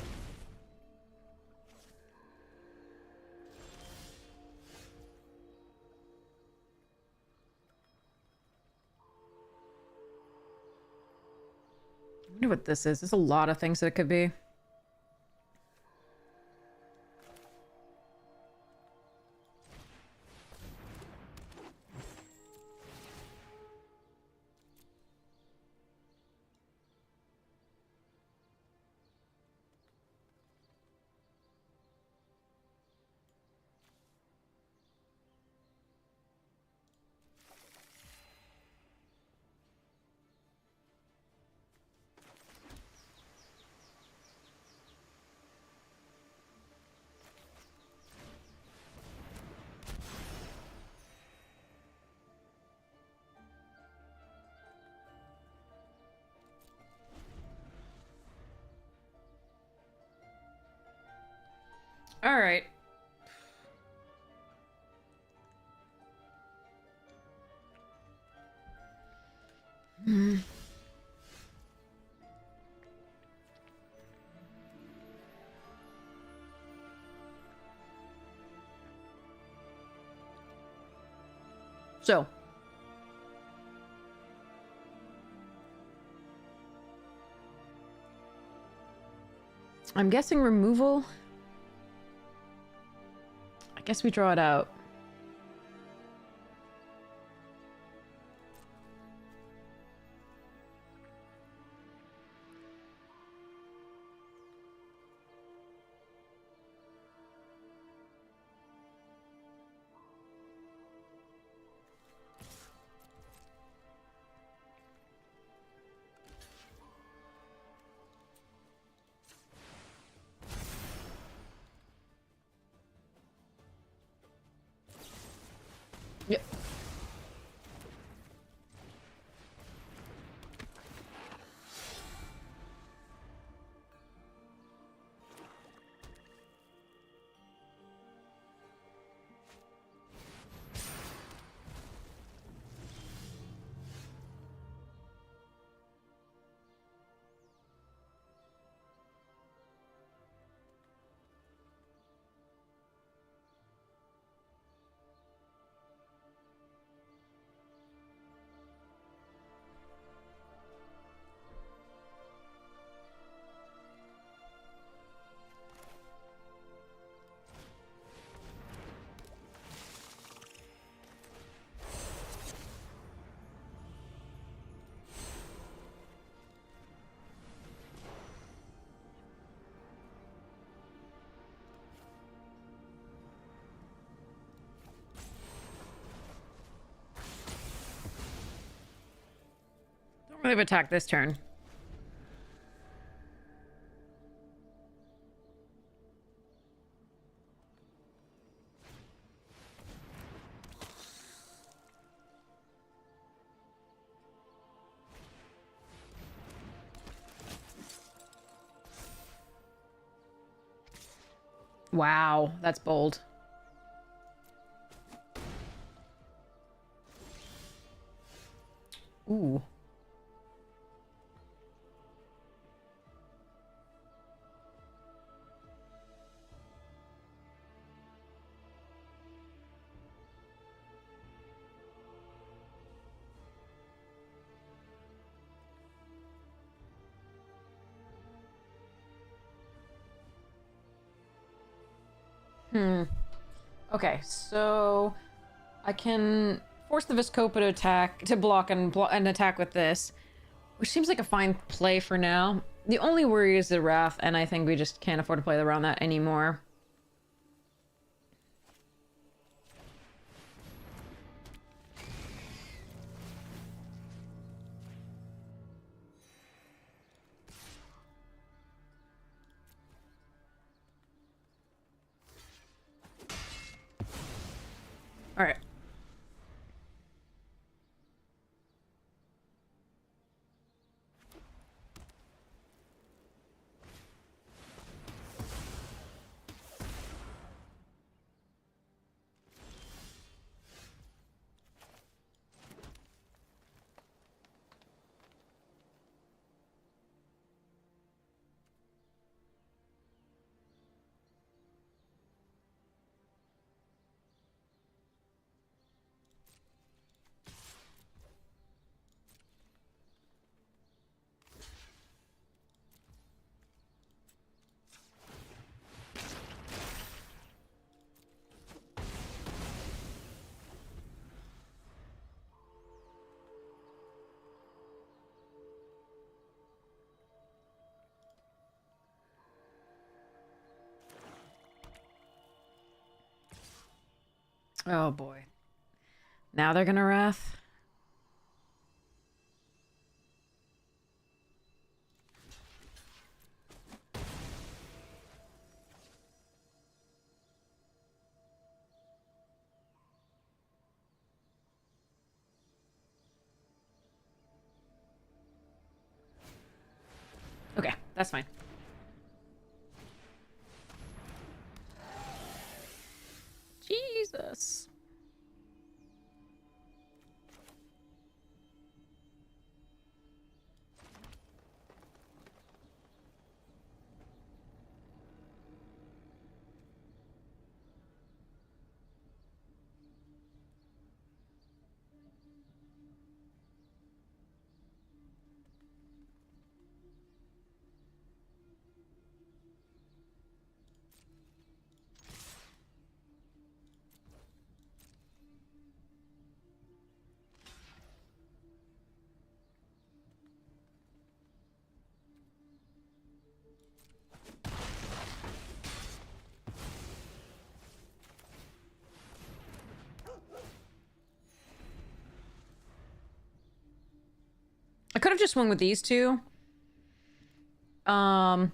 wonder what this is. There's a lot of things that it could be. All right. So. I'm guessing removal. I guess we draw it out. Yep. Don't really have attack this turn. Wow, that's bold. Ooh. Okay, so I can force the Viscopa to attack, to block and attack with this, which seems like a fine play for now. The only worry is the Wrath, and I think we just can't afford to play around that anymore. All right. Oh boy. Now they're gonna wrath. Okay, that's fine. Jesus. I could have just went with these two. And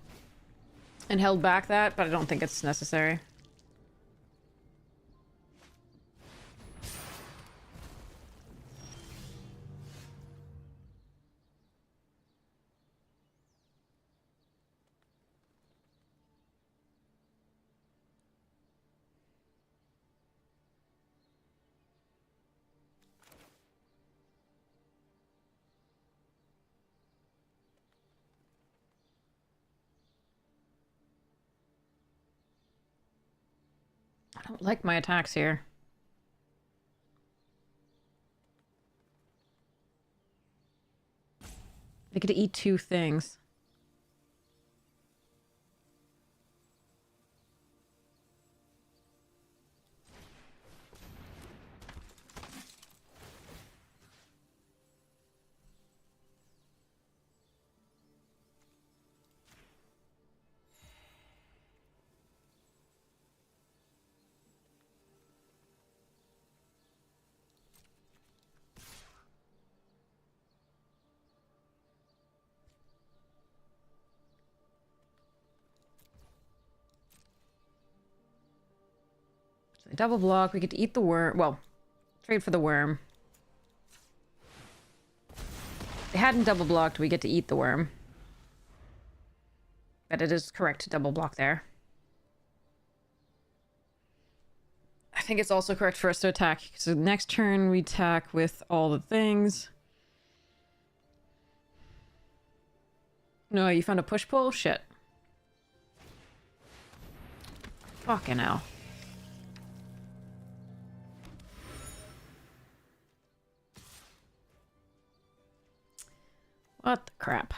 held back that, but I don't think it's necessary. I don't like my attacks here. They get to eat two things. So they double block. We get to eat the worm. Well, trade for the worm. If they hadn't double blocked, we get to eat the worm. But it is correct to double block there. I think it's also correct for us to attack. So next turn we attack with all the things. No, you found a push-pull? Shit. Fucking hell. What the crap?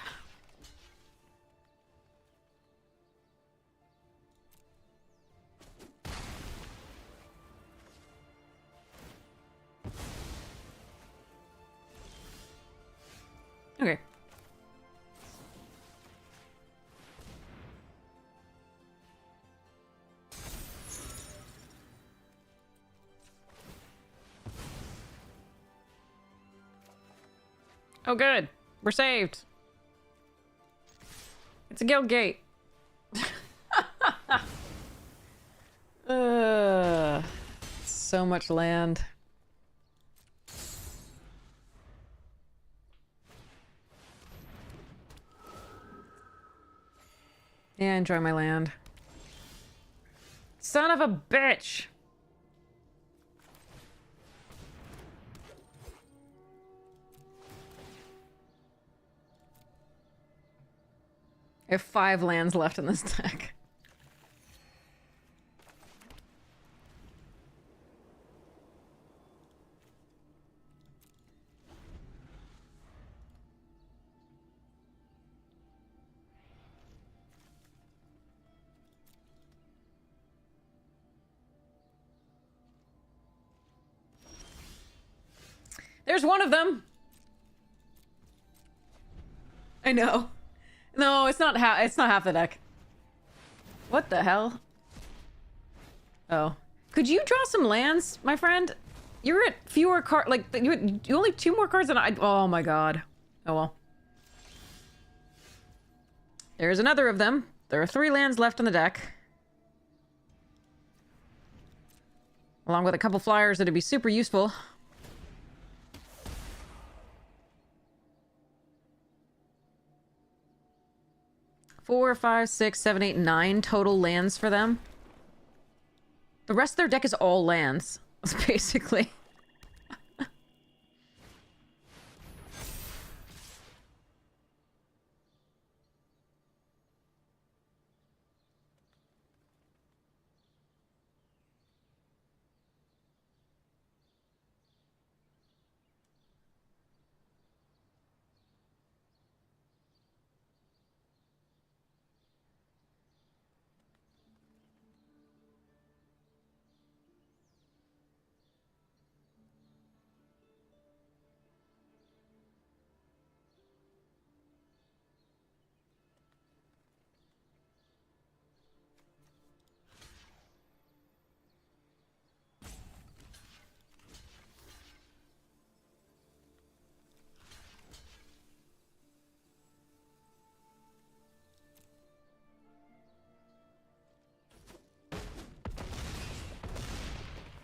Okay. Oh, good. We're saved. It's a guild gate. So much land. Yeah, enjoy my land. Son of a bitch! I have 5 lands left in this deck. There's one of them! I know. No, it's not half the deck. What the hell? Oh. Could you draw some lands, my friend? You're at fewer cards. Like, you only 2 more cards than I. Oh my god. Oh well. There's another of them. There are 3 lands left on the deck. Along with a couple flyers that'd be super useful. Four, 5, 6, 7, 8, 9 total lands for them. The rest of their deck is all lands, basically.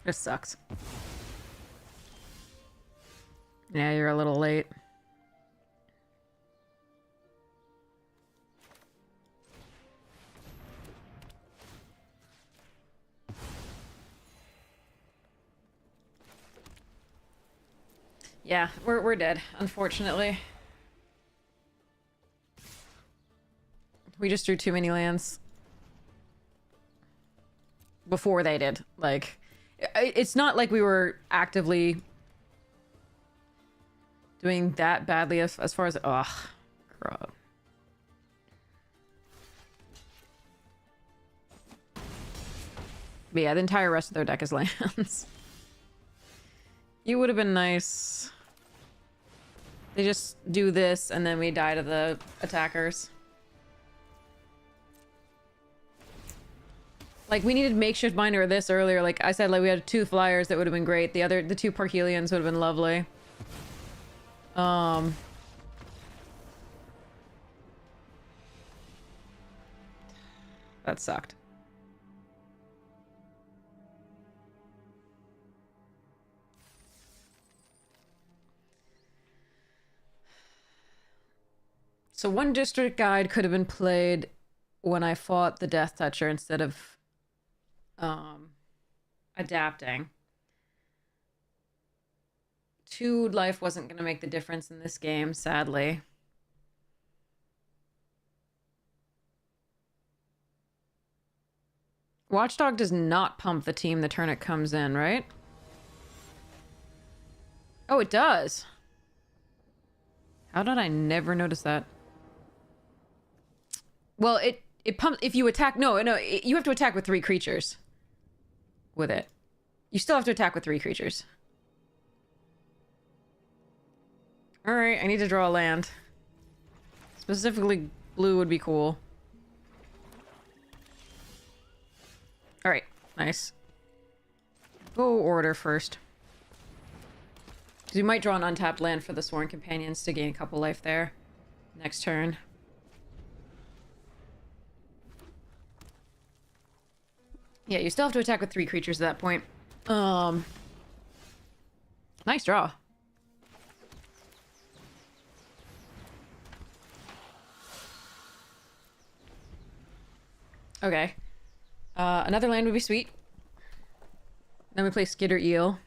This sucks. Yeah, you're a little late. Yeah, we're dead, unfortunately. We just drew too many lands. Before they did. Like, it's not like we were actively doing that badly as far as... Ugh. God. But yeah, the entire rest of their deck is lands. You would have been nice. They just do this, and then we die to the attackers. Like, we needed makeshift miner this earlier. Like I said, like, we had 2 flyers that would have been great. The 2 Parhelions would have been lovely. That sucked. So one district guide could have been played when I fought the Death Toucher instead of adapting. 2 life wasn't going to make the difference in this game, sadly. Watchdog does not pump the team the turn it comes in, right? Oh, it does. How did I never notice that? Well, it pumps if you attack. No, you have to attack with 3 creatures. With it, you still have to attack with 3 creatures. All right, I need to draw a land. Specifically, blue would be cool. All right, nice. Go order first. Because we might draw an untapped land for the Sworn Companions to gain a couple life there. Next turn. Yeah, you still have to attack with 3 creatures at that point. Nice draw. Okay. Another land would be sweet. Then we play Skitter Eel.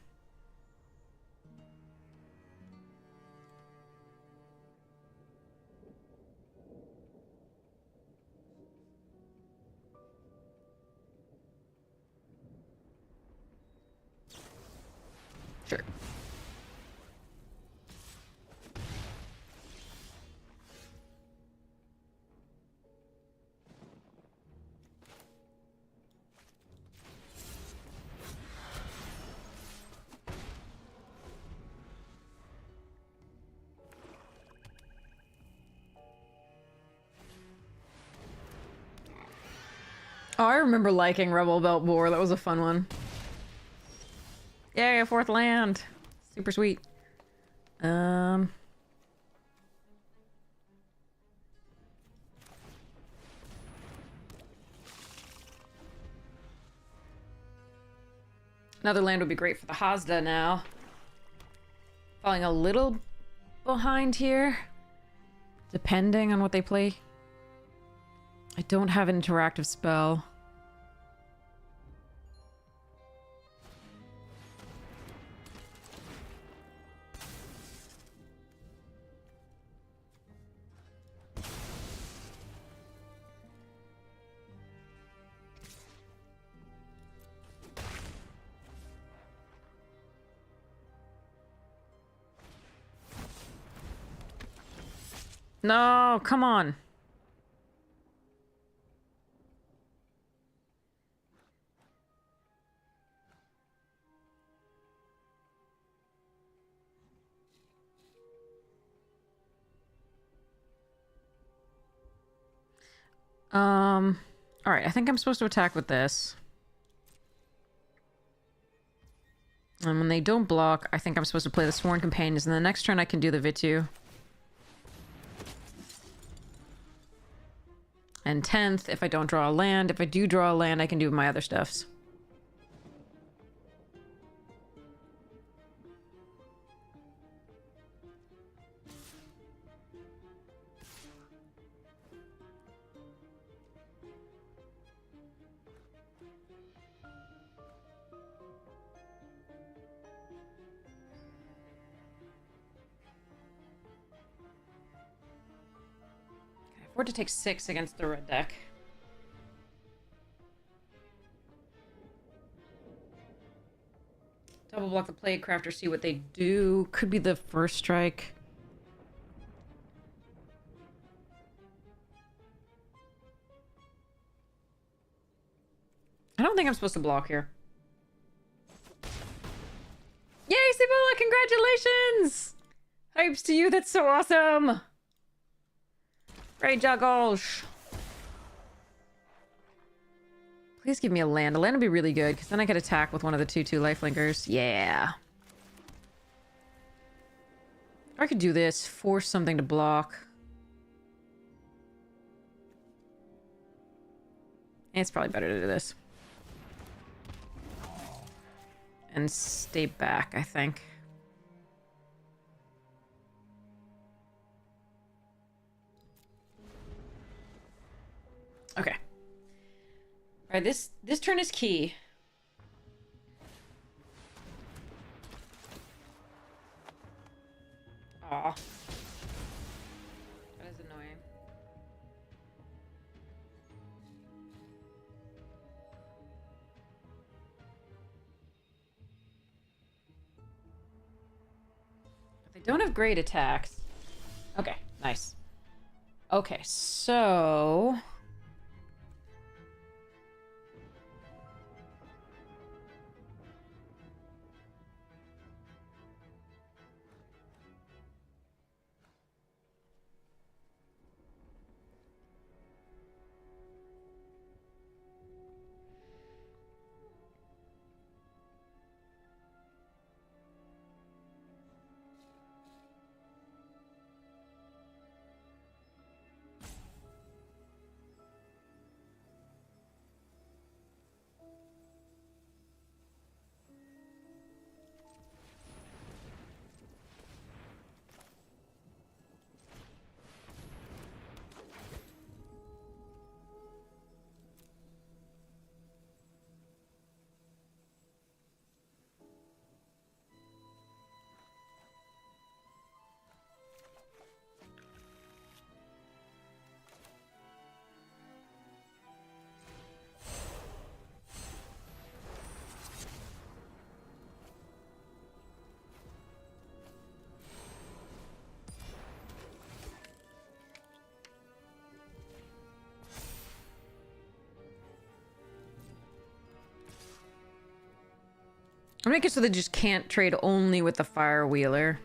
Sure. Oh, I remember liking Rebel Belt Boar. That was a fun one. Yay, a fourth land. Super sweet. Another land would be great for the Hazda now. Falling a little behind here, depending on what they play. I don't have an interactive spell. No, come on. All right, I think I'm supposed to attack with this. And when they don't block, I think I'm supposed to play the Sworn Companions, and the next turn I can do the Vitu. And 10th, if I don't draw a land. If I do draw a land, I can do my other stuffs. Afford to take 6 against the red deck. Double block the Plague Crafter, see what they do. Could be the first strike. I don't think I'm supposed to block here. Yay, Cibola! Congratulations! Hypes to you, that's so awesome! Great juggles! Please give me a land. A land would be really good, because then I could attack with one of the 2/2 lifelinkers. Yeah. Or I could do this, force something to block. It's probably better to do this. And stay back, I think. Okay. Alright, this turn is key. Aw. That is annoying. But they don't have great attacks. Okay, nice. Okay, so... I'm gonna make it so they just can't trade only with the Fire Wheeler.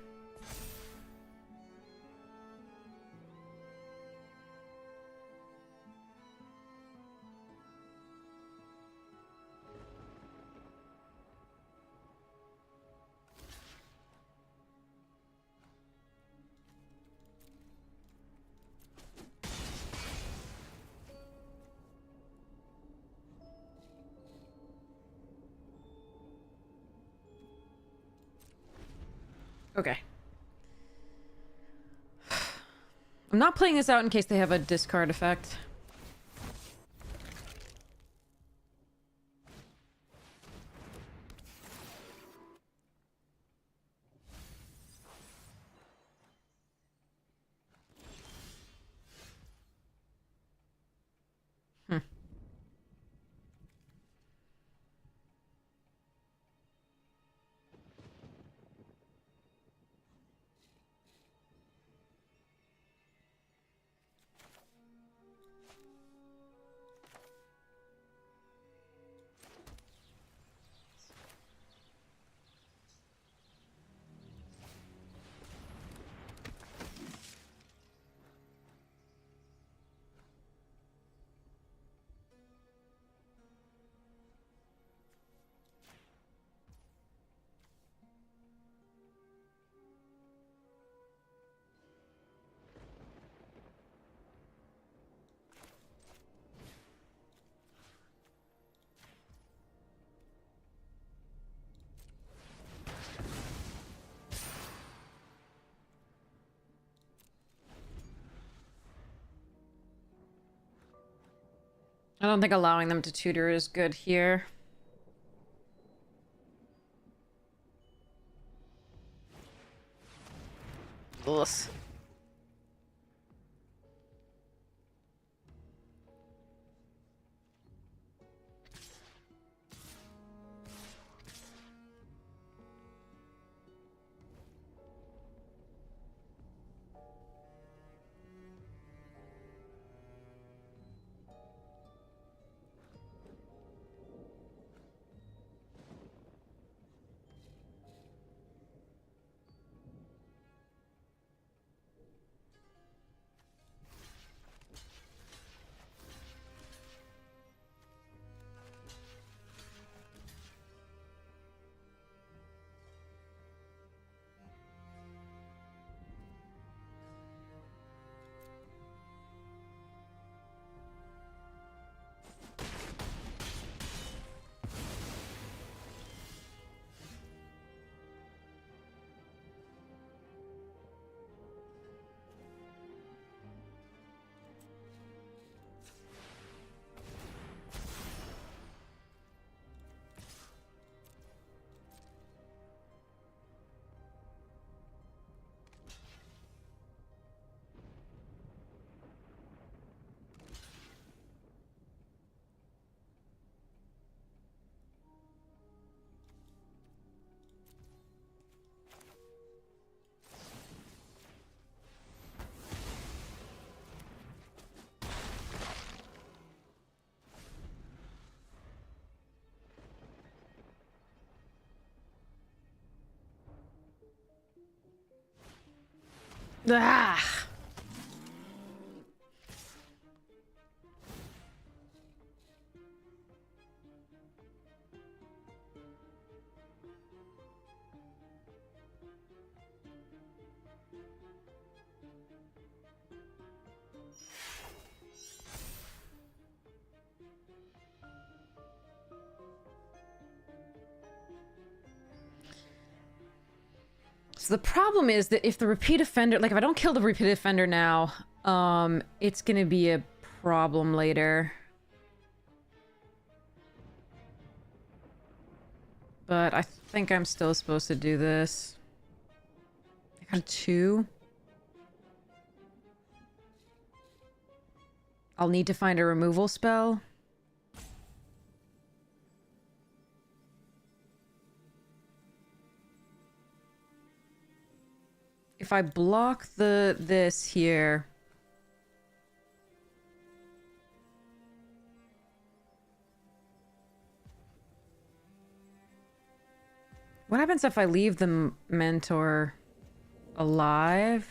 Okay. I'm not playing this out in case they have a discard effect. Hmm. I don't think allowing them to tutor is good here. Ugh. Ah! So the problem is that if the repeat offender, like if I don't kill the repeat offender now, it's gonna be a problem later. But I think I'm still supposed to do this. I got a 2. I'll need to find a removal spell. If I block this here... What happens if I leave the mentor alive?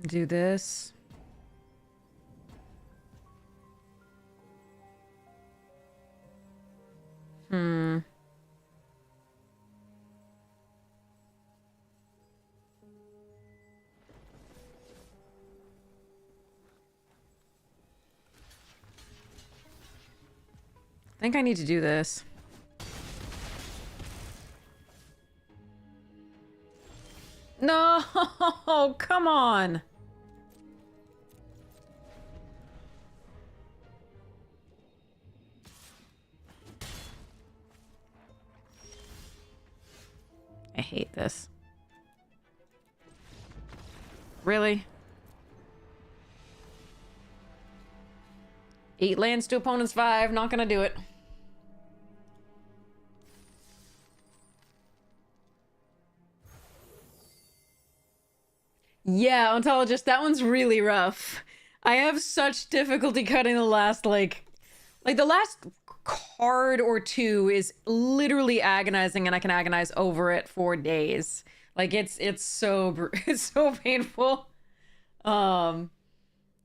Do this. Hmm. I think I need to do this. Oh, come on. I hate this. Really? 8 lands to opponent's 5. Not gonna do it. Yeah, ontologist, that one's really rough. I have such difficulty cutting the last, like the last card or two is literally agonizing, and I can agonize over it for days. Like, it's so it's so painful.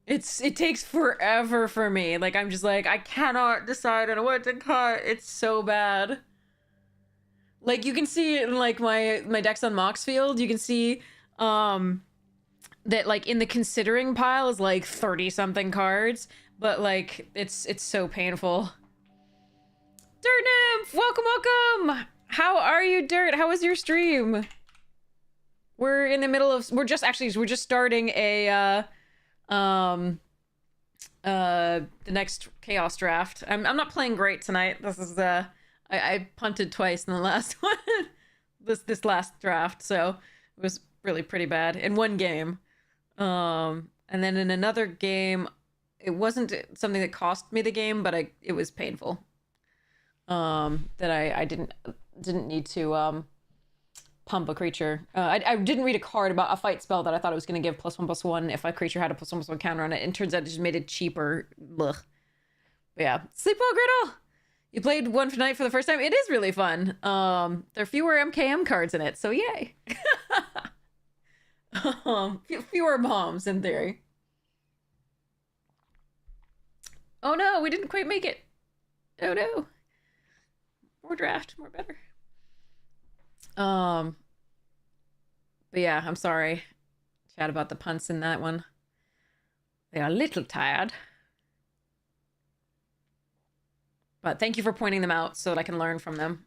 It takes forever for me. Like, I'm just like, I cannot decide on what to cut. It's so bad. Like, you can see in, like, my decks on Moxfield, you can see, that, like, in the considering pile is, like, 30-something cards. But, like, it's so painful. Dirt Nymph! Welcome, welcome! How are you, Dirt? How was your stream? We're in the middle of... We're just starting a, the next Chaos draft. I'm not playing great tonight. This is, I punted twice in the last one. this last draft, so it was really pretty bad in one game. And then in another game, it wasn't something that cost me the game, but it was painful. That I didn't need to pump a creature. I didn't read a card about a fight spell that I thought it was going to give +1/+1 if a creature had a +1/+1 counter on it. And it turns out it just made it cheaper. Ugh. But yeah, sleep well, Griddle. You played one tonight for the first time. It is really fun. There are fewer MKM cards in it, so yay. Fewer bombs in theory. Oh no, we didn't quite make it. Oh no. More draft, more better. But yeah, I'm sorry. Chat about the punts in that one. They are a little tired. But thank you for pointing them out so that I can learn from them.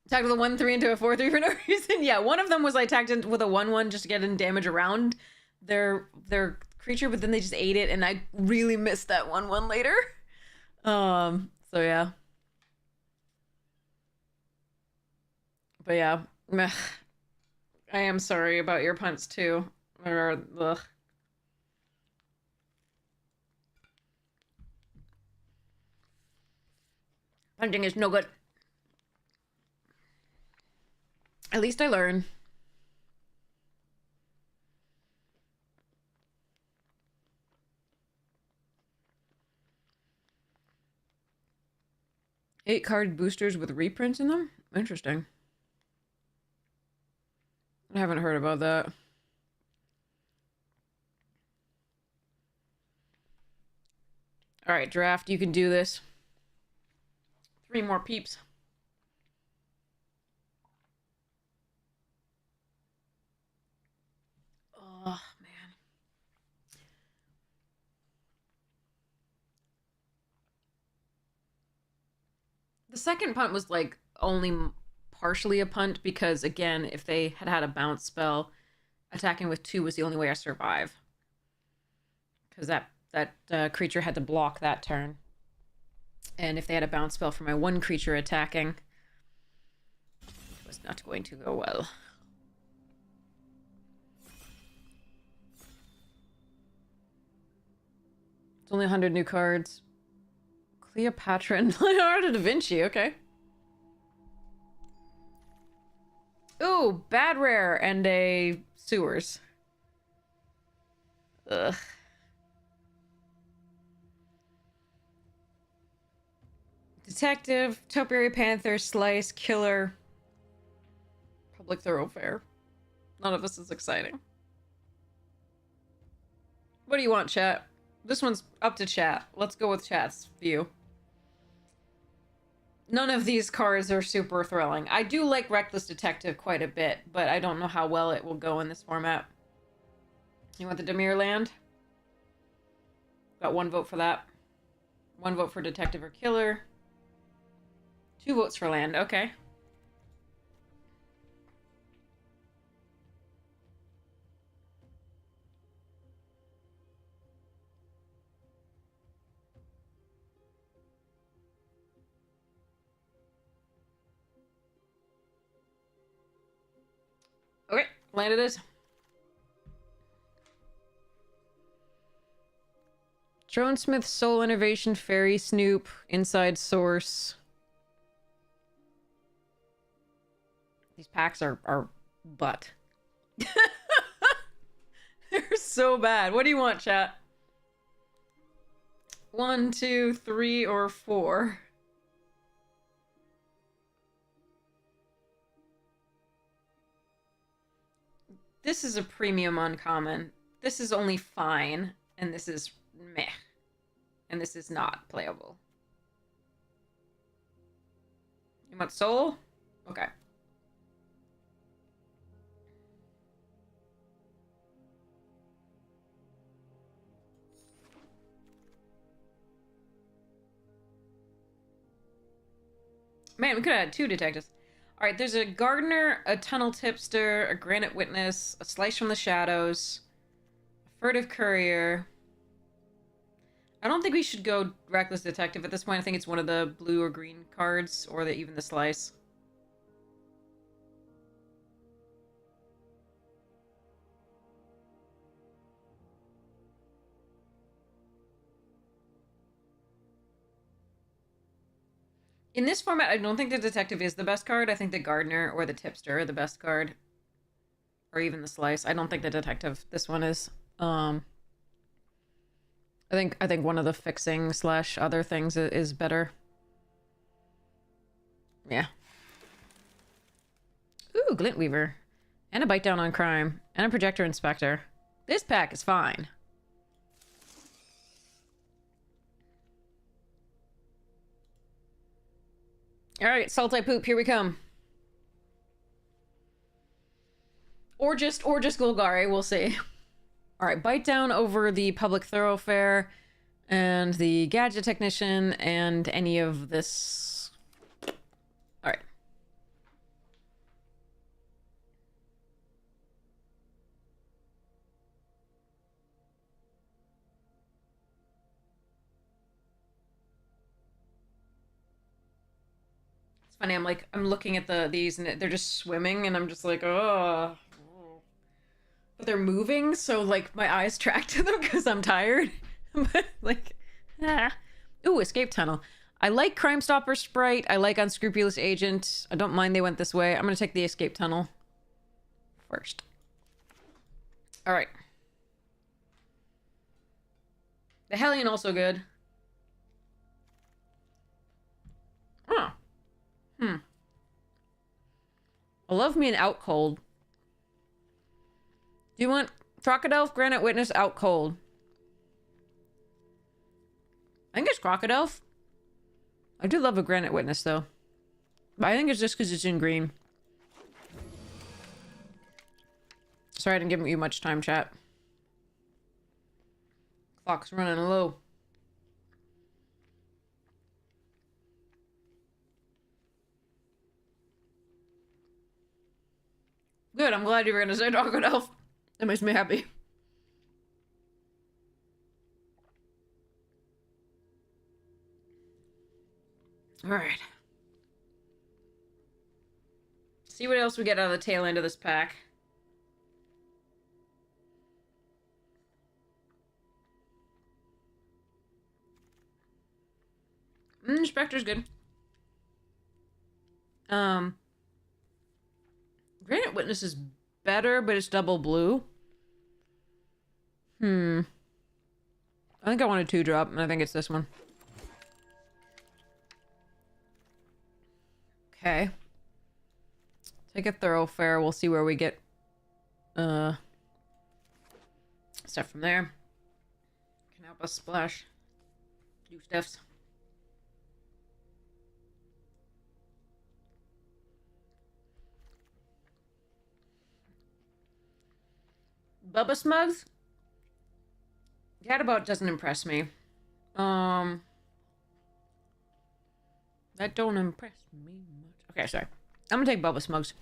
Attacked with a 1/3 into a 4/3 for no reason. Yeah, one of them was I attacked with a 1/1 just to get in damage around their creature, but then they just ate it, and I really missed that 1/1 later. So yeah. But yeah, meh. I am sorry about your punts too. Ugh. Punting is no good. At least I learn. Eight card boosters with reprints in them? Interesting. I haven't heard about that. All right, draft, you can do this. 3 more peeps. Oh, man. The second punt was, like, only partially a punt because, again, if they had had a bounce spell, attacking with 2 was the only way I survive. Because that creature had to block that turn. And if they had a bounce spell for my 1 creature attacking, it was not going to go well. It's only 100 new cards. Cleopatra and Leonardo da Vinci, okay. Ooh, bad rare and a sewers. Ugh. Detective, Topiary Panther, Slice, Killer, Public Thoroughfare. None of this is exciting. What do you want, chat? This one's up to chat. Let's go with chat's view. None of these cards are super thrilling. I do like Reckless Detective quite a bit, but I don't know how well it will go in this format. You want the Demir land? Got 1 vote for that. 1 vote for Detective or Killer. 2 votes for land, okay. Landed it. Dronesmith, Soul Innovation, Fairy Snoop, Inside Source. These packs are butt. They're so bad. What do you want, chat? 1, 2, 3, or 4? This is a premium uncommon. This is only fine, and this is meh. And this is not playable. You want soul? Okay. Man, we could have had 2 detectives. Alright, there's a gardener, a tunnel tipster, a granite witness, a slice from the shadows, a furtive courier. I don't think we should go reckless detective at this point. I think it's one of the blue or green cards, or even the slice. In this format, I don't think the detective is the best card. I think the gardener or the tipster are the best card. Or even the slice. I don't think the detective, this one is. I think one of the fixing / other things is better. Yeah. Ooh, Glintweaver. And a Bite Down on Crime. And a Projector Inspector. This pack is fine. Alright, Saltai Poop, here we come. Or just Golgari, we'll see. Alright, Bite Down over the Public Thoroughfare, and the Gadget Technician, and any of this. Alright. It's funny, I'm looking at these, and they're just swimming, and I'm just like, oh. But they're moving, so, like, my eyes track to them because I'm tired. But, like, ah. Ooh, Escape Tunnel. I like Crime Stopper Sprite. I like Unscrupulous Agent. I don't mind they went this way. I'm going to take the Escape Tunnel first. Alright. The Hellion also good. Oh. I love me an Out Cold. Do you want Crocodile, Granite Witness, Out Cold? I think it's Crocodile. I do love a Granite Witness, though. But I think it's just because it's in green. Sorry I didn't give you much time, chat. Clock's running low. Good, I'm glad you were gonna say Crocodile. That makes me happy. Alright. See what else we get out of the tail end of this pack. Spectre's good. Granite Witness is better, but it's double blue. I think I want a 2-drop, and I think it's this one. Okay. Take a Thoroughfare. We'll see where we get stuff from there. Can help us splash. Do stuffs. Bubba Smugs? Gadabout doesn't impress me. That don't impress me much. Okay, sorry. I'm gonna take Bubba Smugs.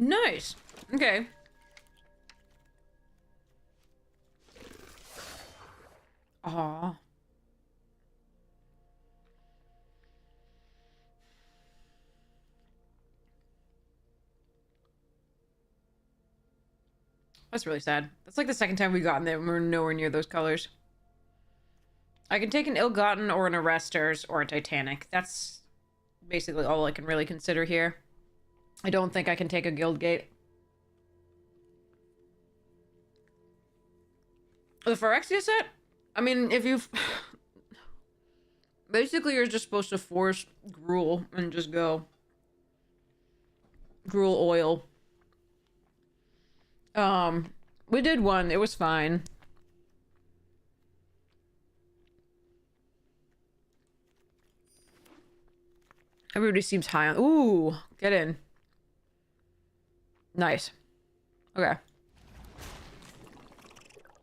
Nice. Okay. Aw. That's really sad. That's like the second time we've gotten there and we're nowhere near those colors. I can take an Ill-Gotten or an Arresters or a Titanic. That's basically all I can really consider here. I don't think I can take a Guildgate. The Phyrexia set? I mean, if you've... Basically, you're just supposed to force Gruul and just go. Gruul oil. We did one. It was fine. Everybody seems high on... Ooh, get in. Nice. Okay.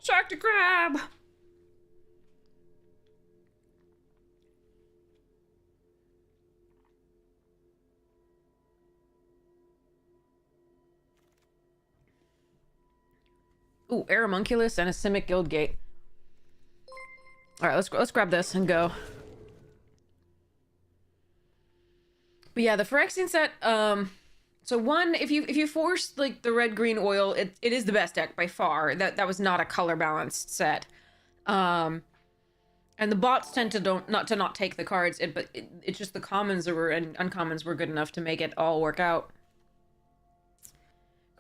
Shark to crab! Ooh, Aeromunculus and a Simic Guildgate. All right, let's grab this and go. But yeah, the Phyrexian set. So one, if you force like the red green oil, it is the best deck by far. That was not a color balanced set. And the bots tend to not take the cards. But it's just the commons and uncommons were good enough to make it all work out.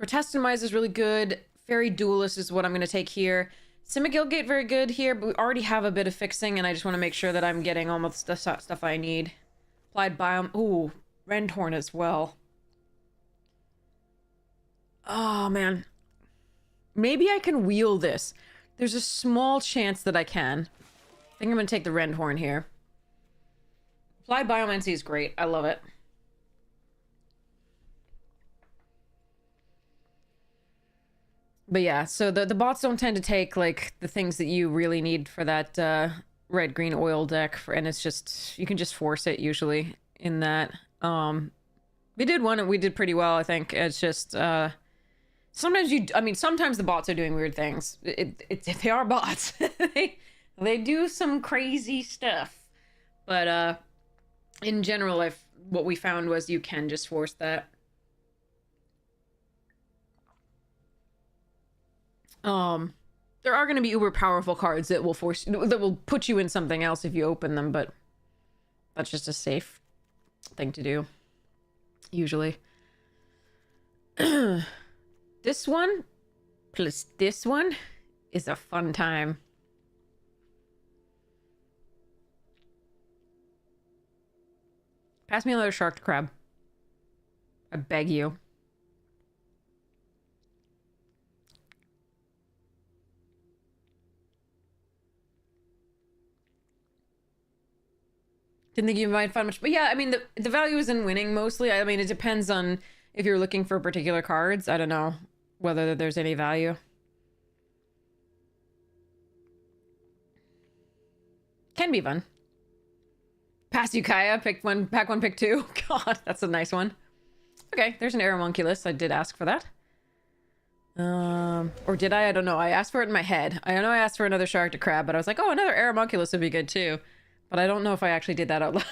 Grotestimize is really good. Fairy Duelist is what I'm going to take here. Simic Guildgate very good here, but we already have a bit of fixing, and I just want to make sure that I'm getting almost the stuff I need. Applied Biome. Ooh, Rendhorn as well. Oh, man. Maybe I can wheel this. There's a small chance that I can. I think I'm going to take the Rendhorn here. Applied Biomancy is great. I love it. But yeah, so the bots don't tend to take, like, the things that you really need for that red-green oil deck. And it's just, you can just force it, usually, in that. We did one, and we did pretty well, I think. It's just, sometimes sometimes the bots are doing weird things. If they are bots. they do some crazy stuff. But, in general, what we found was you can just force that. There are going to be uber powerful cards that will put you in something else if you open them, but that's just a safe thing to do, usually. This one plus this one is a fun time. Pass me another shark crab. I beg you. Didn't think you might find much, but yeah, I mean, the value is in winning mostly. I mean, it depends on if you're looking for particular cards. I don't know whether there's any value. Can be fun. Pass Ukiah, pick one, pack one, pick two. God, that's a nice one. Okay, there's an Aeromunculus. I did ask for that. Or did I? I don't know. I asked for it in my head. I know I asked for another Shark to Crab, but I was like, oh, another Aeromunculus would be good too. But I don't know if I actually did that out loud.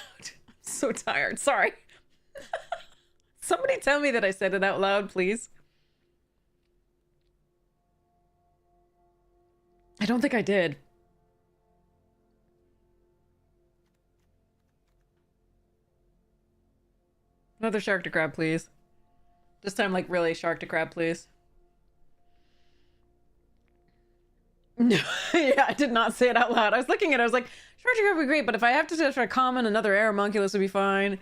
I'm so tired. Sorry. Somebody tell me that I said it out loud, please. I don't think I did. Another Shark to Crab, please. This time, like, really, Shark to Crab, please. No, yeah, I did not say it out loud. I was looking at it, I was like, Shark to Crab would be great, but if I have to search for a common, another Aeromunculus would be fine.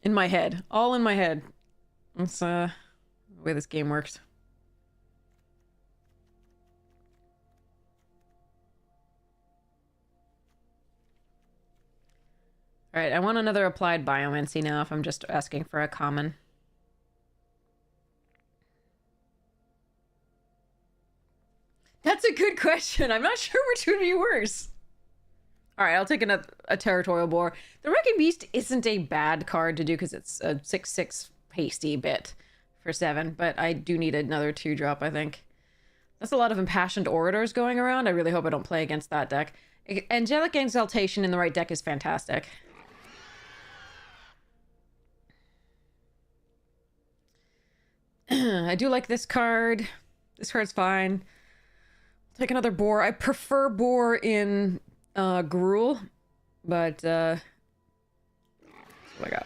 In my head. All in my head. That's, the way this game works. Alright, I want another Applied Biomancy now if I'm just asking for a common. That's a good question. I'm not sure which would be worse. Alright, I'll take a Territorial Boar. The Wrecking Beast isn't a bad card to do because it's a 6/6 hasty bit for 7, but I do need another 2-drop, I think. That's a lot of Impassioned Orators going around. I really hope I don't play against that deck. Angelic Exaltation in the right deck is fantastic. I do like this card. This card's fine. Take another boar. I prefer boar in Gruul, but that's what I got.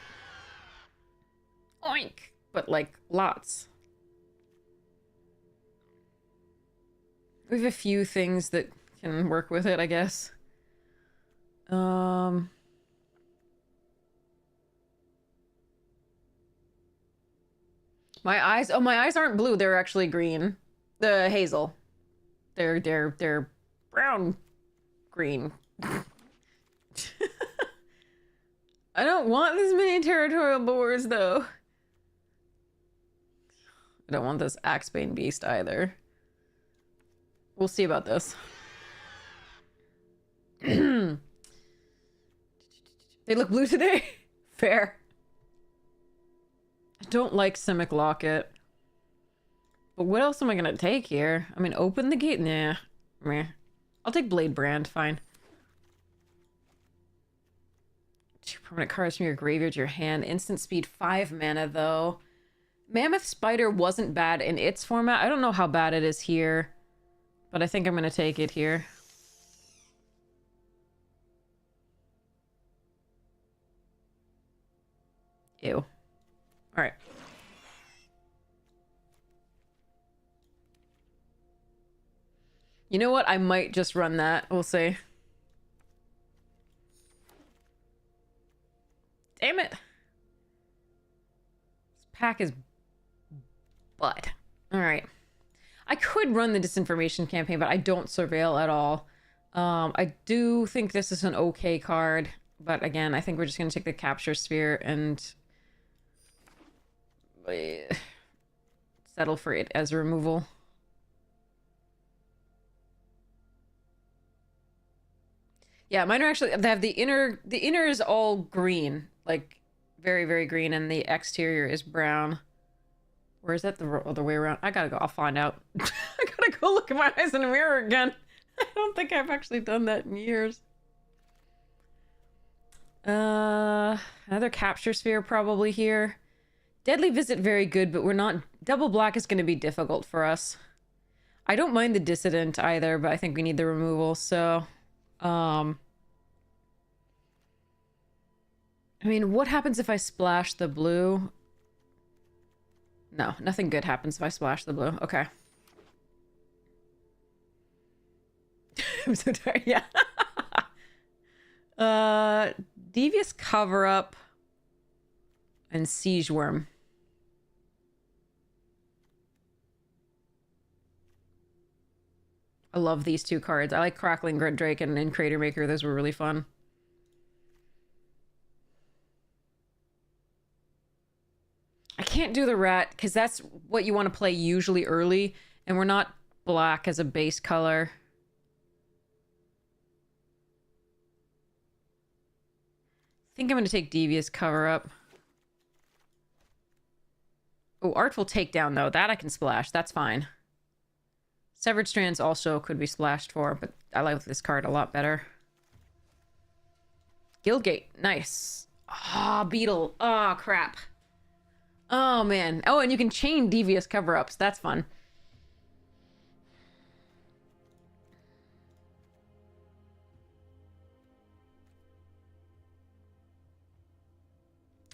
Oink! But like lots. We have a few things that can work with it, I guess. My eyes, oh, my eyes aren't blue, they're actually green. The hazel. They're brown green. I don't want this many territorial boars though. I don't want this Axebane beast either. We'll see about this. They look blue today? Fair. I don't like Simic Locket. But what else am I gonna take here? I mean, open the gate? Nah. Meh. I'll take Blade Brand, fine. 2 permanent cards from your graveyard to your hand. Instant speed, 5 mana, though. Mammoth Spider wasn't bad in its format. I don't know how bad it is here. But I think I'm gonna take it here. Ew. Alright. You know what? I might just run that. We'll see. Damn it. This pack is butt. Alright. I could run the disinformation campaign, but I don't surveil at all. I do think this is an okay card, but again, I think we're just going to take the Capture Sphere and settle for it as a removal. Yeah, mine are actually, they have the inner is all green, like very, very green, and the exterior is brown. Or is that the other way around? I gotta go. I'll find out. I gotta go look at my eyes in the mirror again. I don't think I've actually done that in years. Another Capture Sphere probably here. Deadly Visit, very good, but we're not... Double black is going to be difficult for us. I don't mind the Dissident either, but I think we need the removal, so... I mean, what happens if I splash the blue? No, nothing good happens if I splash the blue. Okay. I'm so tired. Yeah. Devious Cover-Up and Siege Worm. I love these 2 cards. I like Crackling Grid Drake and Crater Maker. Those were really fun. I can't do the rat because that's what you want to play usually early, and we're not black as a base color. I think I'm going to take Devious Cover-Up. Oh, Artful Takedown, though. That I can splash. That's fine. Severed Strands also could be splashed for, but I like this card a lot better. Guildgate. Nice. Ah, Beetle. Oh, crap. Oh, man. Oh, and you can chain Devious Cover-Ups. That's fun.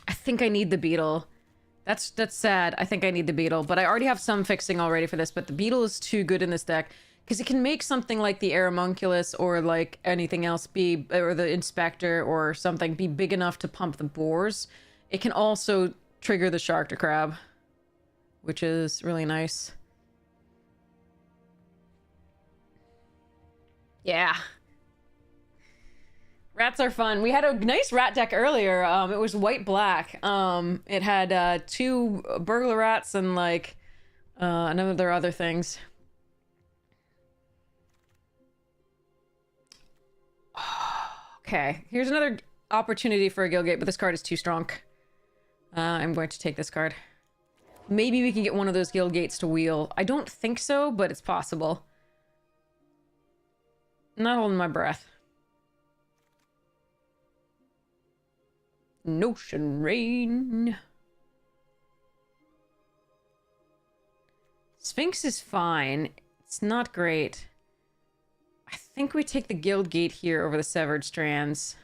I think I need the Beetle. That's sad. I think I need the Beetle, but I already have some fixing already for this, but the Beetle is too good in this deck because it can make something like the Aeromunculus or like anything else be, or the Inspector or something be big enough to pump the boars. It can also trigger the Shark to Crab, which is really nice. Yeah. Rats are fun. We had a nice rat deck earlier. It was white-black. It had 2 burglar rats and like another other things. Okay, here's another opportunity for a Guildgate, but this card is too strong. I'm going to take this card. Maybe we can get one of those guild gates to wheel. I don't think so, but it's possible. Not holding my breath. Notion Rain. Sphinx is fine. It's not great. I think we take the guild gate here over the Severed Strands.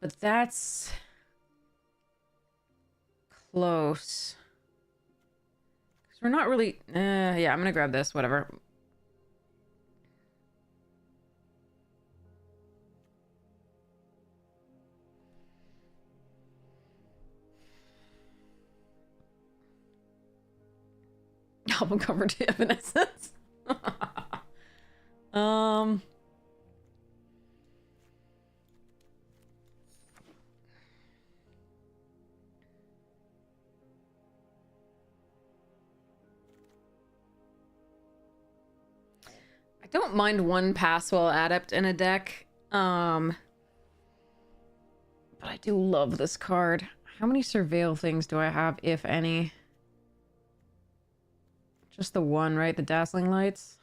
But that's close. Because we're not really... yeah, I'm gonna grab this, whatever. Album cover to Evanescence. I don't mind one Passwell Adept in a deck. But I do love this card. How many Surveil things do I have, if any? Just the one, right? The Dazzling Lights?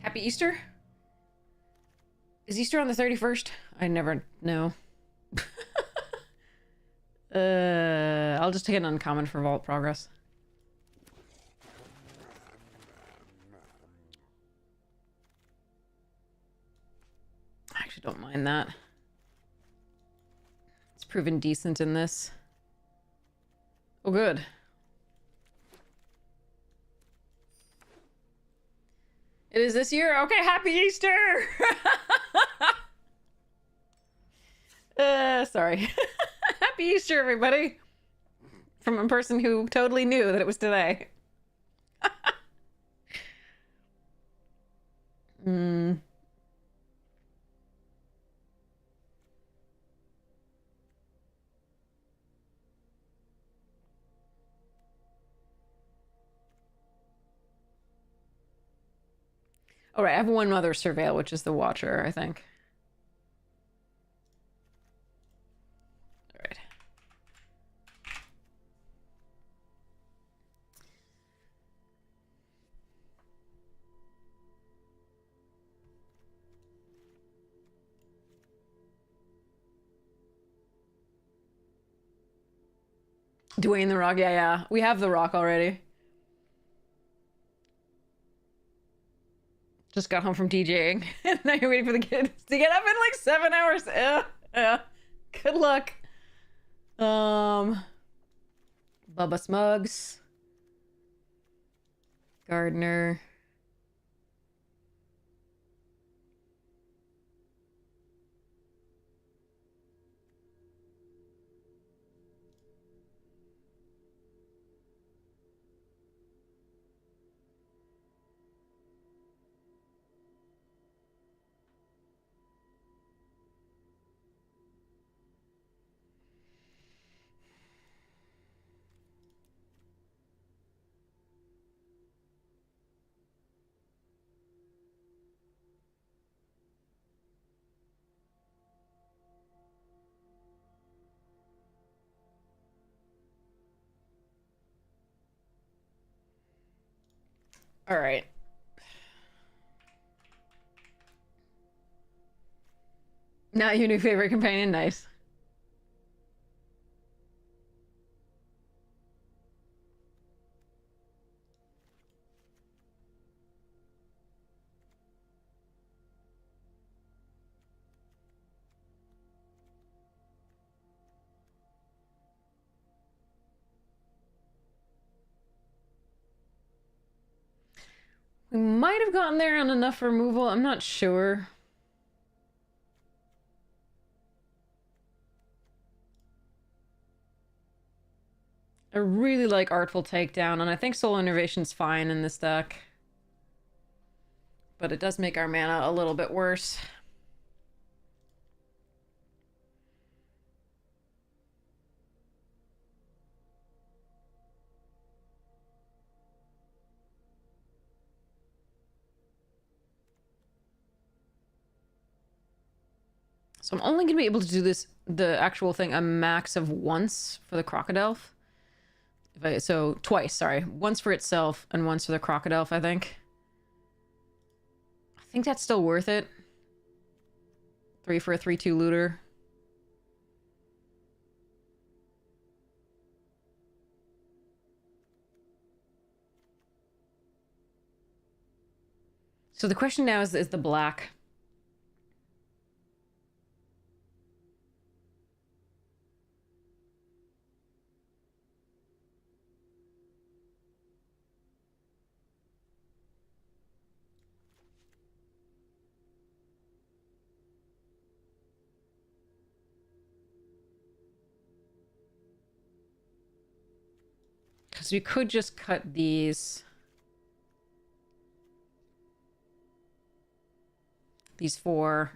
Happy Easter? Is Easter on the 31st? I never know. I'll just take an uncommon for Vault Progress. I actually don't mind that. It's proven decent in this. Oh, good. It is this year? Okay, happy Easter! Sorry. Happy Easter, everybody! From a person who totally knew that it was today. All right, I have one other Surveil, which is the Watcher, I think. All right. Dwayne the Rock, yeah. We have the Rock already. Just got home from DJing. And now you're waiting for the kids to get up in like 7 hours. Good luck. Bubba Smugs. Gardner. All right. Now your new favorite companion, nice. We might have gotten there on enough removal. I'm not sure. I really like Artful Takedown, and I think Soul Innervation's fine in this deck. But it does make our mana a little bit worse. So I'm only going to be able to do this, the actual thing, a max of once for the crocodile. So twice, sorry. Once for itself and once for the crocodile, I think. I think that's still worth it. 3 for a 3/2 looter. So the question now is the black. Because we could just cut these 4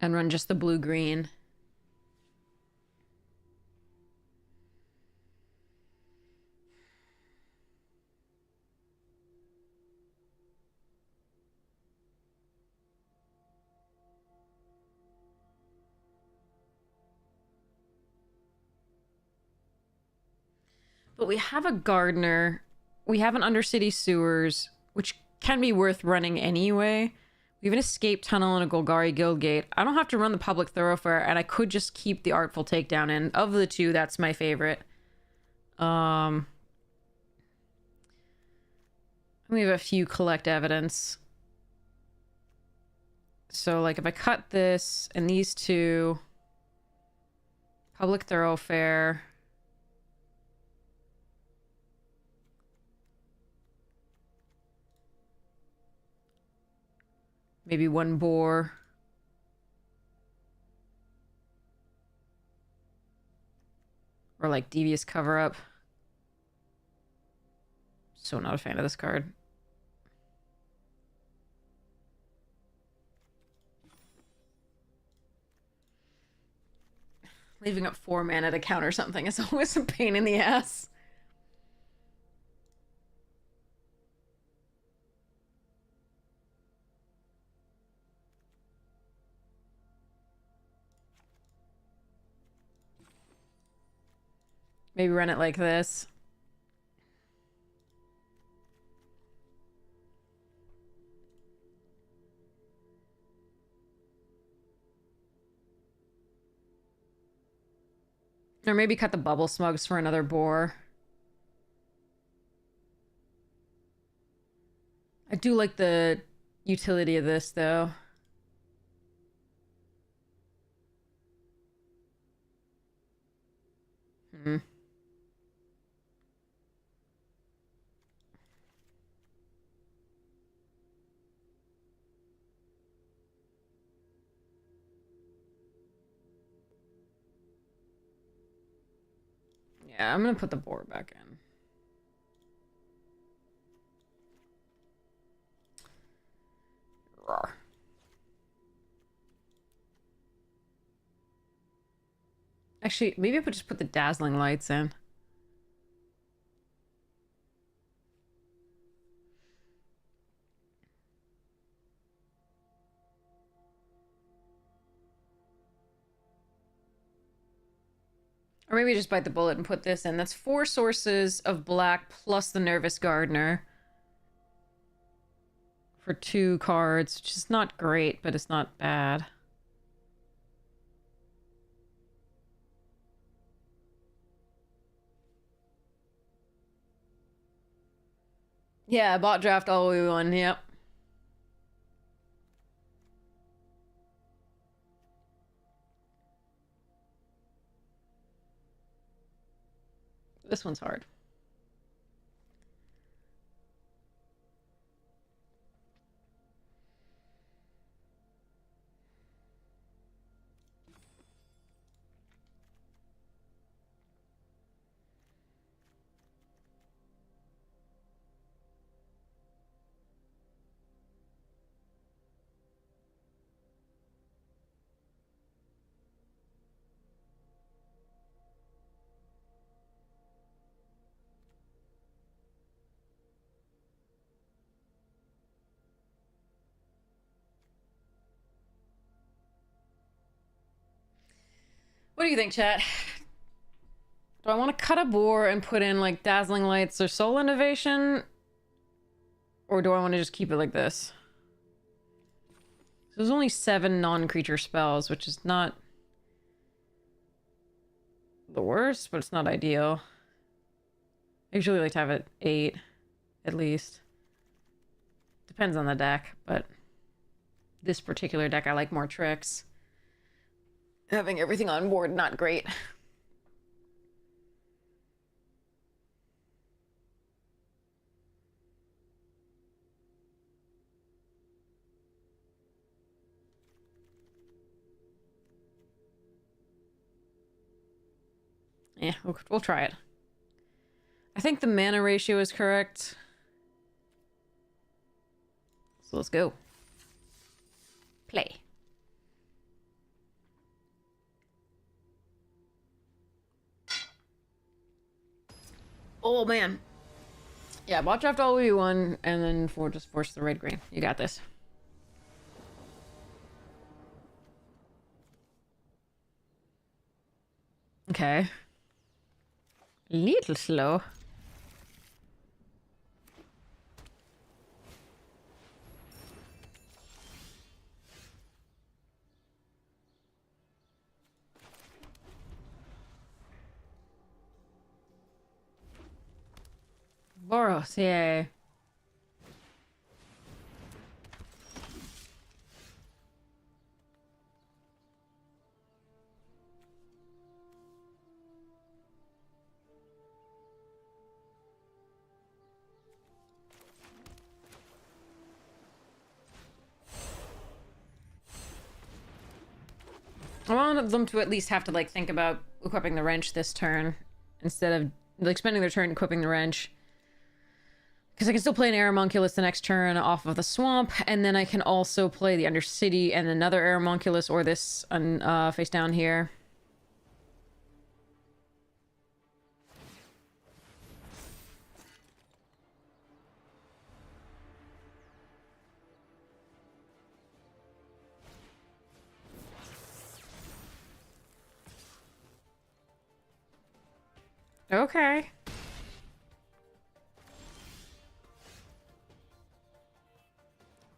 and run just the blue-green. But we have a gardener. We have an undercity sewers, which can be worth running anyway. We have an escape tunnel and a Golgari guild gate. I don't have to run the public thoroughfare, and I could just keep the artful takedown in. Of the two, that's my favorite. We have a few collect evidence. So, like, if I cut this and these two, public thoroughfare. Maybe 1 boar. Or like devious cover up. So not a fan of this card. Leaving up 4 mana to counter something is always a pain in the ass. Maybe run it like this. Or maybe cut the bubble smugs for another boar. I do like the utility of this, though. Hmm. Yeah, I'm gonna put the boar back in. Rawr. Actually, maybe I could just put the dazzling lights in. Or maybe just bite the bullet and put this in. That's 4 sources of black plus the Nervous Gardener. For 2 cards, which is not great, but it's not bad. Yeah, bot draft all we won, yep. This one's hard. What do you think, chat? Do I want to cut a boar and put in like Dazzling Lights or Soul Innovation? Or do I want to just keep it like this? So there's only 7 non-creature spells, which is not the worst, but it's not ideal. I usually like to have it 8, at least. Depends on the deck, but this particular deck I like more tricks. Having everything on board, not great. Yeah, we'll try it. I think the mana ratio is correct. So let's go. Play. Oh, man. Yeah, bot draft all we won, and then just force the red green. You got this. Okay. Little slow. Boros, yay. I wanted them to at least have to, like, think about equipping the wrench this turn instead of, like, spending their turn equipping the wrench. Because I can still play an Aeromonculus the next turn off of the swamp, and then I can also play the Undercity and another Aeromonculus or this face down here. Okay.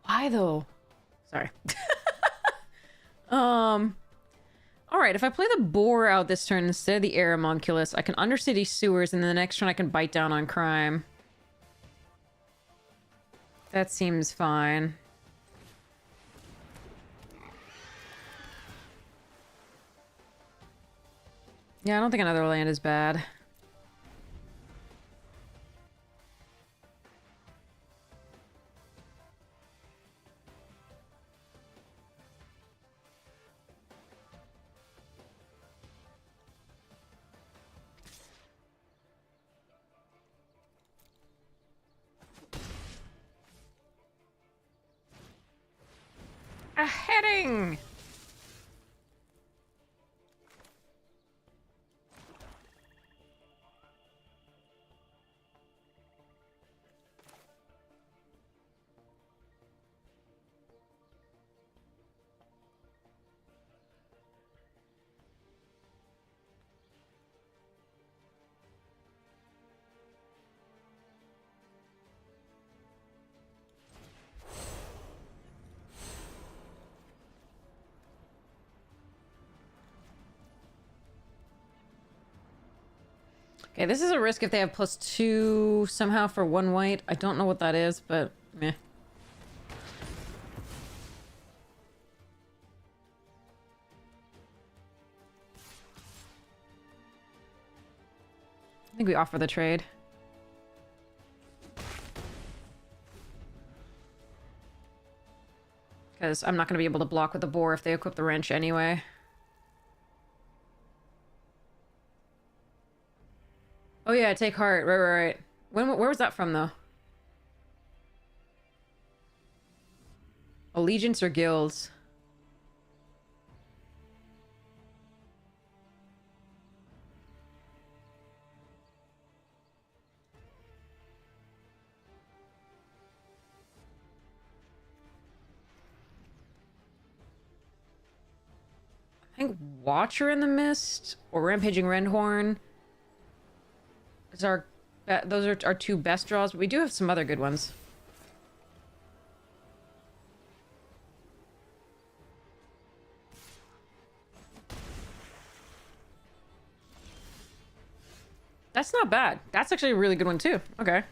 Why though? Sorry. Alright, if I play the boar out this turn instead of the Aeromonculus, I can Undercity Sewers, and then the next turn I can bite down on crime. That seems fine. Yeah, I don't think another land is bad. A heading! Okay, this is a risk if they have +2 somehow for 1 white. I don't know what that is, but meh. I think we offer the trade. Because I'm not going to be able to block with the boar if they equip the wrench anyway. Oh yeah, take heart. Right. Where was that from, though? Allegiance or guilds? I think Watcher in the Mist or Rampaging Rendhorn is those are our two best draws, but we do have some other good ones. That's not bad. That's actually a really good one too. Okay.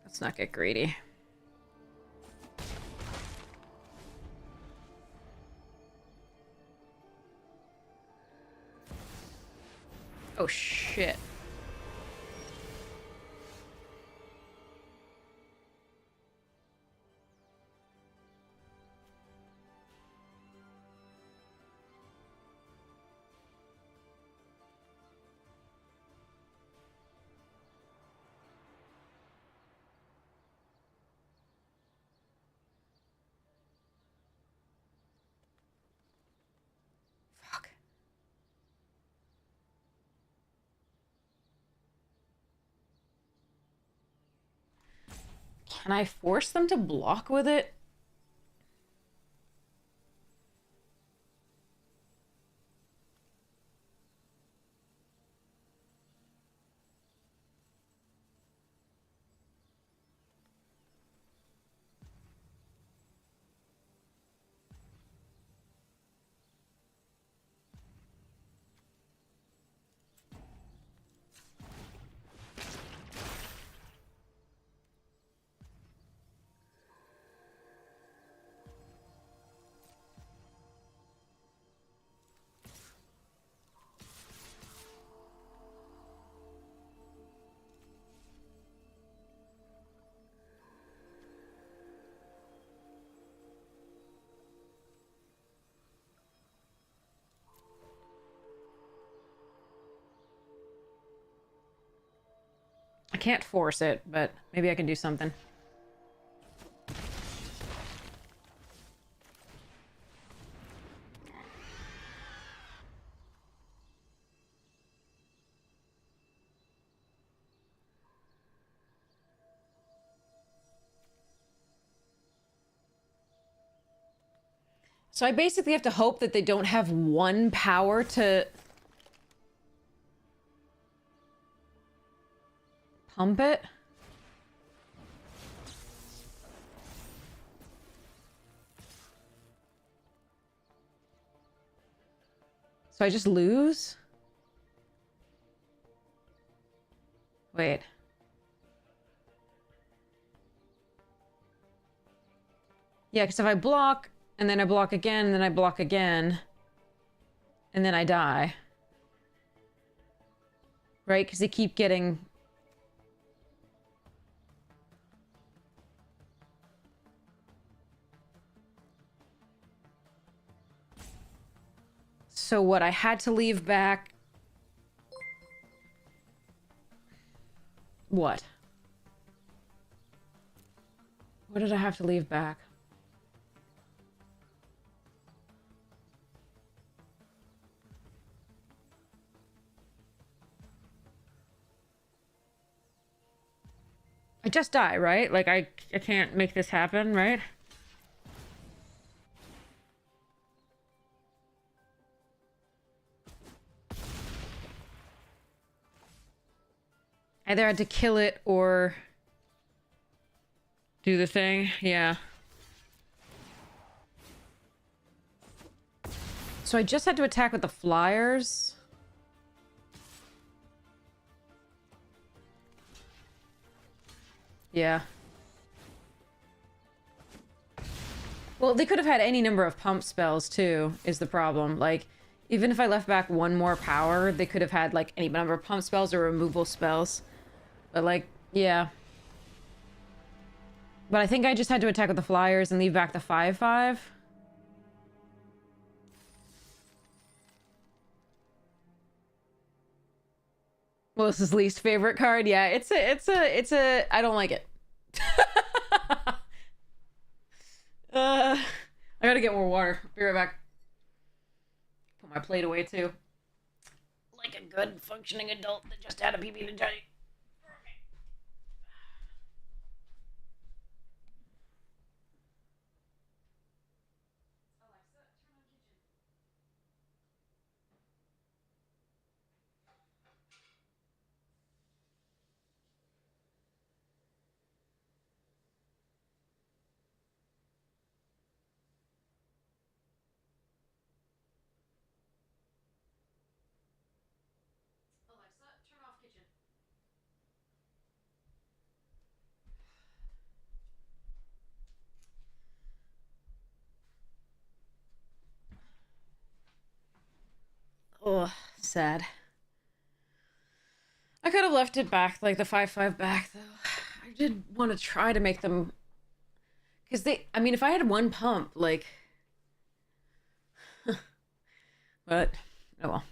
Let's not get greedy. Oh shit. Fuck. Can I force them to block with it? I can't force it, but maybe I can do something. So I basically have to hope that they don't have one power to pump it. So I just lose? Wait. Yeah, because if I block, and then I block again, and then I block again, and then I die. Right? Because they keep getting... So what, I had to leave back... What? What did I have to leave back? I just die, right? Like, I can't make this happen, right? I either had to kill it or... do the thing. Yeah. So I just had to attack with the flyers. Yeah. Well, they could have had any number of pump spells, too, is the problem. Like, even if I left back one more power, they could have had, like, any number of pump spells or removal spells. But, like, yeah. But I think I just had to attack with the flyers and leave back the 5/5. Well, this is least favorite card. Yeah, it's a, I don't like it. I gotta get more water. Be right back. Put my plate away, too. Like a good functioning adult that just had a pee-pee to tell you. Alexa, turn off kitchen. Oh, sad. I could have left it back, like the 5/5 back, though. I did want to try to make them... Because they... I mean, if I had one pump, like... But, oh well.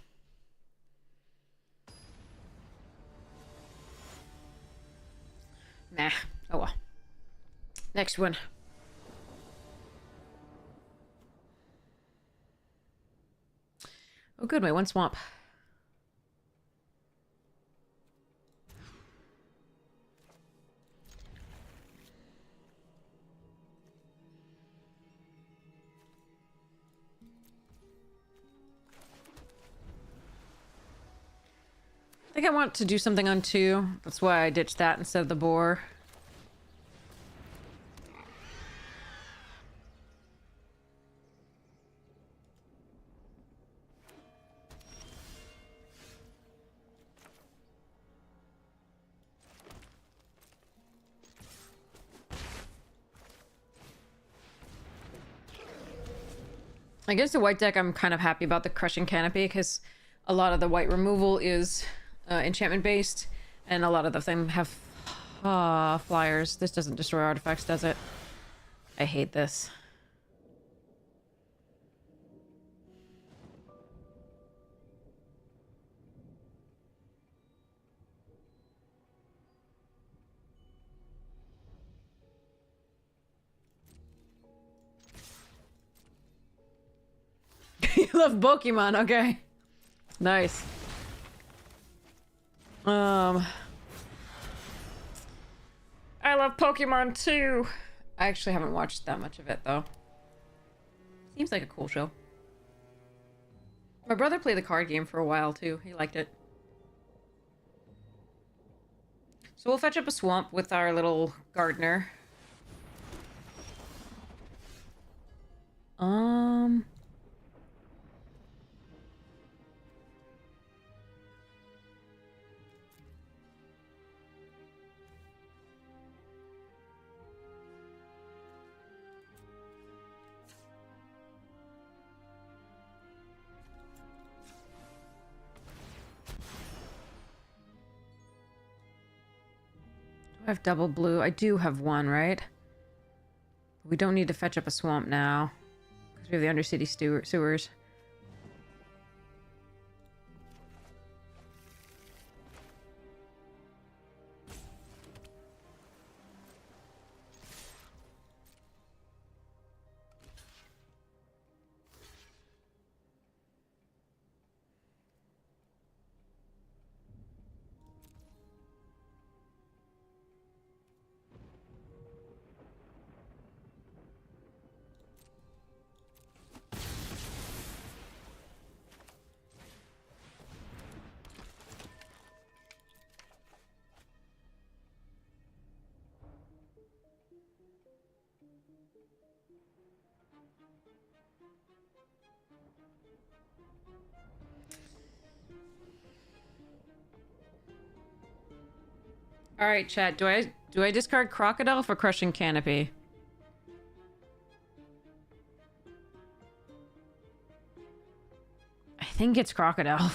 Nah, oh well. Next one. Oh good, my one swamp. I think I want to do something on 2. That's why I ditched that instead of the boar. I guess the white deck, I'm kind of happy about the Crushing Canopy, because a lot of the white removal is enchantment based, and a lot of them have flyers. This doesn't destroy artifacts, does it? I hate this. You love Pokemon, okay. Nice. I love Pokemon too. I actually haven't watched that much of it though. Seems like a cool show. My brother played the card game for a while too. He liked it. So we'll fetch up a swamp with our little gardener. I have double blue. I do have one, right? We don't need to fetch up a swamp now, because we have the Undercity sewers. All right, chat. Do I discard Crocodile for Crushing Canopy? I think it's Crocodile.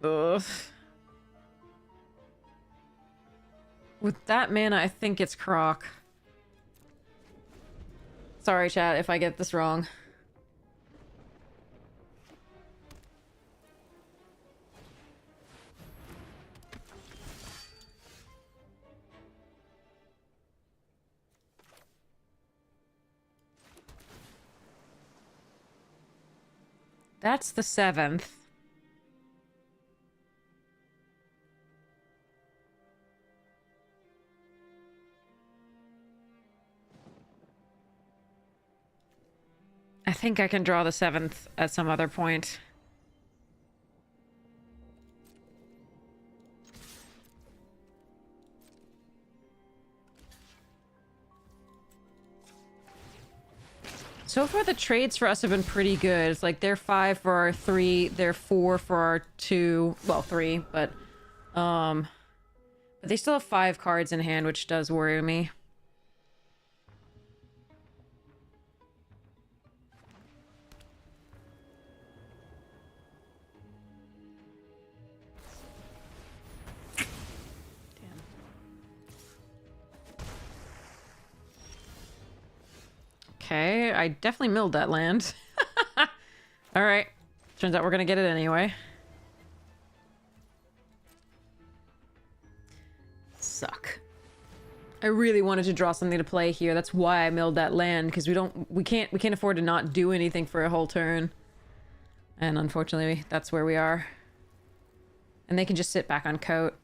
Ugh. With that mana, I think it's Croc. Sorry, chat, if I get this wrong. That's the 7th. I think I can draw the 7th at some other point. So far, the trades for us have been pretty good. It's like they're 5 for our 3, they're 4 for our 2. Well, 3, but they still have 5 cards in hand, which does worry me. Okay, I definitely milled that land. Alright. Turns out we're gonna get it anyway. Suck. I really wanted to draw something to play here. That's why I milled that land, because we can't afford to not do anything for a whole turn. And unfortunately, that's where we are. And they can just sit back on coat.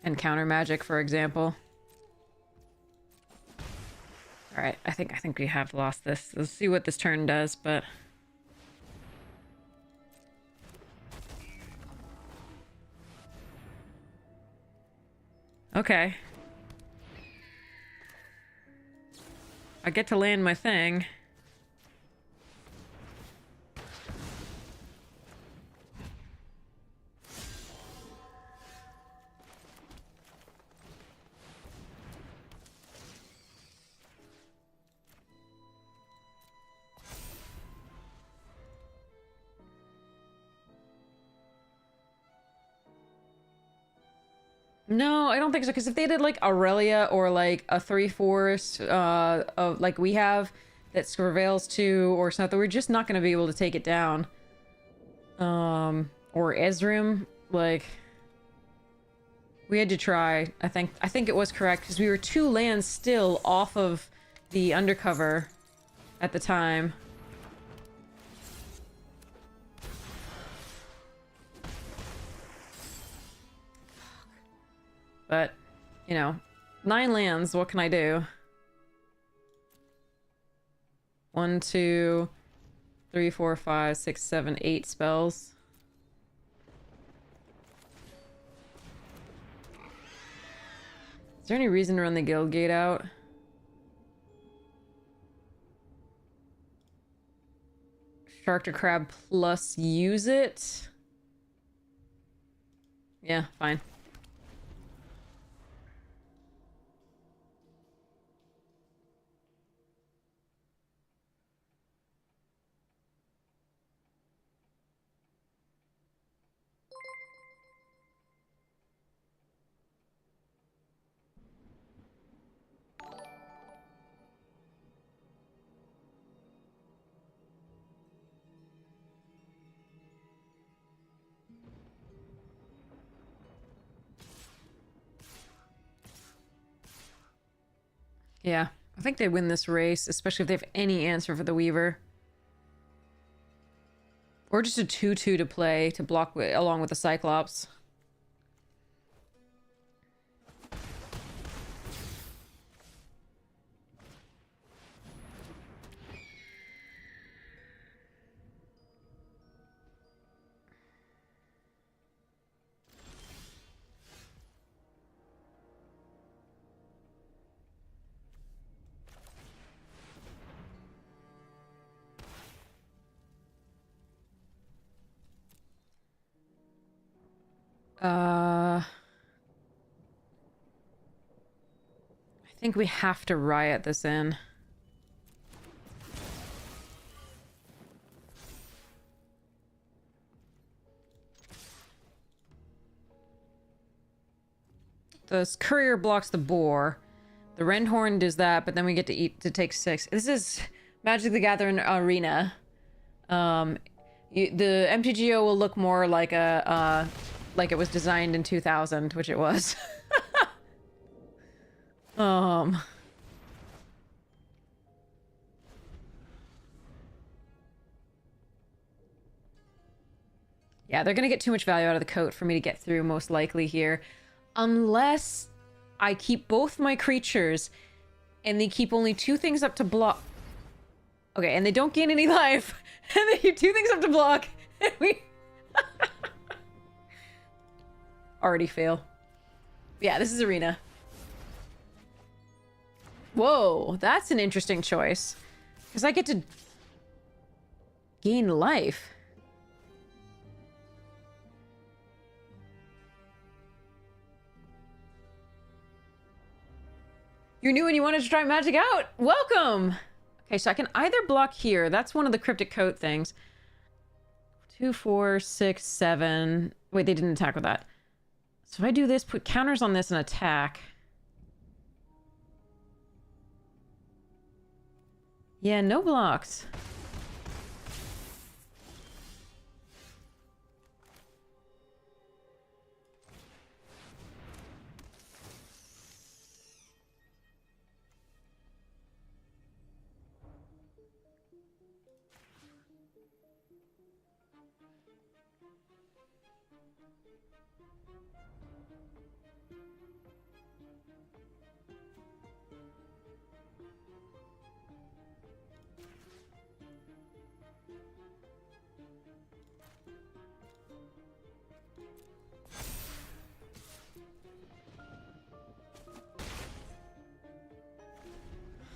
And counter magic, for example. Alright, I think we have lost this. Let's see what this turn does, but... Okay. I get to land my thing. No, I don't think so, because if they did like Aurelia or like a 3/4 of like we have that Scriveils 2 or something, we're just not going to be able to take it down. Or Ezreal, like we had to try. I think it was correct because we were 2 lands still off of the undercover at the time. But, you know, 9 lands, what can I do? 1, 2, 3, 4, 5, 6, 7, 8 spells. Is there any reason to run the guild gate out? Shark to crab plus use it? Yeah, fine. Yeah, I think they win this race, especially if they have any answer for the Weaver. Or just a 2/2 to play to block along with the Cyclops. I think we have to riot this in. The courier blocks the boar. The Rendhorn does that, but then we get to take 6. This is Magic the Gathering Arena. The MTGO will look more like like it was designed in 2000, which it was. Yeah, they're gonna get too much value out of the coat for me to get through, most likely here. Unless I keep both my creatures and they keep only 2 things up to block. Okay, and they don't gain any life. And they keep 2 things up to block. And we already fail. Yeah, this is Arena. Whoa, that's an interesting choice. Because I get to gain life. You're new and you wanted to try Magic out? Welcome! Okay, so I can either block here. That's one of the cryptic coat things. 2, 4, 6, 7. Wait, they didn't attack with that. So if I do this, put counters on this and attack. Yeah, no blocks.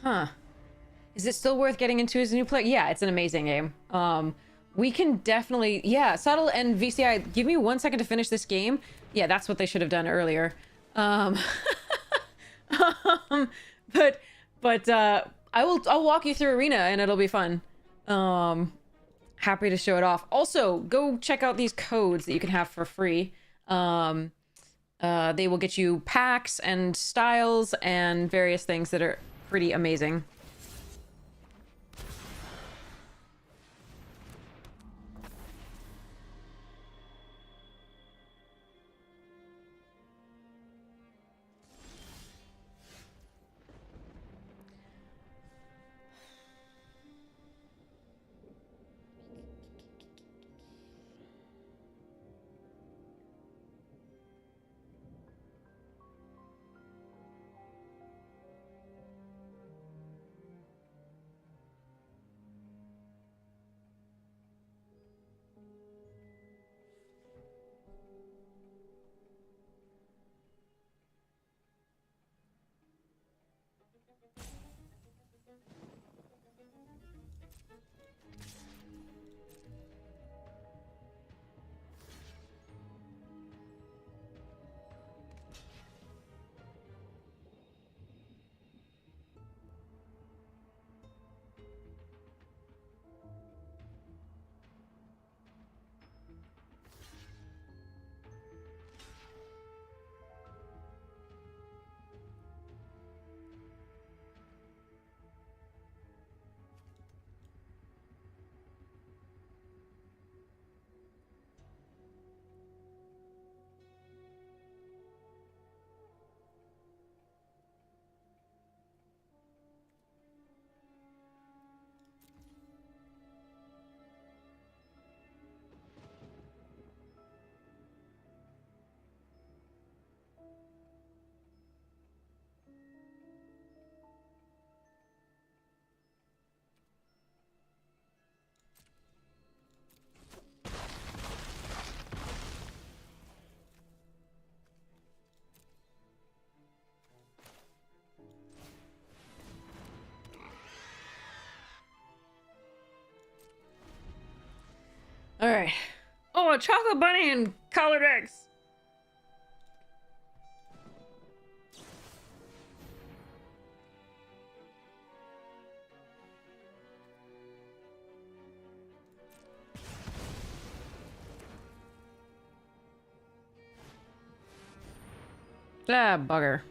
Huh. Is it still worth getting into as a new player? Yeah, it's an amazing game. We can definitely... Yeah, Subtle and VCI, give me 1 second to finish this game. Yeah, that's what they should have done earlier. I'll walk you through Arena and it'll be fun. Happy to show it off. Also, go check out these codes that you can have for free. They will get you packs and styles and various things that are pretty amazing. All right. Oh, a chocolate bunny and collared eggs. Ah, bugger.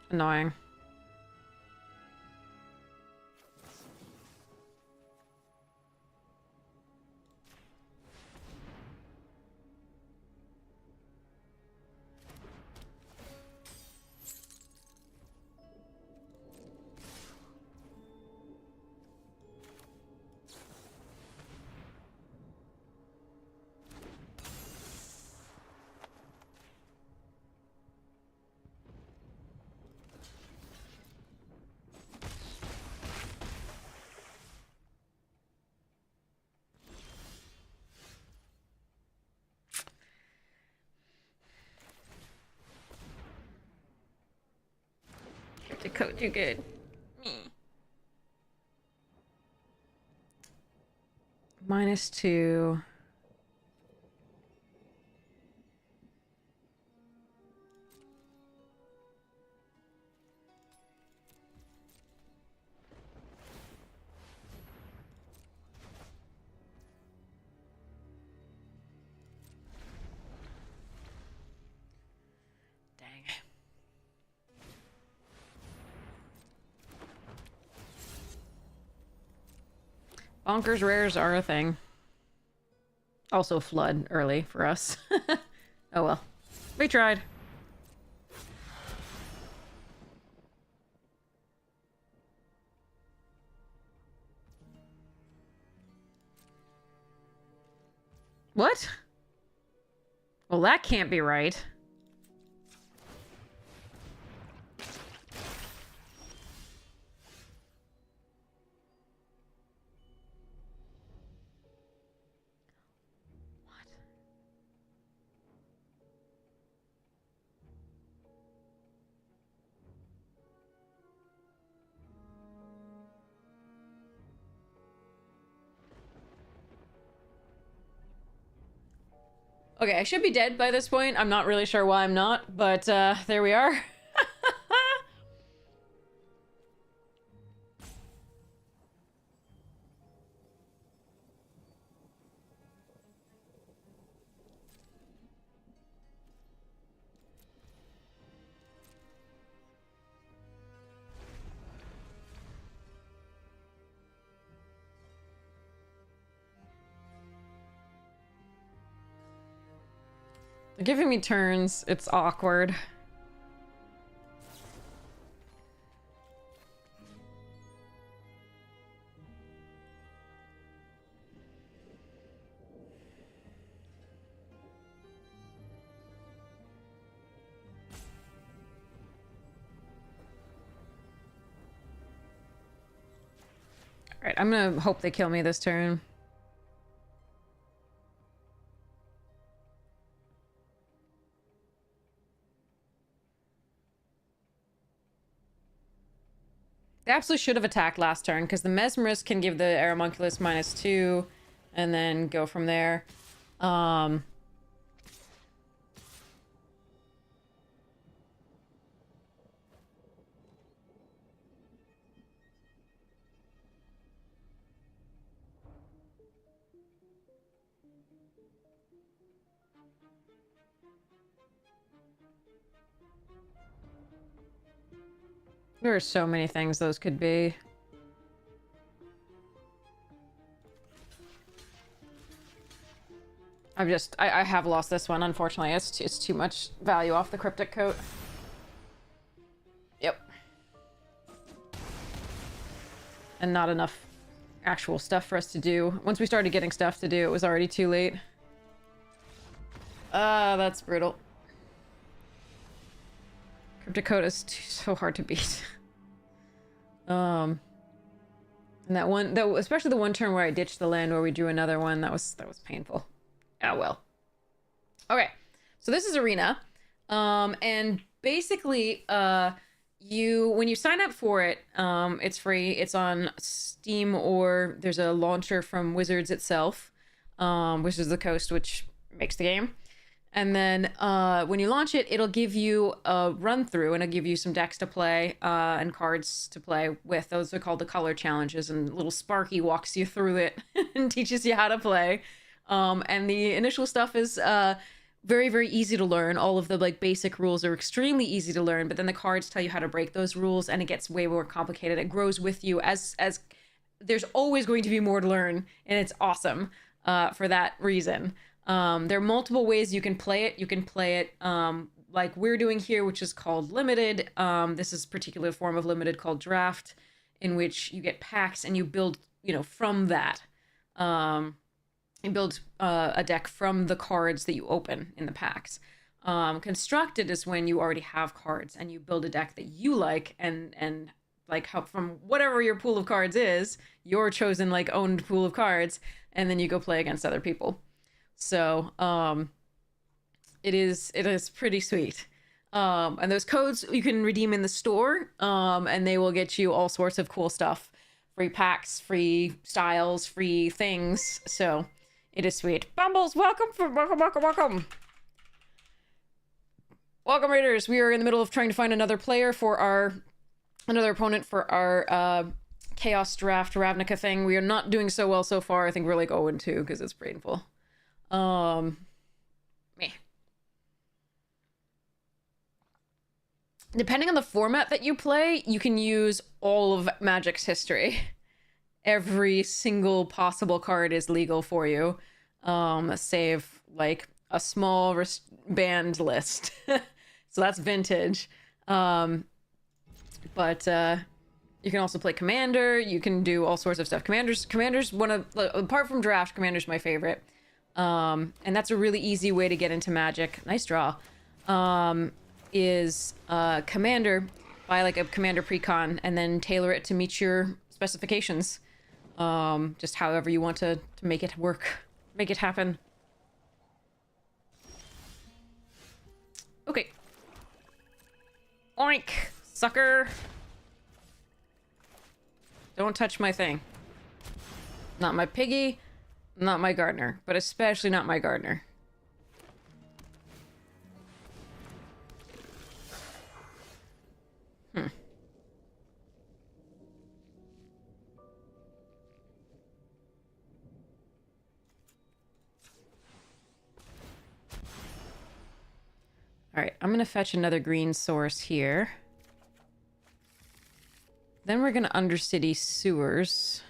Annoying. The code, you're good. -2. Dang. Bonkers rares are a thing. Also flood early for us. Oh well. We tried. What? Well, that can't be right. Okay, I should be dead by this point. I'm not really sure why I'm not, but there we are. They're giving me turns. It's awkward. Alright, I'm gonna hope they kill me this turn. They absolutely should have attacked last turn, because the Mesmerist can give the Aeromunculus -2, and then go from there. There are so many things those could be. I have lost this one, unfortunately. It's too much value off the Cryptic Coat. Yep. And not enough actual stuff for us to do. Once we started getting stuff to do, it was already too late. That's brutal. Cryptic Coat is so hard to beat. And that one, though, especially the one turn where I ditched the land where we drew another one, that was painful. Ah, well. Okay, so this is Arena, and basically, when you sign up for it, it's free. It's on Steam, or there's a launcher from Wizards itself, which is the coast, which makes the game. And then when you launch it, it'll give you a run through and it'll give you some decks to play and cards to play with. Those are called the color challenges, and little Sparky walks you through it and teaches you how to play. And the initial stuff is very, very easy to learn. All of the like basic rules are extremely easy to learn, but then the cards tell you how to break those rules, and it gets way more complicated. It grows with you as there's always going to be more to learn, and it's awesome for that reason. There are multiple ways you can play it. You can play it like we're doing here, which is called limited. This is a particular form of limited called draft, in which you get packs and you build, from that. You build a deck from the cards that you open in the packs. Constructed is when you already have cards and you build a deck that you like and like help from whatever your pool of cards is, your chosen like owned pool of cards, and then you go play against other people. So it is pretty sweet. And those codes you can redeem in the store, and they will get you all sorts of cool stuff. Free packs, free styles, free things. So it is sweet. Bumbles, welcome. Welcome, Raiders. We are in the middle of trying to find another opponent for our Chaos Draft Ravnica thing. We are not doing so well so far. I think we're like 0-2 because it's painful. Meh. Depending on the format that you play, you can use all of Magic's history. Every single possible card is legal for you, save like a small banned list. So that's vintage. But you can also play Commander. You can do all sorts of stuff. Commander's apart from Draft, Commander's my favorite. And that's a really easy way to get into Magic. Nice draw. Is Commander, buy like a Commander precon and then tailor it to meet your specifications. Just however you want to make it work, make it happen. Okay. Oink, sucker. Don't touch my thing. Not my piggy, not my gardener, but especially not my gardener. Alright, I'm gonna fetch another green source here. Then we're gonna Undercity Sewers.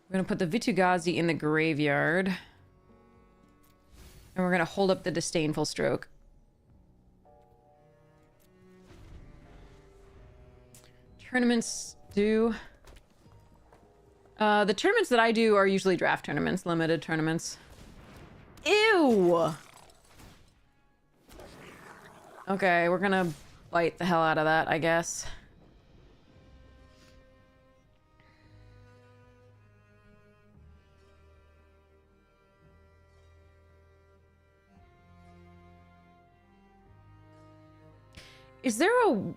We're gonna put the Vitugazi in the graveyard. And we're gonna hold up the Disdainful Stroke. Tournaments do... the tournaments that I do are usually draft tournaments, limited tournaments. Ew! Okay, we're gonna bite the hell out of that, I guess. Is there a...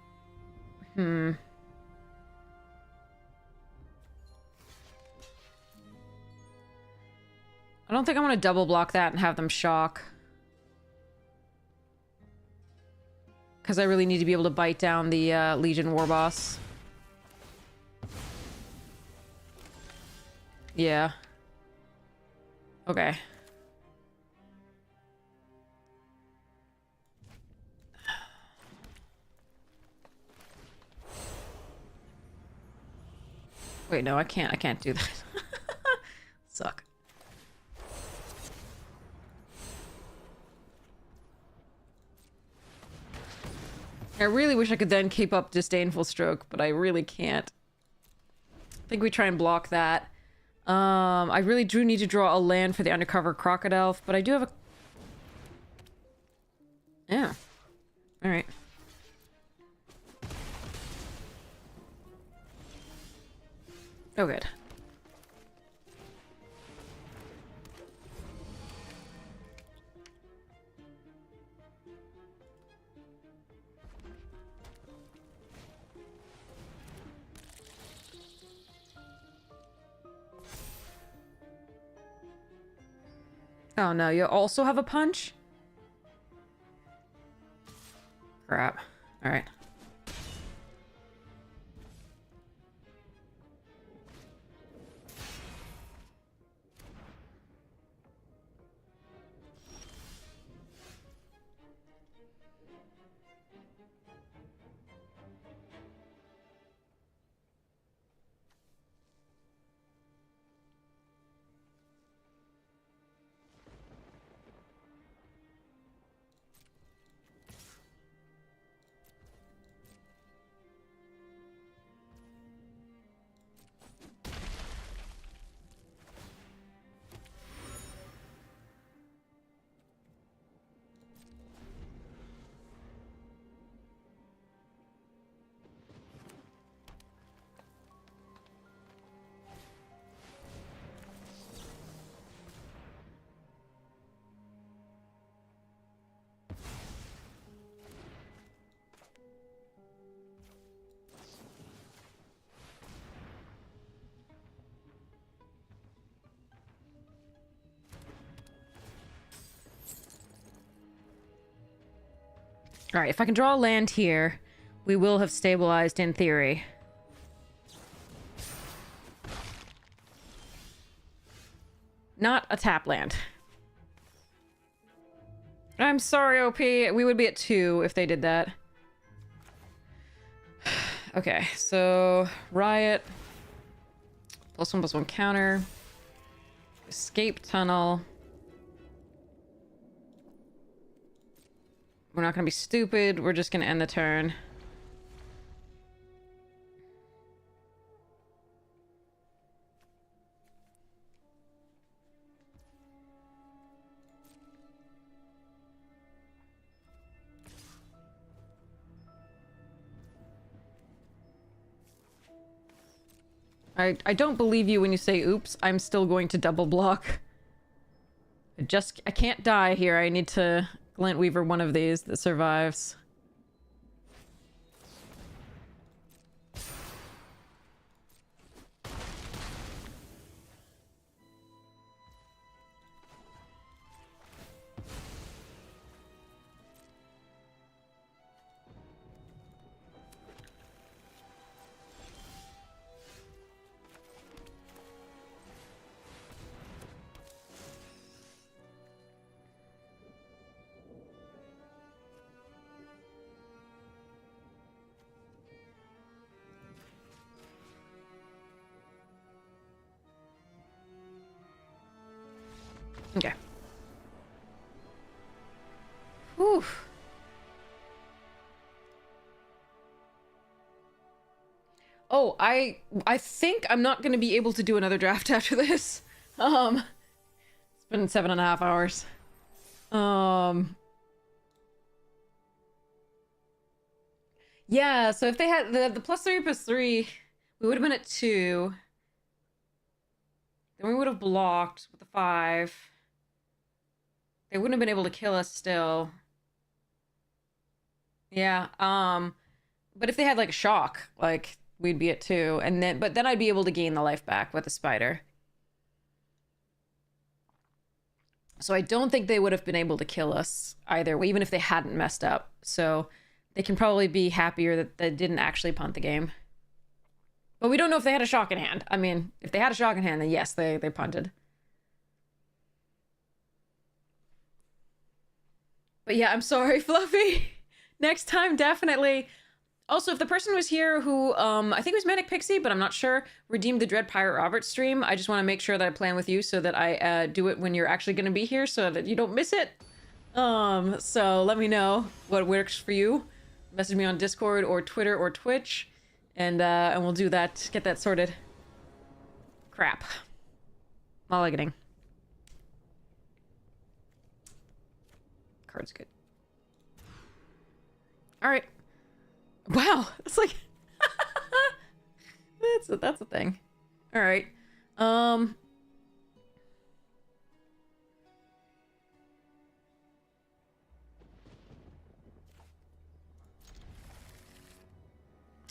I don't think I want to double block that and have them shock. Because I really need to be able to bite down the Legion Warboss. Yeah. Okay. Wait, no, I can't do that. Suck. I really wish I could then keep up Disdainful Stroke, but I really can't. I think we try and block that. I really do need to draw a land for the Undercover Crocodile, but I do have a... Yeah. Alright. Oh, good. Oh no, you also have a punch? Crap. Alright. Alright, if I can draw a land here, we will have stabilized in theory. Not a tap land. I'm sorry, OP. We would be at 2 if they did that. Okay, so Riot. +1/+1 counter. Escape tunnel. We're not gonna be stupid. We're just gonna end the turn. I don't believe you when you say oops. I'm still going to double block. I can't die here. I need to Glint Weaver one of these that survives. Okay. Whew. Oh, I think I'm not going to be able to do another draft after this. It's been 7.5 hours. Yeah, so if they had the +3/+3, we would have been at 2. Then we would have blocked with the 5. They wouldn't have been able to kill us still. Yeah, but if they had like shock, like we'd be at 2, and then I'd be able to gain the life back with the spider. So I don't think they would have been able to kill us either, even if they hadn't messed up. So they can probably be happier that they didn't actually punt the game. But we don't know if they had a shock in hand. I mean, if they had a shock in hand, then yes, they punted. But yeah, I'm sorry, Fluffy. Next time, definitely. Also, if the person was here who, I think it was Manic Pixie, but I'm not sure, redeemed the Dread Pirate Roberts stream, I just want to make sure that I plan with you so that I do it when you're actually going to be here so that you don't miss it. So let me know what works for you. Message me on Discord or Twitter or Twitch, and we'll do that, get that sorted. Crap. Mulliganing. Card's good. Alright. Wow, it's like that's a thing. All right. I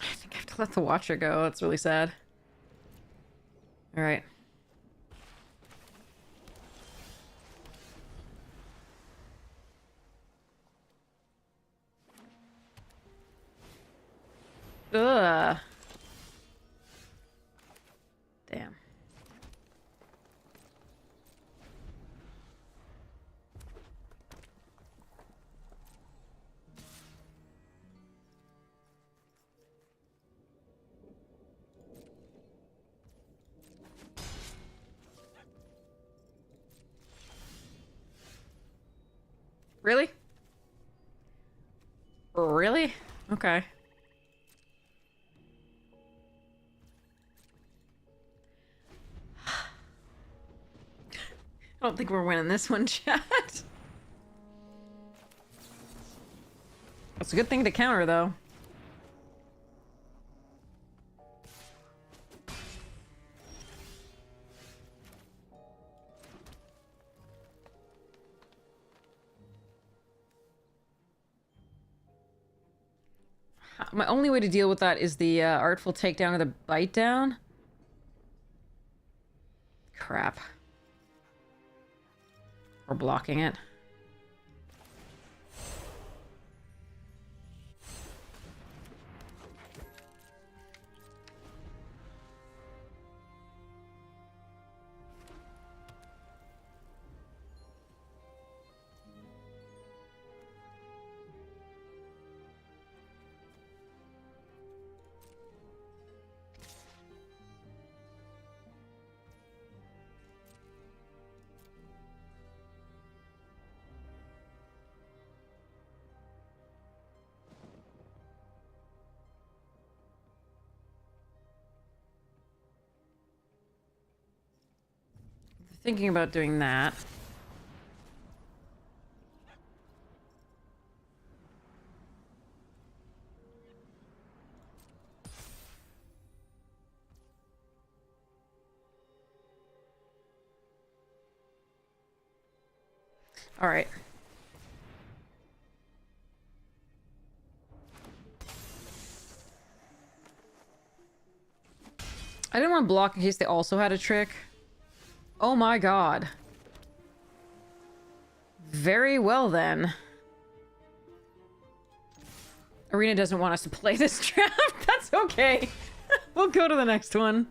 think I have to let the Watcher go. That's really sad. All right. Ugh. Damn. Really? Really? Okay. I don't think we're winning this one, chat. It's a good thing to counter, though. My only way to deal with that is the artful takedown or the bite down. Crap. We're blocking it. Thinking about doing that. All right. I didn't want to block in case they also had a trick. Oh my god. Very well then. Arena doesn't want us to play this draft. That's okay. We'll go to the next one.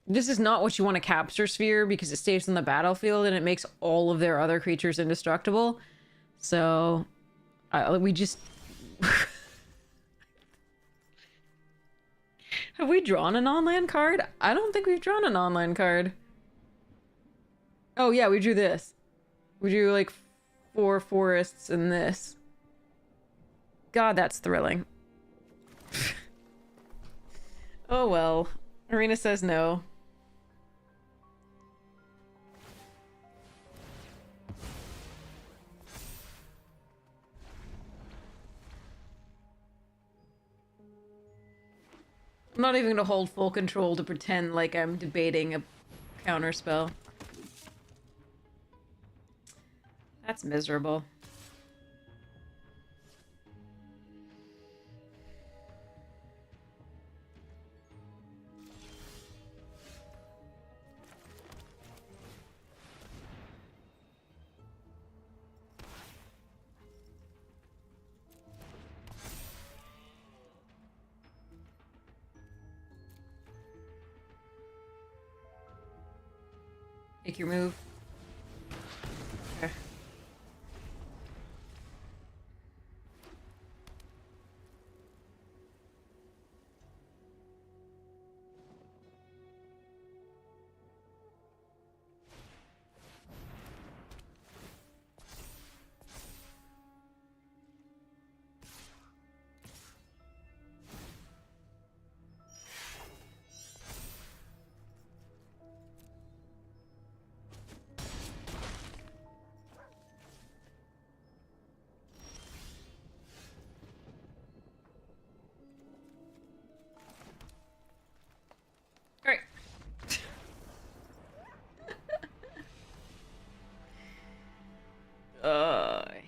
This is not what you want to capture Sphere because it stays on the battlefield and it makes all of their other creatures indestructible. So, we just... Have we drawn an online card? I don't think we've drawn an online card. Oh yeah, we drew this. We drew like 4 forests and this. God, that's thrilling. Oh well. Arena says no. I'm not even gonna hold full control to pretend like I'm debating a counterspell. That's miserable. Take your move. Okay.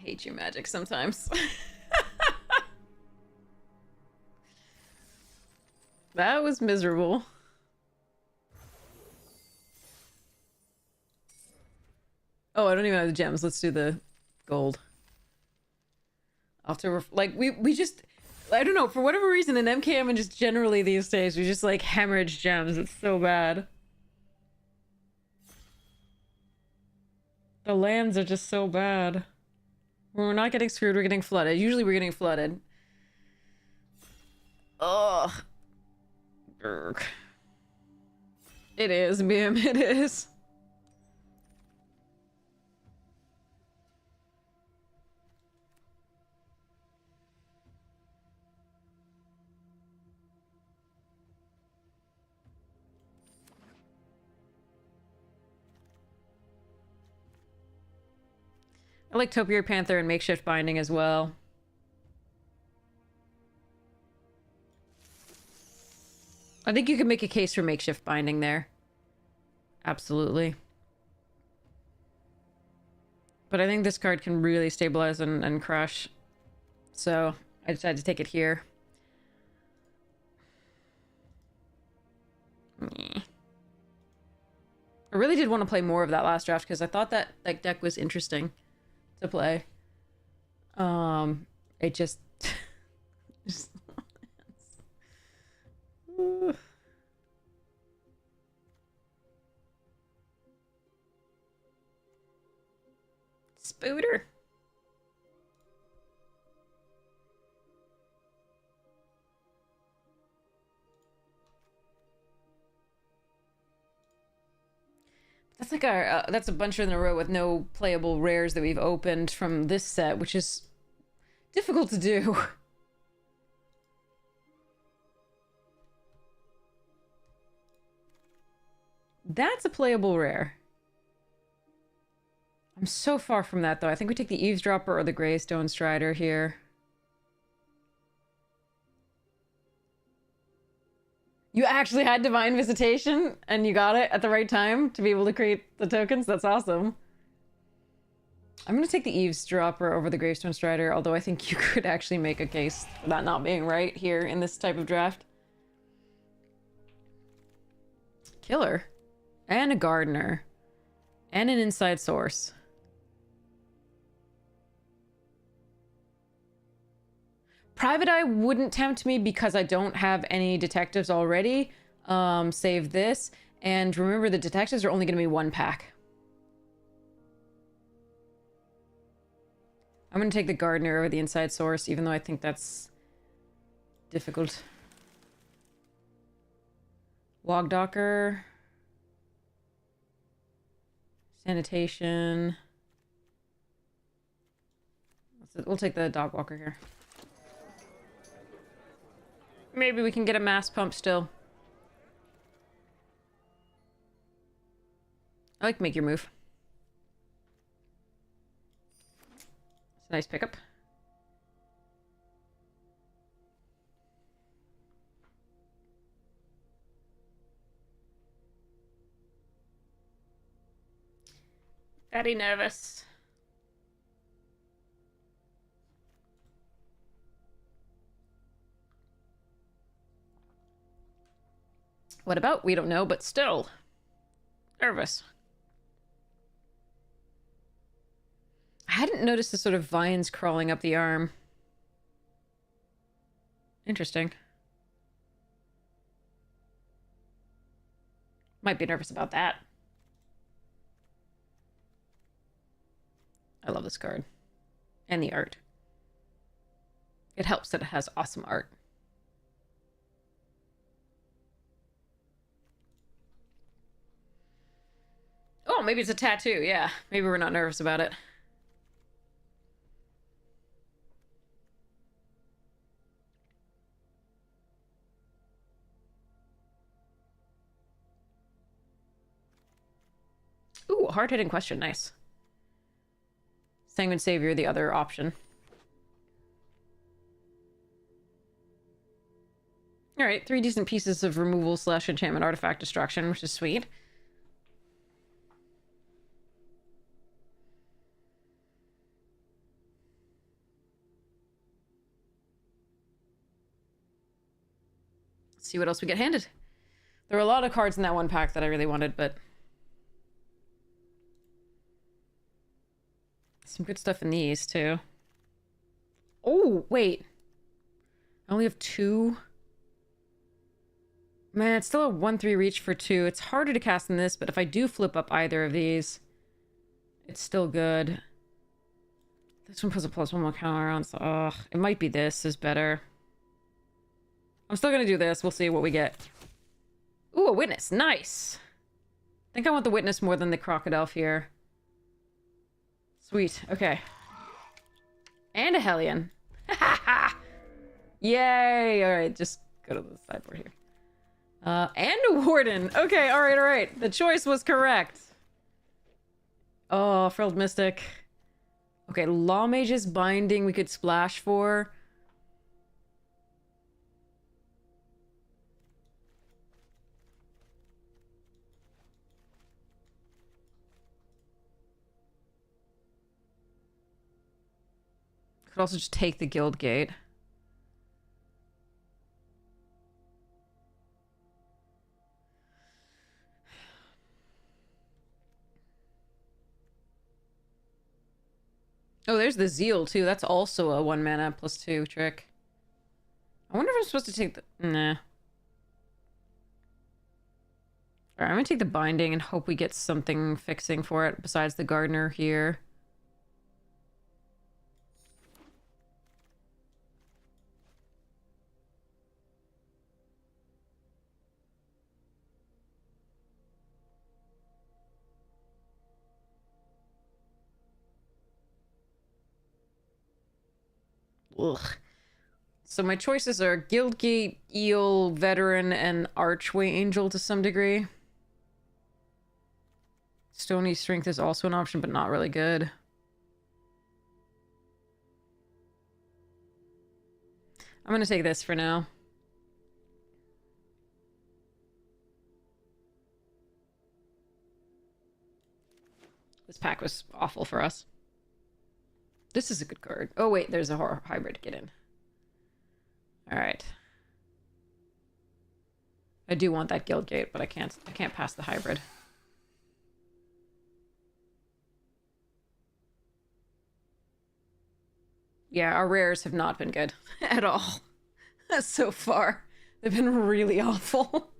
hate you, Magic, sometimes. That was miserable. Oh, I don't even have the gems. Let's do the gold. I'll have to like we just, I don't know, for whatever reason in MKM and just generally these days we just like hemorrhage gems. It's so bad. The lands are just so bad. We're not getting screwed, we're getting flooded. Usually we're getting flooded. Ugh. Urgh. It is, Bim, it is. I like Topiary Panther and Makeshift Binding as well. I think you could make a case for Makeshift Binding there. Absolutely. But I think this card can really stabilize and crush. So I decided to take it here. I really did want to play more of that last draft because I thought that like deck was interesting to play. It just Spooter. That's like our that's a bunch in a row with no playable rares that we've opened from this set, which is difficult to do. That's a playable rare. I'm so far from that, though. I think we take the Eavesdropper or the Greystone Strider here. You actually had Divine Visitation, and you got it at the right time to be able to create the tokens? That's awesome. I'm going to take the Eavesdropper over the Gravestone Strider, although I think you could actually make a case for that not being right here in this type of draft. Killer. And a Gardener. And an Inside Source. Private Eye wouldn't tempt me because I don't have any detectives already. Save this. And remember, the detectives are only going to be one pack. I'm going to take the Gardener over the Inside Source, even though I think that's difficult. Wogdocker. Sanitation. We'll take the Dogwalker here. Maybe we can get a mass pump still. I like make your move. It's a nice pickup. Very nervous. What about? We don't know, but still. Nervous. I hadn't noticed the sort of vines crawling up the arm. Interesting. Might be nervous about that. I love this card. And the art. It helps that it has awesome art. Oh, maybe it's a tattoo. Yeah, maybe we're not nervous about it. Ooh, hard-hitting question. Nice. Sanguine Savior, the other option. Alright, 3 decent pieces of removal / enchantment artifact destruction, which is sweet. See what else we get handed. There were a lot of cards in that one pack that I really wanted, but some good stuff in these too. Oh, wait. I only have 2. Man, it's still a 1/3 reach for 2. It's harder to cast than this, but if I do flip up either of these, it's still good. This one puts a +1 more counter on, so ugh, it might be this is better. I'm still gonna do this. We'll see what we get. Ooh, a witness. Nice. I think I want the witness more than the crocodile here. Sweet. Okay. And a Hellion. Yay! Alright, just go to the sideboard here. And a Warden. Okay, alright. The choice was correct. Oh, Frilled Mystic. Okay, Law Mage's Binding we could splash for. Could also just take the Guild Gate. Oh, there's the Zeal, too. That's also a 1 mana +2 trick. I wonder if I'm supposed to take the... Nah. Alright, I'm gonna take the Binding and hope we get something fixing for it besides the Gardener here. Ugh. So my choices are Guildgate, Eel, Veteran, and Archway Angel to some degree. Stony Strength is also an option, but not really good. I'm gonna take this for now. This pack was awful for us. This is a good card. Oh wait, there's a horror hybrid to get in. Alright. I do want that Guildgate, but I can't pass the hybrid. Yeah, our rares have not been good at all so far. They've been really awful.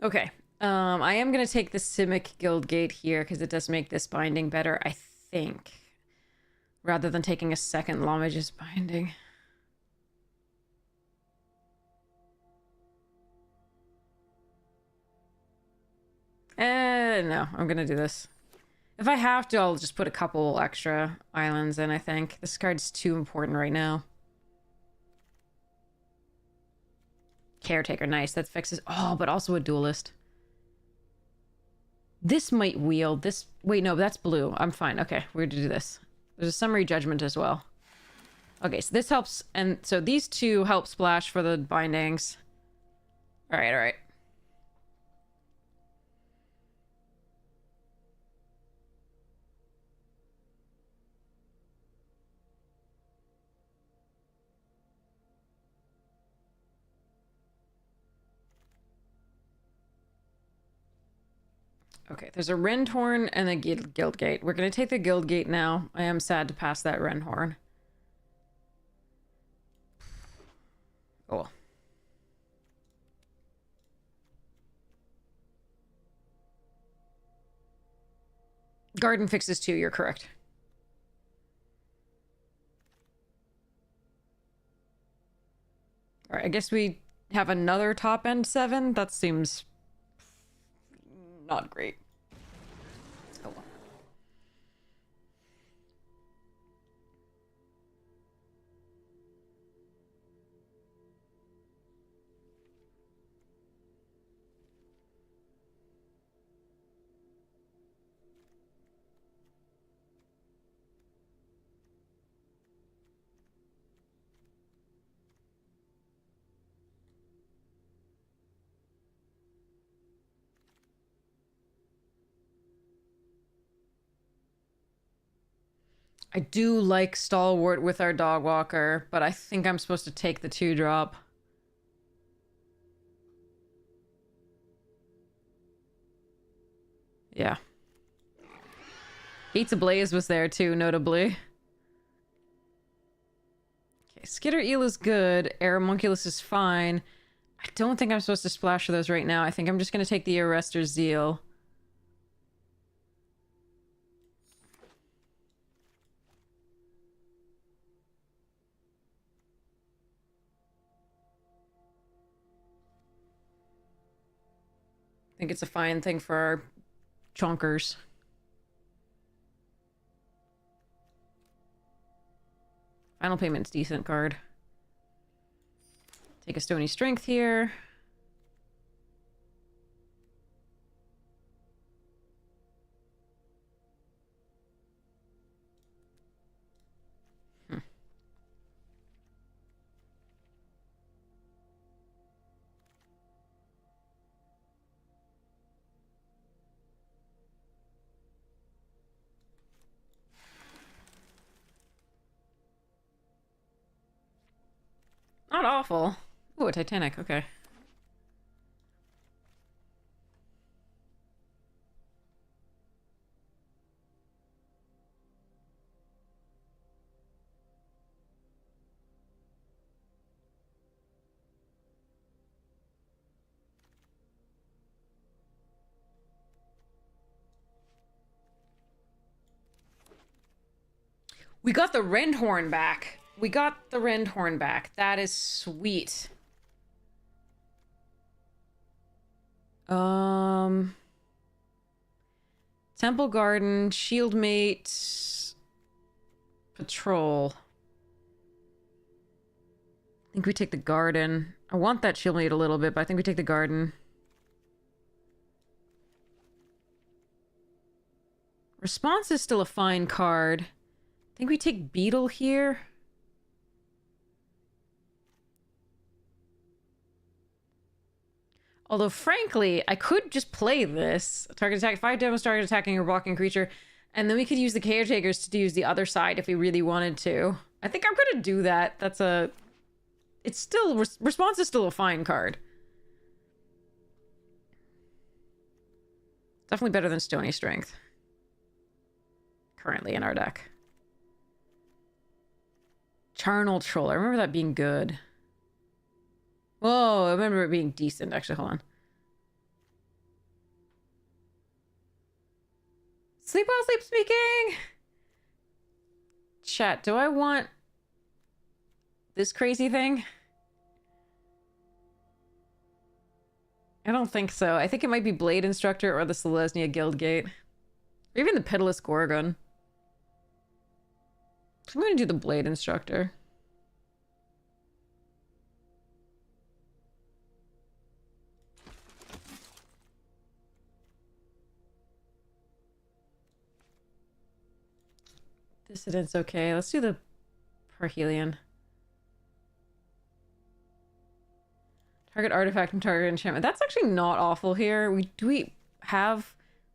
Okay. I am going to take the Simic Guildgate here because it does make this binding better, I think. Rather than taking a second Lamage's Binding. No, I'm going to do this. If I have to, I'll just put a couple extra islands in, I think. This card's too important right now. Caretaker, nice. That fixes... Oh, but also a duelist. This might wield this... Wait, no, that's blue. I'm fine. Okay, we're gonna do this. There's a Summary Judgment as well. Okay, so this helps... And so these two help splash for the bindings. Alright, alright. Okay, there's a Rendhorn and a Guildgate. We're going to take the Guildgate now. I am sad to pass that Rendhorn. Oh. Garden fixes 2, you're correct. Alright, I guess we have another top end 7. That seems... not great. Oh well. I do like Stalwart with our dog walker, but I think I'm supposed to take the 2-drop. Yeah. Gates Ablaze was there too, notably. Okay, Skitter Eel is good. Aeromunculus is fine. I don't think I'm supposed to splash for those right now. I think I'm just going to take the Arrestor Zeal. I think it's a fine thing for our chonkers. Final Payment's decent card. Take a Stony Strength here. Not awful. Ooh, a Titanic, okay. We got the Rendhorn back. We got the Rendhorn back. That is sweet. Temple Garden, Shieldmate, Patrol. I think we take the Garden. I want that Shieldmate a little bit, but I think we take the Garden. Response is still a fine card. I think we take Beetle here. Although, frankly, I could just play this. Target attack, 5 damage, target attacking or blocking creature. And then we could use the Caretakers to use the other side if we really wanted to. I think I'm gonna do that. That's a... It's still... Response is still a fine card. Definitely better than Stony Strength. Currently in our deck. Charnel Troll. I remember that being good. Whoa, I remember it being decent. Actually, hold on. Sleep while sleep speaking! Chat, do I want this crazy thing? I don't think so. I think it might be Blade Instructor or the Selesnya Guildgate. Or even the Pitiless Gorgon. I'm going to do the Blade Instructor. Dissident's okay. Let's do the Parhelion. Target artifact and target enchantment. That's actually not awful here. We've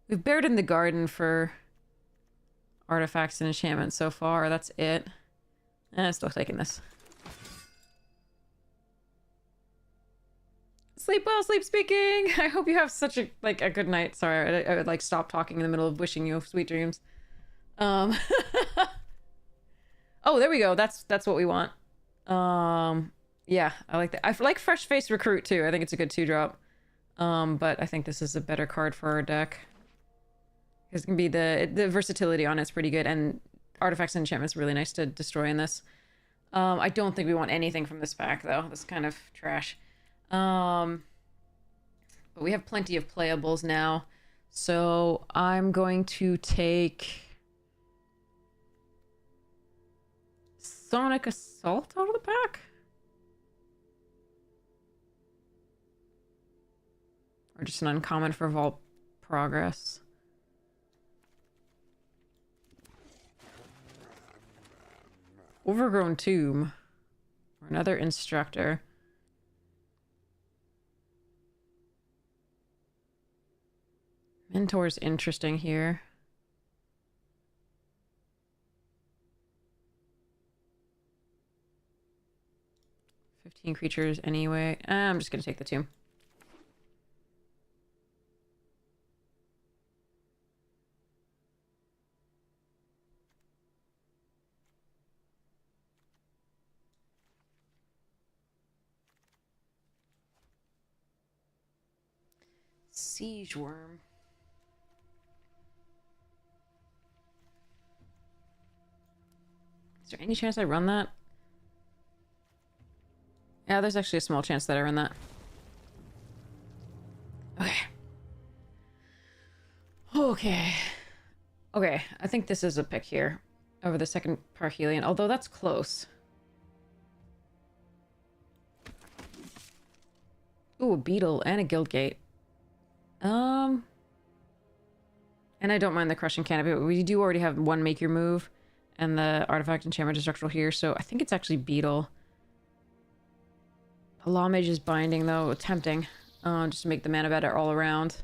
bared in the garden for artifacts and enchantments so far. That's it. Still taking this. Sleep well, sleep speaking. I hope you have such a good night. Sorry, I would like stop talking in the middle of wishing you sweet dreams. Oh, there we go. That's what we want. Yeah, I like that. I like Fresh Face Recruit too. I think it's a good 2-drop. But I think this is a better card for our deck. It's gonna be the versatility on it's pretty good, and artifacts and enchantments really nice to destroy in this. I don't think we want anything from this pack though. This is kind of trash. But we have plenty of playables now, so I'm going to take Sonic Assault out of the pack. Or just an uncommon for Vault Progress. Overgrown Tomb. Or another Instructor. Mentor's interesting here. 15 creatures anyway. I'm just gonna take the tomb. Siege worm. Is there any chance I run that? Yeah, there's actually a small chance that I run that. Okay. Okay. Okay, I think this is a pick here over the second Parhelion, although that's close. Ooh, a beetle and a guild gate. And I don't mind the crushing canopy, but we do already have one make your move and the artifact enchantment destructible here, so I think it's actually beetle. A law mage is binding though, tempting. Just to make the mana better all around.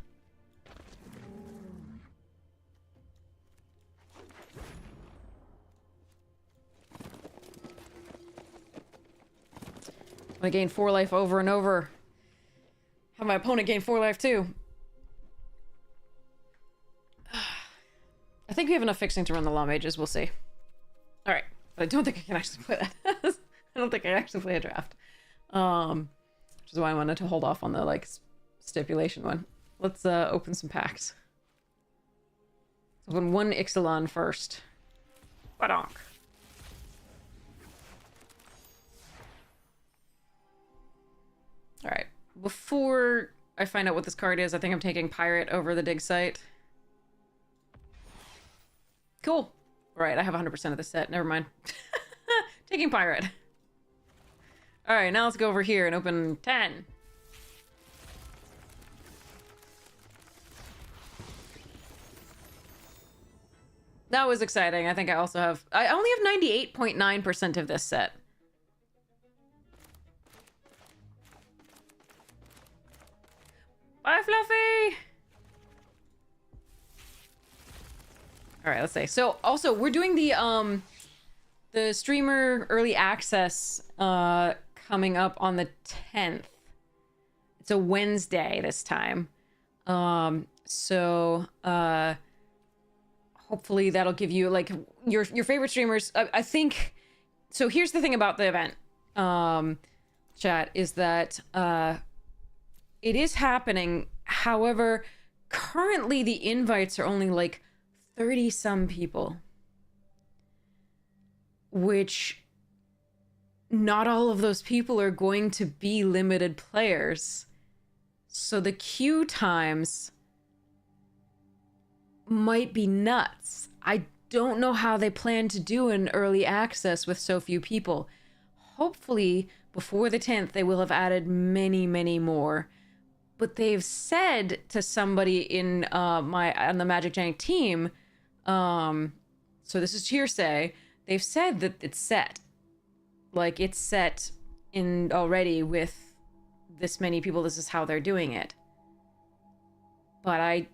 I gain 4 life over and over. Have my opponent gain 4 life too. I think we have enough fixing to run the law mages. We'll see. All right, but I don't think I can actually play that. I don't think I actually play a draft. Which is why I wanted to hold off on the like stipulation one. Let's open some packs. Let's open one Ixalan first. Badonk. All right. Before I find out what this card is, I think I'm taking Pirate over the dig site. Cool. All right, I have 100% of the set. Never mind. Taking Pirate. All right, now let's go over here and open 10. That was exciting. I think I also have... I only have 98.9% of this set. Bye, Fluffy! All right, let's see. So, also, we're doing the streamer early access coming up on the 10th. It's a Wednesday this time. Hopefully that'll give you like your favorite streamers. I think so. Here's the thing about the event, chat, is that it is happening. However, currently the invites are only like 30 some people, which not all of those people are going to be limited players. So the queue times might be nuts. I don't know how they plan to do an early access with so few people. Hopefully before the 10th they will have added many, many more. But they've said to somebody in on the Magic Jank team, so this is hearsay, they've said that it's set. Like, it's set in already with this many people. This is how they're doing it. But I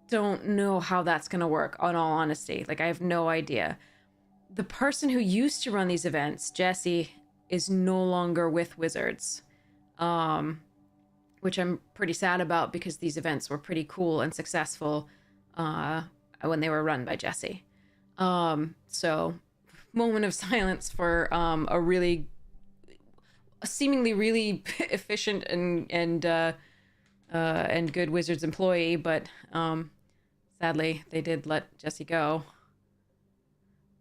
don't know how that's going to work, in all honesty. Like, I have no idea. The person who used to run these events, Jesse, is no longer with Wizards. Which I'm pretty sad about because these events were pretty cool and successful when they were run by Jesse. So, moment of silence for a seemingly really efficient and good Wizards employee, but sadly they did let Jesse go.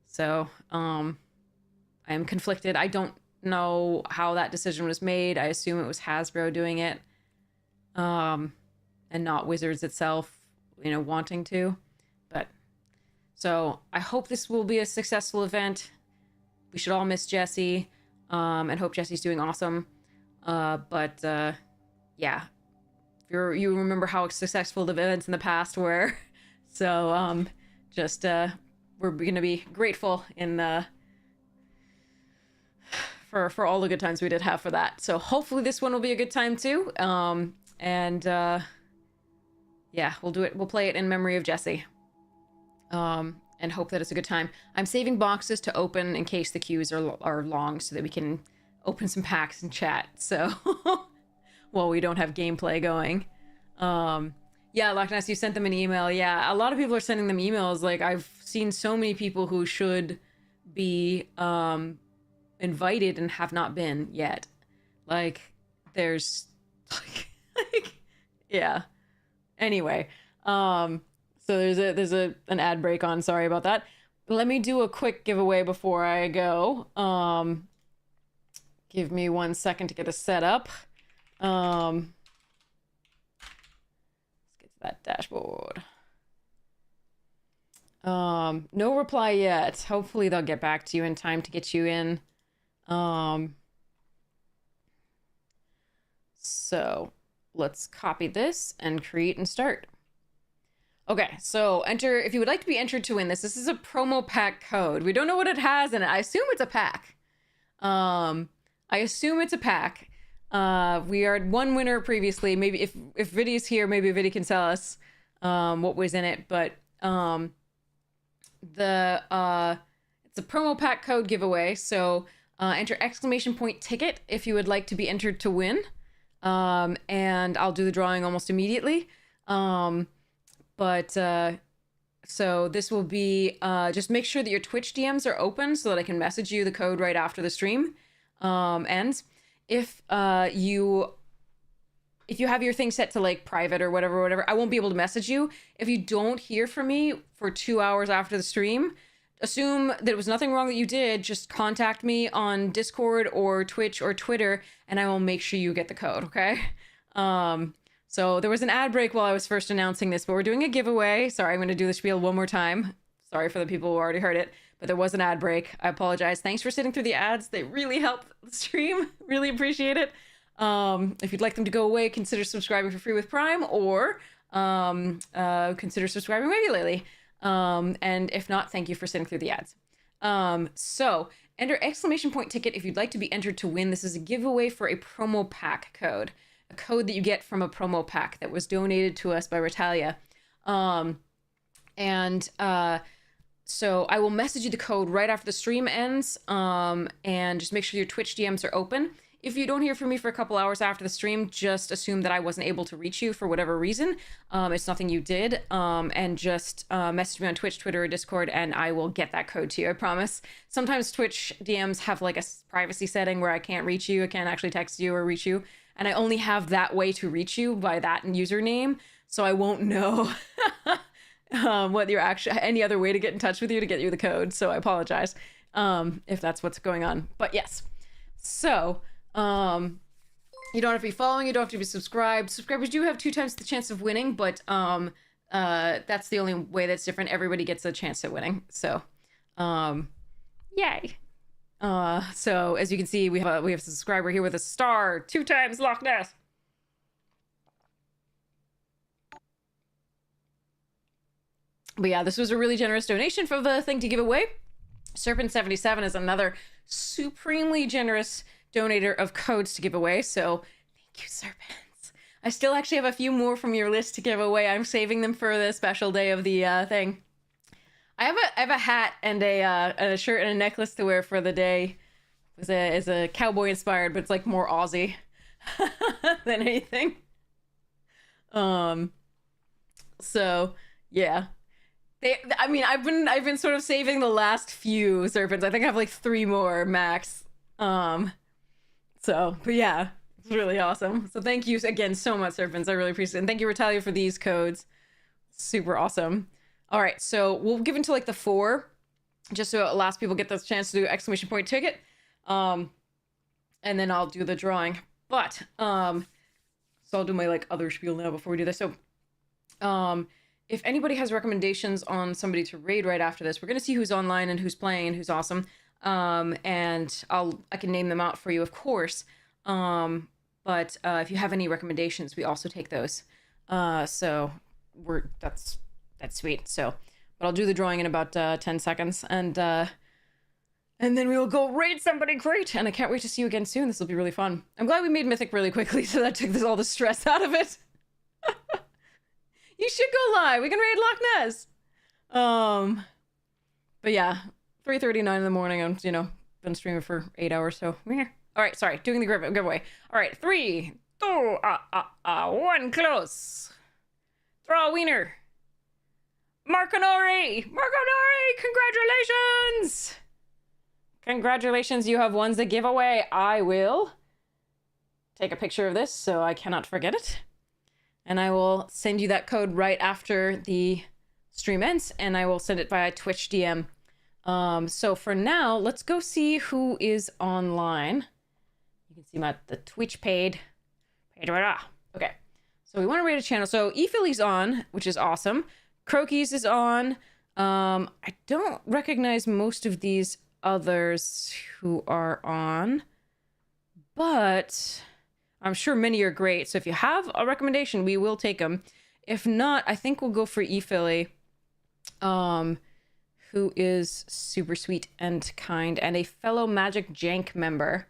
So I am conflicted. I don't know how that decision was made. I assume it was Hasbro doing it, and not Wizards itself, wanting to. But so I hope this will be a successful event. We should all miss Jesse, and hope Jesse's doing awesome. Yeah, you remember how successful the events in the past were. So we're gonna be grateful for all the good times we did have for that. So hopefully this one will be a good time too. Yeah, we'll do it. We'll play it in memory of Jesse. And hope that it's a good time. I'm saving boxes to open in case the queues are long, so that we can open some packs and chat. So while we don't have gameplay going. Yeah, Loch Ness, you sent them an email. Yeah, a lot of people are sending them emails. Like, I've seen so many people who should be invited and have not been yet. Like, there's like yeah. Anyway, so there's an ad break on. Sorry about that. Let me do a quick giveaway before I go. Give me 1 second to get a setup. Let's get to that dashboard. No reply yet. Hopefully they'll get back to you in time to get you in. So let's copy this and create and start. Okay, so enter, if you would like to be entered to win this, this is a promo pack code. We don't know what it has in it. I assume it's a pack. I assume it's a pack. We are one winner previously. Maybe if Vidi's here, maybe Vidi can tell us what was in it. But it's a promo pack code giveaway. So enter ~ticket if you would like to be entered to win. And I'll do the drawing almost immediately. So this will be, just make sure that your Twitch DMs are open so that I can message you the code right after the stream ends. If you have your thing set to like private or whatever, I won't be able to message you. If you don't hear from me for 2 hours after the stream, assume that it was nothing wrong that you did. Just contact me on Discord or Twitch or Twitter, and I will make sure you get the code, okay? So there was an ad break while I was first announcing this, but we're doing a giveaway. Sorry, I'm going to do the spiel one more time. Sorry for the people who already heard it, but there was an ad break. I apologize. Thanks for sitting through the ads. They really help the stream. Really appreciate it. If you'd like them to go away, consider subscribing for free with Prime, or consider subscribing regularly. And if not, thank you for sitting through the ads. So enter !ticket if you'd like to be entered to win. This is a giveaway for a promo pack code, a code that you get from a promo pack that was donated to us by Retalia. So I will message you the code right after the stream ends. And just make sure your Twitch DMs are open. If you don't hear from me for a couple hours after the stream, just assume that I wasn't able to reach you for whatever reason. It's nothing you did. And just message me on Twitch, Twitter, or Discord, and I will get that code to you, I promise. Sometimes Twitch DMs have like a privacy setting where I can't reach you. I can't actually text you or reach you. And I only have that way to reach you by that username. So I won't know what your any other way to get in touch with you to get you the code. So I apologize if that's what's going on. But yes. So you don't have to be following, you don't have to be subscribed. Subscribers do have 2 times the chance of winning, but that's the only way that's different. Everybody gets a chance at winning. So yay. So as you can see, we have a subscriber here with a star, 2 times Loch Ness. But yeah, this was a really generous donation for the thing to give away. Serpent77 is another supremely generous donator of codes to give away. So thank you, Serpents. I still actually have a few more from your list to give away. I'm saving them for the special day of the thing. I have a hat and a shirt and a necklace to wear for the day. It's a cowboy inspired, but it's like more Aussie than anything. So yeah. I've been sort of saving the last few Serpents. I think I have like 3 more max. But yeah, it's really awesome. So thank you again so much, Serpents. I really appreciate it. And thank you, Retalia, for these codes. Super awesome. All right, so we'll give until like the 4, just so last people get the chance to do !ticket. And then I'll do the drawing. But so I'll do my like other spiel now before we do this. So if anybody has recommendations on somebody to raid right after this, we're gonna see who's online and who's playing and who's awesome. And I can name them out for you, of course. But if you have any recommendations, we also take those. So that's sweet. So, but I'll do the drawing in about 10 seconds, and then we will go raid somebody great. And I can't wait to see you again soon. This will be really fun. I'm glad we made Mythic really quickly, so that took all the stress out of it. You should go live. We can raid Loch Ness. But yeah, 3:39 in the morning. I'm been streaming for 8 hours, so yeah. All right, sorry, doing the giveaway. All right, 3, 2, 1, close. Draw a wiener. Marconori! Congratulations! Congratulations, you have won the giveaway. I will take a picture of this so I cannot forget it. And I will send you that code right after the stream ends, and I will send it via Twitch DM. So for now, let's go see who is online. You can see the Twitch page. Okay, so we want to raid a channel. So ePhilly's on, which is awesome. Croaky's is on. I don't recognize most of these others who are on, but I'm sure many are great. So if you have a recommendation, we will take them. If not, I think we'll go for ePhilly, who is super sweet and kind and a fellow Magic Jank member.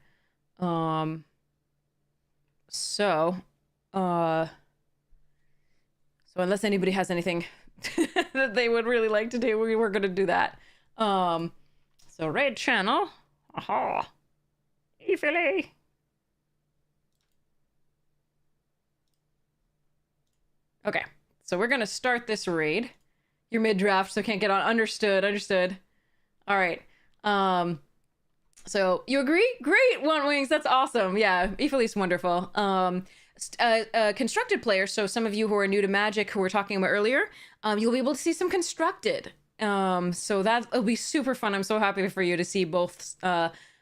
So unless anybody has anything that they would really like to do, we were going to do that. So raid channel. Aha. ePhilly. Okay, so we're going to start this raid. You're mid-draft, so can't get on. Understood. All right. So you agree? Great, Want Wings. That's awesome. Yeah, ePhilly's wonderful. Constructed players, so some of you who are new to Magic, who we were talking about earlier, you'll be able to see some Constructed. So that'll be super fun. I'm so happy for you to see both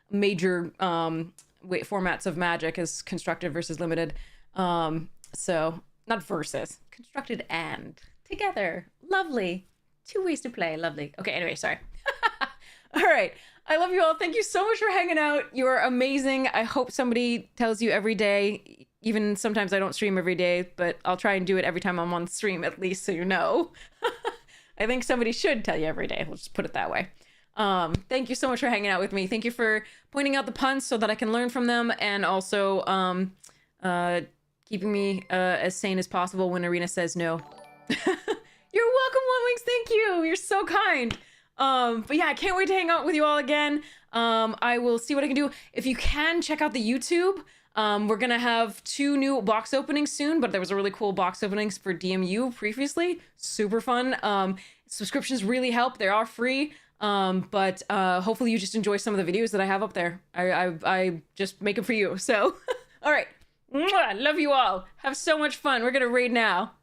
major formats of Magic as Constructed versus Limited. So not versus, Constructed and together. Lovely. 2 ways to play. Lovely. Okay, anyway, sorry. All right. I love you all. Thank you so much for hanging out. You are amazing. I hope somebody tells you every day. Even sometimes I don't stream every day, but I'll try and do it every time I'm on stream, at least so you know. I think somebody should tell you every day. We'll just put it that way. Thank you so much for hanging out with me. Thank you for pointing out the puns so that I can learn from them, and also keeping me as sane as possible when Arena says no. You're welcome, One Wings. Thank you. You're so kind. But yeah, I can't wait to hang out with you all again. I will see what I can do. If you can, check out the YouTube. We're gonna have 2 new box openings soon, but there was a really cool box openings for DMU previously. Super fun. Subscriptions really help. They are free. But hopefully you just enjoy some of the videos that I have up there. I just make them for you. So, all right. Mwah, love you all. Have so much fun. We're gonna raid now.